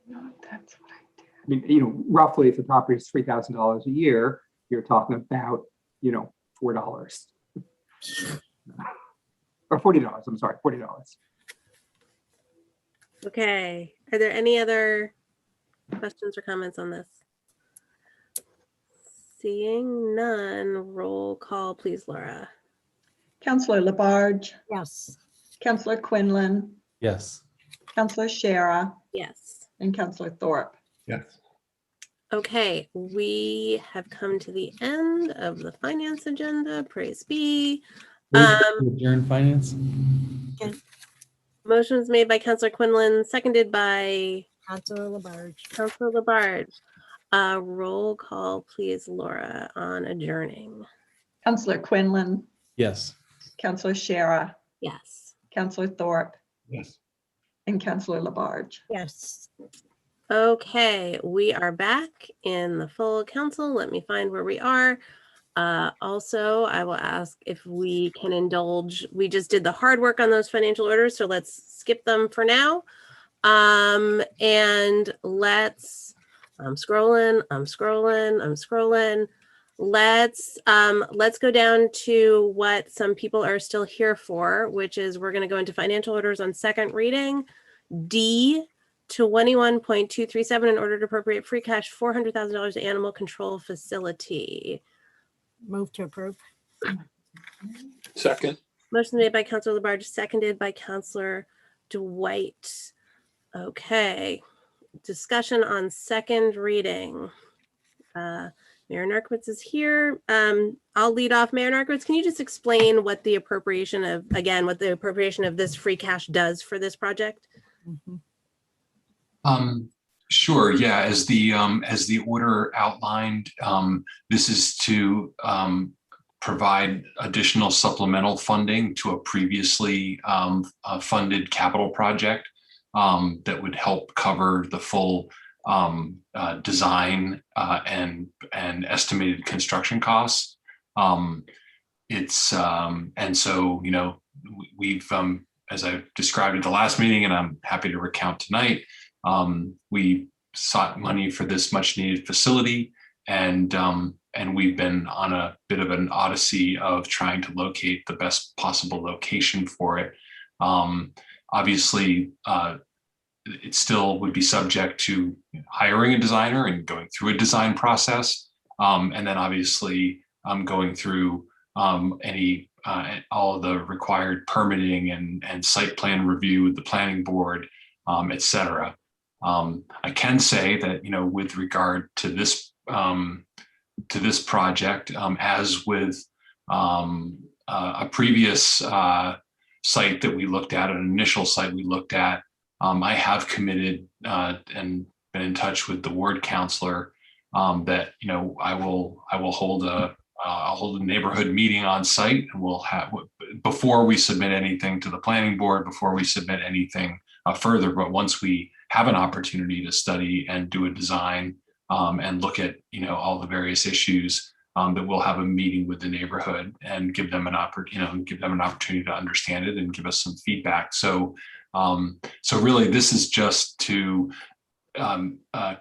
No, that's what I did. I mean, roughly if the property is $3,000 a year, you're talking about, $4 or $40. I'm sorry, $40. Okay, are there any other questions or comments on this? Seeing none, roll call, please, Laura. Counselor Labarge, Yes. Counselor Quinlan, Yes. Counselor Shara, Yes. and Counselor Thorpe. Yes. Okay, we have come to the end of the finance agenda. Praise be. Adjourn finance. Motion was made by Counselor Quinlan, seconded by Councilor Labarge. Counselor Labarge. Roll call, please, Laura, on adjourning. Counselor Quinlan, Yes. Counselor Shara, Yes. Counselor Thorpe, Yes. and Counselor Labarge. Yes. Okay, we are back in the full council. Let me find where we are. Also, I will ask if we can indulge. We just did the hard work on those financial orders, so let's skip them for now. And let's, I'm scrolling. Let's go down to what some people are still here for, which is we're going to go into financial orders on second reading. D 21.237 in order to appropriate free cash $400,000 to animal control facility. Move to approve. Second. Motion made by Counselor Labarge, seconded by Counselor Dwight. Okay, discussion on second reading. Mayor Narkowitz is here. I'll lead off. Mayor Narkowitz, can you just explain what the appropriation of, again, what the appropriation of this free cash does for this project? Sure. Yeah. As the order outlined, this is to provide additional supplemental funding to a previously funded capital project that would help cover the full design and estimated construction costs. And so, we've, as I described at the last meeting, and I'm happy to recount tonight, we sought money for this much needed facility, and we've been on a bit of an odyssey of trying to locate the best possible location for it. Obviously, it still would be subject to hiring a designer and going through a design process, and then obviously going through all of the required permitting and site plan review with the planning board, et cetera. I can say that, with regard to this project, as with a previous site that we looked at, an initial site we looked at, I have committed and been in touch with the ward counselor that, you know, I will hold I'll hold a neighborhood meeting on site, and we'll have, before we submit anything to the planning board, before we submit anything further, but once we have an opportunity to study and do a design and look at, you know, all the various issues, that we'll have a meeting with the neighborhood and give them an opportunity to understand it and give us some feedback. So, so really, this is just to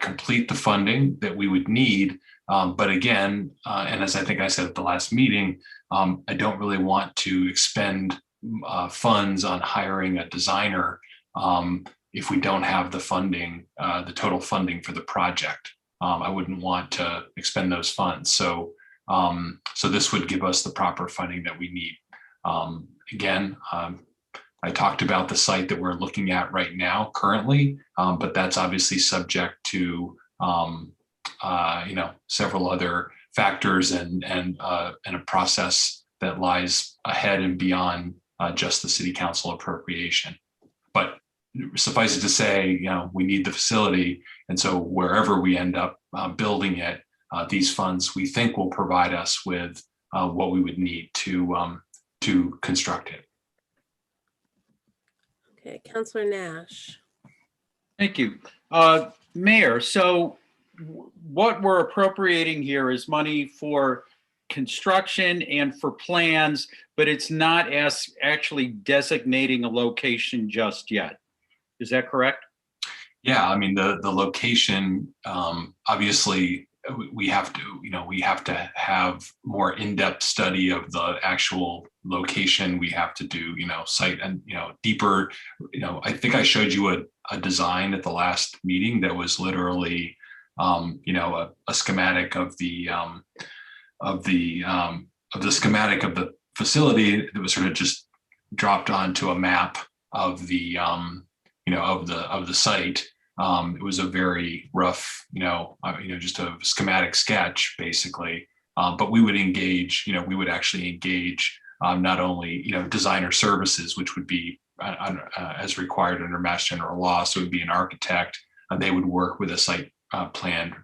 complete the funding that we would need. But again, and as I think I said at the last meeting, I don't really want to expend funds on hiring a designer if we don't have the funding, the total funding for the project. I wouldn't want to expend those funds. So, so this would give us the proper funding that we need. Again, I talked about the site that we're looking at right now currently, but that's obviously subject to you know, several other factors and a process that lies ahead and beyond just the city council appropriation. But suffice it to say, you know, we need the facility, and so wherever we end up building it, these funds we think will provide us with what we would need to construct it. Okay, Councillor Nash. Thank you. Mayor, so what we're appropriating here is money for construction and for plans, but it's not as actually designating a location just yet. Is that correct? Yeah, I mean, the location, obviously we have to, you know, we have to have more in-depth study of the actual location. We have to do, you know, site and, you know, deeper, you know, I think I showed you a design at the last meeting that was literally, you know, a schematic of the schematic of the facility that was sort of just dropped onto a map of the, you know, of the site. It was a very rough, you know, just a schematic sketch basically. But we would engage, you know, we would actually engage not only, you know, designer services, which would be as required under Mass General Law. So it would be an architect, and they would work with a site plan,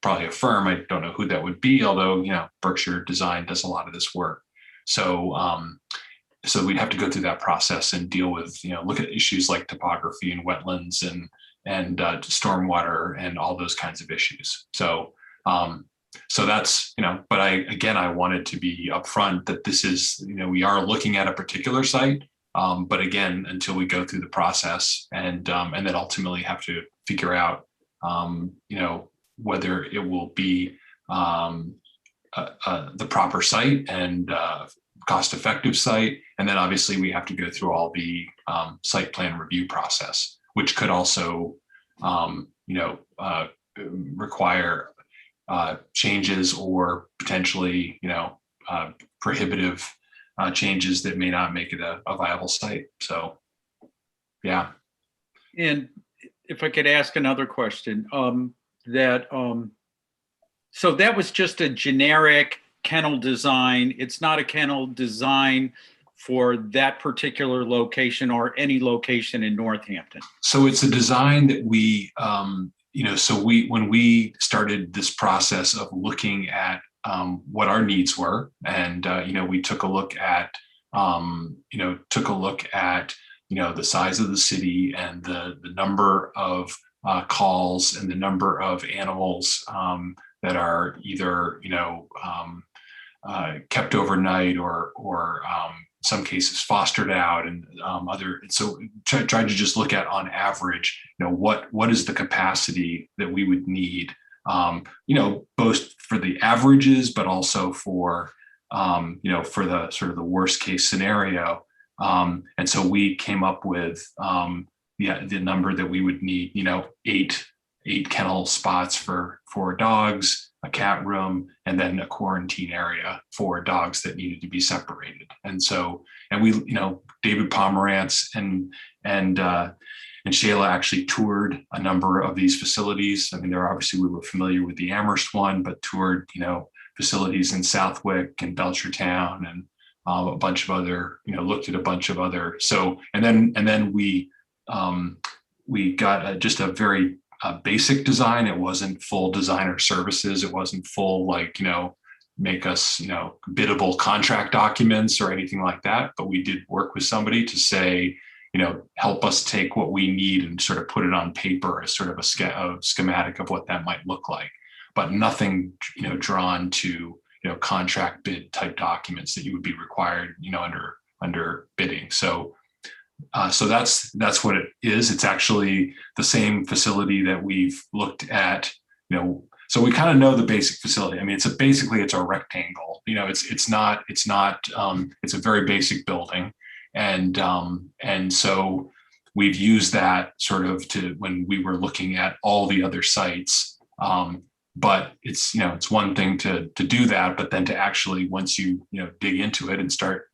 probably a firm. I don't know who that would be, although, you know, Berkshire Design does a lot of this work. So, so we'd have to go through that process and deal with, you know, look at issues like topography and wetlands and stormwater and all those kinds of issues. So, so that's, you know, but I wanted to be upfront that this is, you know, we are looking at a particular site, but again, until we go through the process and then ultimately have to figure out, you know, whether it will be the proper site and cost-effective site, and then obviously we have to go through all the site plan review process, which could also, you know, require changes or potentially, you know, prohibitive changes that may not make it a viable site. So, yeah. And if I could ask another question, so that was just a generic kennel design. It's not a kennel design for that particular location or any location in Northampton. So it's a design that we, you know, so when we started this process of looking at what our needs were, and you know, we took a look at, you know, the size of the city and the number of calls and the number of animals that are either, you know, kept overnight or some cases fostered out and so tried to just look at on average, you know, what is the capacity that we would need, you know, both for the averages, but also for, you know, for the sort of the worst case scenario. And so we came up with, the number that we would need, you know, eight kennel spots for dogs, a cat room, and then a quarantine area for dogs that needed to be separated. And so, and we, you know, David Pomerantz and Shayla actually toured a number of these facilities. I mean, we were familiar with the Amherst one, but toured, you know, facilities in Southwick and Belchertown and a bunch of other, looked at a bunch of other. So, and then we got just a very basic design. It wasn't full designer services. It wasn't full, like, make us, biddable contract documents or anything like that. But we did work with somebody to say, help us take what we need and sort of put it on paper as sort of a schematic of what that might look like, but nothing, drawn to, contract bid type documents that you would be required, under bidding. So that's what it is. It's actually the same facility that we've looked at, so we kind of know the basic facility. I mean, it's a rectangle, it's a very basic building. And so we've used that sort of to, when we were looking at all the other sites, but it's one thing to do that, but then to actually, once you dig into it and start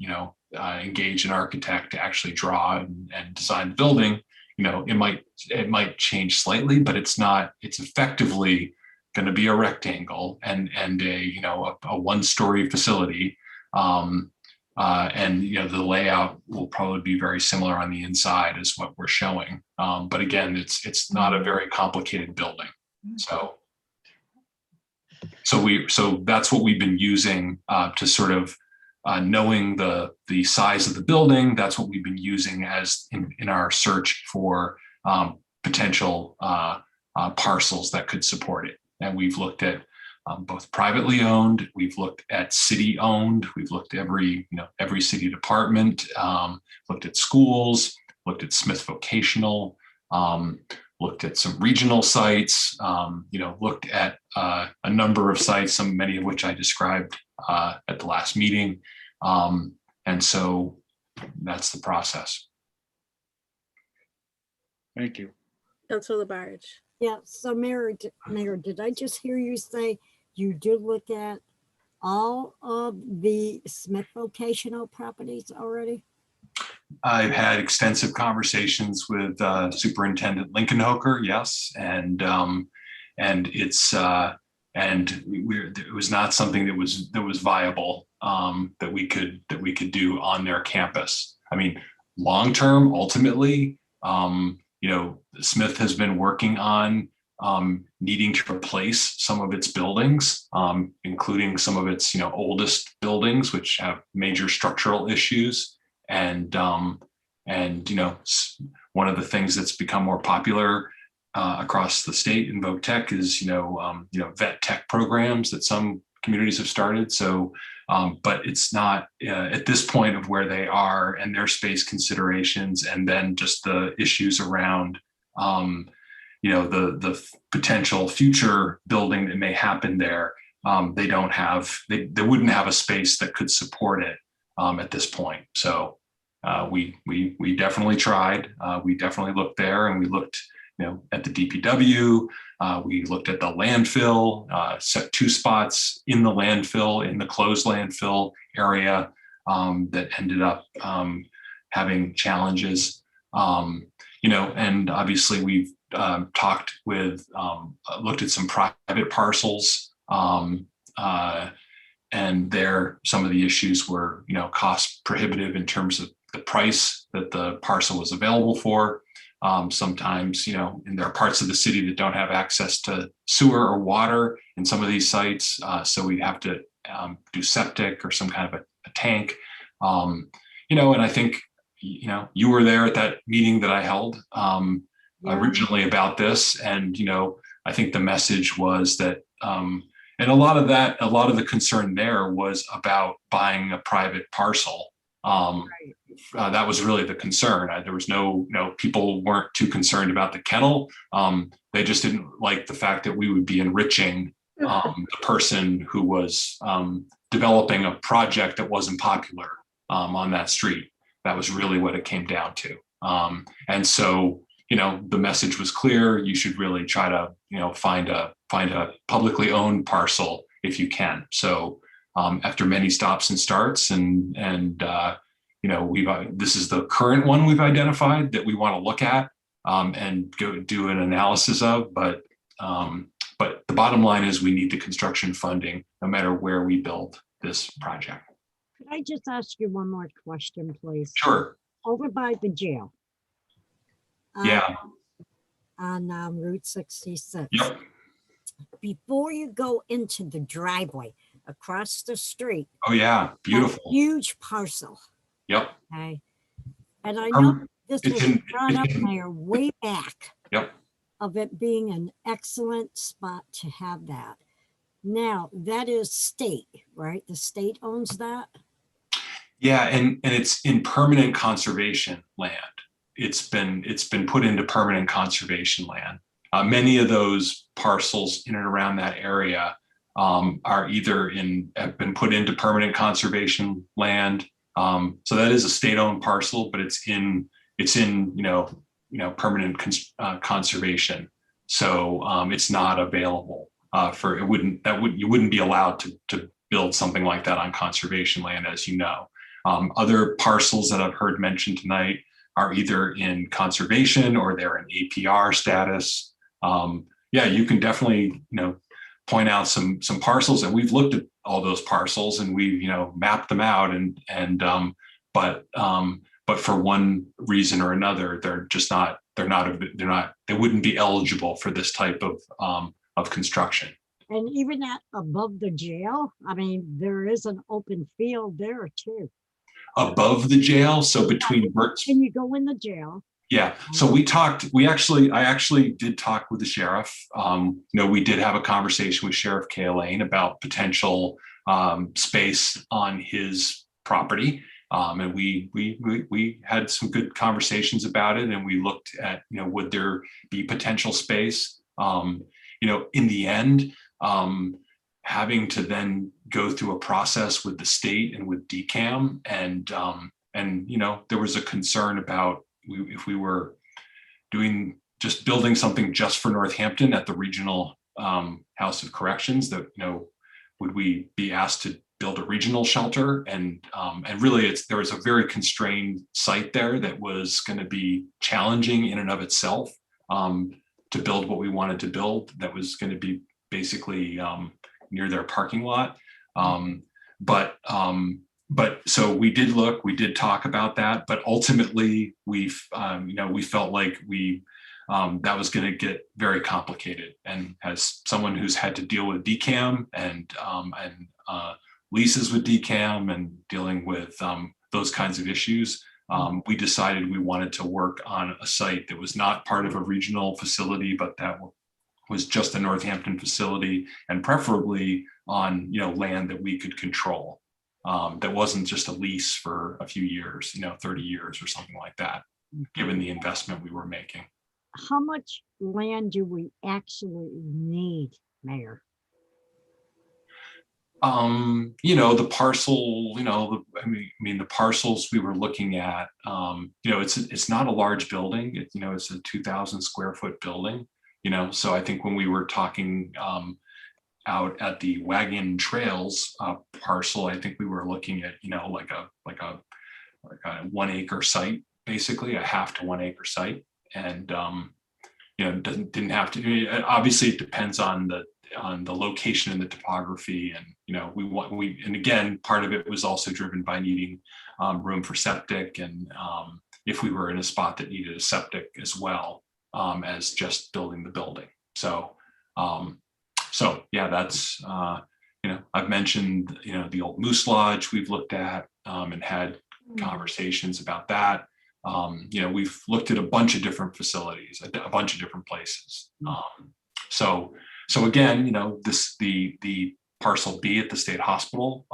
engage an architect to actually draw and design the building, it might change slightly, but it's effectively going to be a rectangle and a one-story facility, and the layout will probably be very similar on the inside as what we're showing, but again, it's not a very complicated building. So that's what we've been using to sort of knowing the size of the building. That's what we've been using as in our search for potential parcels that could support it. And we've looked at both privately owned, we've looked at city owned, we've looked at every city department, looked at schools, looked at Smith Vocational, looked at some regional sites, looked at a number of sites, many of which I described at the last meeting. And so that's the process. Thank you. Councilor Labarge. Yeah, so Mayor, did I just hear you say you did look at all of the Smith Vocational properties already? I've had extensive conversations with Superintendent Lincoln Hoker, yes, and it's it was not something that was viable that we could do on their campus. I mean, long term, ultimately, Smith has been working on needing to replace some of its buildings, including some of its oldest buildings, which have major structural issues. And one of the things that's become more popular across the state in Voc Tech is vet tech programs that some communities have started. So, but it's not at this point of where they are and their space considerations, and then just the issues around the potential future building that may happen there. They wouldn't have a space that could support it at this point. So we definitely tried. We definitely looked there, and we looked at the DPW. We looked at the landfill, set 2 spots in the landfill, in the closed landfill area that ended up having challenges. And obviously we've talked with, looked at some private parcels, and there some of the issues were, cost prohibitive in terms of the price that the parcel was available for. Sometimes, and there are parts of the city that don't have access to sewer or water in some of these sites. So we have to do septic or some kind of a tank. And I think, you were there at that meeting that I held originally about this. And, I think the message was that, and a lot of the concern there was about buying a private parcel. That was really the concern. There was people weren't too concerned about the kennel. They just didn't like the fact that we would be enriching the person who was developing a project that wasn't popular on that street. That was really what it came down to. And so, the message was clear. You should really try to, find a publicly owned parcel if you can. So after many stops and starts, this is the current one we've identified that we want to look at and go do an analysis of. But the bottom line is we need the construction funding no matter where we build this project. Could I just ask you one more question, please? Sure. Over by the jail. Yeah. On Route 66. Yep. Before you go into the driveway across the street. Oh yeah, beautiful. Huge parcel. Yep. Okay. And I know this it's was in- brought up it's in- there way back Yep. of it being an excellent spot to have that. Now, that is state, right? The state owns that? Yeah, and it's in permanent conservation land. It's been put into permanent conservation land. Many of those parcels in and around that area are either have been put into permanent conservation land. So that is a state-owned parcel, but it's in permanent conservation. So it's not available for you wouldn't be allowed to build something like that on conservation land, as you know. Other parcels that I've heard mentioned tonight are either in conservation or they're in APR status. Yeah, you can definitely point out some parcels, and we've looked at all those parcels and we've mapped them out, but for one reason or another, they wouldn't be eligible for this type of construction. And even at above the jail, I mean, there is an open field there too. Above the jail, so between Can you go in the jail? Yeah, so I actually did talk with the sheriff. We did have a conversation with Sheriff Kay Lane about potential space on his property. And we had some good conversations about it, and we looked at, would there be potential space? In the end, having to then go through a process with the state and with DCAM, and there was a concern about if we were building something just for Northampton at the regional House of Corrections, that would we be asked to build a regional shelter? And really, there was a very constrained site there that was going to be challenging in and of itself to build what we wanted to build. That was going to be basically near their parking lot. But so we did talk about that, but ultimately we felt like that was going to get very complicated. And as someone who's had to deal with DCAM and leases with DCAM and dealing with those kinds of issues, we decided we wanted to work on a site that was not part of a regional facility, but that was just a Northampton facility, and preferably on land that we could control. That wasn't just a lease for a few years, 30 years or something like that, given the investment we were making. How much land do we actually need, Mayor? The parcel, the parcels we were looking at, it's not a large building. It's a 2,000 square foot building, so I think when we were talking out at the Wagon Trails parcel, I think we were looking at, like a 1 acre site, basically a half to 1 acre site. And, didn't have to, obviously it depends on the location and the topography. And, and again, part of it was also driven by needing room for septic. And if we were in a spot that needed a septic as well as just building the building. So yeah, that's, I've mentioned, the old Moose Lodge we've looked at and had conversations about that. We've looked at a bunch of different facilities, a bunch of different places. So again, the parcel B at the state hospital,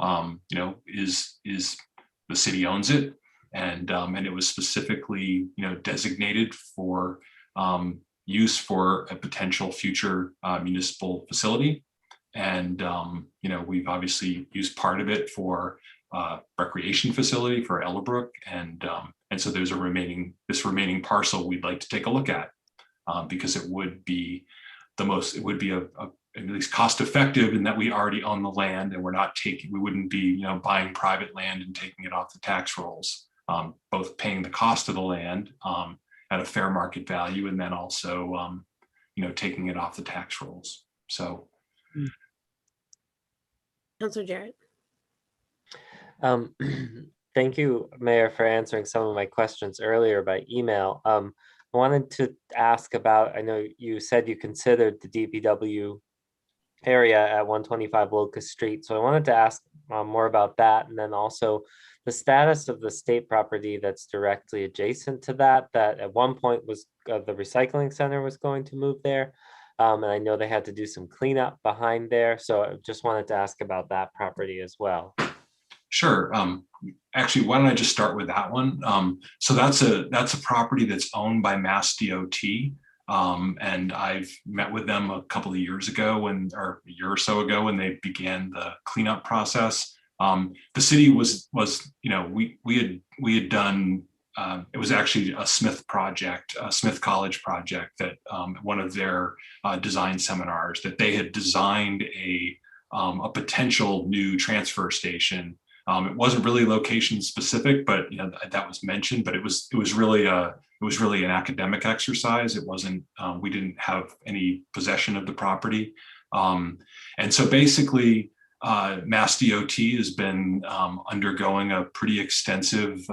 is the city owns it, and it was specifically, designated for use for a potential future municipal facility. And, we've obviously used part of it for recreation facility for Ellerbrook. And so there's this remaining parcel we'd like to take a look at because it would be at least cost effective in that we already own the land, and we wouldn't be, buying private land and taking it off the tax rolls, both paying the cost of the land at a fair market value, and then also, taking it off the tax rolls. So. Councilor Jarrett. Um, Thank you, Mayor, for answering some of my questions earlier by email. I wanted to ask about, I know you said you considered the DPW area at 125 Locust Street. So I wanted to ask more about that. And then also the status of the state property that's directly adjacent to that, that at one point was the recycling center was going to move there. And I know they had to do some cleanup behind there. So I just wanted to ask about that property as well. Sure. Actually, why don't I just start with that one? So that's a property that's owned by Mass DOT. And I've met with them a couple of years ago or a year or so ago when they began the cleanup process. The city was, you know, we had done, it was actually a Smith project, a Smith College project that one of their design seminars that they had designed a potential new transfer station. It wasn't really location specific, but you know that was mentioned. But it was really an academic exercise. It wasn't. We didn't have any possession of the property, and so basically, Mass DOT has been undergoing a pretty extensive,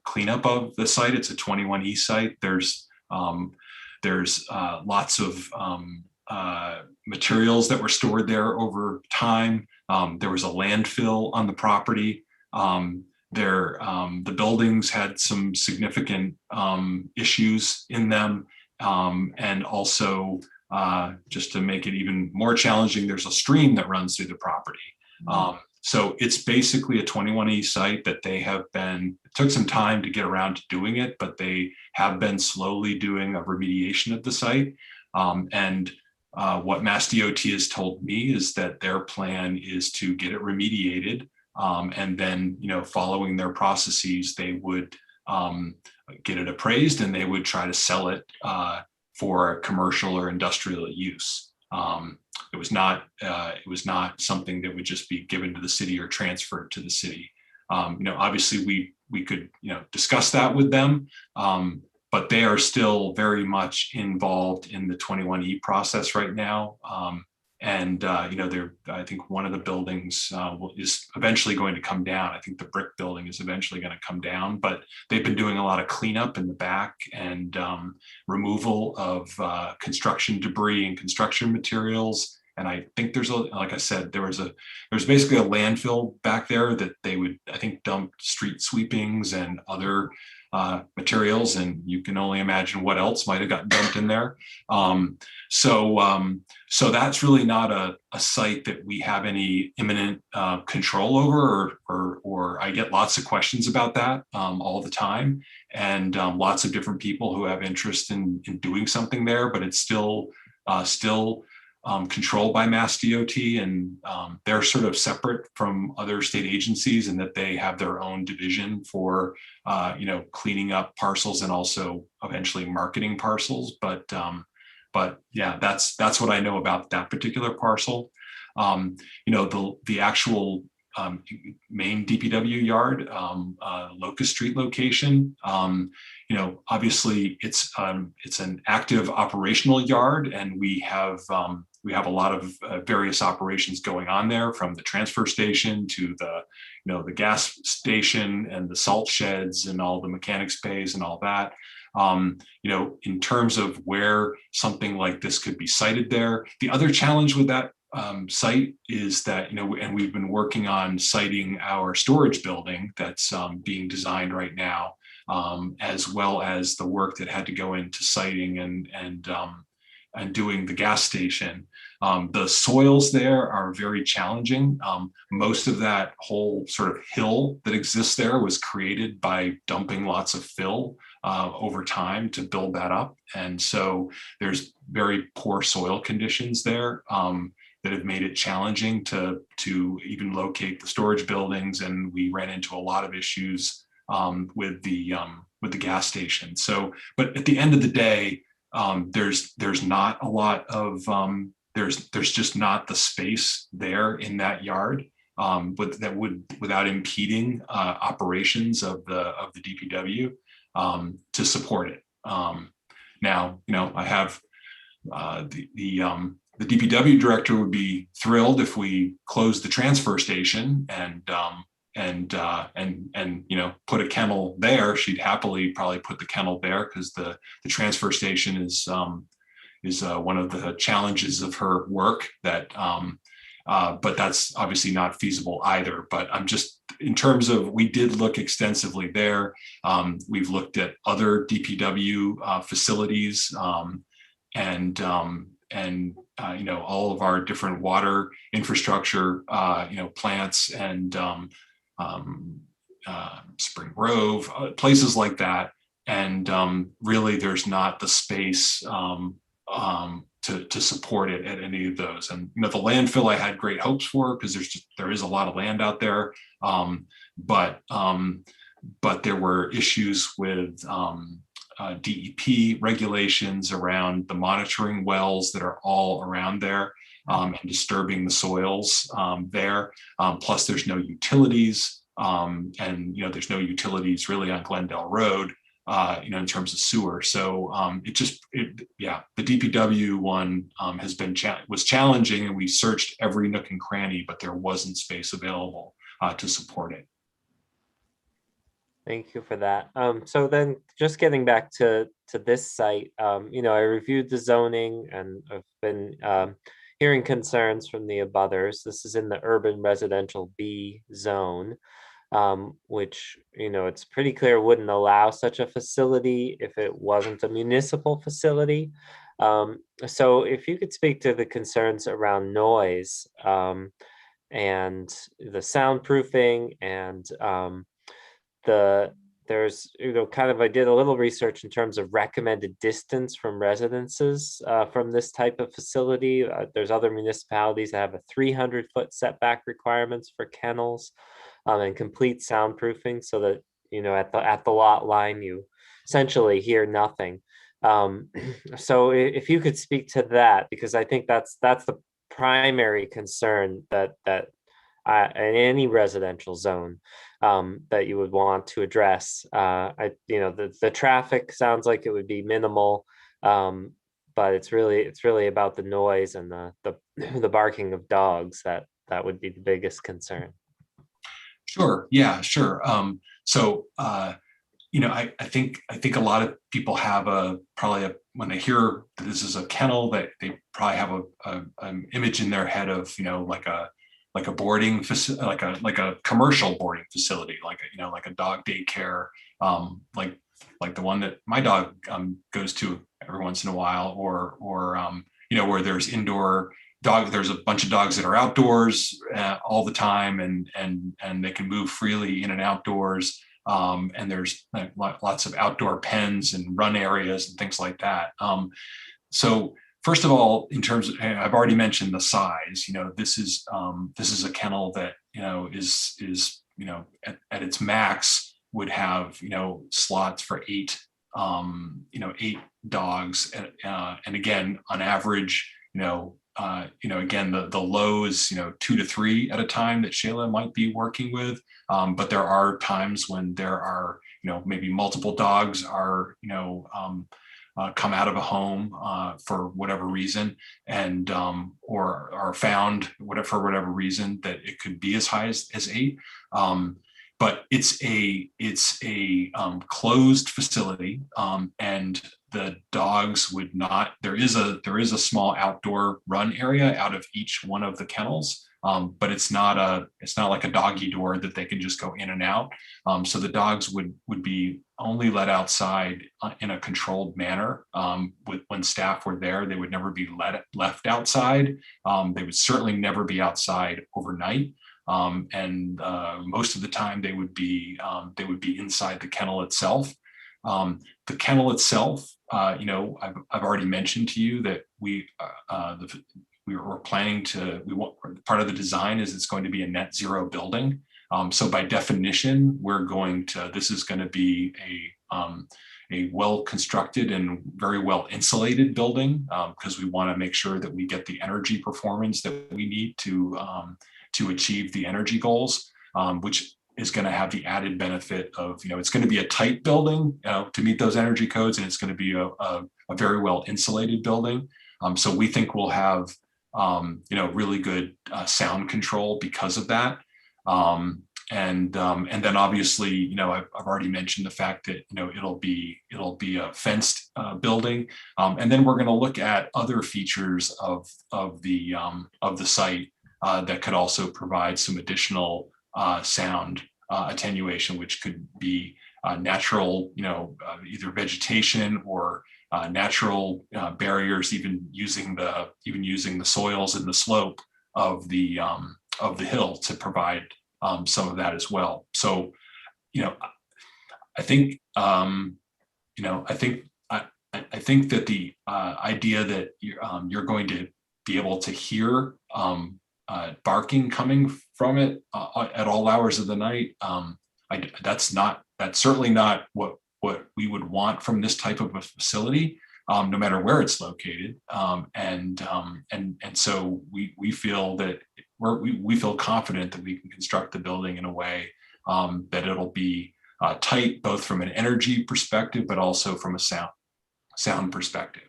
cleanup of the site. It's a 21E site. There's lots of materials that were stored there over time. There was a landfill on the property. The buildings had some significant issues in them. And also, just to make it even more challenging, there's a stream that runs through the property. So it's basically a 21E site that they have been, it took some time to get around to doing it, but they have been slowly doing a remediation of the site. What Mass DOT has told me is that their plan is to get it remediated, and then, following their processes, they would get it appraised and they would try to sell it for commercial or industrial use. It was not something that would just be given to the city or transferred to the city. Obviously we could discuss that with them. But they are still very much involved in the 21E process right now. I think one of the buildings is eventually going to come down. I think the brick building is eventually going to come down, but they've been doing a lot of cleanup in the back and removal of construction debris and construction materials. And I think like I said, there was basically a landfill back there that they would, I think, dump street sweepings and other materials, and you can only imagine what else might have gotten dumped in there. So that's really not a site that we have any imminent control over, or I get lots of questions about that all the time, and lots of different people who have interest in doing something there, but it's still controlled by Mass DOT, and they're sort of separate from other state agencies in that they have their own division for cleaning up parcels and also eventually marketing parcels. But yeah, that's what I know about that particular parcel. The actual main DPW yard, Locust Street location. Obviously it's an active operational yard, and we have a lot of various operations going on there, from the transfer station to the gas station and the salt sheds and all the mechanics bays and all that. In terms of where something like this could be sited there, the other challenge with that site is that, and we've been working on siting our storage building that's being designed right now, as well as the work that had to go into siting and doing the gas station. The soils there are very challenging. Most of that whole sort of hill that exists there was created by dumping lots of fill over time to build that up. And so there's very poor soil conditions there that have made it challenging to even locate the storage buildings. And we ran into a lot of issues with the gas station. So, but at the end of the day, there's not a lot of there's just not the space there in that yard, but that would, without impeding operations of the DPW, to support it. Now, I have the DPW director would be thrilled if we closed the transfer station and you know, put a kennel there, she'd happily probably put the kennel there, because the transfer station is one of the challenges of her work, that but that's obviously not feasible either. But I'm just, in terms of, we did look extensively there. We've looked at other DPW facilities, and you know, all of our different water infrastructure, you know, plants, and Spring Grove, places like that. And really, there's not the space to support it at any of those. And you know, the landfill I had great hopes for, because there is a lot of land out there, but there were issues with DEP regulations around the monitoring wells that are all around there, and disturbing the soils there. Plus, there's no utilities, and you know, there's no utilities really on Glendale Road, you know, in terms of sewer. So yeah, the DPW one was challenging, and we searched every nook and cranny, but there wasn't space available to support it. Thank you for that. So then, just getting back to this site, you know, I reviewed the zoning, and I've been hearing concerns from the abutters. This is in the urban residential B zone, which, you know, it's pretty clear wouldn't allow such a facility if it wasn't a municipal facility. So if you could speak to the concerns around noise, and the soundproofing, and there's, you know, kind of, I did a little research in terms of recommended distance from residences from this type of facility. There's other municipalities that have a 300-foot setback requirements for kennels, and complete soundproofing, so that, you know, at the lot line, you essentially hear nothing. So if you could speak to that, because I think that's the primary concern that in any residential zone that you would want to address. You know, the traffic sounds like it would be minimal, but it's really about the noise and the barking of dogs that would be the biggest concern. Sure. Yeah, sure. So you know, I think a lot of people have when they hear that this is a kennel, that they probably have an image in their head of, you know, like a boarding facility, like a commercial boarding facility, like a dog daycare, like the one that my dog goes to every once in a while, or you know, where there's there's a bunch of dogs that are outdoors all the time, and they can move freely in and outdoors, and there's lots of outdoor pens and run areas and things like that. So first of all, in terms of, I've already mentioned the size. You know, this is a kennel that, you know, is you know, at its max would have, you know, slots for 8 dogs, and again, on average, you know, again, the lows, you know, 2 to 3 at a time that Shayla might be working with, but there are times when there are, you know, maybe multiple dogs are, you know, come out of a home for whatever reason, and or are found for whatever reason, that it could be as high as 8. But it's a closed facility, and the dogs would not. There is a small outdoor run area out of each one of the kennels. But it's not like a doggy door that they can just go in and out. So the dogs would be only let outside in a controlled manner. When staff were there, they would never be left outside. They would certainly never be outside overnight. And most of the time they would be inside the kennel itself. The kennel itself, you know, I've already mentioned to you that we're planning to, part of the design is it's going to be a net zero building. So by definition, this is going to be a well-constructed and very well insulated building, because we want to make sure that we get the energy performance that we need to achieve the energy goals, which is going to have the added benefit of, you know, it's going to be a tight building to meet those energy codes, and it's going to be a very well insulated building. So we think we'll have you know, really good sound control because of that. and then obviously, you know, I've already mentioned the fact that, you know, it'll be a fenced building, and then we're going to look at other features of the site that could also provide some additional sound attenuation, which could be natural, you know, either vegetation or natural barriers, even using the soils and the slope of the hill to provide some of that as well. So, you know, I think I think that the idea that you're going to be able to hear barking coming from it at all hours of the night, that's certainly not what we would want from this type of a facility, no matter where it's located. And so we feel that we feel confident that we can construct the building in a way that it'll be tight, both from an energy perspective, but also from a sound perspective.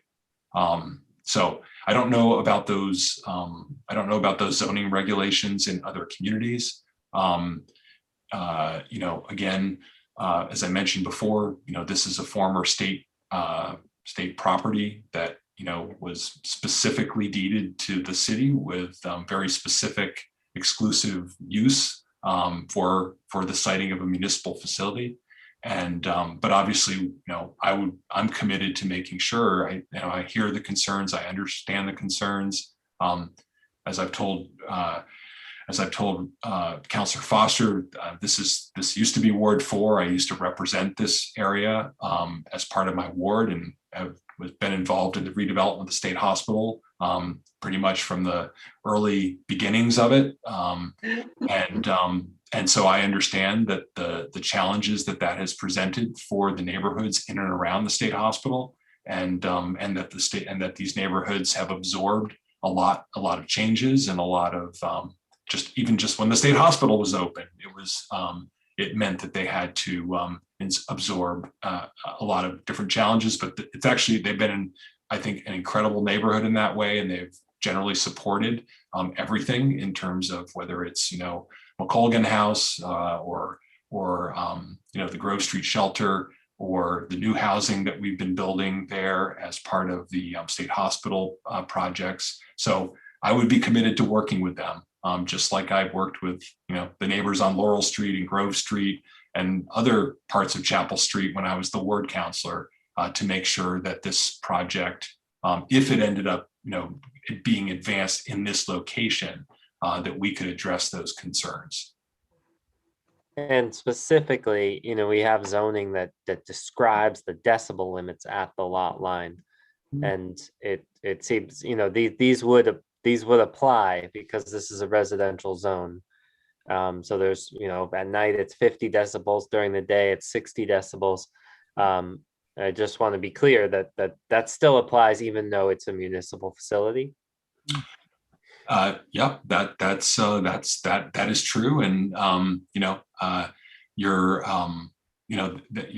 So I don't know about those. I don't know about those zoning regulations in other communities. You know, again, as I mentioned before, you know, this is a former state property that, you know, was specifically deeded to the city with very specific exclusive use for the siting of a municipal facility. And but obviously, you know, I'm committed to making sure I hear the concerns, I understand the concerns. As I've told Councillor Foster, this used to be Ward 4. I used to represent this area as part of my ward, and have been involved in the redevelopment of the state hospital pretty much from the early beginnings of it. And so I understand that the challenges that has presented for the neighborhoods in and around the state hospital, and that these neighborhoods have absorbed a lot of changes, and a lot of just when the state hospital was open, it meant that they had to absorb a lot of different challenges. But they've been in, I think, an incredible neighborhood in that way, and they've generally supported everything in terms of whether it's, you know, McColgan House or you know, the Grove Street Shelter, or the new housing that we've been building there as part of the state hospital projects. So I would be committed to working with them, just like I've worked with, you know, the neighbors on Laurel Street and Grove Street and other parts of Chapel Street when I was the ward counselor, to make sure that this project, if it ended up, you know, being advanced in this location, that we could address those concerns. And specifically, you know, we have zoning that describes the decibel limits at the lot line, and it seems, you know, these would apply because this is a residential zone. So there's, you know, at night it's 50 decibels, during the day it's 60 decibels. I just want to be clear that still applies even though it's a municipal facility. Yeah, that is true, and you know, we're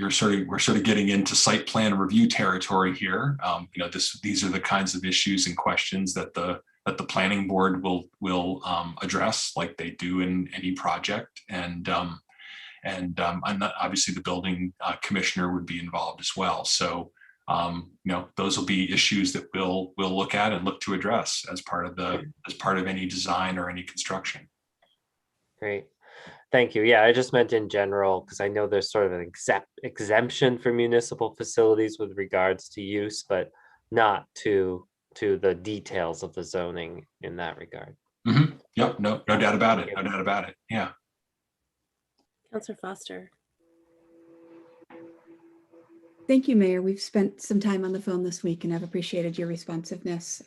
sort of getting into site plan review territory here. You know, these are the kinds of issues and questions that the planning board will address, like they do in any project, and obviously the building commissioner would be involved as well. So you know, those will be issues that we'll look at and look to address as part of any design or any construction. Great, thank you. Yeah, I just meant in general, because I know there's sort of an exemption for municipal facilities with regards to use, but not to the details of the zoning in that regard. Mm-hmm. Yep, no doubt about it. No doubt about it. Yeah. Councillor Foster. Thank you, Mayor. We've spent some time on the phone this week, and I've appreciated your responsiveness.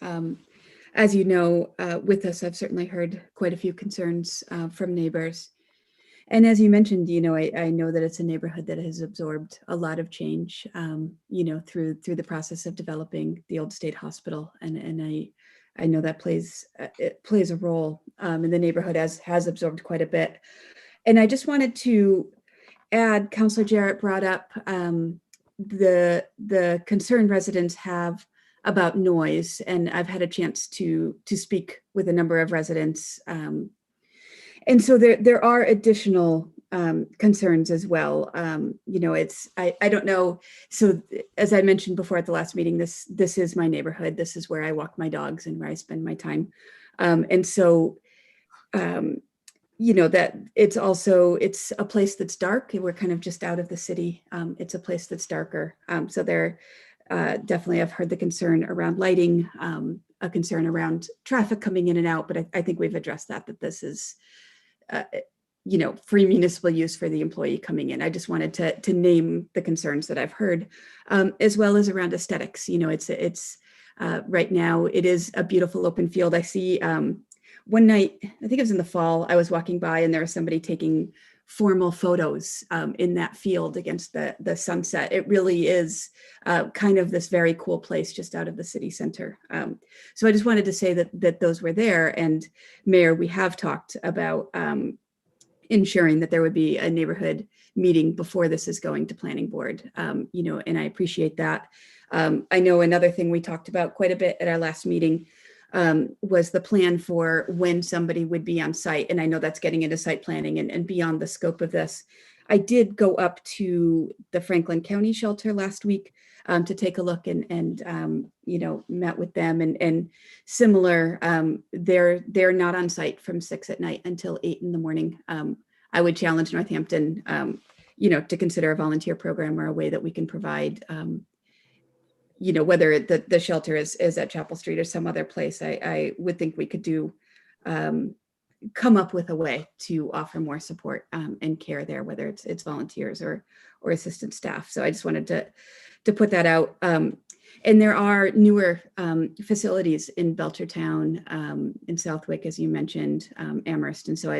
As you know, with us, I've certainly heard quite a few concerns from neighbors. And as you mentioned, you know, I know that it's a neighborhood that has absorbed a lot of change, you know, through the process of developing the old state hospital, and I know that it plays a role, and the neighborhood has absorbed quite a bit. And I just wanted to add, Councillor Jarrett brought up the concern residents have about noise, and I've had a chance to speak with a number of residents, And so there are additional concerns as well. You know, I don't know. So as I mentioned before at the last meeting, this is my neighborhood. This is where I walk my dogs and where I spend my time. And so, you know, that it's a place that's dark. We're kind of just out of the city. It's a place that's darker. So there definitely I've heard the concern around lighting, a concern around traffic coming in and out, but I think we've addressed that this is, you know, free municipal use for the employee coming in. I just wanted to name the concerns that I've heard, as well as around aesthetics. You know, it's right now it is a beautiful open field. I see one night, I think it was in the fall, I was walking by and there was somebody taking formal photos in that field against the sunset. It really is kind of this very cool place just out of the city center. So I just wanted to say that those were there. And Mayor, we have talked about ensuring that there would be a neighborhood meeting before this is going to planning board, you know, and I appreciate that. I know another thing we talked about quite a bit at our last meeting was the plan for when somebody would be on site. And I know that's getting into site planning and beyond the scope of this. I did go up to the Franklin County shelter last week to take a look and you know, met with them and similar, they're not on site from 6 at night until 8 in the morning. I would challenge Northampton, you know, to consider a volunteer program or a way that we can provide, you know, whether the shelter is at Chapel Street or some other place. I would think we could do, come up with a way to offer more support and care there, whether it's volunteers or assistant staff. So I just wanted to put that out. And there are newer facilities in Belchertown, in Southwick, as you mentioned, Amherst. And so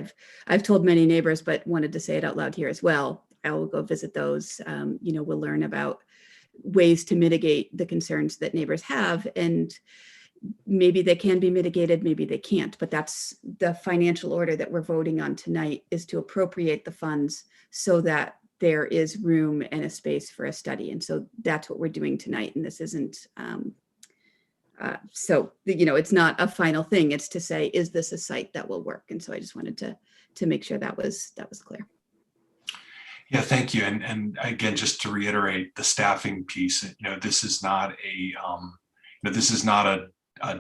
I've told many neighbors, but wanted to say it out loud here as well. I will go visit those. You know, we'll learn about ways to mitigate the concerns that neighbors have. And maybe they can be mitigated, maybe they can't, but that's the financial order that we're voting on tonight, is to appropriate the funds so that there is room and a space for a study. And so that's what we're doing tonight. And this isn't, so, you know, it's not a final thing. It's to say, is this a site that will work? And so I just wanted to make sure that was clear. Yeah, thank you. And again, just to reiterate the staffing piece, you know, this is not a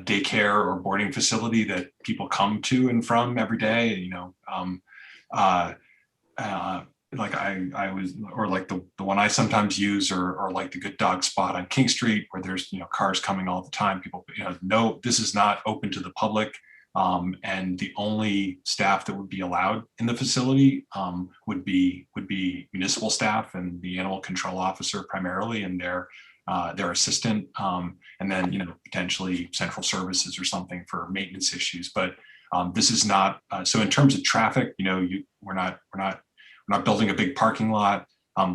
daycare or boarding facility that people come to and from every day. You know, like I was, or like the one I sometimes use, or like the Good Dog spot on King Street, where there's, you know, cars coming all the time. People, you know, no, this is not open to the public. And the only staff that would be allowed in the facility would be municipal staff and the animal control officer primarily, and their assistant, and then, you know, potentially central services or something for maintenance issues. But this is not, so in terms of traffic, you know, we're not building a big parking lot.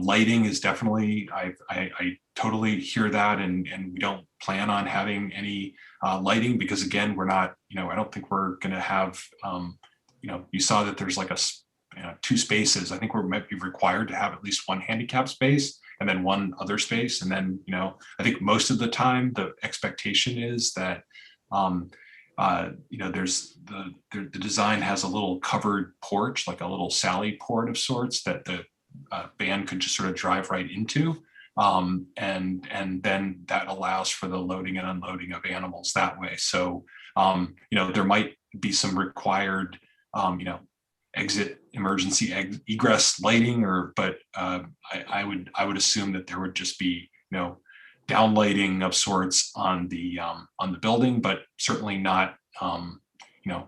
Lighting is definitely, I totally hear that, and we don't plan on having any lighting, because again, we're not, you know, I don't think we're going to have, you know, you saw that there's like two spaces. I think we might be required to have at least one handicap space and then one other space. And then, you know, I think most of the time the expectation is that, you know, there's the design has a little covered porch, like a little sally port of sorts, that the van could just sort of drive right into. And then that allows for the loading and unloading of animals that way. So, you know, there might be some required, you know, exit emergency egress lighting, but I would assume that there would just be, you know, downlighting of sorts on the building, but certainly not, you know,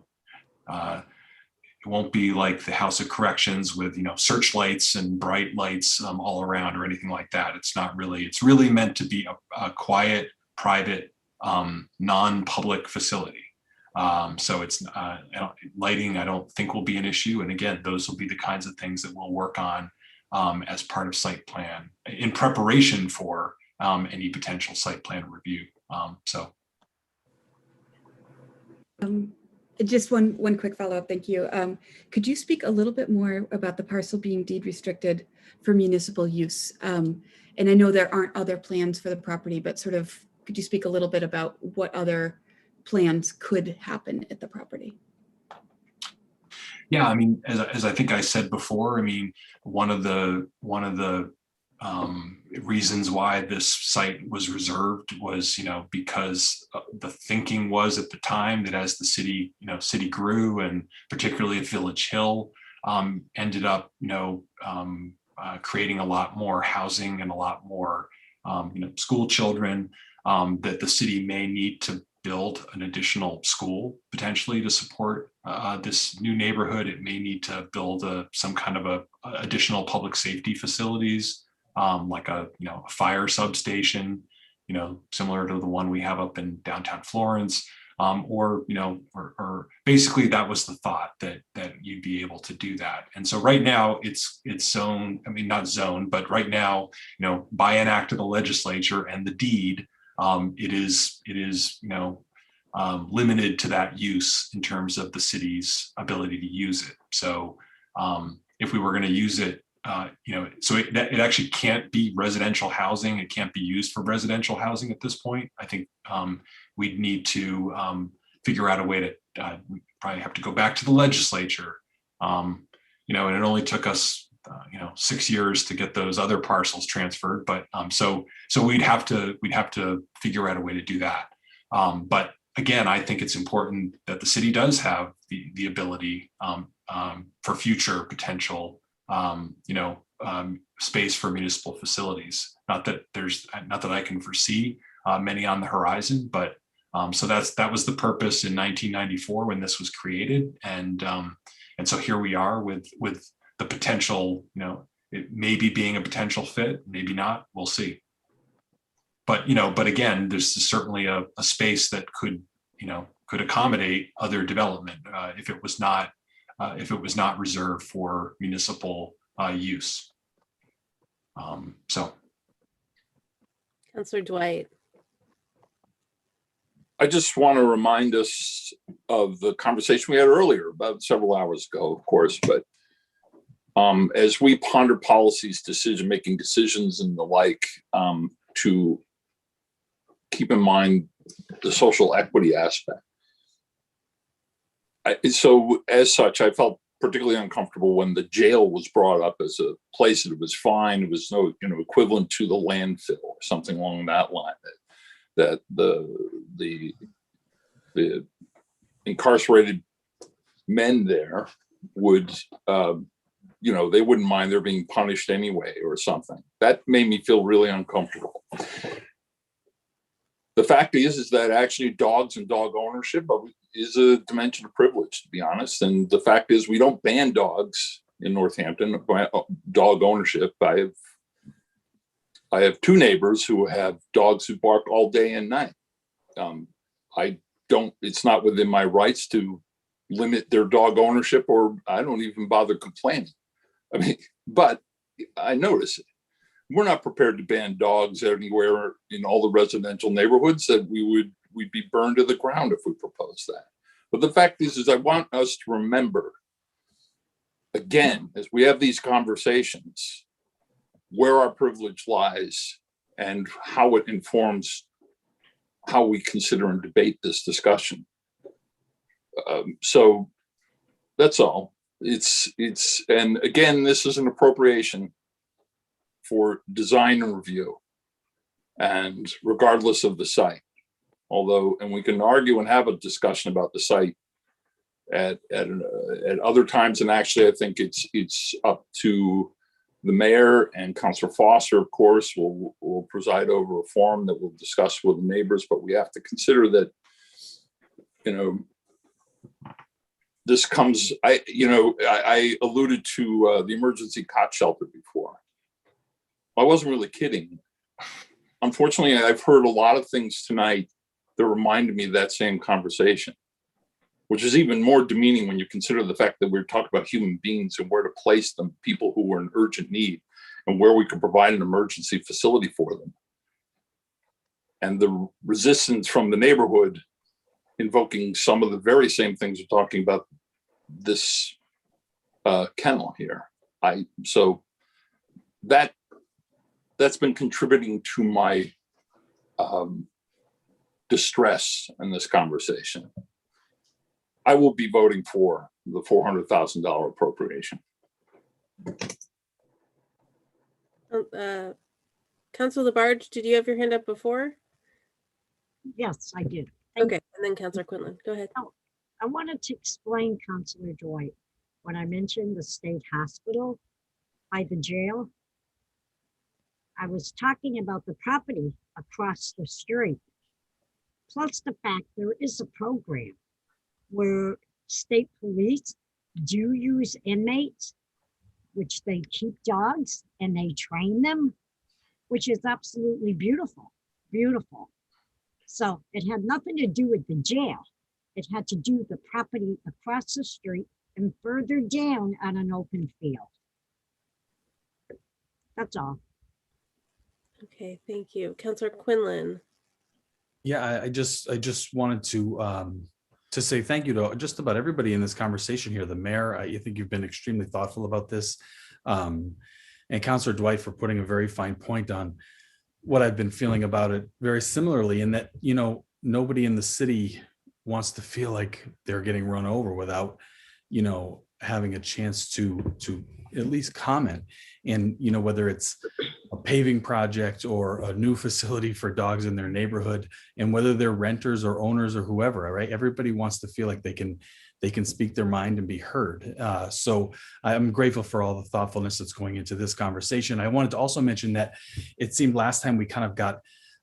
it won't be like the House of Corrections with, you know, searchlights and bright lights all around or anything like that. It's not really, it's really meant to be a quiet, private, non-public facility. So it's lighting, I don't think will be an issue. And again, those will be the kinds of things that we'll work on as part of site plan in preparation for any potential site plan review. Just one quick follow-up, thank you. Could you speak a little bit more about the parcel being deed restricted for municipal use? And I know there aren't other plans for the property, but sort of, could you speak a little bit about what other plans could happen at the property? Yeah, I mean, as I think I said before, I mean, one of the reasons why this site was reserved was, because the thinking was at the time that as the city grew, and particularly at Village Hill, ended up, creating a lot more housing and a lot more, school children, that the city may need to build an additional school potentially to support this new neighborhood. It may need to build some kind of a additional public safety facilities, like a fire substation, similar to the one we have up in downtown Florence, or basically that was the thought that you'd be able to do that. And so right now it's zoned, I mean not zoned, but right now by an act of the legislature and the deed, it is limited to that use in terms of the city's ability to use it. So if we were going to use it, so it actually can't be residential housing. It can't be used for residential housing at this point. I think we'd need to figure out a way to we probably have to go back to the legislature. And it only took us 6 years to get those other parcels transferred, but so we'd have to figure out a way to do that. But again, I think it's important that the city does have the ability for future potential space for municipal facilities. Not that I can foresee many on the horizon, but so that was the purpose in 1994 when this was created, and so here we are with the potential, it maybe being a potential fit, maybe not, we'll see. But again, there's certainly a space that could accommodate other development if it was not reserved for municipal use. So. Councillor Dwight. I just want to remind us of the conversation we had earlier about several hours ago, of course, but as we ponder policies, making decisions and the like, to keep in mind the social equity aspect. So as such, I felt particularly uncomfortable when the jail was brought up as a place that was fine. It was no, equivalent to the landfill or something along that line. That the incarcerated men there would, they wouldn't mind they're being punished anyway or something. That made me feel really uncomfortable. The fact is that actually dogs and dog ownership is a dimension of privilege, to be honest. And the fact is we don't ban dogs in Northampton, dog ownership. I have two neighbors who have dogs who bark all day and night. It's not within my rights to limit their dog ownership, or I don't even bother complaining. I mean, but I notice it. We're not prepared to ban dogs anywhere in all the residential neighborhoods. That we'd be burned to the ground if we proposed that. But the fact is I want us to remember, again, as we have these conversations, where our privilege lies and how it informs how we consider and debate this discussion. So that's all. And again, this is an appropriation for design and review, and regardless of the site. And we can argue and have a discussion about the site at other times, and actually I think it's up to the mayor and Councilor Foster, of course, will preside over a forum that we'll discuss with the neighbors, but we have to consider that, this comes, I alluded to the emergency cot shelter before. I wasn't really kidding. Unfortunately, I've heard a lot of things tonight that reminded me of that same conversation, which is even more demeaning when you consider the fact that we're talking about human beings and where to place them, people who were in urgent need, and where we could provide an emergency facility for them. And the resistance from the neighborhood invoking some of the very same things we're talking about this kennel here. So that's been contributing to my distress in this conversation. I will be voting for the $400,000 appropriation. Councilor Labarge, did you have your hand up before? Yes, I did. Okay, and then Councilor Quinlan, go ahead. Oh, I wanted to explain, Councilor Dwight, when I mentioned the state hospital by the jail, I was talking about the property across the street. Plus the fact there is a program where state police do use inmates, which they keep dogs and they train them, which is absolutely beautiful, beautiful. So it had nothing to do with the jail. It had to do with the property across the street and further down on an open field. That's all. Okay, thank you. Councilor Quinlan. Yeah, I just wanted to say thank you to just about everybody in this conversation here. The mayor, I think you've been extremely thoughtful about this. And Councilor Dwight for putting a very fine point on what I've been feeling about it very similarly, in that, you know, nobody in the city wants to feel like they're getting run over without, you know, having a chance to at least comment. And, you know, whether it's a paving project or a new facility for dogs in their neighborhood, and whether they're renters or owners or whoever, right? Everybody wants to feel like they can speak their mind and be heard. So I'm grateful for all the thoughtfulness that's going into this conversation. I wanted to also mention that it seemed last time we kind of got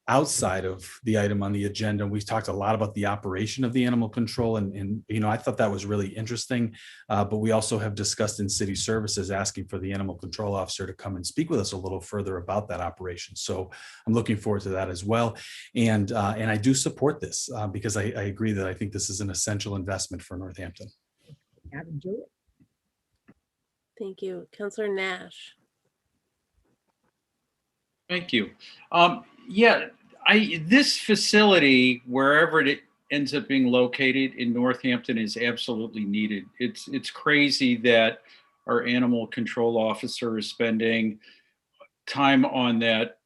outside of the item on the agenda. We talked a lot about the operation of the animal control, and you know, I thought that was really interesting. But we also have discussed in city services asking for the animal control officer to come and speak with us a little further about that operation. So I'm looking forward to that as well. And I do support this because I agree that I think this is an essential investment for Northampton. Gotta do it. Thank you. Councilor Nash. Thank you. Yeah, this facility, wherever it ends up being located in Northampton, is absolutely needed. It's crazy that our animal control officer is spending time on that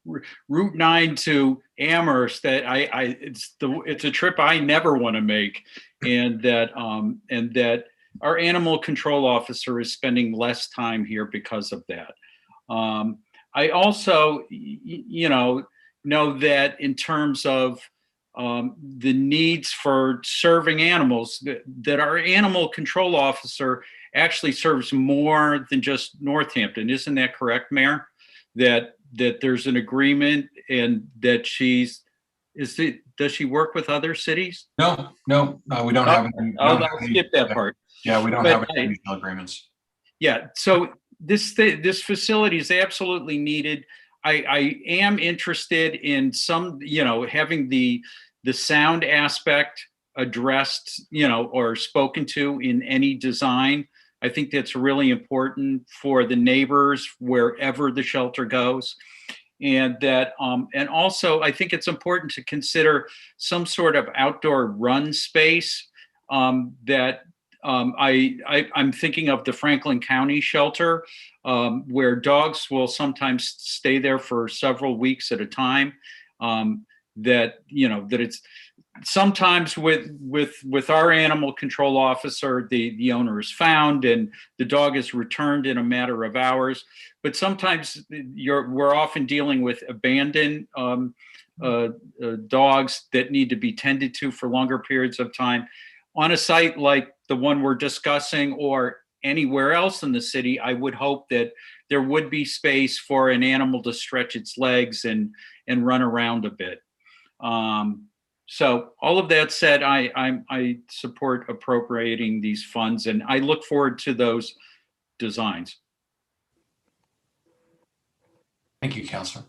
Route 9 to Amherst. That it's a trip I never want to make, and that our animal control officer is spending less time here because of that. I also, you know that in terms of the needs for serving animals, that our animal control officer actually serves more than just Northampton. Isn't that correct, Mayor? That there's an agreement, and that does she work with other cities? No, we don't have any. I'll skip that part. Yeah, we don't have any regional agreements. Yeah, so this facility is absolutely needed. I am interested in some, having the sound aspect addressed, or spoken to in any design. I think that's really important for the neighbors wherever the shelter goes. And that, and also I think it's important to consider some sort of outdoor run space that I'm thinking of the Franklin County shelter, where dogs will sometimes stay there for several weeks at a time. That it's sometimes with our animal control officer, the owner is found and the dog is returned in a matter of hours. But sometimes we're often dealing with abandoned dogs that need to be tended to for longer periods of time. On a site like the one we're discussing, or anywhere else in the city, I would hope that there would be space for an animal to stretch its legs and run around a bit. So all of that said, I support appropriating these funds, and I look forward to those designs. Thank you, Councilor.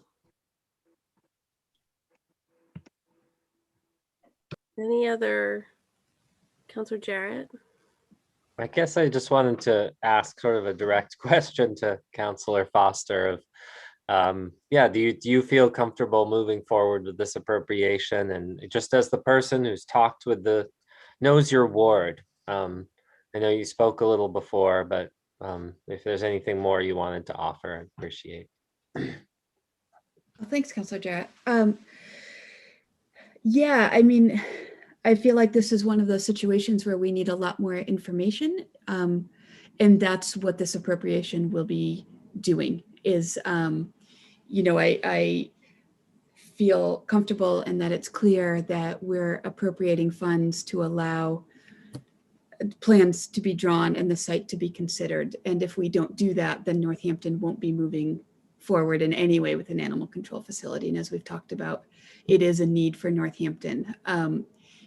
Any other? Councilor Jarrett? I guess I just wanted to ask sort of a direct question to Councilor Foster of, do you feel comfortable moving forward with this appropriation? And just as the person who's talked with knows your ward, I know you spoke a little before, but if there's anything more you wanted to offer, I'd appreciate. Well, thanks, Councilor Jarrett. Yeah, I mean, I feel like this is one of those situations where we need a lot more information. And that's what this appropriation will be doing is, you know, I feel comfortable in that it's clear that we're appropriating funds to allow plans to be drawn and the site to be considered. And if we don't do that, then Northampton won't be moving forward in any way with an animal control facility. And as we've talked about, it is a need for Northampton.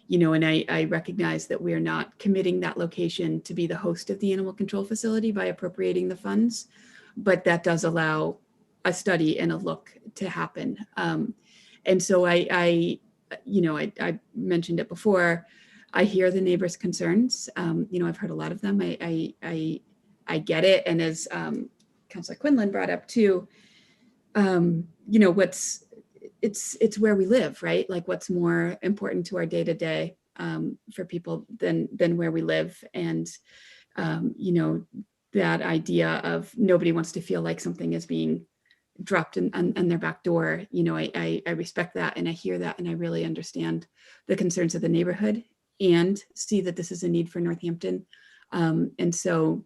You know, and I recognize that we are not committing that location to be the host of the animal control facility by appropriating the funds, but that does allow a study and a look to happen. And so I mentioned it before, I hear the neighbors' concerns. You know, I've heard a lot of them. I get it. And as Councilor Quinlan brought up too, you know, it's where we live, right? Like what's more important to our day-to-day for people than where we live. And, you know, that idea of nobody wants to feel like something is being dropped on their back door. You know, I respect that and I hear that and I really understand the concerns of the neighborhood and see that this is a need for Northampton. And so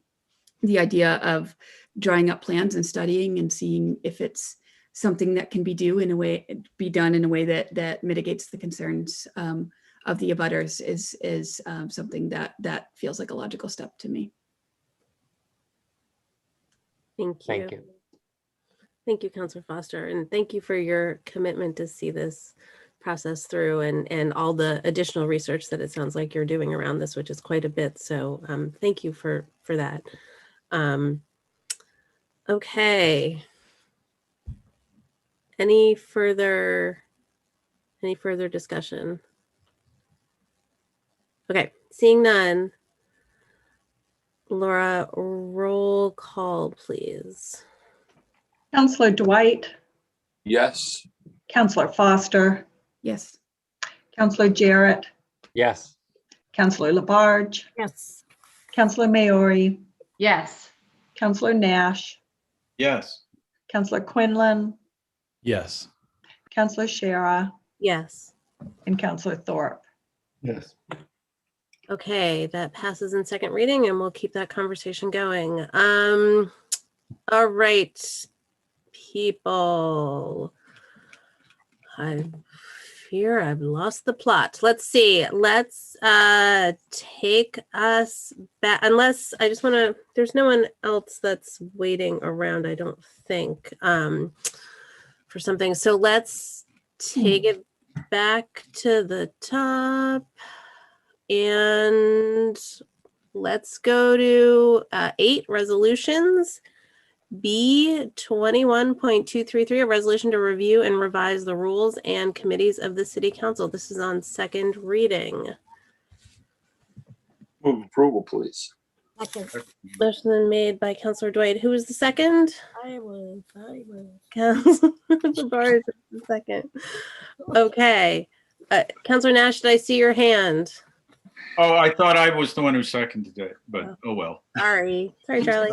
the idea of drawing up plans and studying and seeing if it's something that can be done in a way that mitigates the concerns of the abutters is something that feels like a logical step to me. Thank you. Thank you. Thank you, Councilor Foster, and thank you for your commitment to see this process through and all the additional research that it sounds like you're doing around this, which is quite a bit. So thank you for that. Okay. Any further discussion? Okay, seeing none. Laura, roll call, please. Counselor Dwight, Yes. Counselor Foster, Yes. Counselor Jarrett, Yes. Counselor Labarge, Yes. Counselor Maori, Yes. Counselor Nash, Yes. Counselor Quinlan, Yes. Counselor Shara, Yes. and Counselor Thorpe. Yes. Okay, that passes in second reading and we'll keep that conversation going. All right, people. I fear I've lost the plot. Let's see. Let's take us back, unless I just want to, there's no one else that's waiting around, I don't think, for something. So let's take it back to the top and let's go to 8 resolutions. B 21.233, a resolution to review and revise the rules and committees of the City Council. This is on second reading. Move approval, please. Motion been made by Councilor Dwight. Who was the second? I was. Councilor Barr is the second. Okay. Councilor Nash, did I see your hand? Oh, I thought I was the one who seconded it, but oh well. Sorry, Charlie.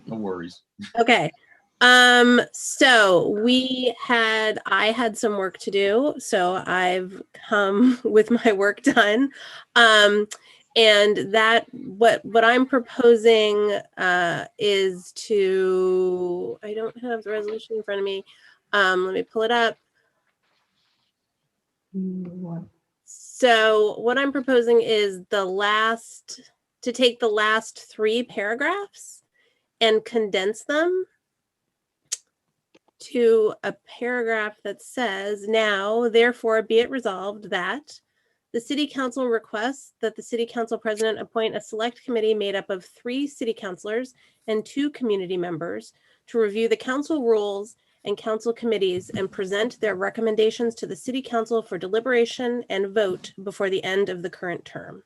No worries. Okay. So I had some work to do, so I've come with my work done. And that what I'm proposing is to, I don't have the resolution in front of me. Let me pull it up. So what I'm proposing is to take the last 3 paragraphs and condense them to a paragraph that says, now, therefore, be it resolved that the City Council requests that the City Council President appoint a select committee made up of 3 city councilors and 2 community members to review the council rules and council committees and present their recommendations to the City Council for deliberation and vote before the end of the current term.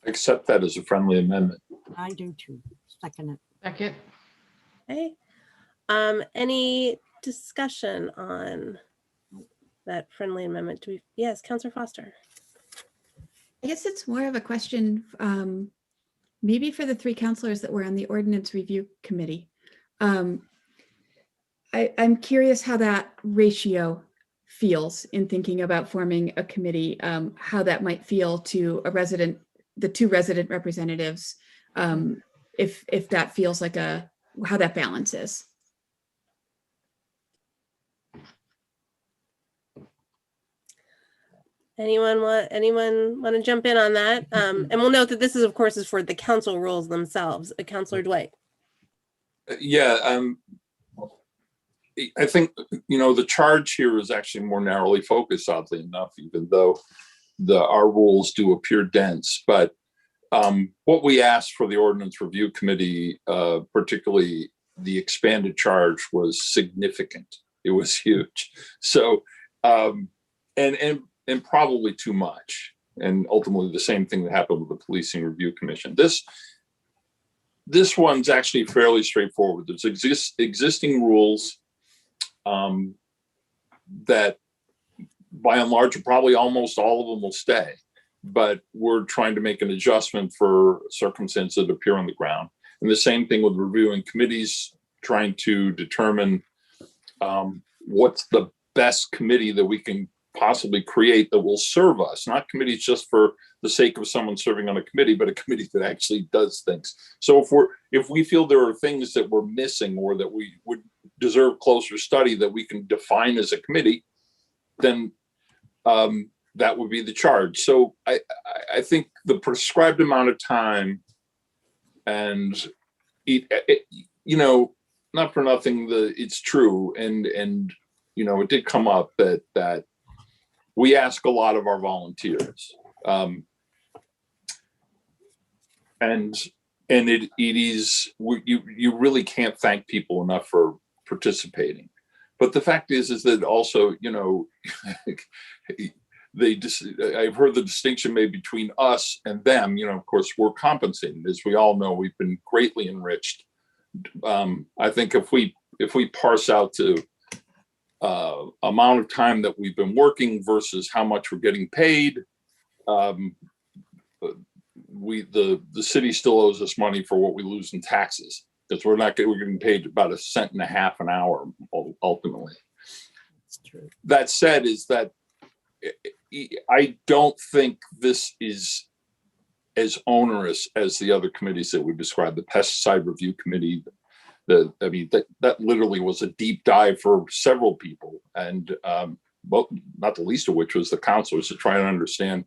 Accept that as a friendly amendment. I do too. Second it. Second. Okay. Any discussion on that friendly amendment? Yes, Councilor Foster. I guess it's more of a question, maybe for the 3 counselors that were on the Ordinance Review Committee. I'm curious how that ratio feels in thinking about forming a committee, how that might feel to a resident, the two resident representatives, if that feels like how that balance is. Anyone want to jump in on that? And we'll note that this is, of course, is for the council roles themselves. Councilor Dwight. Yeah, I think, the charge here is actually more narrowly focused, oddly enough, even though our rules do appear dense. But what we asked for the Ordinance Review Committee, particularly the expanded charge, was significant. It was huge. So, and probably too much. And ultimately the same thing that happened with the Policing Review Commission. This one's actually fairly straightforward. There's existing rules that by and large, probably almost all of them will stay, but we're trying to make an adjustment for circumstances that appear on the ground. And the same thing with reviewing committees, trying to determine what's the best committee that we can possibly create that will serve us, not committees just for the sake of someone serving on a committee, but a committee that actually does things. So if we feel there are things that we're missing or that we would deserve closer study that we can define as a committee, then that would be the charge. So I think the prescribed amount of time, and not for nothing, it's true, and it did come up that we ask a lot of our volunteers, and it is, you really can't thank people enough for participating. But the fact is that also, I've heard the distinction made between us and them. Of course, we're compensated. As we all know, we've been greatly enriched. I think if we parse out to amount of time that we've been working versus how much we're getting paid, the city still owes us money for what we lose in taxes, because we're getting paid about 1.50 cents an hour ultimately. That's true. That said, is that I don't think this is as onerous as the other committees that we described. The Pesticide Review Committee, that literally was a deep dive for several people, and well, not the least of which was the counselors, to try and understand,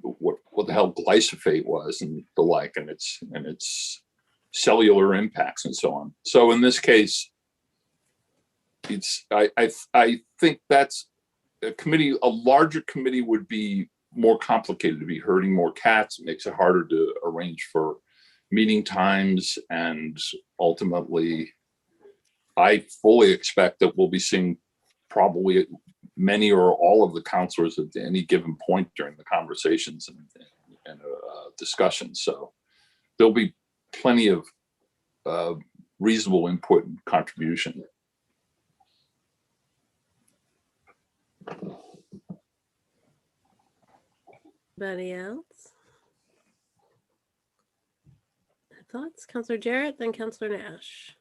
what the hell glyphosate was and the like, and its cellular impacts and so on. So in this case, I think that's a committee. A larger committee would be more complicated, to be herding more cats. It makes it harder to arrange for meeting times, and ultimately I fully expect that we'll be seeing probably many or all of the counselors at any given point during the conversations and discussions. So there'll be plenty of reasonable input and contribution. Anybody else? Thoughts? Councillor Jarrett, then Councillor Nash.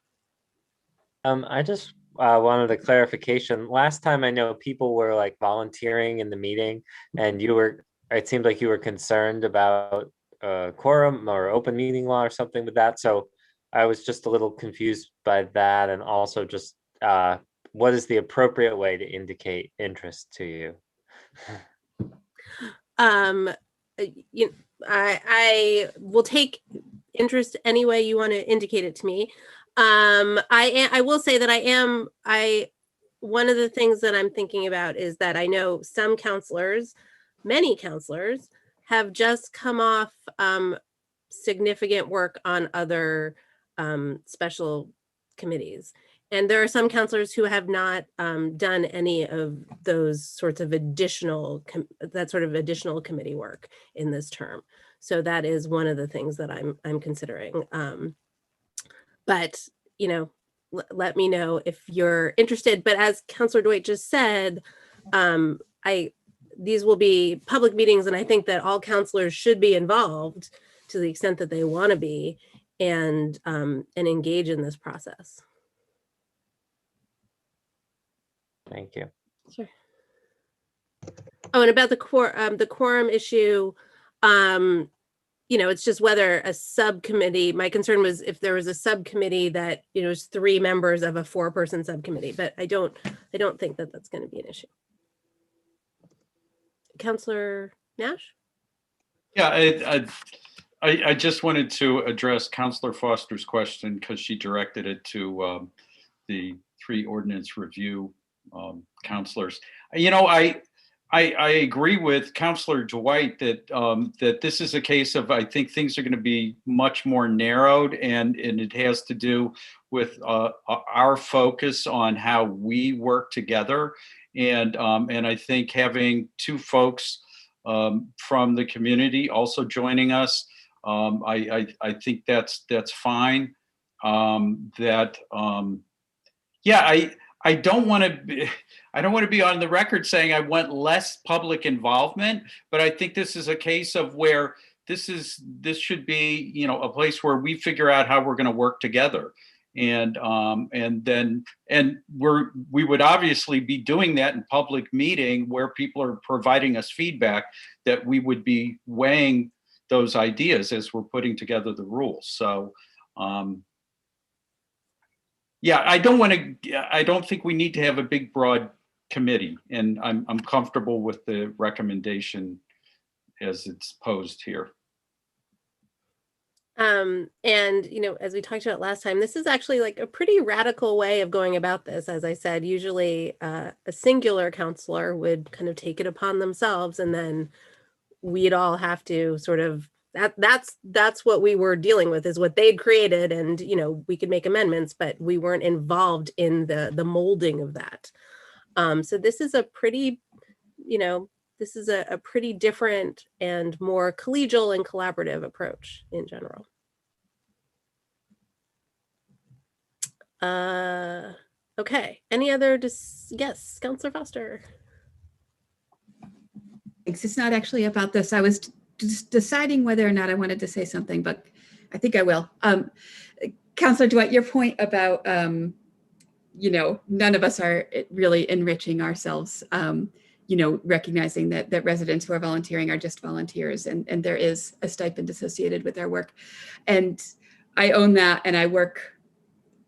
I just wanted a clarification. Last time I know people were like volunteering in the meeting, and it seemed like you were concerned about quorum or open meeting law or something with that. So I was just a little confused by that, and also just what is the appropriate way to indicate interest to you? I will take interest any way you want to indicate it to me. I will say that one of the things that I'm thinking about is that I know some counselors, many counselors, have just come off significant work on other special committees. And there are some counselors who have not done any of those sorts of additional committee work in this term. So that is one of the things that I'm considering. But let me know if you're interested. But as Councillor Dwight just said, these will be public meetings, and I think that all counselors should be involved to the extent that they want to be, and engage in this process. Thank you. Sure. Oh, and about the quorum issue, it's just whether a subcommittee, my concern was if there was a subcommittee that, is 3 members of a 4-person subcommittee, but I don't think that that's going to be an issue. Councillor Nash? Yeah, I just wanted to address Councillor Foster's question because she directed it to the 3 ordinance review counselors. I agree with Councillor Dwight that that this is a case of, I think things are going to be much more narrowed, and it has to do with our focus on how we work together. And I think having 2 folks from the community also joining us, I think that's fine. I don't want to be on the record saying I want less public involvement, but I think this is a case of where this should be, a place where we figure out how we're going to work together. And we would obviously be doing that in public meeting where people are providing us feedback, that we would be weighing those ideas as we're putting together the rules. So, yeah, I don't think we need to have a big, broad committee, and I'm comfortable with the recommendation as it's posed here. And, as we talked about last time, this is actually like a pretty radical way of going about this. As I said, usually a singular counselor would kind of take it upon themselves, and then we'd all have to sort of, that's what we were dealing with, is what they'd created, and we could make amendments, but we weren't involved in the molding of that. So this is a pretty, this is a pretty different and more collegial and collaborative approach in general. Okay, any other, yes, Councillor Foster. It's not actually about this. I was just deciding whether or not I wanted to say something, but I think I will. Councillor Dwight, your point about, none of us are really enriching ourselves, recognizing that residents who are volunteering are just volunteers, and there is a stipend associated with our work. And I own that, and I work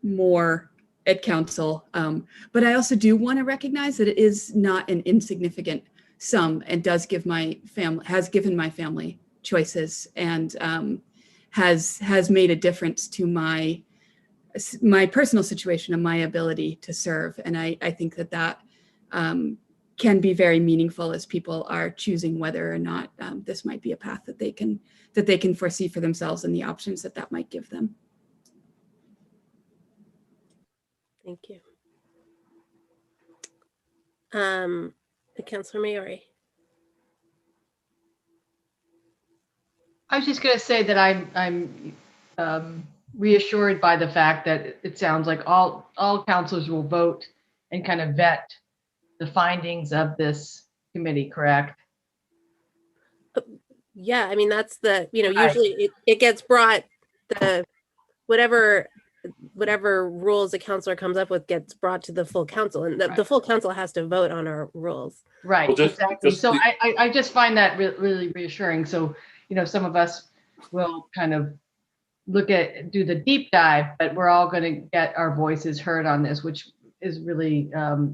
more at council. But I also do want to recognize that it is not an insignificant sum, and has given my family choices, and has made a difference to my personal situation and my ability to serve. And I think that can be very meaningful as people are choosing whether or not this might be a path that they can foresee for themselves, and the options that might give them. Thank you. Councillor Maori. I was just going to say that I'm reassured by the fact that it sounds like all councilors will vote and kind of vet the findings of this committee, correct? Yeah, I mean, that's the, usually it gets brought, whatever rules a counselor comes up with gets brought to the full council, and the full council has to vote on our rules. Right, exactly. So I just find that really reassuring. So, some of us will kind of do the deep dive, but we're all going to get our voices heard on this, which is really,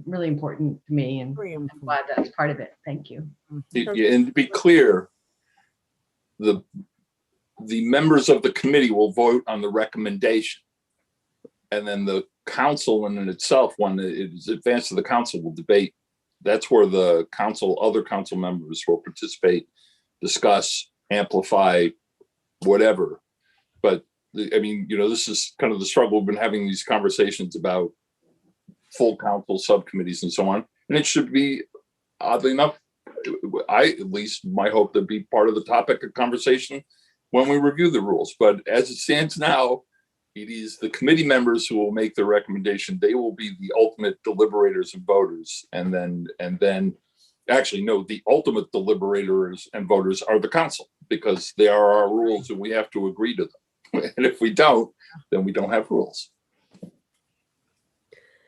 really important to me, and I'm glad that's part of it. Thank you. And to be clear, the members of the committee will vote on the recommendation, and then the council in itself, when it is advanced to the council, will debate. That's where the other council members will participate, discuss, amplify, whatever. But I mean, this is kind of the struggle. We've been having these conversations about full council subcommittees and so on, and it should be, oddly enough, at least my hope to be part of the topic of conversation when we review the rules. But as it stands now, it is the committee members who will make the recommendation. They will be the ultimate deliberators and voters. And then actually, no, the ultimate deliberators and voters are the council, because they are our rules and we have to agree to them. And if we don't, then we don't have rules.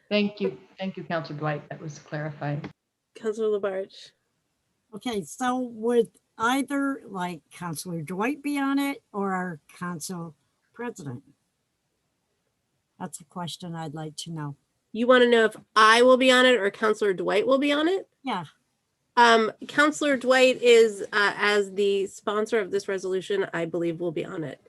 Thank you. Thank you, Counselor Dwight. That was clarifying. Counselor Labarge. Okay, so would either like Counselor Dwight be on it or our council president? That's a question I'd like to know. You want to know if I will be on it or Counselor Dwight will be on it? Yeah. Counselor Dwight is, as the sponsor of this resolution, I believe will be on it.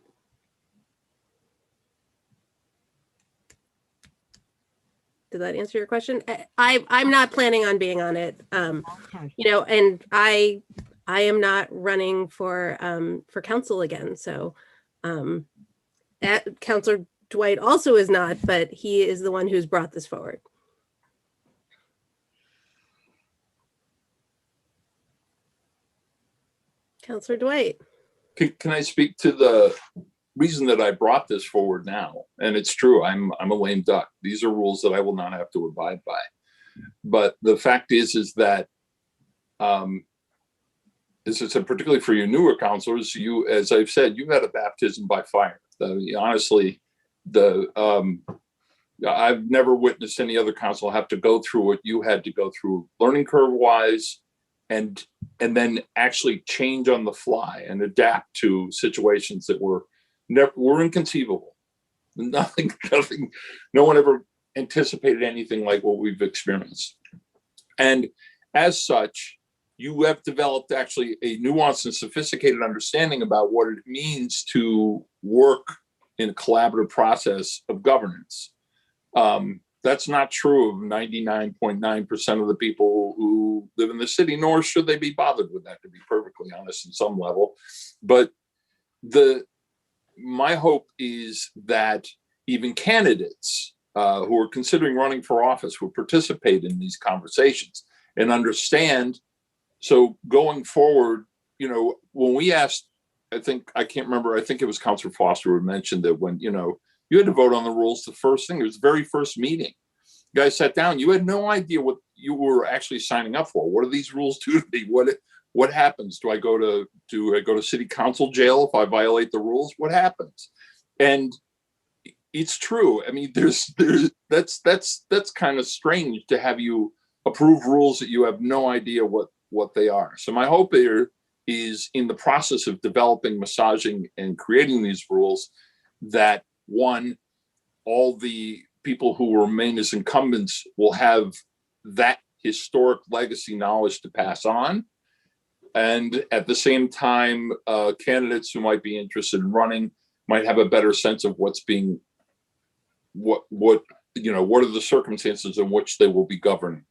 Did that answer your question? I'm not planning on being on it. You know, and I am not running for council again. So Counselor Dwight also is not, but he is the one who's brought this forward. Counselor Dwight. Can I speak to the reason that I brought this forward now? And it's true, I'm a lame duck. These are rules that I will not have to abide by. But the fact is that this is particularly for your newer counselors, you, as I've said, you've had a baptism by fire. Honestly, I've never witnessed any other council have to go through what you had to go through, learning curve wise, and then actually change on the fly and adapt to situations that were inconceivable. Nothing, no one ever anticipated anything like what we've experienced. And as such, you have developed actually a nuanced and sophisticated understanding about what it means to work in a collaborative process of governance. That's not true of 99.9% of the people who live in the city, nor should they be bothered with that, to be perfectly honest, in some level. But my hope is that even candidates who are considering running for office will participate in these conversations and understand. So going forward, you know, when we asked, I think it was Councilor Foster who mentioned that when, you know, you had to vote on the rules the first thing, it was the very first meeting. You guys sat down, you had no idea what you were actually signing up for. What do these rules do to me? What happens? Do I go to city council jail if I violate the rules? What happens? And it's true. I mean, that's kind of strange to have you approve rules that you have no idea what they are. So my hope here is, in the process of developing, massaging, and creating these rules, that one, all the people who remain as incumbents will have that historic legacy knowledge to pass on. And at the same time, candidates who might be interested in running might have a better sense of what are the circumstances in which they will be governing.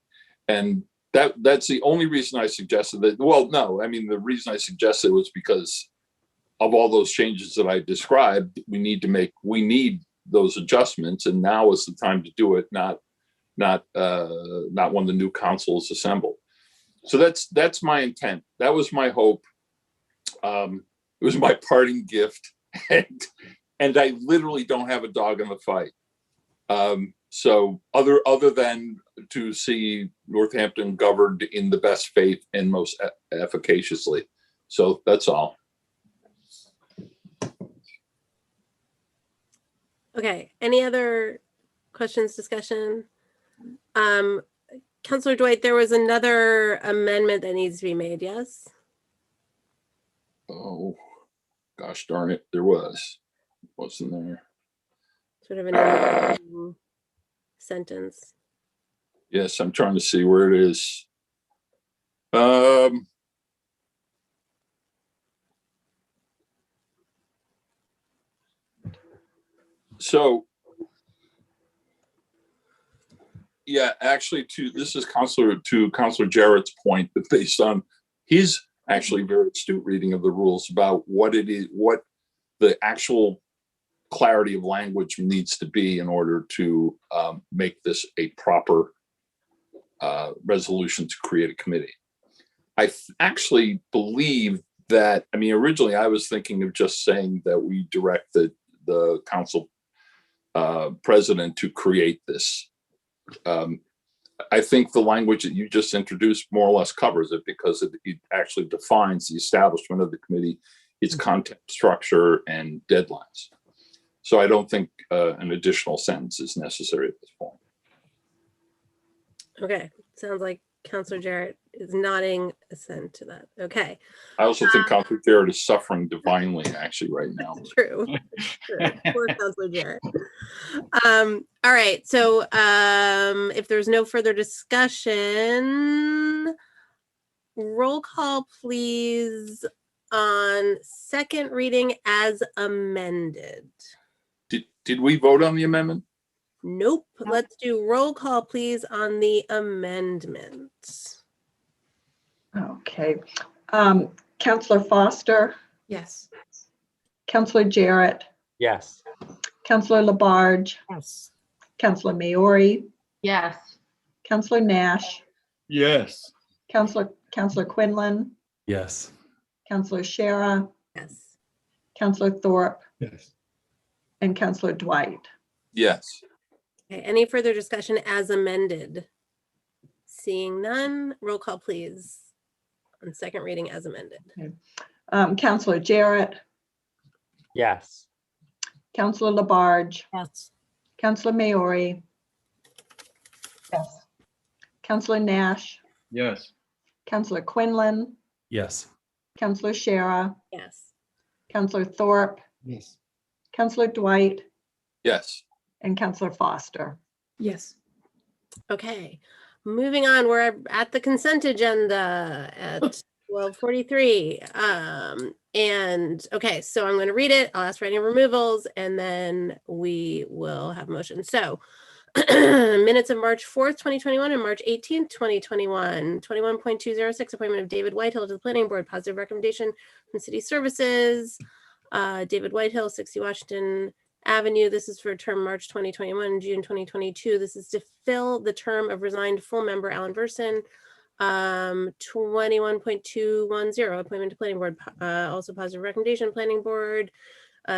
And that's the only reason I suggested that. Well, no, I mean, the reason I suggested was because of all those changes that I described. We need those adjustments, and now is the time to do it, not when the new council is assembled. So that's my intent. That was my hope. It was my parting gift, and I literally don't have a dog in the fight. So other than to see Northampton governed in the best faith and most efficaciously. So that's all. Okay, any other questions, discussion? Councilor Dwight, there was another amendment that needs to be made, yes? Oh, gosh darn it, there was. Wasn't there? Sort of an sentence. Yes, I'm trying to see where it is. So, yeah, actually, this is Councilor Jarrett's point, that based on his actually very astute reading of the rules about what it is, what the actual clarity of language needs to be in order to make this a proper resolution to create a committee. I actually believe that, I mean, originally I was thinking of just saying that we direct the council president to create this. I think the language that you just introduced more or less covers it, because it actually defines the establishment of the committee, its content, structure, and deadlines. So I don't think an additional sentence is necessary at this point. Okay, sounds like Counselor Jarrett is nodding assent to that. Okay, I also think Counselor Jarrett is suffering divinely actually right now. true. True. Poor Counselor Jarrett. All right, so if there's no further discussion, roll call please on second reading as amended. Did we vote on the amendment? Nope. Let's do roll call please on the amendment. Okay. Counselor Foster, Yes. Counselor Jarrett, Yes. Counselor Labarge, Yes. Counselor Maori, Yes. Counselor Nash, Yes. Counselor Quinlan, Yes. Counselor Shara, Yes. Counselor Thorpe, Yes. and Counselor Dwight. Yes. Okay, any further discussion as amended? Seeing none, roll call please on second reading as amended. Counselor Jarrett, Yes. Counselor Labarge, Yes. Counselor Maori, yes. Counselor Nash, Yes. Counselor Quinlan, Yes. Counselor Shara, Yes. Counselor Thorpe, Yes. Counselor Dwight, Yes. and Counselor Foster. Yes. Okay, moving on, we're at the consent agenda at 12:43. And okay, so I'm going to read it. I'll ask for any removals and then we will have motion. So minutes of March 4th, 2021 and March 18th, 2021. 21.206 appointment of David Whitehill to the planning board, positive recommendation from city services. David Whitehill, 60 Washington Avenue. This is for a term March 2021, June 2022. This is to fill the term of resigned full member Alan Verson. 21.210 appointment to planning board, also positive recommendation planning board.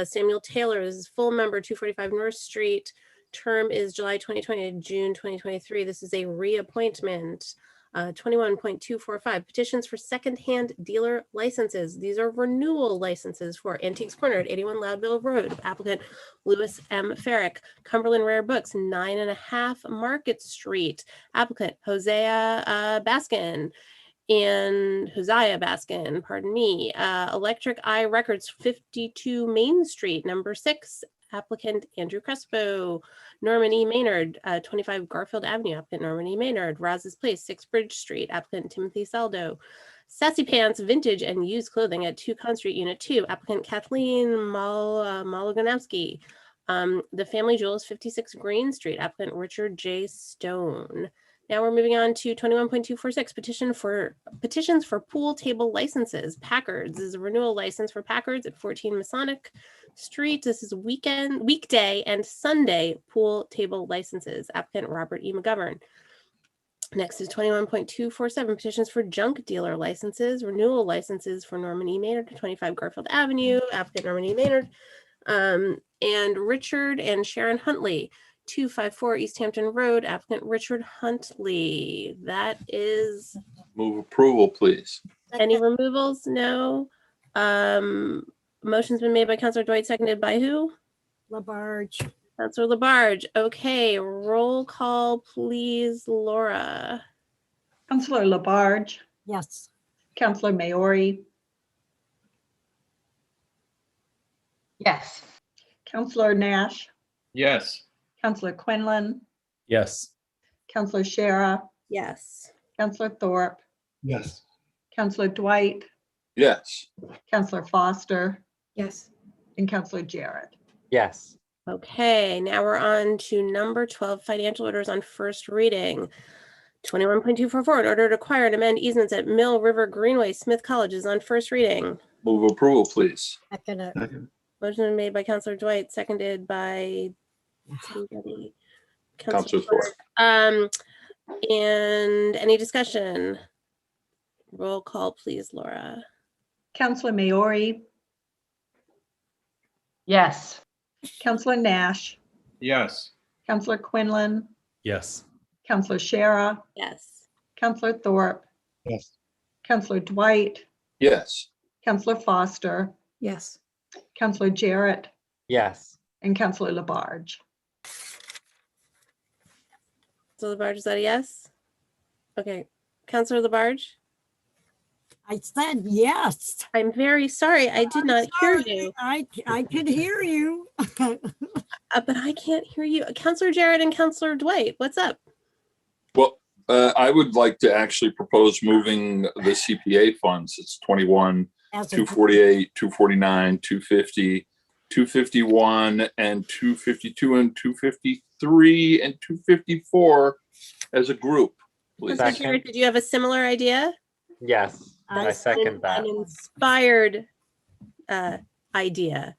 Samuel Taylor is full member 245 North Street. Term is July 2020 to June 2023. This is a reappointment. 21.245 petitions for secondhand dealer licenses. These are renewal licenses for Antiques Corner at 81 Loudville Road. Applicant Louis M. Farrick. Cumberland Rare Books, 9.5 Market Street. Applicant Hosea Baskin. And Hosea Baskin, pardon me. Electric Eye Records, 52 Main Street, number 6. Applicant Andrew Crespo. Norman E. Maynard, 25 Garfield Avenue. Applicant Norman E. Maynard. Raz's Place, 6 Bridge Street. Applicant Timothy Saldo. Sassy Pants, Vintage and Used Clothing at 2 Con Street, Unit 2. Applicant Kathleen Maloganowski. The Family Jewels, 56 Green Street. Applicant Richard J. Stone. Now we're moving on to 21.246 petitions for pool table licenses. Packards is a renewal license for Packards at 14 Masonic Street. This is weekday and Sunday pool table licenses. Applicant Robert E. McGovern. Next is 21.247 petitions for junk dealer licenses, renewal licenses for Norman E. Maynard, 25 Garfield Avenue. Applicant Norman E. Maynard. And Richard and Sharon Huntley. 254 East Hampton Road, applicant Richard Huntley. That is. Move approval, please. Any removals? No. Motion's been made by Councilor Dwight, seconded by who? Labarge. Councilor Labarge. Okay, roll call, please, Laura. Counselor Labarge, Yes. Counselor Maori, Yes. Counselor Nash, Yes. Counselor Quinlan, Yes. Counselor Shara, Yes. Counselor Thorpe, Yes. Counselor Dwight, Yes. Counselor Foster, Yes. and Counselor Jarrett. Yes. Okay, now we're on to number 12, financial orders on first reading. 21.244, in order to acquire and amend easements at Mill River Greenway, Smith College is on first reading. Move approval, please. Second it. Motion been made by Councilor Dwight, seconded by somebody. Counselor Thorpe. And any discussion? Roll call, please, Laura. Counselor Maori, Yes. Counselor Nash, Yes. Counselor Quinlan, Yes. Counselor Shara, Yes. Counselor Thorpe, Yes. Counselor Dwight, Yes. Counselor Foster, Yes. Counselor Jarrett, Yes. and Counselor Labarge. So Labarge, is that a yes? Okay, Counselor Labarge? I said yes. I'm very sorry. I did not hear you. I could hear you. But I can't hear you. Counselor Jarrett and Counselor Dwight, what's up? Well, I would like to actually propose moving the CPA funds. It's 21, As a 248, 249, 250, 251, and 252, and 253, and 254 as a group, please. Counselor Jarrett, did you have a similar idea? Yes, I second that. An inspired idea.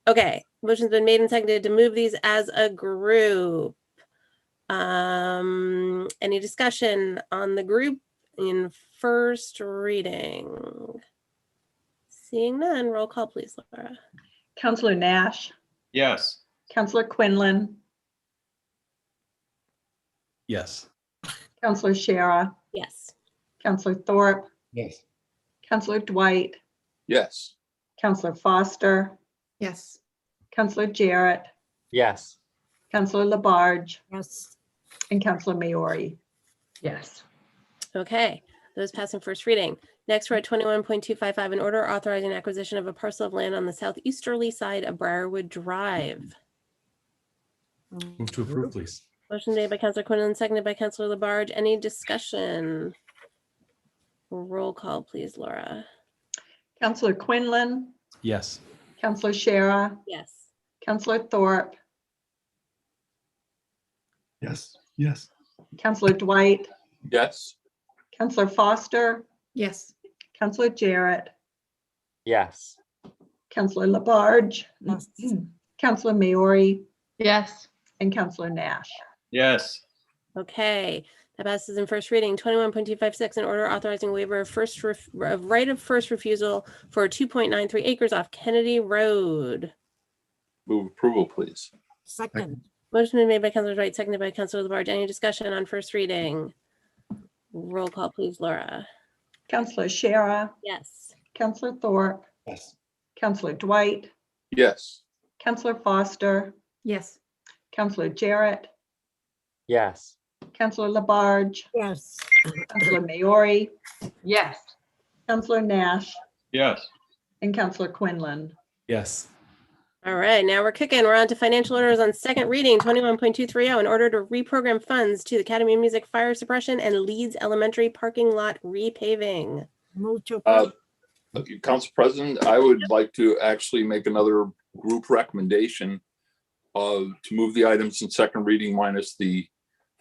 Okay, motion's been made and seconded to move these as a group. Any discussion on the group in first reading? Seeing none, roll call please, Laura. Counselor Nash, Yes. Counselor Quinlan, Yes. Counselor Shara, Yes. Counselor Thorpe, Yes. Counselor Dwight, Yes. Counselor Foster, Yes. Counselor Jarrett, Yes. Counselor Labarge, Yes. and Counselor Maori. Yes. Okay, those passing first reading. Next, we're at 21.255, an order authorizing acquisition of a parcel of land on the southeasterly side of Briarwood Drive. Move to approve, please. Motion made by Counselor Quinlan, seconded by Counselor Labarge. Any discussion? Roll call, please, Laura. Counselor Quinlan, Yes. Counselor Shara, Yes. Counselor Thorpe, Yes. Yes. Counselor Dwight, Yes. Counselor Foster, Yes. Counselor Jarrett, Yes. Counselor Labarge, Yes. Counselor Maori, Yes. and Counselor Nash. Yes. Okay, that passes in first reading. 21.256, an order authorizing waiver of right of first refusal for 2.93 acres off Kennedy Road. Move approval, please. Second. Motion been made by Counselor Dwight, seconded by Counselor Labarge. Any discussion on first reading? Roll call, please, Laura. Counselor Shara, Yes. Counselor Thorpe, Yes. Counselor Dwight, Yes. Counselor Foster, Yes. Counselor Jarrett, Yes. Counselor Labarge, Yes. Counselor Maori, Yes. Counselor Nash, Yes. and Counselor Quinlan. Yes. All right, now we're cooking. We're on to financial orders on second reading. 21.230, in order to reprogram funds to the Academy of Music fire suppression and Leeds Elementary parking lot repaving. Move to approve. Council President, I would like to actually make another group recommendation to move the items in second reading minus the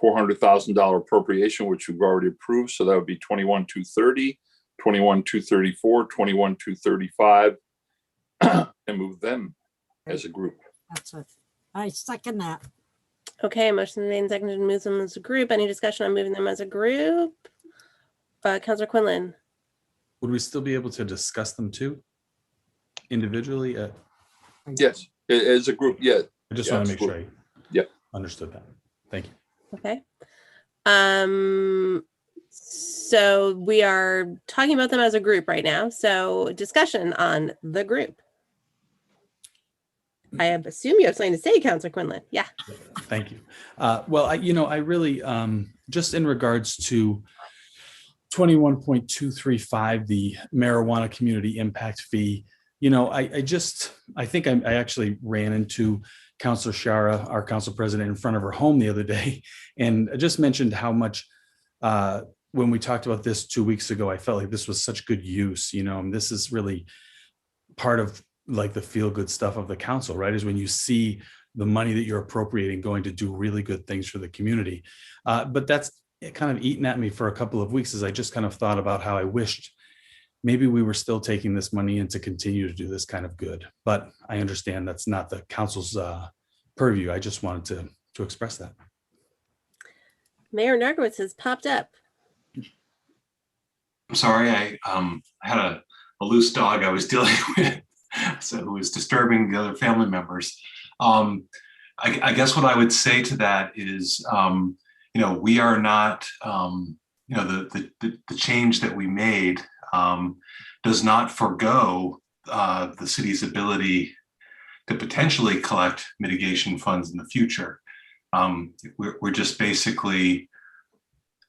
$400,000 appropriation, which we've already approved. So that would be 21,230, 21,234, 21,235, and move them as a group. That's it. I second that. Okay, motion made and seconded to move them as a group. Any discussion on moving them as a group? Counselor Quinlan. Would we still be able to discuss them too? Individually? Yes, as a group, yeah. I just Yeah, want to make sure I absolutely. Yep. understood that. Thank you. Okay. So we are talking about them as a group right now. So discussion on the group. I assume you have something to say, Counselor Quinlan. Yeah. Thank you. Well, I really, just in regards to 21.235, the marijuana community impact fee, I think I actually ran into Counselor Shara, our council president, in front of her home the other day, and I just mentioned how much, when we talked about this 2 weeks ago, I felt like this was such good use, and this is really part of like the feel good stuff of the council, right? Is when you see the money that you're appropriating going to do really good things for the community. But that's kind of eaten at me for a couple of weeks as I just kind of thought about how I wished maybe we were still taking this money in to continue to do this kind of good. But I understand that's not the council's purview. I just wanted to express that. Mayor Nargowitz has popped up. I'm sorry, I had a loose dog I was dealing with, so who was disturbing the other family members. I guess what I would say to that is, we are not, the change that we made does not forego the city's ability to potentially collect mitigation funds in the future. We're just basically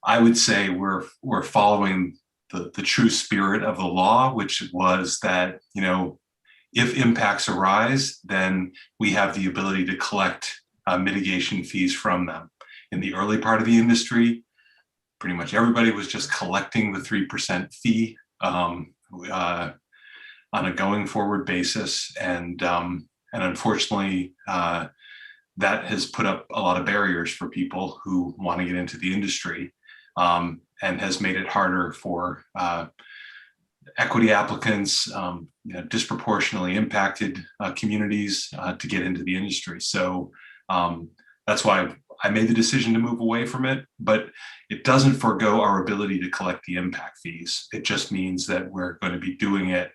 I would say we're following the true spirit of the law, which was that, you know, if impacts arise, then we have the ability to collect mitigation fees from them. In the early part of the industry, pretty much everybody was just collecting the 3% fee on a going forward basis. And unfortunately, that has put up a lot of barriers for people who want to get into the industry, and has made it harder for equity applicants, you know, disproportionately impacted communities to get into the industry. So that's why I made the decision to move away from it, but it doesn't forego our ability to collect the impact fees. It just means that we're going to be doing it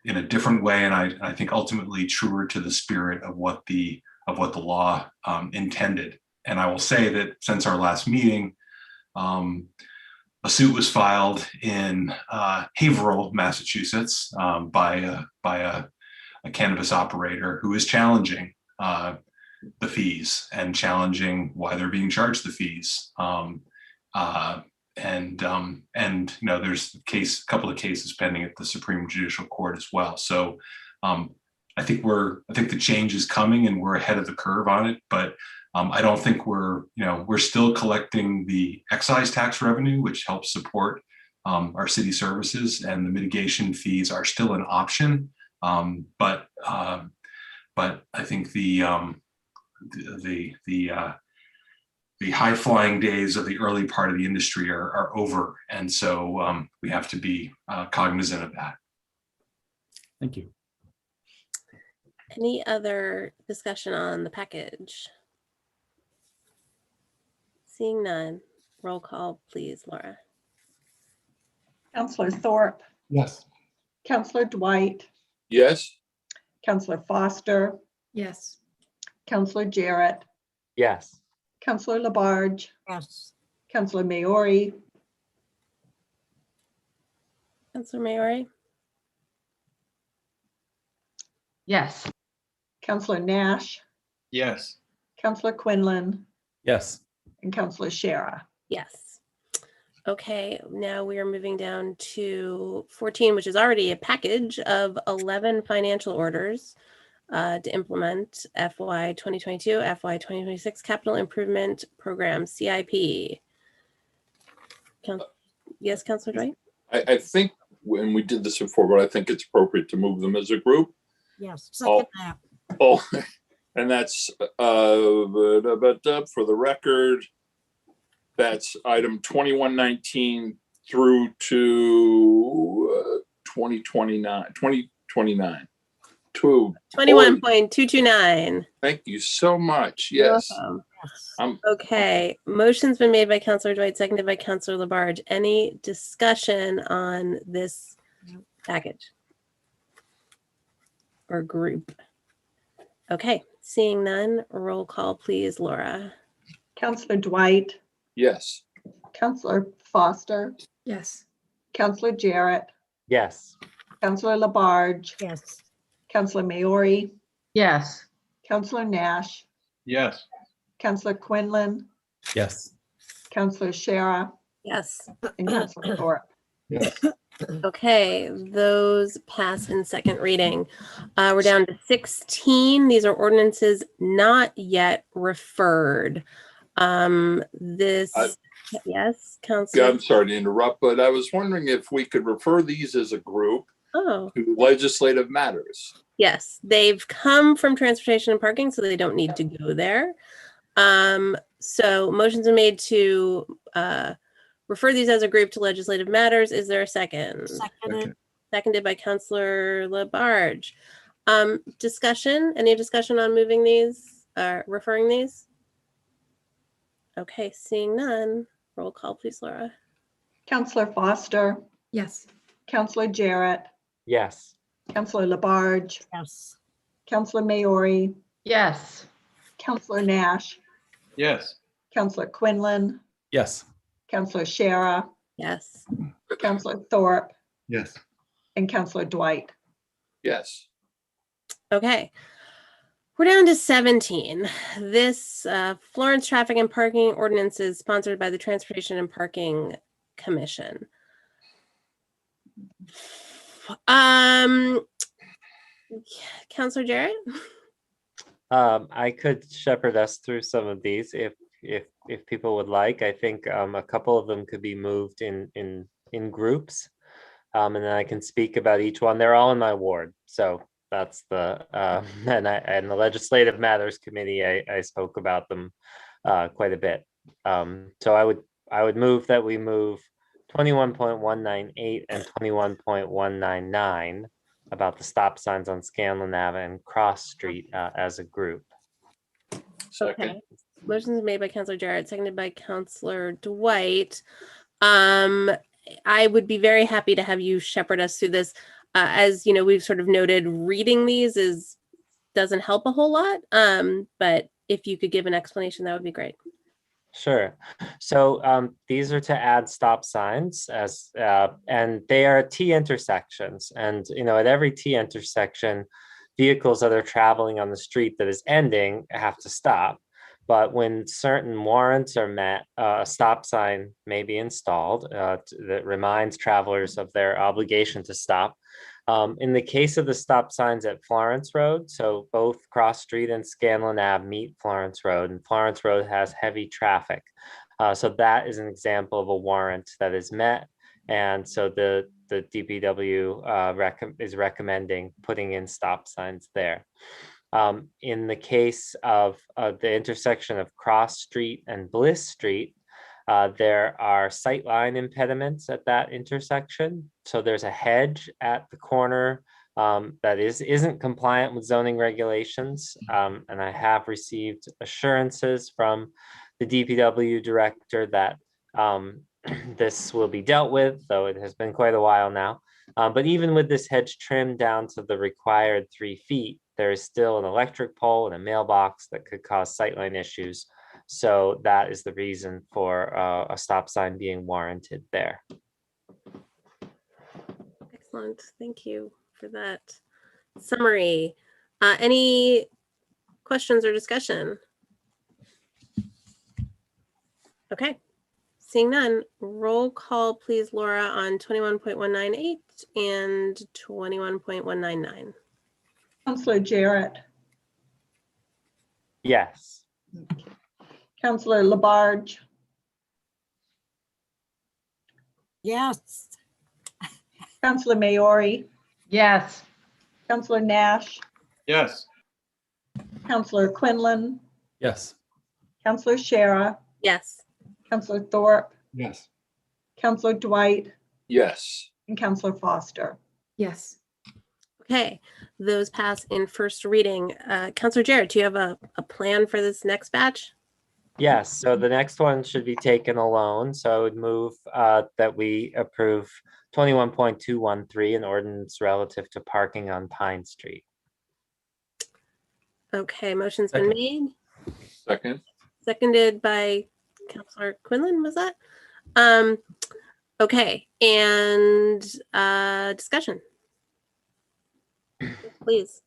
in a different way, and I think ultimately truer to the spirit of what the law intended. And I will say that since our last meeting, a suit was filed in Haverhill, Massachusetts, by a cannabis operator who is challenging the fees and challenging why they're being charged the fees. And you know, there's a couple of cases pending at the Supreme Judicial Court as well. So I think the change is coming and we're ahead of the curve on it, but I don't think we're still collecting the excise tax revenue, which helps support our city services, and the mitigation fees are still an option. But I think the high flying days of the early part of the industry are over. And so we have to be cognizant of that. Thank you. Any other discussion on the package? Seeing none, roll call, please, Laura. Counselor Thorpe, Yes. Counselor Dwight, Yes. Counselor Foster, Yes. Counselor Jarrett, Yes. Counselor Labarge, Yes. Counselor Maori, Counselor Maori? Yes. Counselor Nash, Yes. Counselor Quinlan, Yes. and Counselor Shara. Yes. Okay, now we are moving down to 14, which is already a package of 11 financial orders to implement FY 2022, FY 2026 Capital Improvement Program, CIP. Yes, Counselor Dwight? I think when we did this before, but I think it's appropriate to move them as a group. Yes. Second that. Oh, and that's for the record, that's item 2119 through to 2029. 21.229. Thank you so much. You're Yes. welcome. Okay, motion's been made by Counselor Dwight, seconded by Counselor Labarge. Any discussion on this package or group? Okay, seeing none, roll call, please, Laura. Counselor Dwight, Yes. Counselor Foster, Yes. Counselor Jarrett, Yes. Counselor Labarge, Yes. Counselor Maori, Yes. Counselor Nash, Yes. Counselor Quinlan, Yes. Counselor Shara, Yes. and Counselor Thorpe. Yes. Okay, those pass in second reading. We're down to 16. These are ordinances not yet referred. Yes, Counselor. I'm sorry to interrupt, but I was wondering if we could refer these as a group Oh, to legislative matters. yes, they've come from transportation and parking, so they don't need to go there. So motions are made to refer these as a group to legislative matters. Is there a second? Seconded. Seconded by Counselor Labarge. Discussion, any discussion on moving these, referring these? Okay, seeing none, roll call, please, Laura. Counselor Foster, Yes. Counselor Jarrett, Yes. Counselor Labarge, Yes. Counselor Maori, Yes. Counselor Nash, Yes. Counselor Quinlan, Yes. Counselor Shara, Yes. Counselor Thorpe, Yes. and Counselor Dwight. Yes. Okay. We're down to 17. This Florence Traffic and Parking Ordinance is sponsored by the Transportation and Parking Commission. Councilor Jarrett? I could shepherd us through some of these if people would like. I think a couple of them could be moved in groups, and then I can speak about each one. They're all in my ward, so that's the and the Legislative Matters Committee. I spoke about them quite a bit. So I would move that we move 21.198 and 21.199 about the stop signs on Scanlon Ave and Cross Street as a group. Okay. Motion's made by Councilor Jarrett, seconded by Councilor Dwight. I would be very happy to have you shepherd us through this. As you know, we've sort of noted, reading these doesn't help a whole lot. But if you could give an explanation, that would be great. Sure. So these are to add stop signs and they are T intersections. And, at every T intersection, vehicles that are traveling on the street that is ending have to stop. But when certain warrants are met, a stop sign may be installed that reminds travelers of their obligation to stop. In the case of the stop signs at Florence Road, so both Cross Street and Scanlon Ave meet Florence Road, and Florence Road has heavy traffic. So that is an example of a warrant that is met. And so the DPW is recommending putting in stop signs there. In the case of the intersection of Cross Street and Bliss Street, there are sightline impediments at that intersection. So there's a hedge at the corner that isn't compliant with zoning regulations. And I have received assurances from the DPW director that this will be dealt with, though it has been quite a while now. But even with this hedge trimmed down to the required 3 feet, there is still an electric pole and a mailbox that could cause sightline issues. So that is the reason for a stop sign being warranted there. Excellent. Thank you for that summary. Any questions or discussion? Okay. Seeing none, roll call please, Laura, on 21.198 and 21.199. Councilor Jarrett, Yes. Councilor Labarge, Yes. Councilor Maori, Yes. Councilor Nash, Yes. Councilor Quinlan, Yes. Councilor Shara, Yes. Councilor Thorpe, Yes. Councilor Dwight, Yes. and Councilor Foster. Yes. Okay, those pass in first reading. Councilor Jarrett, do you have a plan for this next batch? Yes, so the next one should be taken alone. So I would move that we approve 21.213, an ordinance relative to parking on Pine Street. Okay, motion's been made, Second. seconded by Councilor Quinlan, was that? Okay, and discussion. Please.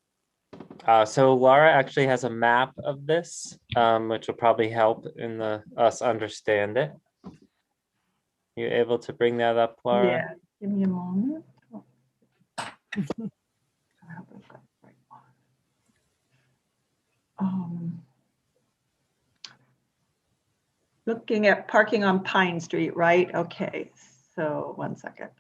So Laura actually has a map of this, which will probably help in us understand it. You able to bring that up, Laura? Yeah, give me a moment. Looking at parking on Pine Street, right? Okay, so 1 second.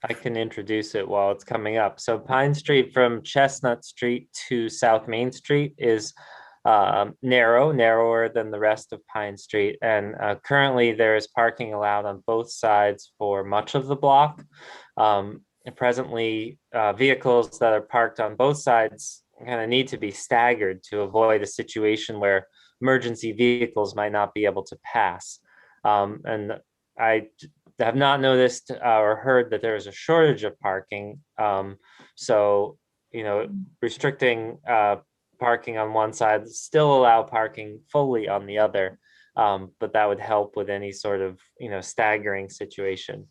I can introduce it while it's coming up. So Pine Street from Chestnut Street to South Main Street is narrower than the rest of Pine Street. And currently there is parking allowed on both sides for much of the block. Presently, vehicles that are parked on both sides kind of need to be staggered to avoid a situation where emergency vehicles might not be able to pass. And I have not noticed or heard that there is a shortage of parking. So, restricting parking on one side, still allow parking fully on the other. But that would help with any sort of, staggering situation.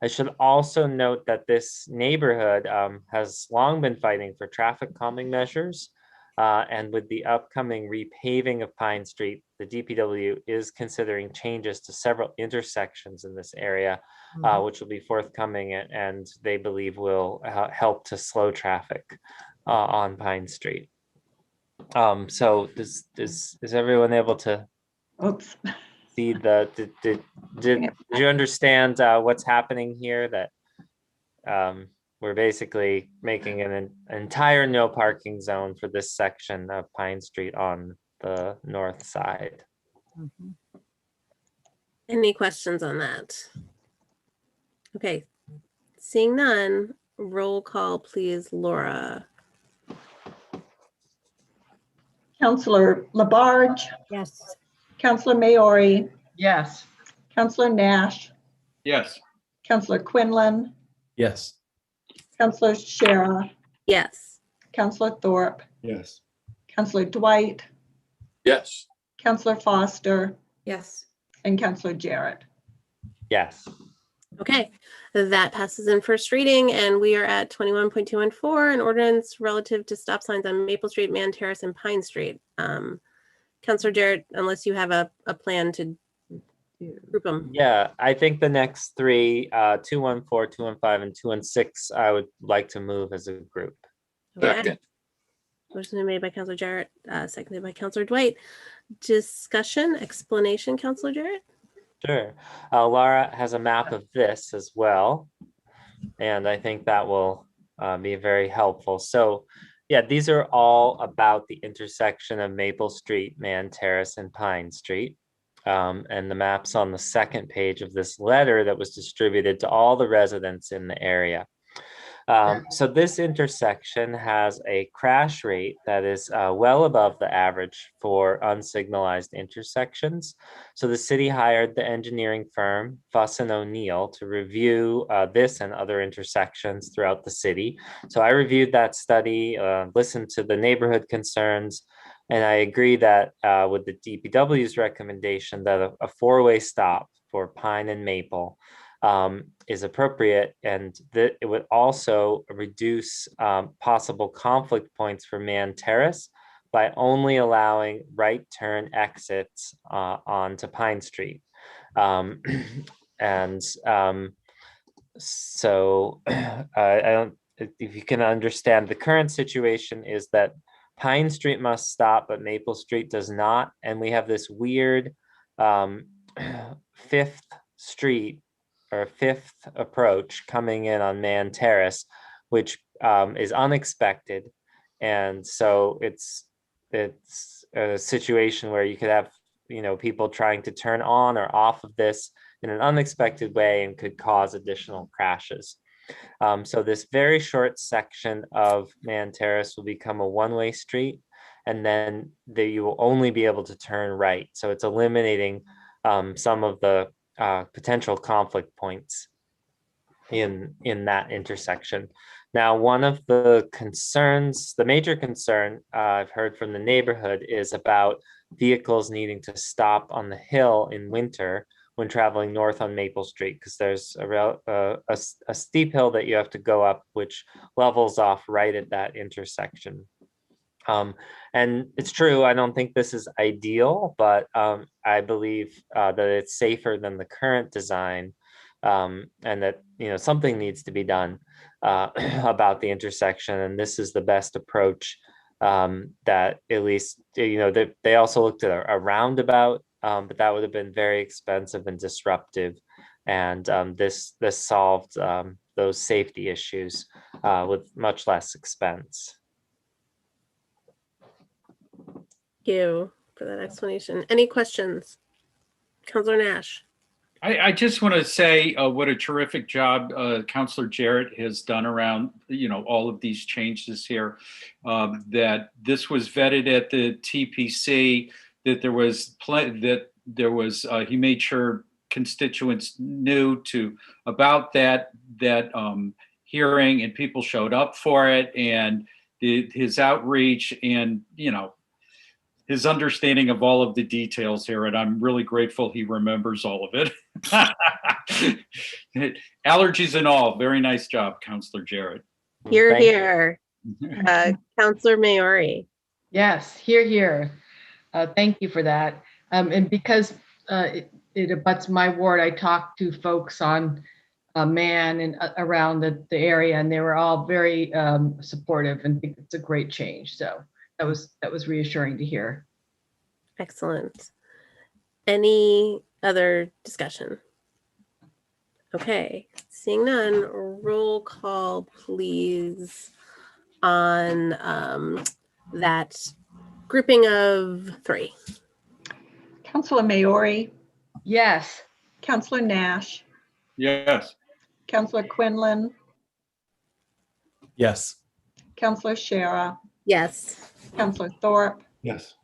I should also note that this neighborhood has long been fighting for traffic calming measures. And with the upcoming repaving of Pine Street, the DPW is considering changes to several intersections in this area, which will be forthcoming and they believe will help to slow traffic on Pine Street. So is everyone able to see did you understand what's happening here? That we're basically making an entire no parking zone for this section of Pine Street on the north side. Any questions on that? Okay, seeing none, roll call, please, Laura. Counselor Labarge, Yes. Counselor Maori, Yes. Counselor Nash, Yes. Counselor Quinlan, Yes. Counselor Shara, Yes. Counselor Thorpe, Yes. Counselor Dwight, Yes. Counselor Foster, Yes. and Counselor Jarrett. Yes. Okay, that passes in first reading, and we are at 21.214, an ordinance relative to stop signs on Maple Street, Man Terrace, and Pine Street. Counselor Jarrett, unless you have a plan to group them. Yeah, I think the next three, 214, 215, and 216, I would like to move as a group. Okay. Motion made by Counselor Jarrett, seconded by Counselor Dwight. Discussion, explanation, Counselor Jarrett? Sure. Laura has a map of this as well, and I think that will be very helpful. So yeah, these are all about the intersection of Maple Street, Man Terrace, and Pine Street. And the map's on the second page of this letter that was distributed to all the residents in the area. So this intersection has a crash rate that is well above the average for unsignalized intersections. So the city hired the engineering firm Fuss and O'Neill to review this and other intersections throughout the city. So I reviewed that study, listened to the neighborhood concerns, and I agree that with the DPW's recommendation that a four-way stop for Pine and Maple is appropriate, and that it would also reduce possible conflict points for Man Terrace by only allowing right turn exits onto Pine Street. So I don't, if you can understand, the current situation is that Pine Street must stop, but Maple Street does not. And we have this weird fifth street or fifth approach coming in on Man Terrace, which is unexpected. And so it's a situation where you could have, people trying to turn on or off of this in an unexpected way and could cause additional crashes. So this very short section of Man Terrace will become a one-way street, and then you will only be able to turn right. So it's eliminating some of the potential conflict points in that intersection. Now, one of the concerns, the major concern I've heard from the neighborhood is about vehicles needing to stop on the hill in winter when traveling north on Maple Street, because there's a steep hill that you have to go up, which levels off right at that intersection. And it's true, I don't think this is ideal, but I believe that it's safer than the current design, and that something needs to be done about the intersection, and this is the best approach that at least they also looked at a roundabout, but that would have been very expensive and disruptive, and this solved those safety issues with much less expense. Thank you for that explanation. Any questions? Councilor Nash. I just want to say what a terrific job Councilor Jarrett has done around, all of these changes here. That this was vetted at the TPC, that he made sure constituents knew about that hearing, and people showed up for it, and his outreach, and his understanding of all of the details here, and I'm really grateful he remembers all of it. Allergies and all. Very nice job, Counselor Jarrett. Here, Thank you. here. Counselor Maori. Yes, here. Thank you for that. And because it abuts my ward, I talked to folks on Man and around the area, and they were all very supportive and think it's a great change. So that was reassuring to hear. Excellent. Any other discussion? Okay, seeing none, roll call please on that grouping of 3. Councilor Maori, Yes. Councilor Nash, Yes. Councilor Quinlan, Yes. Councilor Shara, Yes. Councilor Thorpe, Yes.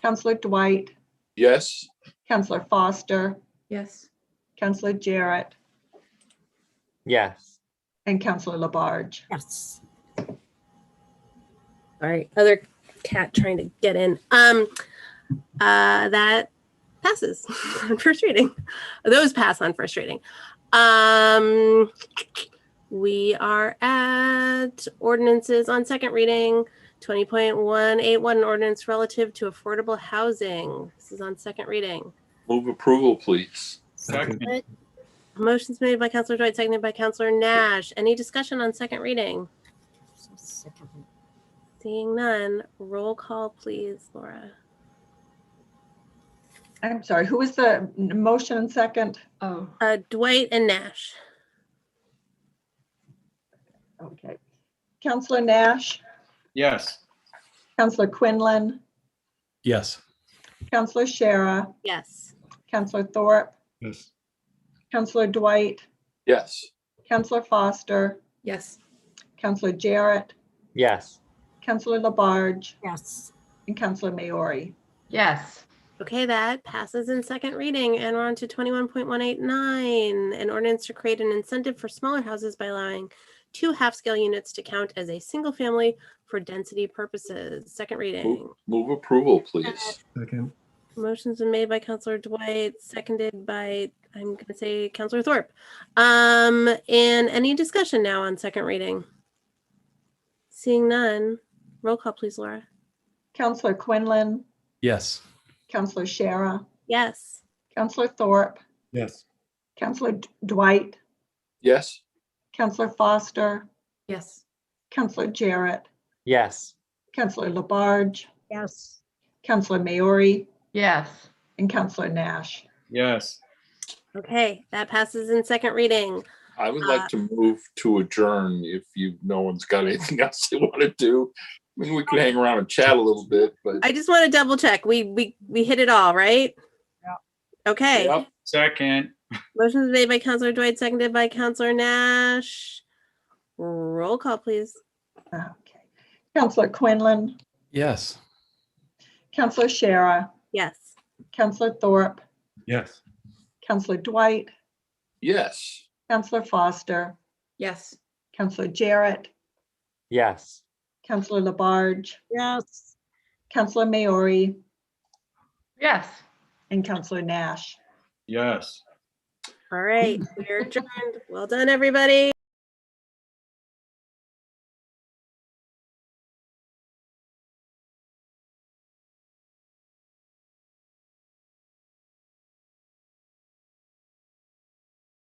Councilor Dwight, Yes. Councilor Foster, Yes. Councilor Jarrett, Yes. and Councilor Labarge. Yes. All right, other cat trying to get in. That passes on first reading. Those pass on first reading. We are at ordinances on second reading. 20.181, an ordinance relative to affordable housing. This is on second reading. Move approval, please. Second. Motion's made by Councilor Dwight, seconded by Councilor Nash. Any discussion on second reading? Seeing none, roll call please, Laura. I'm sorry, who was the motion and second? Oh, Dwight and Nash. Okay. Councilor Nash, Yes. Councilor Quinlan, Yes. Councilor Shara, Yes. Councilor Thorpe, Yes. Councilor Dwight, Yes. Councilor Foster, Yes. Councilor Jarrett, Yes. Councilor Labarge, Yes. and Councilor Maori. yes. Okay, that passes in second reading, and we're on to 21.189, an ordinance to create an incentive for smaller houses by allowing 2 half-scale units to count as a single family for density purposes. Second reading. Move approval, please. Second. Motion's been made by Councilor Dwight, seconded by, I'm gonna say Councilor Thorpe. And any discussion now on second reading? Seeing none, roll call please, Laura. Councilor Quinlan, Yes. Councilor Shara, Yes. Councilor Thorpe, Yes. Councilor Dwight, Yes. Councilor Foster, Yes. Councilor Jarrett, Yes. Councilor Labarge, Yes. Councilor Maori, Yes. and Councilor Nash. Yes. Okay, that passes in second reading. I would like to move to adjourn if no one's got anything else they want to do. I mean, we can hang around and chat a little bit, but I just want to double check. We hit it all, right? Yeah. Okay. Yep. Second. Motion's made by Councilor Dwight, seconded by Councilor Nash. Roll call, please. Okay. Councilor Quinlan, Yes. Councilor Shara, Yes. Councilor Thorpe, Yes. Councilor Dwight, yes. Councilor Foster, Yes. Councilor Jarrett, Yes. Councilor Labarge, Yes. Councilor Maori, Yes. and Councilor Nash. Yes. All right, we're adjourned. Well done, everybody.